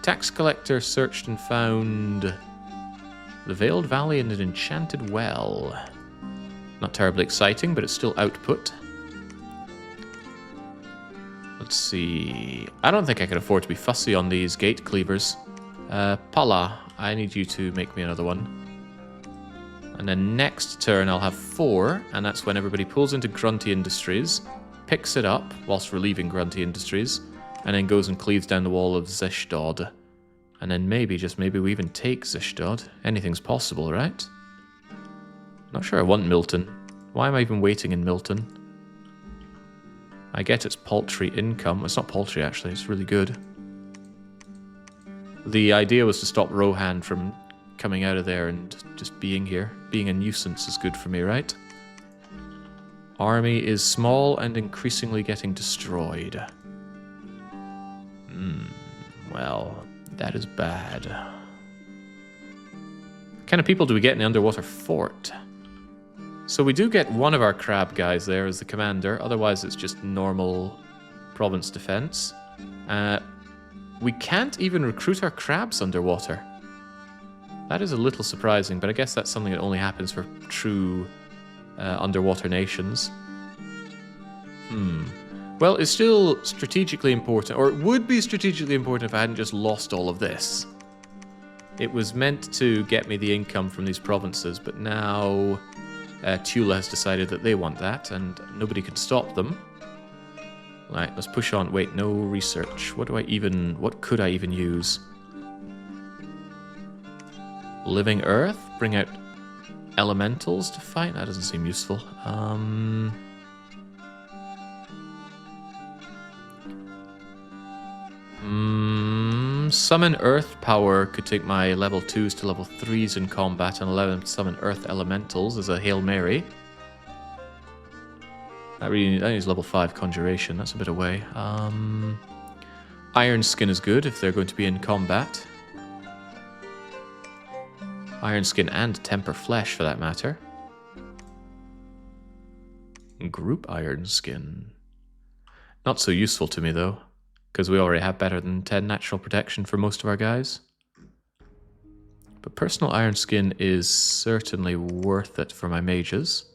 Tax collector searched and found the Veiled Valley and an enchanted well. Not terribly exciting, but it's still output. Let's see. I don't think I can afford to be fussy on these gate cleavers. Pala, I need you to make me another one. And then next turn I'll have 4, and that's when everybody pulls into Grunty Industries, picks it up whilst relieving Grunty Industries, and then goes and cleaves down the wall of Zishdod. And then maybe, just maybe, we even take Zishdod. Anything's possible, right? Not sure I want Milton. Why am I even waiting in Milton? I get its paltry income. It's not paltry, actually. It's really good. The idea was to stop Rohan from coming out of there and just being here. Being a nuisance is good for me, right? Army is small and increasingly getting destroyed. Well, that is bad. What kind of people do we get in the underwater fort? So we do get one of our crab guys there as the commander. Otherwise, it's just normal province defense. We can't even recruit our crabs underwater. That is a little surprising, but I guess that's something that only happens for true underwater nations. Well, it's still strategically important, or it would be strategically important if I hadn't just lost all of this. It was meant to get me the income from these provinces, but now Tula has decided that they want that, and nobody can stop them. Right, let's push on. Wait, no research. What could I even use? Living Earth? Bring out elementals to fight? That doesn't seem useful. Summon Earth Power could take my level 2s to level 3s in combat and allow them to summon Earth Elementals as a Hail Mary. That needs level 5 Conjuration, that's a bit away. Iron Skin is good if they're going to be in combat. Iron Skin and Temper Flesh, for that matter. Group Iron Skin. Not so useful to me, though, because we already have better than 10 natural protection for most of our guys. But Personal Iron Skin is certainly worth it for my mages.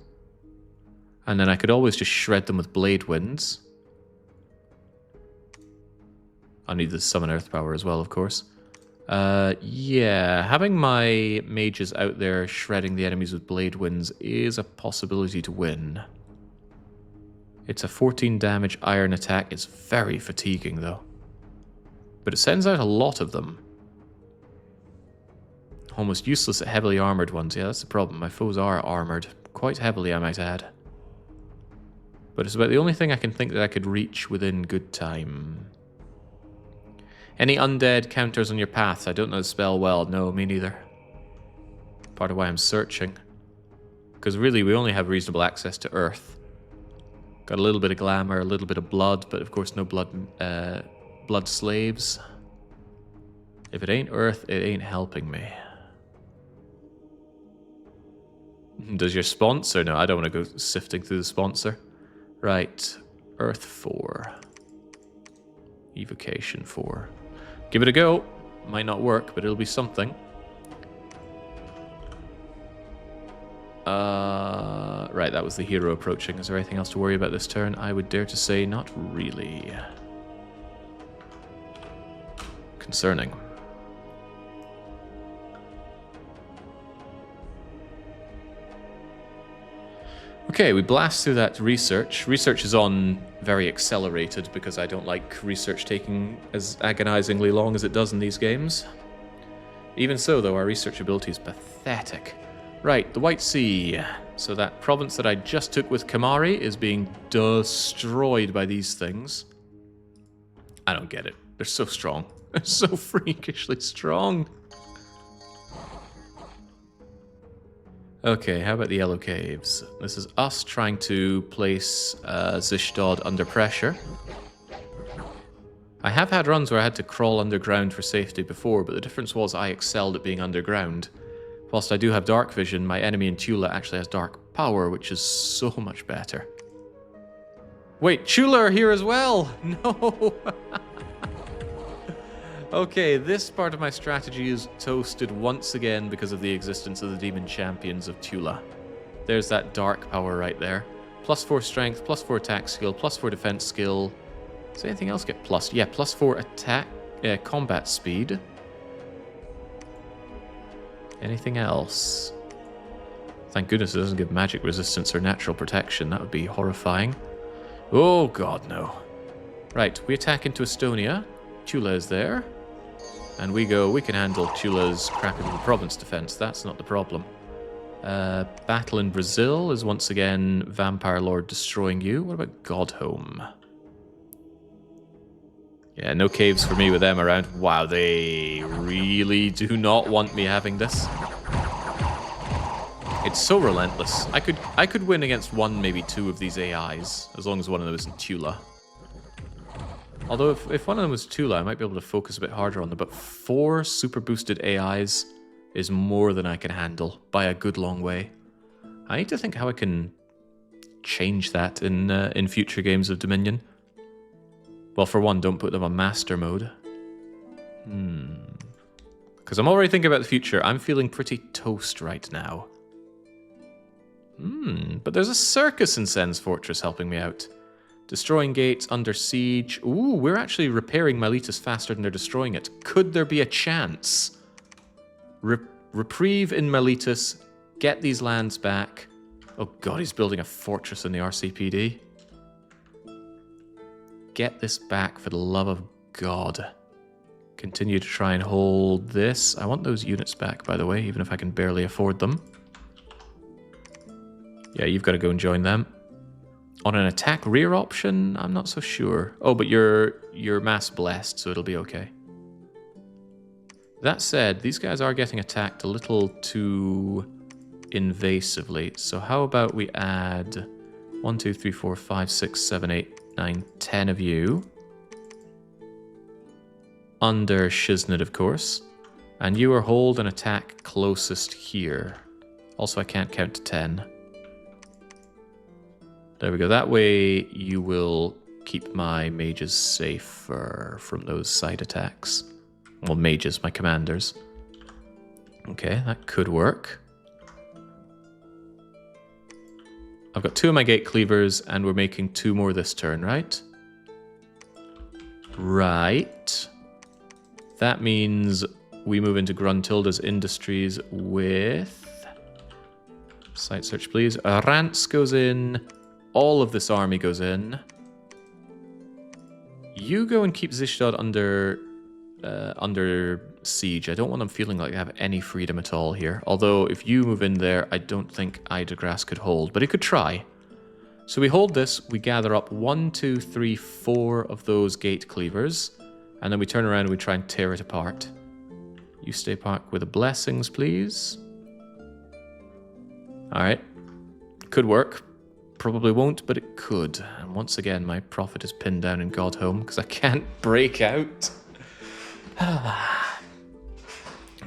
And then I could always just shred them with Blade Winds. I need the Summon Earth Power as well, of course. Yeah, having my mages out there shredding the enemies with Blade Winds is a possibility to win. It's a 14 damage iron attack. It's very fatiguing, though. But it sends out a lot of them. Almost useless at heavily armored ones. Yeah, that's the problem. My foes are armored. Quite heavily, I might add. But it's about the only thing I can think that I could reach within good time. Any undead counters on your paths? I don't know the spell well. No, me neither. Part of why I'm searching. Because really, we only have reasonable access to earth. Got a little bit of glamour, a little bit of blood, but of course no blood slaves. If it ain't earth, it ain't helping me. Does your sponsor? No, I don't want to go sifting through the sponsor. Right. Earth 4. Evocation 4. Give it a go. Might not work, but it'll be something. Right, that was the hero approaching. Is there anything else to worry about this turn? I would dare to say not really. Concerning. Okay, we blast through that research. Research is on very accelerated because I don't like research taking as agonizingly long as it does in these games. Even so, though, our research ability is pathetic. Right, the White Sea. So that province that I just took with Kamari is being destroyed by these things. I don't get it. They're so strong. They're so freakishly strong. Okay, how about the Yellow Caves? This is us trying to place Zishdod under pressure. I have had runs where I had to crawl underground for safety before, but the difference was I excelled at being underground. Whilst I do have dark vision, my enemy in Tula actually has dark power, which is so much better. Wait, Tula are here as well! No! Okay, this part of my strategy is toasted once again because of the existence of the Demon Champions of Tula. There's that dark power right there. +4 strength, +4 attack skill, +4 defense skill. Does anything else get plus? Yeah, +4 attack, combat speed. Anything else? Thank goodness it doesn't give magic resistance or natural protection. That would be horrifying. Oh god, no. Right, we attack into Estonia. Tula is there. And we can handle Tula's crappy little province defense. That's not the problem. Battle in Brazil is once again Vampire Lord destroying you. What about Godhome? Yeah, no caves for me with them around. Wow, they really do not want me having this. It's so relentless. I could win against one, maybe two of these AIs, as long as one of them isn't Tula. Although if one of them was Tula, I might be able to focus a bit harder on them. But 4 super boosted AIs is more than I can handle by a good long way. I need to think how I can change that in future games of Dominion. Well, for one, don't put them on master mode. Because I'm already thinking about the future. I'm feeling pretty toast right now. But there's a circus in Sen's Fortress helping me out. Destroying gates, under siege. Ooh, we're actually repairing Miletus faster than they're destroying it. Could there be a chance? Reprieve in Miletus. Get these lands back. Oh god, he's building a fortress in the RCPD. Get this back for the love of God. Continue to try and hold this. I want those units back, by the way, even if I can barely afford them. Yeah, you've got to go and join them. On an attack rear option, I'm not so sure. Oh, but you're mass blessed, so it'll be okay. That said, these guys are getting attacked a little too invasively. So how about we add 1, 2, 3, 4, 5, 6, 7, 8, 9, 10 of you. Under Shiznit, of course. And you are hold and attack closest here. Also, I can't count to 10. There we go. That way you will keep my mages safer from those side attacks. Well, mages, my commanders. Okay, that could work. I've got 2 of my gate cleavers, and we're making 2 more this turn, right? Right. That means we move into Gruntilda's Industries with... Site search, please. Rance goes in. All of this army goes in. You go and keep Zishtod under siege. I don't want them feeling like they have any freedom at all here. Although, if you move in there, I don't think Idagras could hold. But he could try. So we hold this. We gather up 1, 2, 3, 4 of those gate cleavers. And then we turn around and we try and tear it apart. You stay back with the blessings, please. Alright. Could work. Probably won't, but it could. And once again, my prophet is pinned down in Godhome because I can't break out.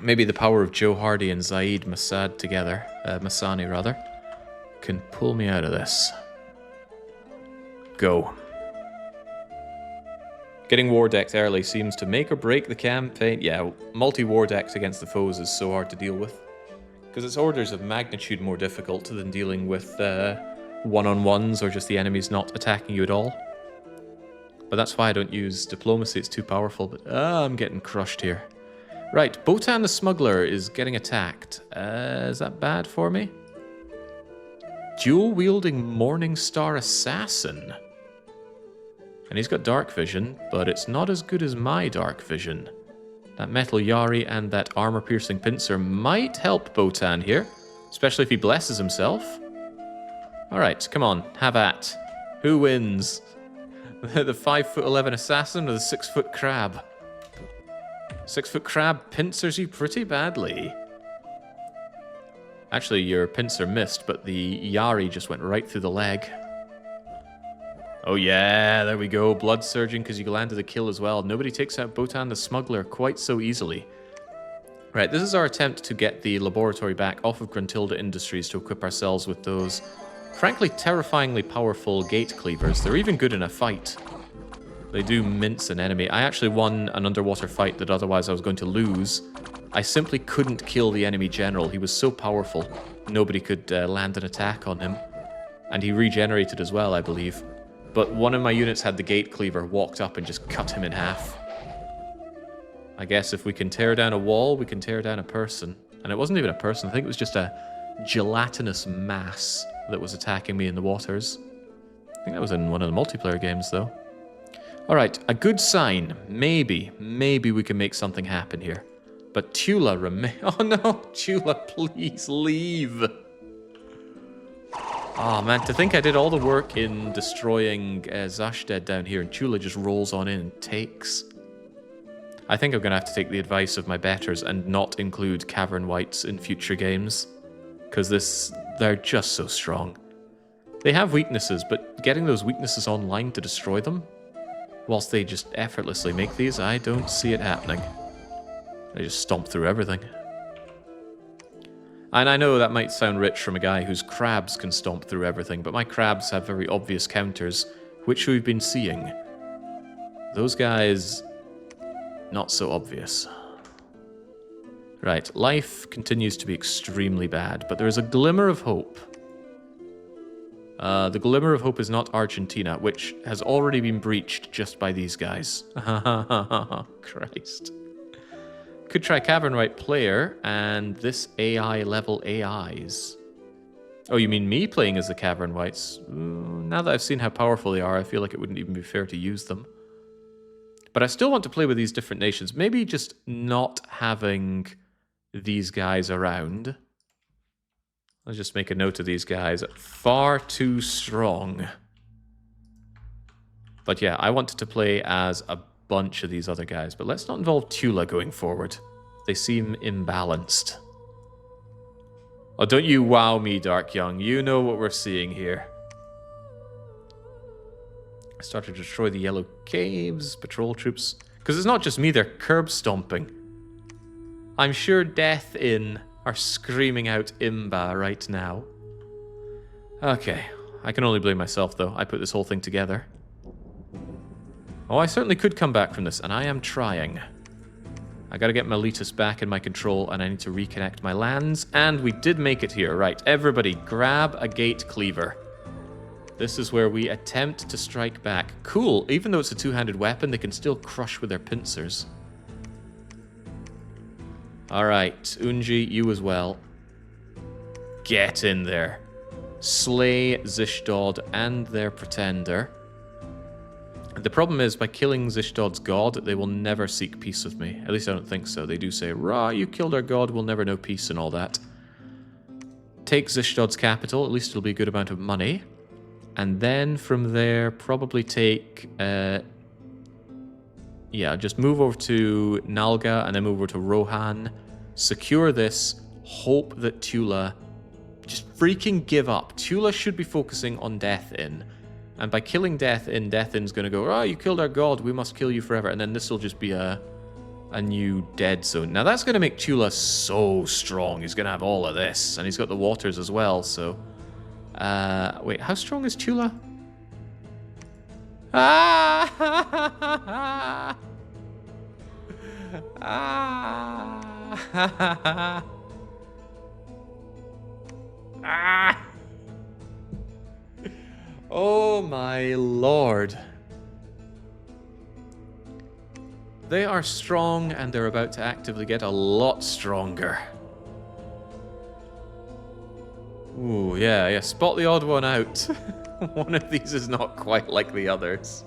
Maybe the power of Joe Hardy and Zaid Masad together, Masani rather, can pull me out of this. Go. Getting war decks early seems to make or break the campaign. Yeah, multi-war decks against the foes is so hard to deal with. Because it's orders of magnitude more difficult than dealing with one-on-ones or just the enemies not attacking you at all. But that's why I don't use diplomacy, it's too powerful. But I'm getting crushed here. Right, Botan the Smuggler is getting attacked. Is that bad for me? Dual-wielding Morningstar Assassin. And he's got Dark Vision, but it's not as good as my Dark Vision. That Metal Yari and that Armor-Piercing Pincer might help Botan here, especially if he blesses himself. Alright, come on, have at. Who wins? The 5'11" assassin or the 6-foot crab? 6-foot crab pincers you pretty badly. Actually, your pincer missed, but the Yari just went right through the leg. Oh yeah, there we go. Blood surging because you landed a kill as well. Nobody takes out Botan the Smuggler quite so easily. Right, this is our attempt to get the laboratory back off of Gruntilda Industries to equip ourselves with those, frankly, terrifyingly powerful gate cleavers. They're even good in a fight. They do mince an enemy. I actually won an underwater fight that otherwise I was going to lose. I simply couldn't kill the enemy general. He was so powerful. Nobody could land an attack on him. And he regenerated as well, I believe. But one of my units had the gate cleaver, walked up and just cut him in half. I guess if we can tear down a wall, we can tear down a person. And it wasn't even a person. I think it was just a gelatinous mass that was attacking me in the waters. I think that was in one of the multiplayer games, though. Alright, a good sign. Maybe we can make something happen here. But Tula Oh no, Tula, please leave. Oh man, to think I did all the work in destroying Zashded down here and Tula just rolls on in and takes. I think I'm going to have to take the advice of my betters and not include Cavern Wights in future games. Because they're just so strong. They have weaknesses, but getting those weaknesses online to destroy them, whilst they just effortlessly make these, I don't see it happening. They just stomp through everything. And I know that might sound rich from a guy whose crabs can stomp through everything, but my crabs have very obvious counters, which we've been seeing. Those guys, not so obvious. Right, life continues to be extremely bad, but there is a glimmer of hope. The glimmer of hope is not Argentina, which has already been breached just by these guys. Christ. Could try Cavern Wight player and this AI level AIs. Oh, you mean me playing as the Cavern Wights? Now that I've seen how powerful they are, I feel like it wouldn't even be fair to use them. But I still want to play with these different nations. Maybe just not having these guys around. Let's just make a note of these guys. Far too strong. But yeah, I wanted to play as a bunch of these other guys. But let's not involve Tula going forward. They seem imbalanced. Oh, don't you wow me, Dark Young. You know what we're seeing here. I started to destroy the yellow caves, patrol troops. Because it's not just me, they're curb stomping. I'm sure Death Inn are screaming out Imba right now. Okay, I can only blame myself though. I put this whole thing together. Oh, I certainly could come back from this, and I am trying. I gotta get Miletus back in my control, and I need to reconnect my lands, and we did make it here. Right, everybody, grab a gate cleaver. This is where we attempt to strike back. Cool. Even though it's a two-handed weapon, they can still crush with their pincers. Alright, Unji, you as well. Get in there. Slay Zishdod and their pretender. The problem is, by killing Zishdod's god, they will never seek peace with me. At least I don't think so. They do say, rah, you killed our god, we'll never know peace and all that. Take Zishdod's capital, at least it'll be a good amount of money. And then from there, probably take... yeah, just move over to Nalga and then move over to Rohan. Secure this. Hope that Tula just freaking give up. Tula should be focusing on Death Inn. And by killing Death Inn, Death Inn's going to go, oh, you killed our god, we must kill you forever. And then this will just be a new dead zone. Now that's going to make Tula so strong. He's going to have all of this. And he's got the waters as well, so... wait, how strong is Tula? Ah! Ah! Ah! Oh my lord. They are strong and they're about to actively get a lot stronger. Ooh, yeah, spot the odd one out. One of these is not quite like the others.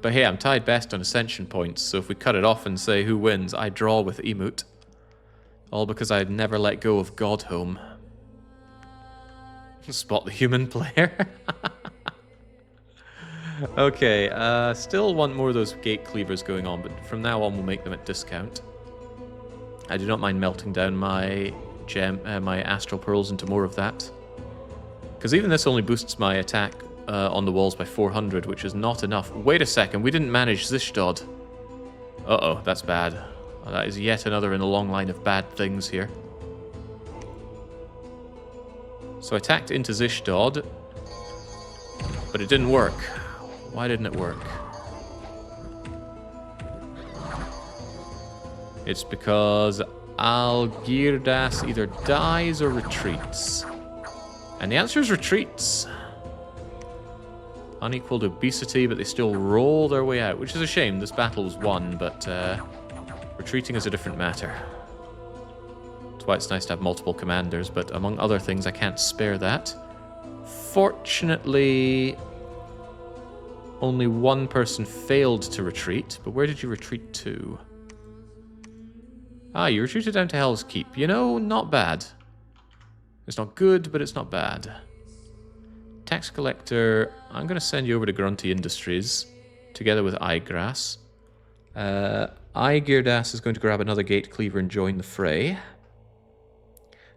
But hey, I'm tied best on ascension points, so if we cut it off and say who wins, I draw with Emut. All because I'd never let go of Godhome. Spot the human player. Okay, still want more of those gate cleavers going on, but from now on we'll make them at discount. I do not mind melting down my my astral pearls into more of that. Because even this only boosts my attack on the walls by 400, which is not enough. Wait a second, we didn't manage Zishdod. Uh-oh, that's bad. That is yet another in a long line of bad things here. So I attacked into Zishdod, but it didn't work. Why didn't it work? It's because Algirdas either dies or retreats. And the answer is retreats. Unequaled obesity, but they still roll their way out, which is a shame. This battle was won, but retreating is a different matter. That's why it's nice to have multiple commanders, but among other things, I can't spare that. Fortunately, only one person failed to retreat, but where did you retreat to? Ah, you retreated down to Hell's Keep. You know, not bad. It's not good, but it's not bad. Tax Collector, I'm going to send you over to Grunty Industries, together with Igrass. Igirdas is going to grab another gate cleaver and join the fray.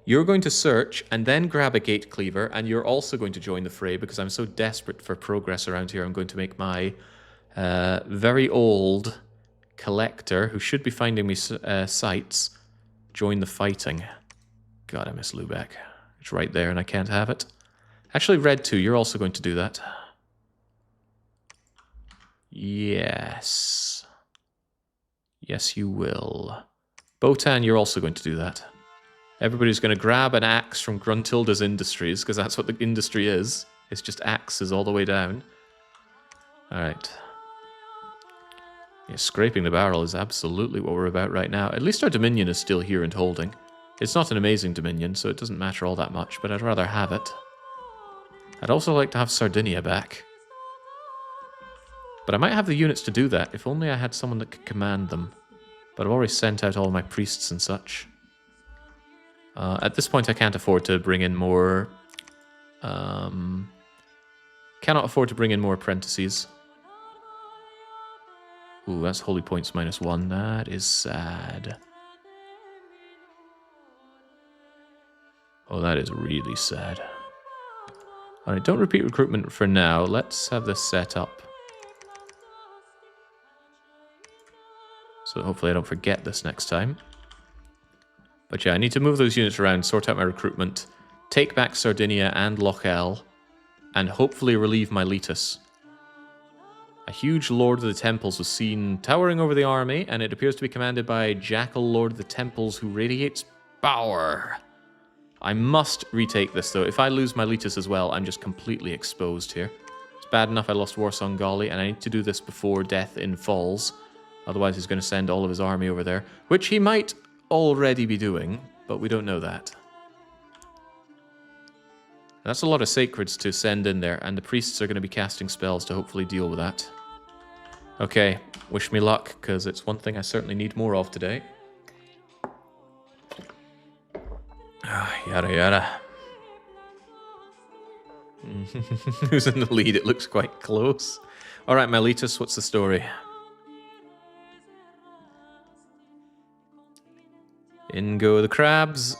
You're going to search and then grab a gate cleaver, and you're also going to join the fray because I'm so desperate for progress around here. I'm going to make my very old collector, who should be finding me sites, join the fighting. God, I miss Lubeck. It's right there and I can't have it. Actually, Red 2, you're also going to do that. Yes. Yes, you will. Botan, you're also going to do that. Everybody's going to grab an axe from Gruntilda's Industries, because that's what the industry is. It's just axes all the way down. Alright. Yeah, scraping the barrel is absolutely what we're about right now. At least our Dominion is still here and holding. It's not an amazing Dominion, so it doesn't matter all that much, but I'd rather have it. I'd also like to have Sardinia back. But I might have the units to do that, if only I had someone that could command them. But I've already sent out all my priests and such. At this point I can't afford to bring in more... cannot afford to bring in more apprentices. Ooh, that's holy points -1. That is sad. Oh, that is really sad. Alright, don't repeat recruitment for now. Let's have this set up. So hopefully I don't forget this next time. But yeah, I need to move those units around, sort out my recruitment, take back Sardinia and Lochel, and hopefully relieve Miletus. A huge Lord of the Temples was seen towering over the army, and it appears to be commanded by Jackal Lord of the Temples, who radiates power. I must retake this, though. If I lose my Letus as well, I'm just completely exposed here. It's bad enough I lost Warsong Gali, and I need to do this before Death in falls. Otherwise, he's going to send all of his army over there, which he might already be doing, but we don't know that. That's a lot of sacreds to send in there, and the priests are going to be casting spells to hopefully deal with that. Okay, wish me luck, because it's one thing I certainly need more of today. Yada yada. Who's in the lead? It looks quite close. Alright, Miletus, what's the story? In go the crabs.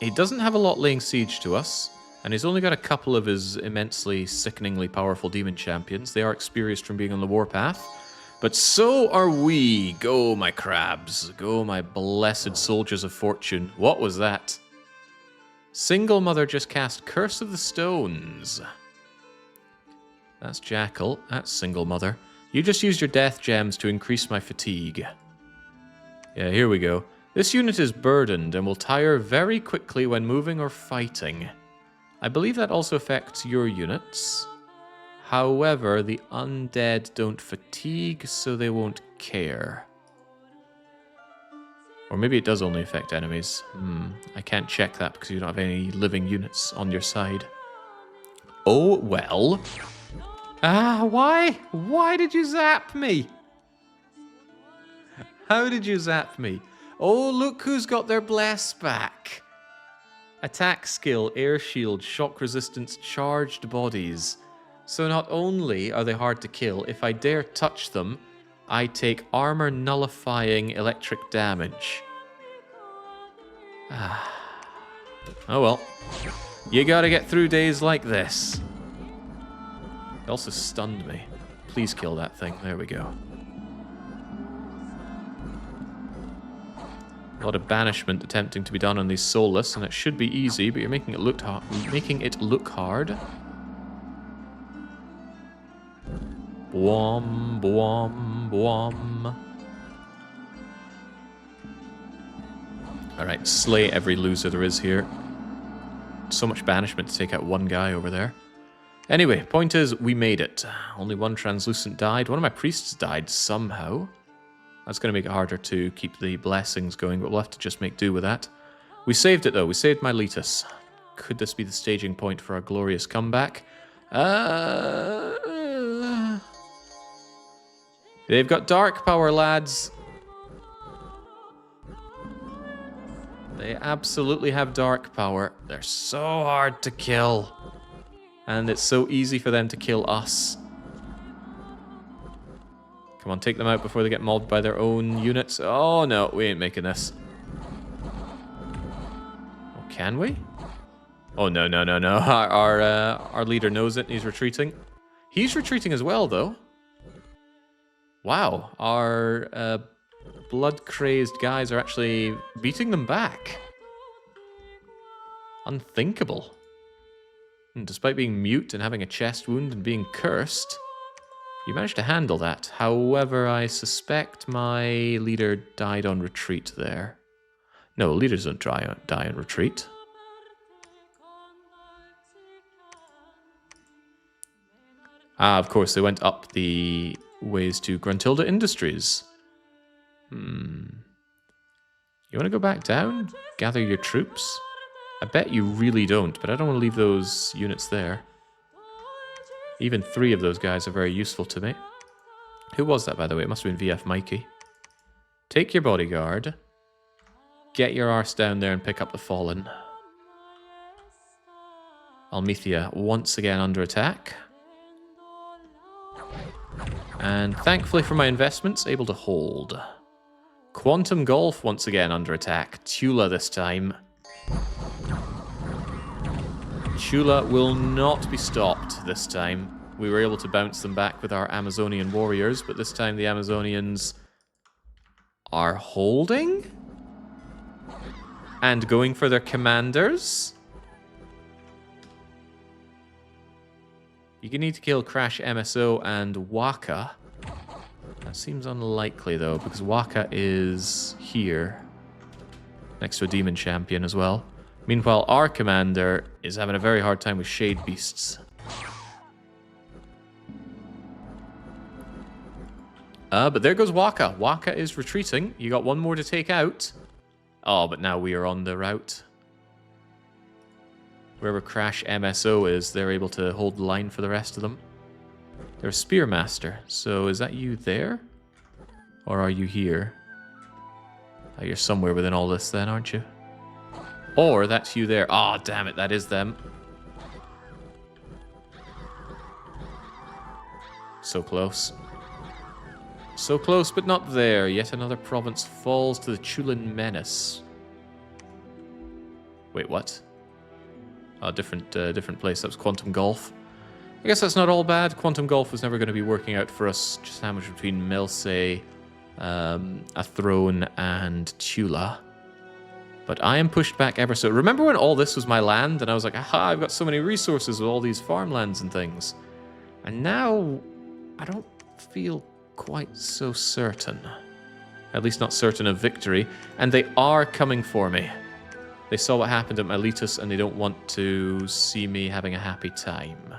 He doesn't have a lot laying siege to us, and he's only got a couple of his immensely, sickeningly powerful demon champions. They are experienced from being on the warpath. But so are we. Go, my crabs. Go, my blessed soldiers of fortune. What was that? Single Mother just cast Curse of the Stones. That's Jackal. That's Single Mother. You just used your death gems to increase my fatigue. Yeah, here we go. This unit is burdened and will tire very quickly when moving or fighting. I believe that also affects your units. However, the undead don't fatigue, so they won't care. Or maybe it does only affect enemies. I can't check that because you don't have any living units on your side. Oh, well. Why? Why did you zap me? How did you zap me? Oh, look who's got their bless back. Attack skill, air shield, shock resistance, charged bodies. So not only are they hard to kill, if I dare touch them, I take armor nullifying electric damage. Oh well. You gotta get through days like this. It also stunned me. Please kill that thing. There we go. A lot of banishment attempting to be done on these soulless, and it should be easy, but you're making it look hard. Boom, boom, boom. Alright, slay every loser there is here. So much banishment to take out one guy over there. Anyway, point is, we made it. Only one translucent died. One of my priests died somehow. That's going to make it harder to keep the blessings going, but we'll have to just make do with that. We saved it, though. We saved Miletus. Could this be the staging point for our glorious comeback? They've got dark power, lads. They absolutely have dark power. They're so hard to kill. And it's so easy for them to kill us. Come on, take them out before they get mobbed by their own units. Oh no, we ain't making this. Oh, can we? Oh no, no, no, no. Our leader knows it and he's retreating. He's retreating as well, though. Wow, our blood-crazed guys are actually beating them back. Unthinkable. And despite being mute and having a chest wound and being cursed, you managed to handle that. However, I suspect my leader died on retreat there. No, leaders don't die on retreat. Of course, they went up the ways to Gruntilda Industries. You want to go back down? Gather your troops? I bet you really don't, but I don't want to leave those units there. Even 3 of those guys are very useful to me. Who was that, by the way? It must have been VF Mikey. Take your bodyguard. Get your arse down there and pick up the fallen. Almethea once again under attack. And thankfully for my investments, able to hold. Quantum Golf once again under attack. Tula this time. Tula will not be stopped this time. We were able to bounce them back with our Amazonian warriors, but this time the Amazonians are holding? And going for their commanders? You need to kill Crash MSO and Waka. That seems unlikely, though, because Waka is here. next to a demon champion as well. Meanwhile, our commander is having a very hard time with shade beasts. But there goes Waka. Waka is retreating. You got one more to take out. Oh, but now we are on the route. Wherever Crash MSO is, they're able to hold the line for the rest of them. They're a Spearmaster. So is that you there? Or are you here? Oh, you're somewhere within all this then, aren't you? Or that's you there. Oh, damn it, that is them. So close. So close, but not there. Yet another province falls to the Tulan menace. Wait, what? Oh, different place. That was Quantum Golf. I guess that's not all bad. Quantum Golf was never going to be working out for us. Just sandwiched between Milsei, Athrone, and Tula. But I am pushed back ever so... Remember when all this was my land? And I was like, aha, I've got so many resources with all these farmlands and things. And now, I don't feel quite so certain. At least not certain of victory. And they are coming for me. They saw what happened at Miletus, and they don't want to see me having a happy time.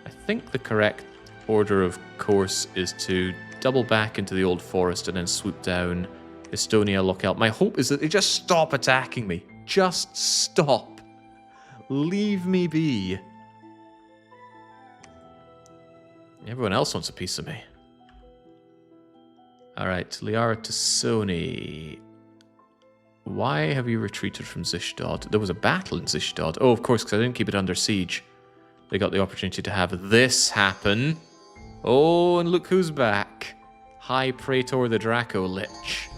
I think the correct order of course is to double back into the old forest and then swoop down Estonia lookout. My hope is that they just stop attacking me. Just stop. Leave me be. Everyone else wants a piece of me. Alright, Liara to Sony. Why have you retreated from Zishdod? There was a battle in Zishdod. Oh, of course, because I didn't keep it under siege. They got the opportunity to have this happen. Oh, and look who's back. High Praetor the Draco Lich.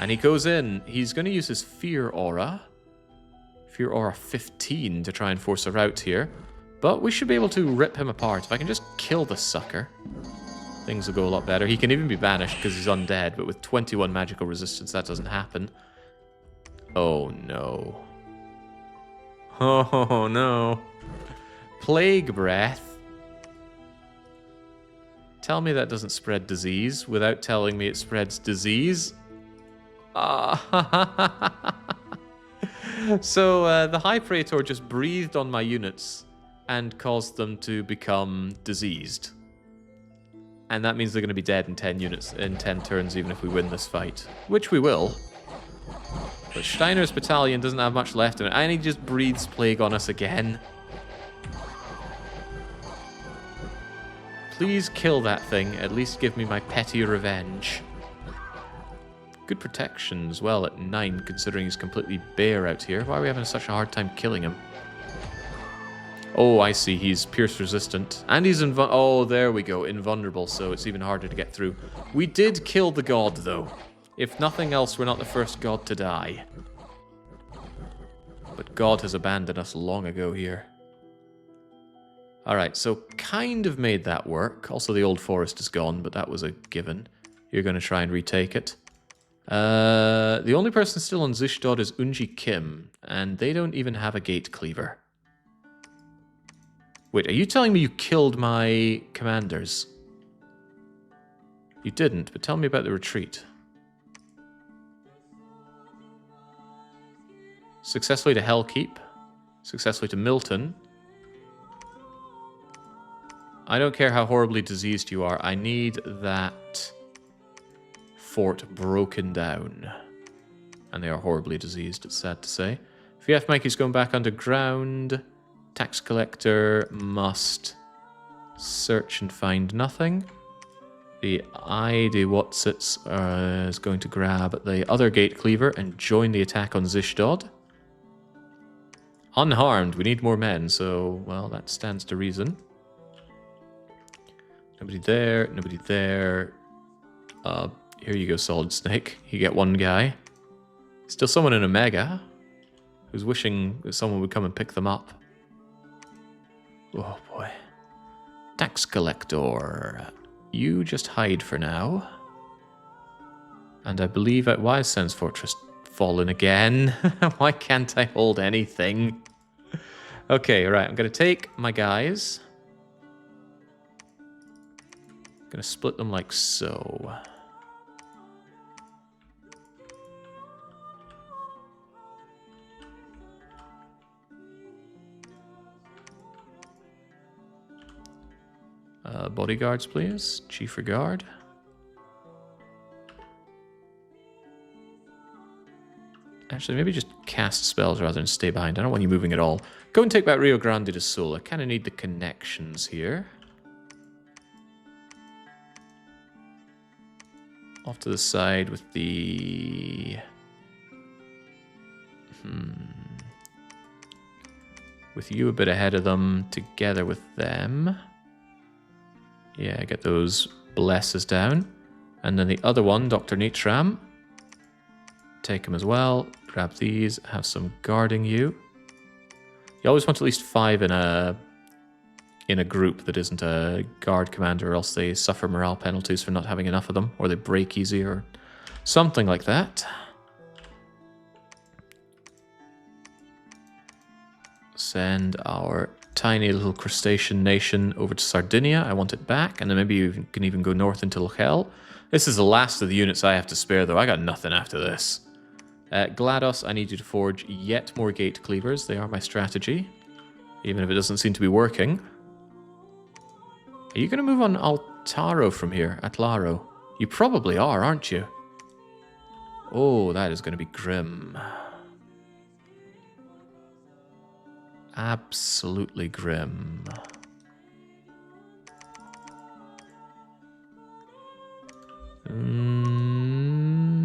And he goes in. He's going to use his Fear Aura. Fear Aura 15 to try and force a rout here. But we should be able to rip him apart. If I can just kill the sucker, things will go a lot better. He can even be banished because he's undead, but with 21 magical resistance, that doesn't happen. Oh, no. Oh, no. Plague Breath. Tell me that doesn't spread disease without telling me it spreads disease. So the High Praetor just breathed on my units and caused them to become diseased. And that means they're going to be dead in 10 units, in 10 turns, even if we win this fight. Which we will. But Steiner's battalion doesn't have much left in it, and he just breathes plague on us again. Please kill that thing, at least give me my petty revenge. Good protection as well at 9, considering he's completely bare out here. Why are we having such a hard time killing him? Oh, I see. He's pierce resistant. And he's oh, there we go. Invulnerable, so it's even harder to get through. We did kill the god, though. If nothing else, we're not the first god to die. But God has abandoned us long ago here. Alright, so kind of made that work. Also, the old forest is gone, but that was a given. You're going to try and retake it. The only person still on Zishdod is Unji Kim, and they don't even have a gate cleaver. Wait, are you telling me you killed my commanders? You didn't, but tell me about the retreat. Successfully to Hellkeep. Successfully to Milton. I don't care how horribly diseased you are. I need that fort broken down. And they are horribly diseased, it's sad to say. VF Mikey's going back underground. Tax collector must search and find nothing. The ID Watsits is going to grab the other gate cleaver and join the attack on Zishdod. Unharmed, we need more men, so, well, that stands to reason. Nobody there, nobody there. Here you go, Solid Snake. You get one guy. Still someone in Omega who's wishing that someone would come and pick them up. Oh boy. Tax collector. You just hide for now. And I believe at why is Sen's Fortress fallen again? Why can't I hold anything? Okay, right. I'm going to take my guys. I'm going to split them like so. Bodyguards, please. Chief Regard. Actually, maybe just cast spells rather than stay behind. I don't want you moving at all. Go and take back Rio Grande do Sul. I kind of need the connections here. Off to the side with the... With you a bit ahead of them, together with them. Yeah, get those blesses down. And then the other one, Dr. Nitram. Take him as well. Grab these, have some guarding you. You always want at least 5 in a group that isn't a guard commander, or else they suffer morale penalties for not having enough of them, or they break easy, or something like that. Send our tiny little crustacean nation over to Sardinia. I want it back, and then maybe you can even go north into Lochel. This is the last of the units I have to spare, though. I got nothing after this. GLaDOS, I need you to forge yet more gate cleavers. They are my strategy, even if it doesn't seem to be working. Are you going to move on Atlaro from here? Atlaro? You probably are, aren't you? Oh, that is going to be grim. Absolutely grim.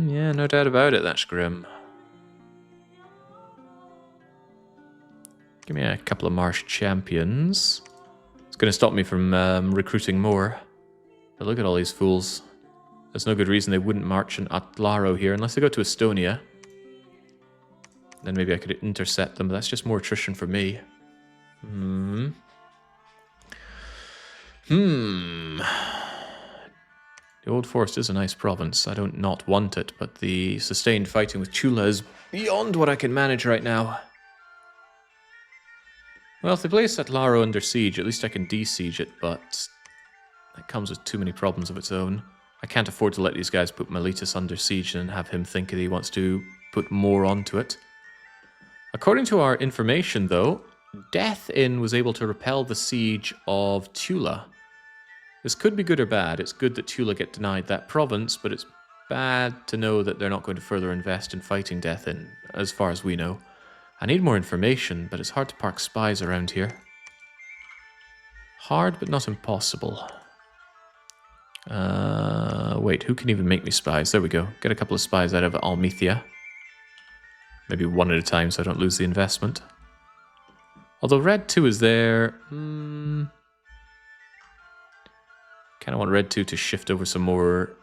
Yeah, no doubt about it, that's grim. Give me a couple of Marsh champions. It's going to stop me from recruiting more. But look at all these fools. There's no good reason they wouldn't march an Atlaro here, unless they go to Estonia. Then maybe I could intercept them, but that's just more attrition for me. The Old Forest is a nice province. I don't not want it, but the sustained fighting with Tula is beyond what I can manage right now. Well, if they place Atlaro under siege, at least I can de-siege it, but that comes with too many problems of its own. I can't afford to let these guys put Miletus under siege and have him think that he wants to put more onto it. According to our information, though, Death Inn was able to repel the siege of Tula. This could be good or bad. It's good that Tula get denied that province, but it's bad to know that they're not going to further invest in fighting Death Inn, as far as we know. I need more information, but it's hard to park spies around here. Hard, but not impossible. Wait, who can even make me spies? There we go. Get a couple of spies out of Almethea. Maybe one at a time so I don't lose the investment. Although Red 2 is there... Kind of want Red 2 to shift over some more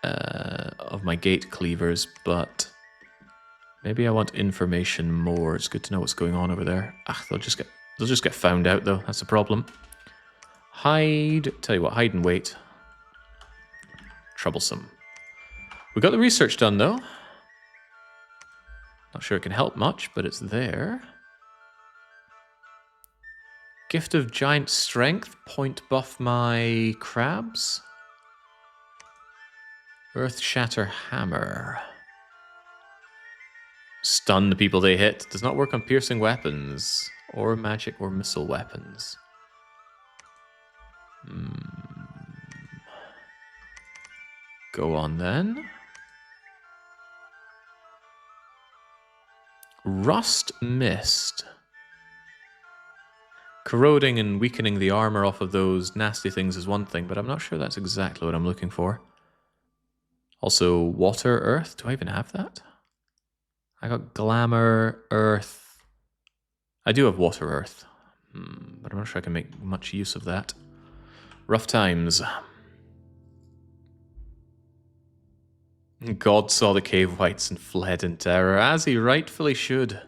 of my gate cleavers, but maybe I want information more. It's good to know what's going on over there. They'll just get found out though. That's the problem. Hide. Tell you what, hide and wait. Troublesome. We got the research done though. Not sure it can help much, but it's there. Gift of Giant Strength. Point buff my crabs. Earth Shatter Hammer. Stun the people they hit. Does not work on piercing weapons. Or magic or missile weapons. Go on then. Rust Mist. Corroding and weakening the armor off of those nasty things is one thing, but I'm not sure that's exactly what I'm looking for. Also, Water Earth. Do I even have that? I got Glamour Earth. I do have Water Earth, but I'm not sure I can make much use of that. Rough times. God saw the cave whites and fled in terror, as he rightfully should.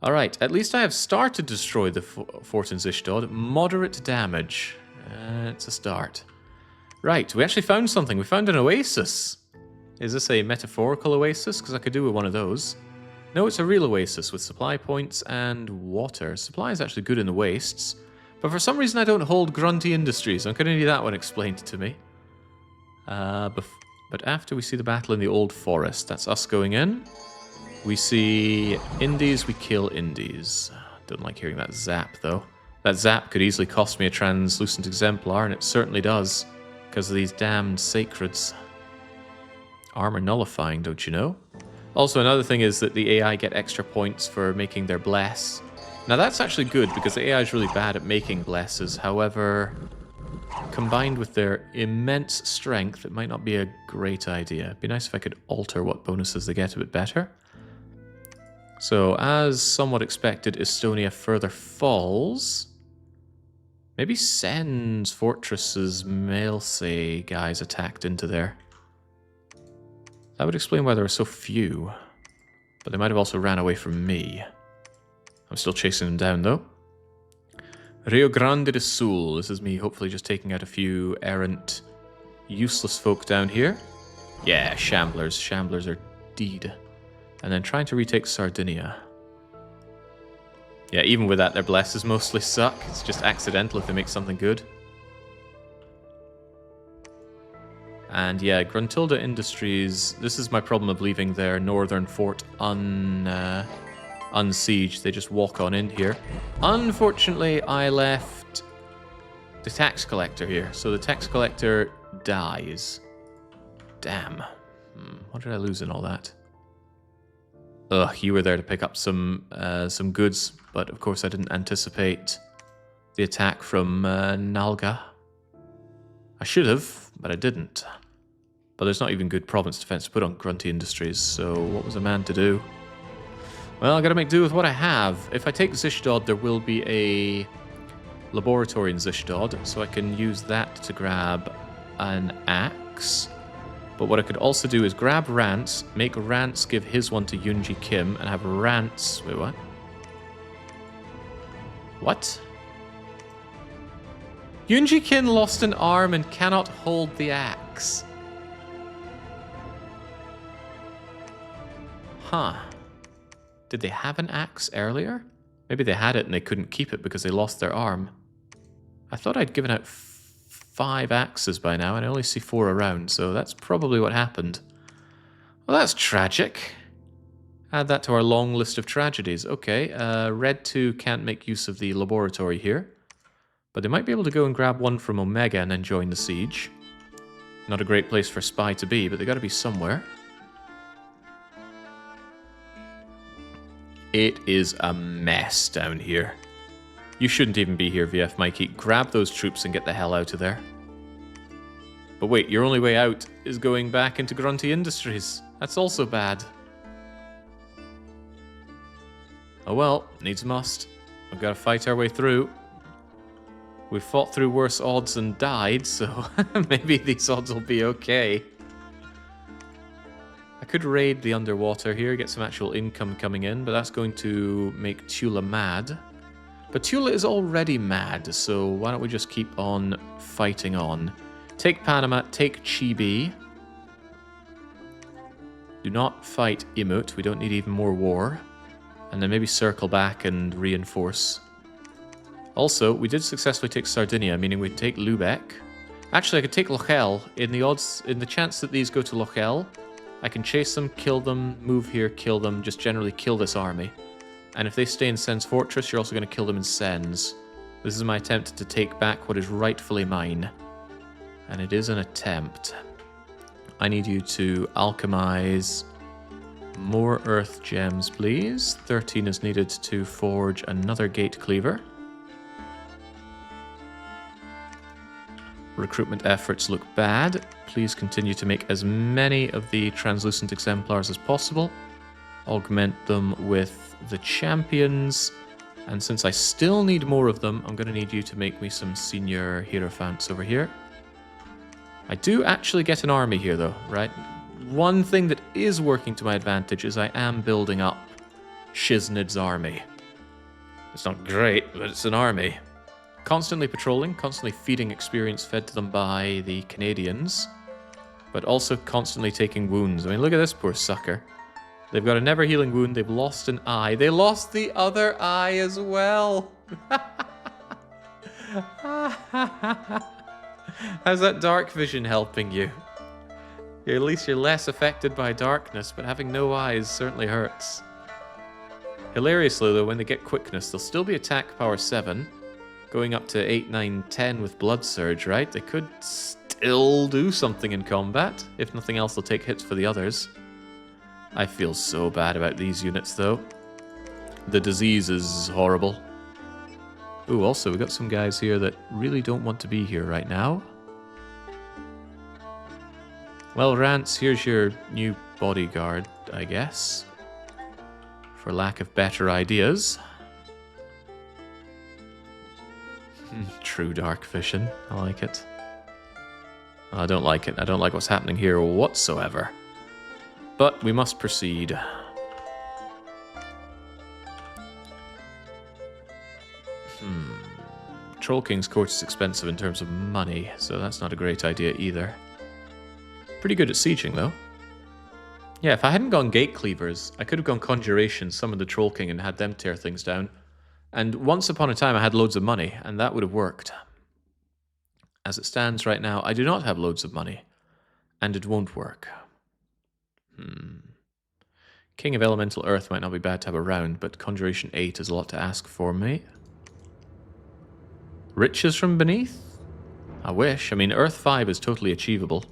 Alright, at least I have started to destroy the fort in Zishdod. Moderate damage. It's a start. Right, we actually found something. We found an oasis. Is this a metaphorical oasis? Because I could do with one of those. No, it's a real oasis with supply points and water. Supply is actually good in the wastes. But for some reason I don't hold Grunty Industries. I'm going to need that one explained to me. But after we see the battle in the Old Forest, that's us going in. We see Indies, we kill Indies. Don't like hearing that zap, though. That zap could easily cost me a translucent exemplar, and it certainly does, because of these damned sacreds. Armor nullifying, don't you know? Also, another thing is that the AI get extra points for making their bless. Now that's actually good, because the AI is really bad at making blesses. However, combined with their immense strength, it might not be a great idea. It'd be nice if I could alter what bonuses they get a bit better. So, as somewhat expected, Estonia further falls. Maybe Sen's fortress's Mailsay guys attacked into there. That would explain why there were so few. But they might have also ran away from me. I'm still chasing them down, though. Rio Grande do Sul. This is me hopefully just taking out a few errant, useless folk down here. Yeah, Shamblers. Shamblers are deed. And then trying to retake Sardinia. Yeah, even with that, their blesses mostly suck. It's just accidental if they make something good. And yeah, Gruntilda Industries, this is my problem of leaving their northern fort unsieged. They just walk on in here. Unfortunately, I left the tax collector here, so the tax collector dies. Damn. What did I lose in all that? Ugh, you were there to pick up some goods, but of course I didn't anticipate the attack from Nalga. I should have, but I didn't. But there's not even good province defense to put on Grunty Industries, so what was a man to do? Well, I gotta make do with what I have. If I take Zishdod, there will be a laboratory in Zishdod, so I can use that to grab an axe. But what I could also do is grab Rance, make Rance give his one to Yunji Kim, and have Rance... Wait, what? What? Yunji Kim lost an arm and cannot hold the axe. Huh. Did they have an axe earlier? Maybe they had it and they couldn't keep it because they lost their arm. I thought I'd given out 5 axes by now, and I only see 4 around, so that's probably what happened. Well, that's tragic. Add that to our long list of tragedies. Okay, Red 2 can't make use of the laboratory here, but they might be able to go and grab one from Omega and then join the siege. Not a great place for a spy to be, but they gotta be somewhere. It is a mess down here. You shouldn't even be here, VF Mikey. Grab those troops and get the hell out of there. But wait, your only way out is going back into Grunty Industries. That's also bad. Oh well, needs must. We've got to fight our way through. We've fought through worse odds and died, so maybe these odds will be okay. I could raid the underwater here, get some actual income coming in, but that's going to make Tula mad. But Tula is already mad, so why don't we just keep on fighting on. Take Panama, take Chibi. Do not fight Imut, we don't need even more war. And then maybe circle back and reinforce. Also, we did successfully take Sardinia, meaning we take Lubeck. Actually, I could take Lochel. In the chance that these go to Lochel, I can chase them, kill them, move here, kill them, just generally kill this army. And if they stay in Sen's fortress, you're also going to kill them in Sen's. This is my attempt to take back what is rightfully mine. And it is an attempt. I need you to alchemize more earth gems, please. 13 is needed to forge another gate cleaver. Recruitment efforts look bad. Please continue to make as many of the translucent exemplars as possible. Augment them with the champions, and since I still need more of them, I'm going to need you to make me some senior hierophants over here. I do actually get an army here though, right? One thing that is working to my advantage is I am building up Shiznid's army. It's not great, but it's an army. Constantly patrolling, constantly feeding experience fed to them by the Canadians, but also constantly taking wounds. I mean, look at this poor sucker. They've got a never-healing wound. They've lost an eye. They lost the other eye as well. How's that dark vision helping you? At least you're less affected by darkness, but having no eyes certainly hurts. Hilariously, though, when they get quickness, they'll still be attack power 7, going up to 8, 9, 10 with Blood Surge, right? They could still do something in combat. If nothing else, they'll take hits for the others. I feel so bad about these units, though. The disease is horrible. Ooh, also, we got some guys here that really don't want to be here right now. Well, Rance, here's your new bodyguard, I guess. For lack of better ideas. True dark vision. I like it. I don't like it. I don't like what's happening here whatsoever. But we must proceed. Troll King's Court is expensive in terms of money, so that's not a great idea either. Pretty good at sieging, though. Yeah, if I hadn't gone Gate Cleavers, I could have gone Conjuration, summoned the Troll King, and had them tear things down. And once upon a time, I had loads of money, and that would have worked. As it stands right now, I do not have loads of money, and it won't work. King of Elemental Earth might not be bad to have around, but Conjuration 8 is a lot to ask for me. Riches from beneath? I wish. I mean, Earth 5 is totally achievable.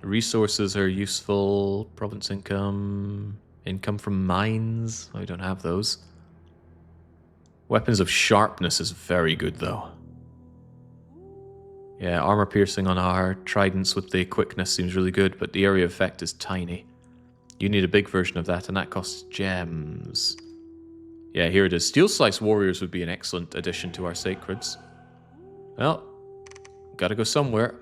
Resources are useful. Province income. Income from mines. I don't have those. Weapons of sharpness is very good, though. Yeah, armor piercing on our tridents with the quickness seems really good, but the area of effect is tiny. You need a big version of that, and that costs gems. Yeah, here it is. Steel Slice Warriors would be an excellent addition to our Sacreds. Well, gotta go somewhere.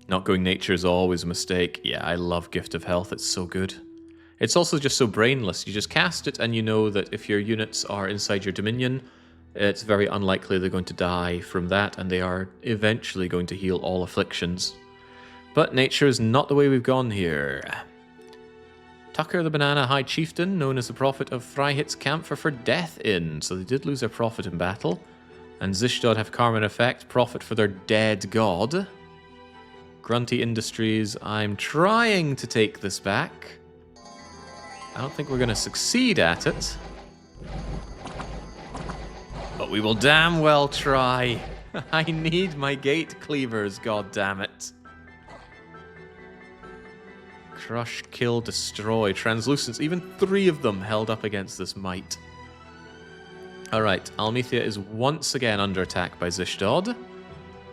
Not going nature is always a mistake. Yeah, I love Gift of Health. It's so good. It's also just so brainless. You just cast it and you know that if your units are inside your dominion, it's very unlikely they're going to die from that, and they are eventually going to heal all afflictions. But nature is not the way we've gone here. Tucker the Banana High Chieftain, known as the Prophet of Freihitz's Camphor for Death in. So they did lose their prophet in battle. And Zishdod have Karma in effect, profit for their dead god. Grunty Industries, I'm trying to take this back. I don't think we're going to succeed at it. But we will damn well try. I need my gate cleavers, goddammit. Crush, kill, destroy. Translucence, even 3 of them held up against this might. Alright, Almethea is once again under attack by Zishdod.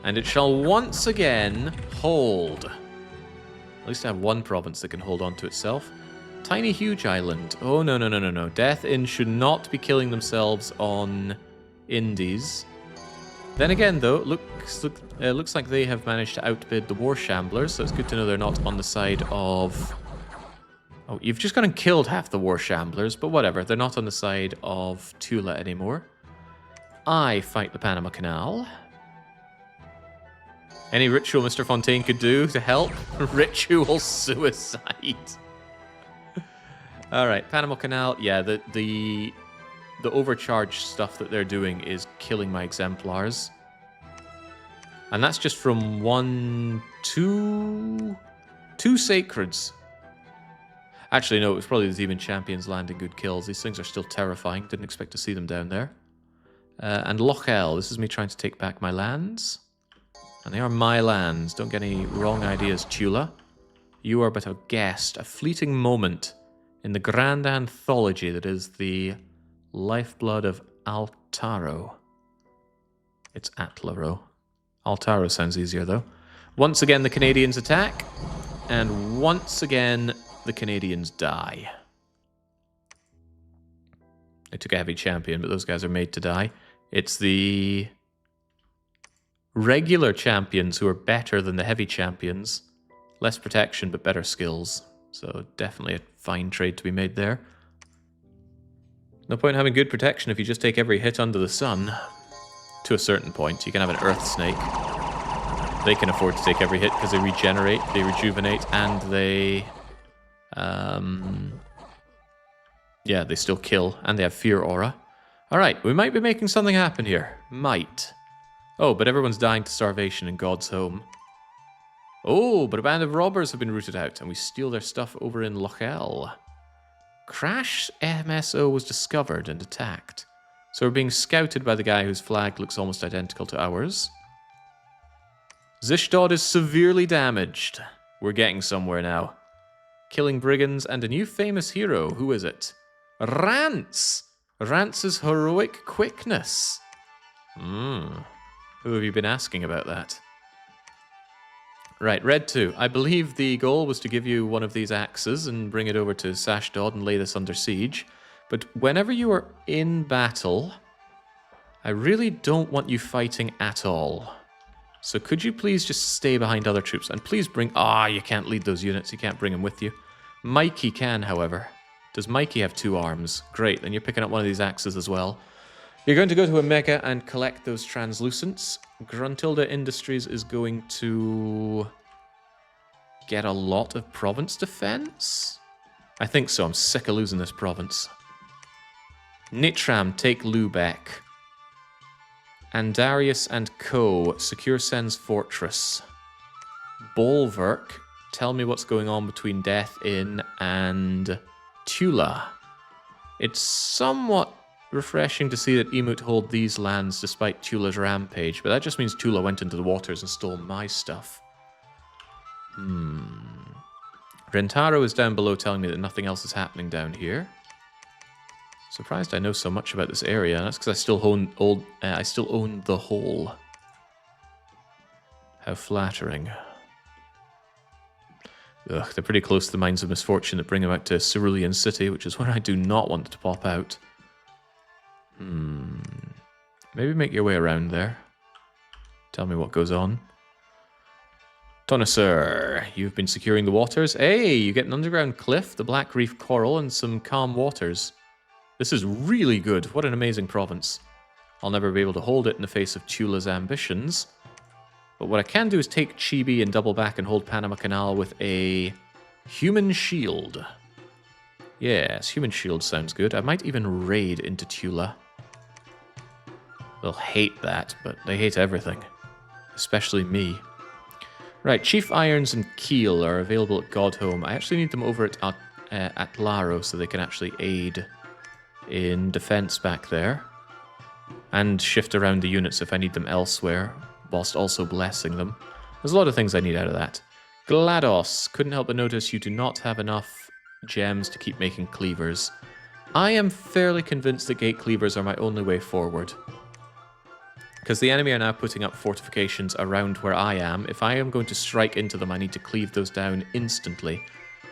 And it shall once again hold. At least I have one province that can hold on to itself. Tiny Huge Island. Oh, no, no, no, no, no. Death Inn should not be killing themselves on indies. Then again, though, it looks like they have managed to outbid the War Shamblers, so it's good to know they're not on the side of... Oh, you've just gone and killed half the War Shamblers, but whatever. They're not on the side of Tula anymore. I fight the Panama Canal. Any ritual Mr. Fontaine could do to help? Ritual suicide. Alright, Panama Canal. Yeah, the overcharged stuff that they're doing is killing my exemplars. And that's just from two Sacreds. Actually, no, it was probably the Demon Champions landing good kills. These things are still terrifying. Didn't expect to see them down there. And Lochel. This is me trying to take back my lands. And they are my lands. Don't get any wrong ideas, Tula. You are but a guest, a fleeting moment in the grand anthology that is the lifeblood of Atlaro. It's Atlaro. Atlaro sounds easier, though. Once again, the Canadians attack. And once again, the Canadians die. They took a heavy champion, but those guys are made to die. It's the regular champions who are better than the heavy champions. Less protection, but better skills. So definitely a fine trade to be made there. No point in having good protection if you just take every hit under the sun. To a certain point. You can have an Earth Snake. They can afford to take every hit because they regenerate, they rejuvenate, and they... yeah, they still kill, and they have Fear Aura. Alright, we might be making something happen here. Might. Oh, but everyone's dying to starvation in God's home. Oh, but a band of robbers have been rooted out, and we steal their stuff over in Lochel. Crash MSO was discovered and attacked. So we're being scouted by the guy whose flag looks almost identical to ours. Zishdod is severely damaged. We're getting somewhere now. Killing brigands and a new famous hero. Who is it? Rance! Rance's heroic quickness. Who have you been asking about that? Right, Red 2. I believe the goal was to give you one of these axes and bring it over to Sashdod and lay this under siege. But whenever you are in battle, I really don't want you fighting at all. So could you please just stay behind other troops? And please bring... you can't lead those units. You can't bring them with you. Mikey can, however. Does Mikey have 2 arms? Great, then you're picking up one of these axes as well. You're going to go to Omega and collect those translucents. Gruntilda Industries is going to get a lot of province defense? I think so. I'm sick of losing this province. Nitram, take Lubeck. Andarius and Co. secure Sen's fortress. Bolverk, tell me what's going on between Death Inn and Tula. It's somewhat refreshing to see that Emut hold these lands despite Tula's rampage, but that just means Tula went into the waters and stole my stuff. Rentaro is down below telling me that nothing else is happening down here. Surprised I know so much about this area, and that's because I still own the whole. How flattering. Ugh, they're pretty close to the Mines of Misfortune that bring them out to Cerulean City, which is where I do not want it to pop out. Maybe make your way around there. Tell me what goes on. Tonacer, you've been securing the waters. Hey, you get an underground cliff, the Black Reef Coral, and some calm waters. This is really good. What an amazing province. I'll never be able to hold it in the face of Tula's ambitions. But what I can do is take Chibi and double back and hold Panama Canal with a human shield. Yes, human shield sounds good. I might even raid into Tula. They'll hate that, but they hate everything. Especially me. Right, Chief Irons and Keel are available at Godhome. I actually need them over at Atlaro so they can actually aid in defense back there. And shift around the units if I need them elsewhere, whilst also blessing them. There's a lot of things I need out of that. GLaDOS, couldn't help but notice you do not have enough gems to keep making cleavers. I am fairly convinced that gate cleavers are my only way forward. Because the enemy are now putting up fortifications around where I am. If I am going to strike into them, I need to cleave those down instantly.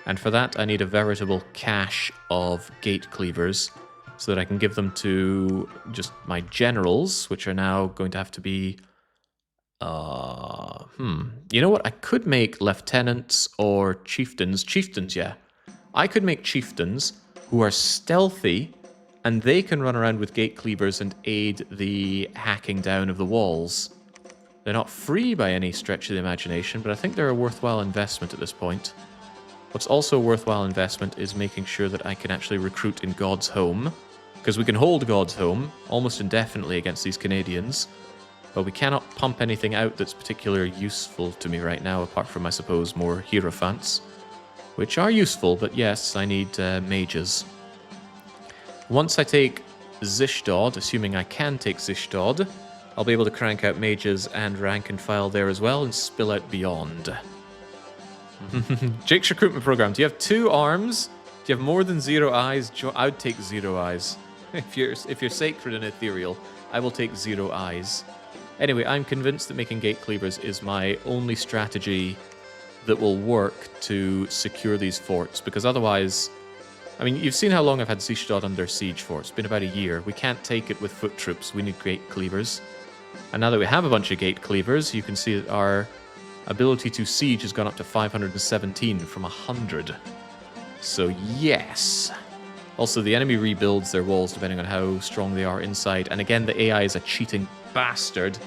And for that, I need a veritable cache of gate cleavers so that I can give them to just my generals, which are now going to have to be... You know what? I could make lieutenants or chieftains. Chieftains, yeah. I could make chieftains who are stealthy, and they can run around with gate cleavers and aid the hacking down of the walls. They're not free by any stretch of the imagination, but I think they're a worthwhile investment at this point. What's also a worthwhile investment is making sure that I can actually recruit in God's Home, because we can hold God's Home almost indefinitely against these Canadians, but we cannot pump anything out that's particularly useful to me right now, apart from, I suppose, more Hierophants, which are useful, but yes, I need mages. Once I take Zishdod, assuming I can take Zishdod, I'll be able to crank out mages and rank and file there as well and spill out beyond. Jake's recruitment program. Do you have 2 arms? Do you have more than 0 eyes? I would take 0 eyes. If you're sacred and ethereal, I will take 0 eyes. Anyway, I'm convinced that making gate cleavers is my only strategy that will work to secure these forts, because otherwise... I mean, you've seen how long I've had Zishdod under siege for. It's been about a year. We can't take it with foot troops. We need gate cleavers. And now that we have a bunch of gate cleavers, you can see that our ability to siege has gone up to 517 from 100. So, yes. Also, the enemy rebuilds their walls depending on how strong they are inside. And again, the AI is a cheating bastard,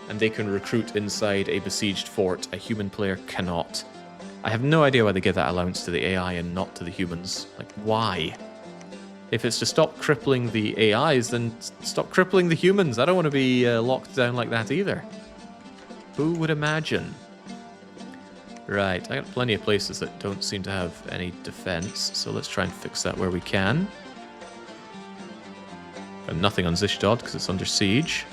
and they can recruit inside a besieged fort. A human player cannot. I have no idea why they give that allowance to the AI and not to the humans. Like, why? If it's to stop crippling the AIs, then stop crippling the humans. I don't want to be locked down like that either. Who would imagine? Right, I got plenty of places that don't seem to have any defense, so let's try and fix that where we can. Got nothing on Zishdod because it's under siege.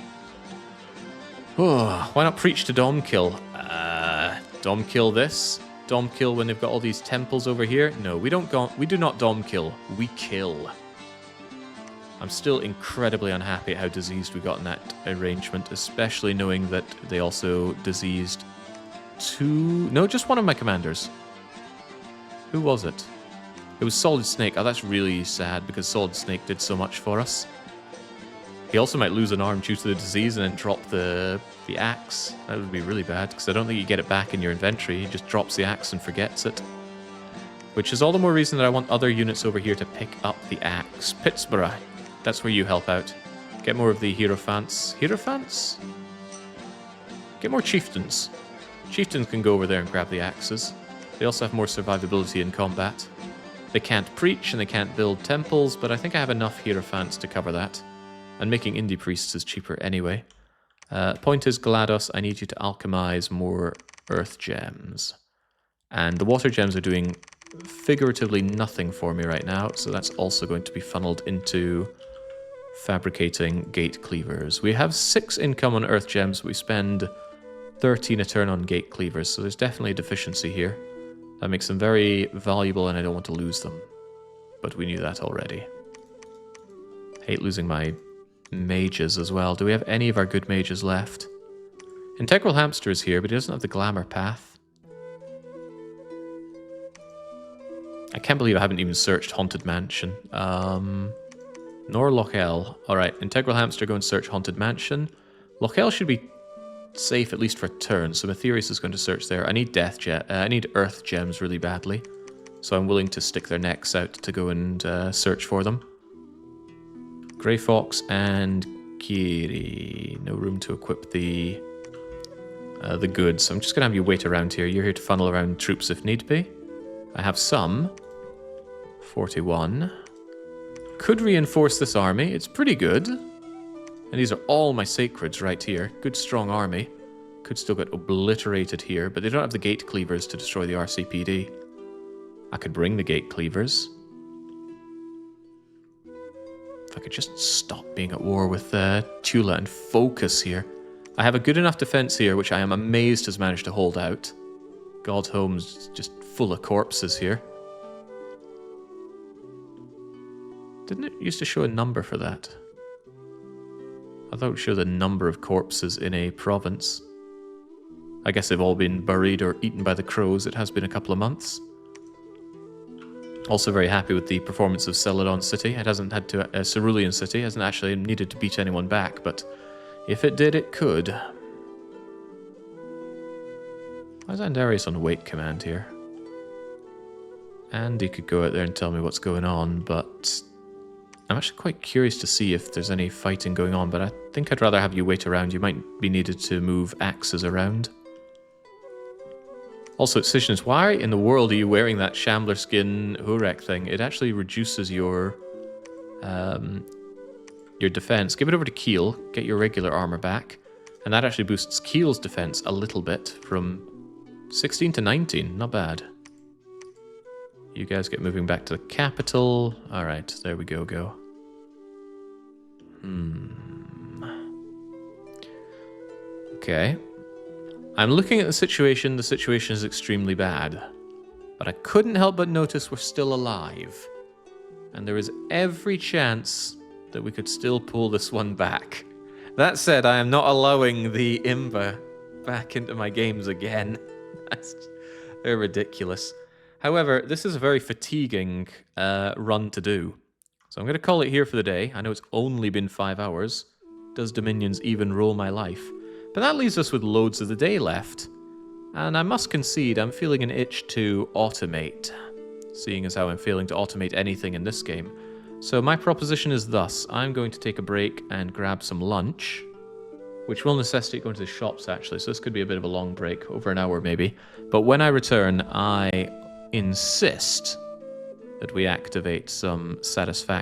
Oh, why not preach to Dom kill? Dom kill this? Dom kill when they've got all these temples over here? No, we do not Dom kill. We kill. I'm still incredibly unhappy at how diseased we got in that arrangement, especially knowing that they also diseased just one of my commanders. Who was it? It was Solid Snake. Oh, that's really sad because Solid Snake did so much for us. He also might lose an arm due to the disease and then drop the axe. That would be really bad because I don't think you get it back in your inventory. He just drops the axe and forgets it. Which is all the more reason that I want other units over here to pick up the axe. Pittsburgh, that's where you help out. Get more of the Hierophants. Hierophants? Get more Chieftains. Chieftains can go over there and grab the axes. They also have more survivability in combat. They can't preach and they can't build temples, but I think I have enough Hierophants to cover that. And making indie priests is cheaper anyway. Point is, GLaDOS, I need you to alchemize more earth gems. And the water gems are doing figuratively nothing for me right now, so that's also going to be funneled into fabricating gate cleavers. We have 6 income on earth gems, we spend 13 a turn on gate cleavers, so there's definitely a deficiency here. That makes them very valuable and I don't want to lose them. But we knew that already. Hate losing my mages as well. Do we have any of our good mages left? Integral Hamster is here, but he doesn't have the glamour path. I can't believe I haven't even searched Haunted Mansion. Nor Lochel. Alright, Integral Hamster, go and search Haunted Mansion. Lochel should be safe at least for a turn, so Matthias is going to search there. I need I need Earth Gems really badly, so I'm willing to stick their necks out to go and search for them. Grey Fox and Kiri. No room to equip the goods. So I'm just going to have you wait around here. You're here to funnel around troops if need be. I have some. 41. Could reinforce this army. It's pretty good. And these are all my sacreds right here. Good strong army. Could still get obliterated here, but they don't have the gate cleavers to destroy the RCPD. I could bring the gate cleavers. If I could just stop being at war with Tula and focus here. I have a good enough defense here, which I am amazed has managed to hold out. Godhome's just full of corpses here. Didn't it used to show a number for that? I thought it would show the number of corpses in a province. I guess they've all been buried or eaten by the crows. It has been a couple of months. Also very happy with the performance of Celadon City. It hasn't had to... Cerulean City hasn't actually needed to beat anyone back, but if it did, it could. Why is Andarius on wait command here? Andy could go out there and tell me what's going on, but I'm actually quite curious to see if there's any fighting going on, but I think I'd rather have you wait around. You might be needed to move axes around. Also, Decision is, why in the world are you wearing that Shambler skin Hurek thing? It actually reduces your defense. Give it over to Keel, get your regular armor back, and that actually boosts Keel's defense a little bit from 16 to 19. Not bad. You guys get moving back to the capital. Alright, there we go. Okay. I'm looking at the situation. The situation is extremely bad. But I couldn't help but notice we're still alive. And there is every chance that we could still pull this one back. That said, I am not allowing the Imba back into my games again. They're ridiculous. However, this is a very fatiguing run to do. So I'm going to call it here for the day. I know it's only been 5 hours. Does Dominions even roll my life? But that leaves us with loads of the day left. And I must concede, I'm feeling an itch to automate. Seeing as how I'm failing to automate anything in this game. So my proposition is thus. I'm going to take a break and grab some lunch. Which will necessitate going to the shops, actually. So this could be a bit of a long break. Over an hour, maybe. But when I return, I insist that we activate some satisfaction.